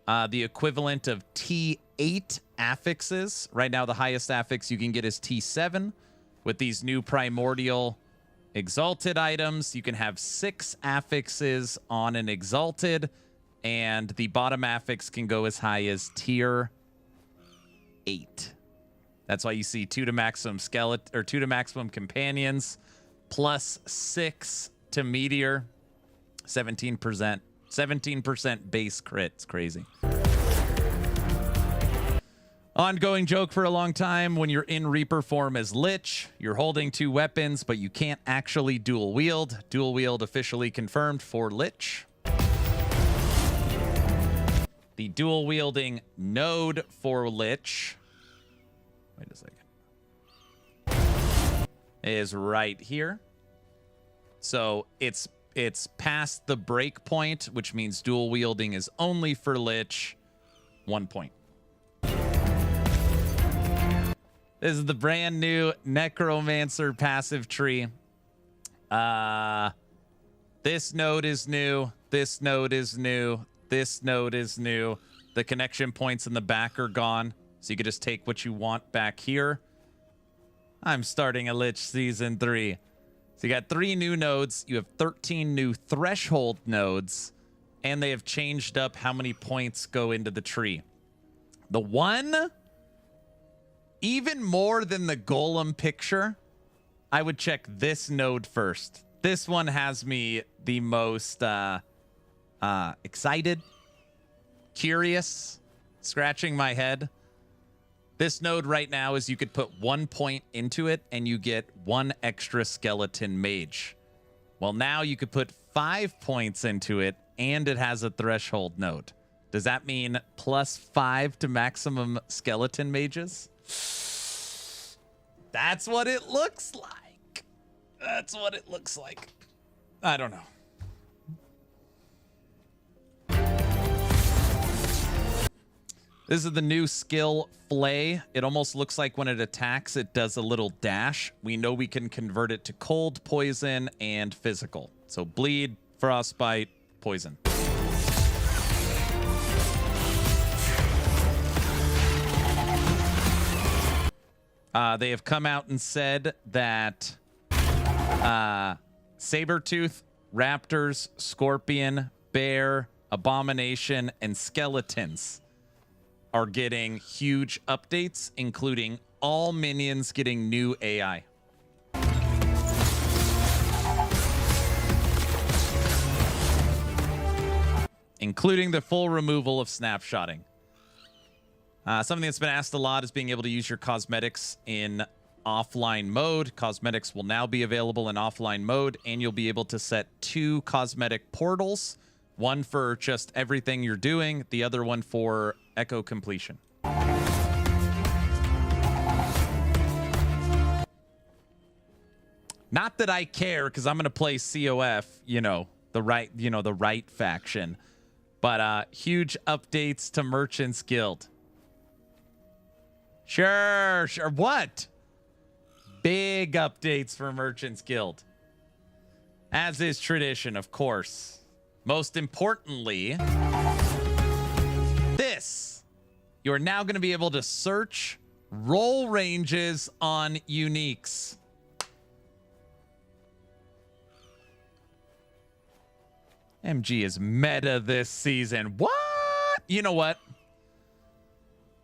the equivalent of T8 affixes. Right now, the highest affix you can get is T7. With these new primordial exalted items, you can have 6 affixes on an exalted, and the bottom affix can go as high as tier 8. That's why you see 2 to maximum skeleton, or 2 to maximum companions, plus 6 to meteor. 17% base crit. It's crazy. Ongoing joke for a long time. When you're in Reaper form as Lich, you're holding 2 weapons, but you can't actually dual wield. Dual wield officially confirmed for Lich. The dual wielding node for Lich, wait a second, is right here. So it's past the break point, which means dual wielding is only for Lich. 1 point. This is the brand new Necromancer passive tree. This node is new. This node is new. This node is new. The connection points in the back are gone, so you can just take what you want back here. I'm starting a Lich Season 3. So you got 3 new nodes. You have 13 new threshold nodes, and they have changed up how many points go into the tree. The one, even more than the golem picture, I would check this node first. This one has me the most excited, curious, scratching my head. This node right now is you could put 1 point into it and you get 1 extra skeleton mage. Well, now you could put 5 points into it and it has a threshold node. Does that mean plus 5 to maximum skeleton mages? That's what it looks like. That's what it looks like. I don't know. This is the new skill Flay. It almost looks like when it attacks, it does a little dash. We know we can convert it to cold, poison, and physical. So bleed, frostbite, poison. They have come out and said that Sabertooth, Raptors, Scorpion, Bear, Abomination, and Skeletons are getting huge updates, including all minions getting new AI. Including the full removal of snapshotting. Something that's been asked a lot is being able to use your cosmetics in offline mode. Cosmetics will now be available in offline mode, and you'll be able to set 2 cosmetic portals. One for just everything you're doing, the other one for echo completion. Not that I care, because I'm going to play COF, the right faction. But huge updates to Merchants Guild. Sure. What? Big updates for Merchants Guild. As is tradition, of course. Most importantly, this. You're now going to be able to search roll ranges on uniques. MG is meta this season. What? You know what?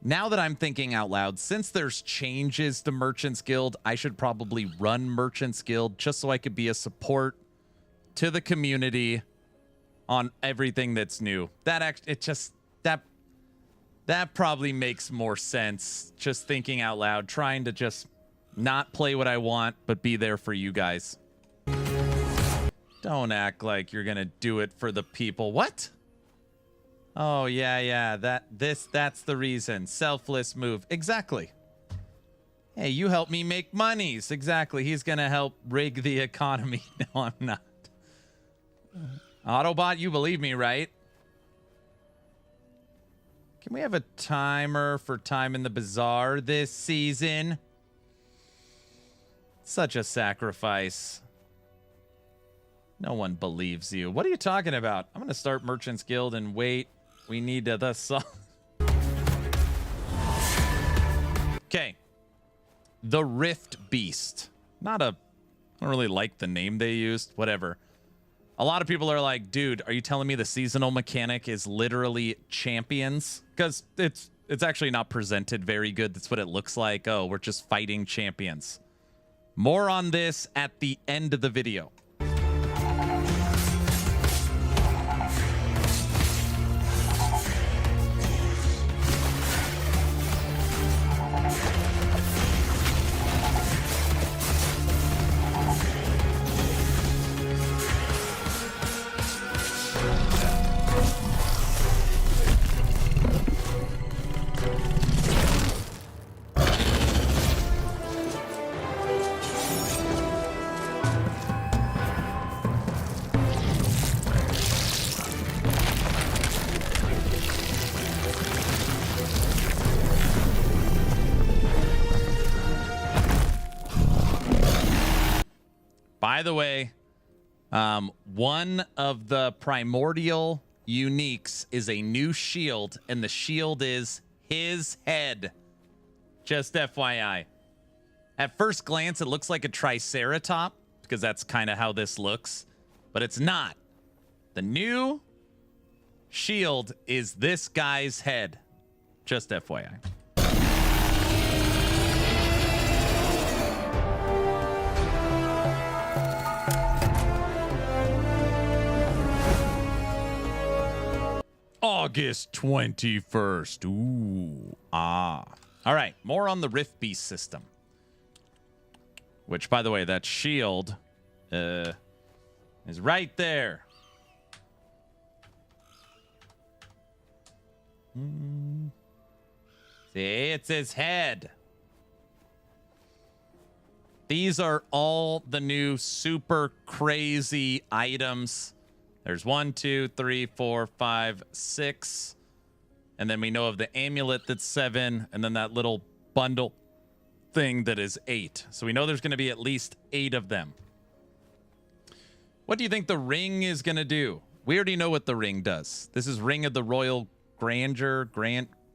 Now that I'm thinking out loud, since there's changes to Merchant's Guild, I should probably run Merchant's Guild just so I could be a support to the community on everything that's new. That probably makes more sense. Just thinking out loud, trying to just not play what I want, but be there for you guys. Don't act like you're gonna do it for the people. What? Oh, yeah. That's the reason. Selfless move. Exactly. Hey, you help me make monies. Exactly. He's going to help rig the economy. No, I'm not. Autobot, you believe me, right? Can we have a timer for time in the Bazaar this season? Such a sacrifice. No one believes you. What are you talking about? I'm going to start Merchant's Guild and wait. We need the song. Okay. The Rift Beast. I don't really like the name they used. Whatever. A lot of people are like, dude, are you telling me the seasonal mechanic is literally champions? Because it's actually not presented very good. That's what it looks like. Oh, we're just fighting champions. More on this at the end of the video. By the way, one of the primordial uniques is a new shield, and the shield is his head. Just FYI. At first glance, it looks like a triceratop, because that's kind of how this looks, but it's not. The new shield is this guy's head. Just FYI. August 21st. Ooh. Ah. All right. More on the Rift Beast system. Which, by the way, that shield is right there. See, it's his head. These are all the new super crazy items. There's 1, 2, 3, 4, 5, 6. And then we know of the amulet that's 7. And then that little bundle thing that is 8. So we know there's going to be at least 8 of them. What do you think the ring is going to do? We already know what the ring does. This is Ring of the Royal Grandeur,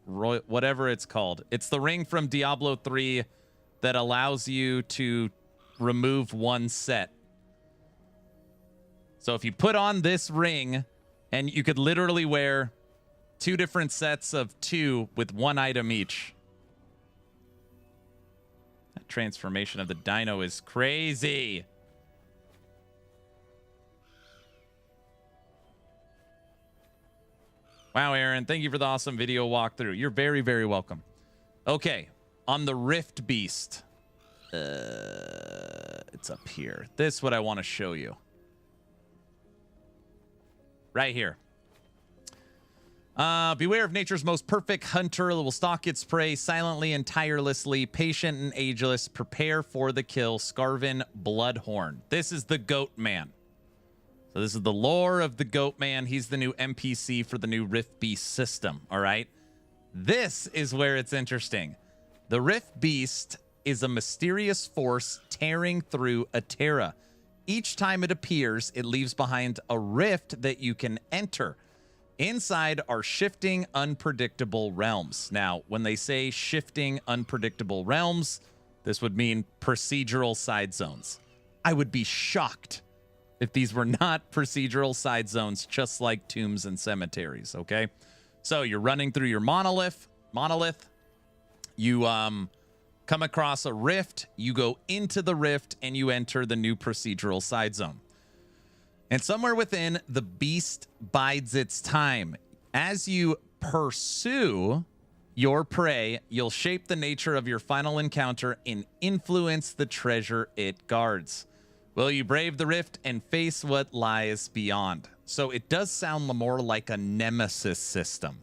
whatever it's called. It's the ring from Diablo 3 that allows you to remove one set. So if you put on this ring, and you could literally wear 2 different sets of 2 with 1 item each. That transformation of the dino is crazy. Wow, Aaron, thank you for the awesome video walkthrough. You're very, very welcome. Okay, on the Rift Beast. It's up here. This is what I want to show you. Right here. Beware of nature's most perfect hunter. It will stalk its prey silently and tirelessly, patient and ageless. Prepare for the kill. Scarven Bloodhorn. This is the Goat Man. So this is the lore of the Goat Man. He's the new NPC for the new Rift Beast system. All right. This is where it's interesting. The Rift Beast is a mysterious force tearing through Atera. Each time it appears, it leaves behind a rift that you can enter. Inside are shifting, unpredictable realms. Now, when they say shifting, unpredictable realms, this would mean procedural side zones. I would be shocked if these were not procedural side zones, just like tombs and cemeteries, okay? So you're running through your monolith. You come across a rift, you go into the rift, and you enter the new procedural side zone. And somewhere within, the beast bides its time. As you pursue your prey, you'll shape the nature of your final encounter and influence the treasure it guards. Will you brave the rift and face what lies beyond? So it does sound more like a nemesis system.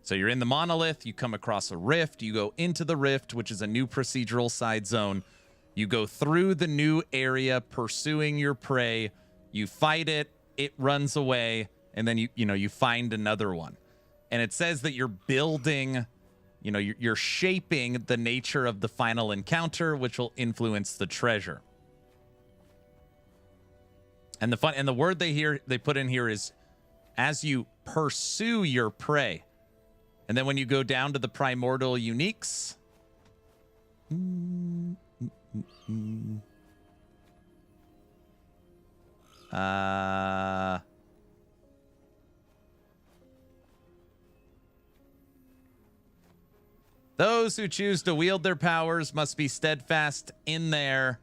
So you're in the monolith, you come across a rift, you go into the rift, which is a new procedural side zone. You go through the new area pursuing your prey, you fight it, it runs away, and then you find another one. And it says that you're building, you're shaping the nature of the final encounter, which will influence the treasure. And the word they put in here is as you pursue your prey. And then when you go down to the primordial uniques, those who choose to wield their powers must be steadfast in their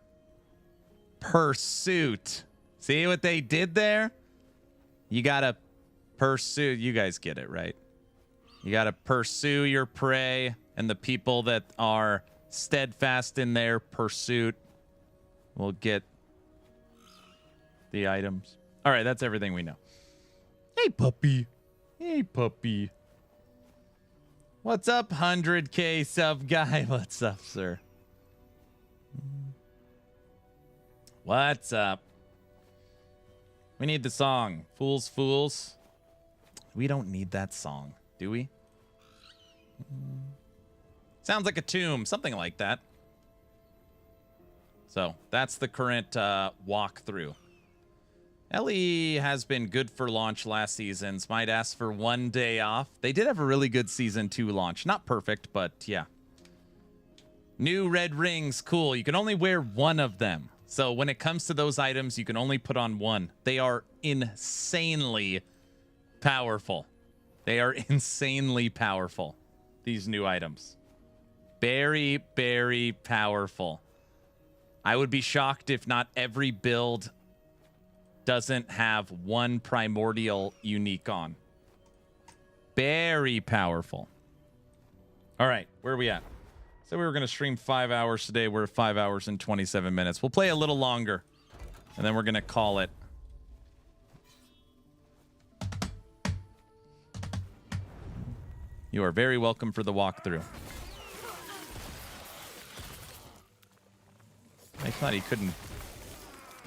pursuit. See what they did there? You gotta pursue. You guys get it, right? You gotta pursue your prey, and the people that are steadfast in their pursuit will get the items. All right, that's everything we know. Hey, puppy. Hey, puppy. What's up, 100K sub guy? What's up, sir? What's up? We need the song. Fools, fools. We don't need that song, do we? Sounds like a tomb, something like that. So that's the current walkthrough. Ellie has been good for launch last seasons. Might ask for 1 day off. They did have a really good season 2 launch. Not perfect, but yeah. New red rings, cool. You can only wear one of them. So when it comes to those items, you can only put on one. They are insanely powerful. They are insanely powerful, these new items. Very, very powerful. I would be shocked if not every build doesn't have one primordial unique on. Very powerful. All right, where are we at? So we were going to stream 5 hours today. We're at 5 hours and 27 minutes. We'll play a little longer, and then we're going to call it. You are very welcome for the walkthrough. I thought he couldn't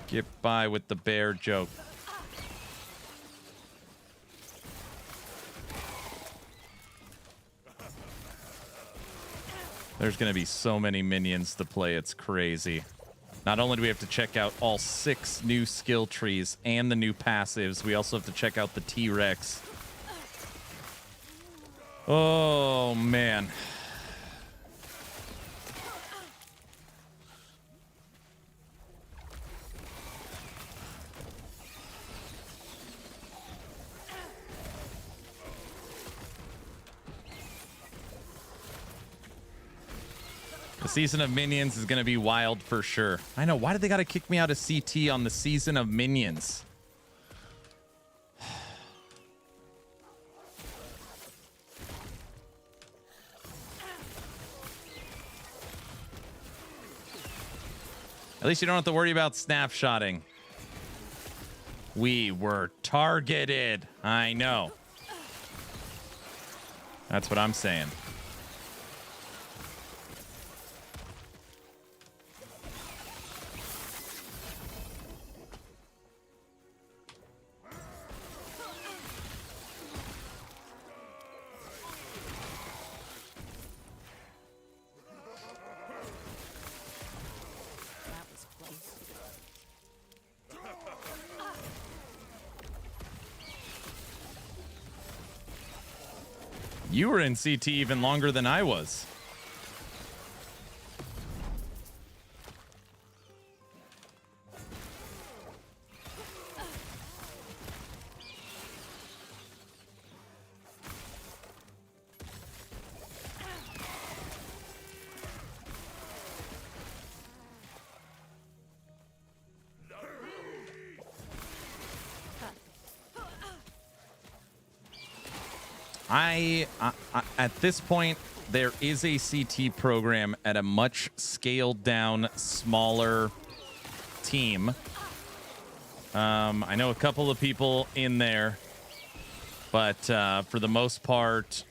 get by with the bear joke. There's going to be so many minions to play, it's crazy. Not only do we have to check out all 6 new skill trees and the new passives, we also have to check out the T-Rex. Oh, man. The season of Minions is going to be wild for sure. I know. Why did they got to kick me out of CT on the season of Minions? At least you don't have to worry about snapshotting. We were targeted. I know. That's what I'm saying. You were in CT even longer than I was. I at this point, there is a CT program at a much scaled down, smaller team. I know a couple of people in there, but for the most part,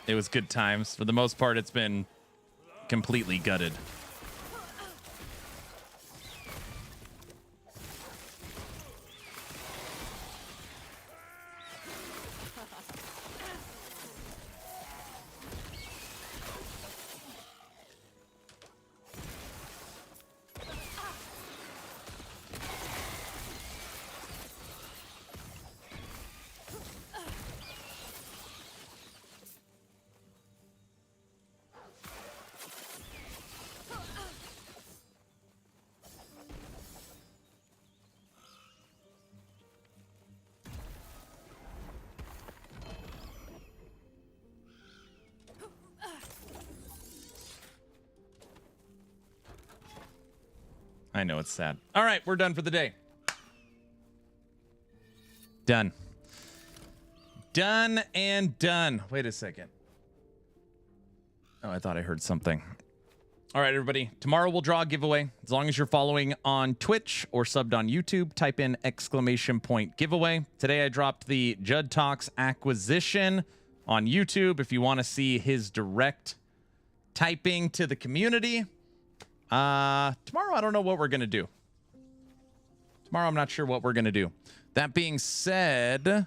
it was good times. For the most part, it's been completely gutted. I know it's sad. All right, we're done for the day. Done. Done and done. Wait a second. Oh, I thought I heard something. All right, everybody. Tomorrow we'll draw a giveaway. As long as you're following on Twitch or subbed on YouTube, type in !giveaway. Today I dropped the Judd Talks acquisition on YouTube. If you want to see his direct typing to the community. Tomorrow, I don't know what we're going to do. Tomorrow, I'm not sure what we're going to do. That being said,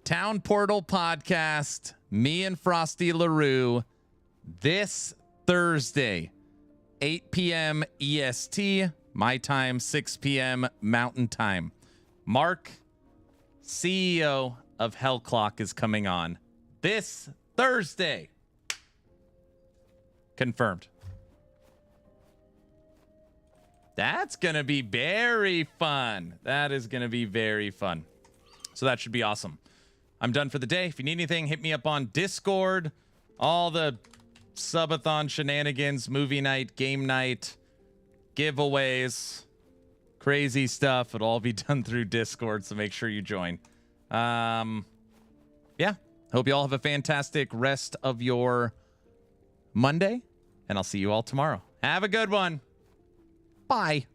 Town Portal Podcast, me and Frosty LaRue, this Thursday, 8 p.m. EST, my time, 6 p.m. Mountain Time. Mark, CEO of Hellclock, is coming on this Thursday. Confirmed. That's going to be very fun. That is going to be very fun. So that should be awesome. I'm done for the day. If you need anything, hit me up on Discord. All the subathon shenanigans, movie night, game night, giveaways, crazy stuff. It'll all be done through Discord, so make sure you join. Yeah. Hope you all have a fantastic rest of your Monday, and I'll see you all tomorrow. Have a good one. Bye.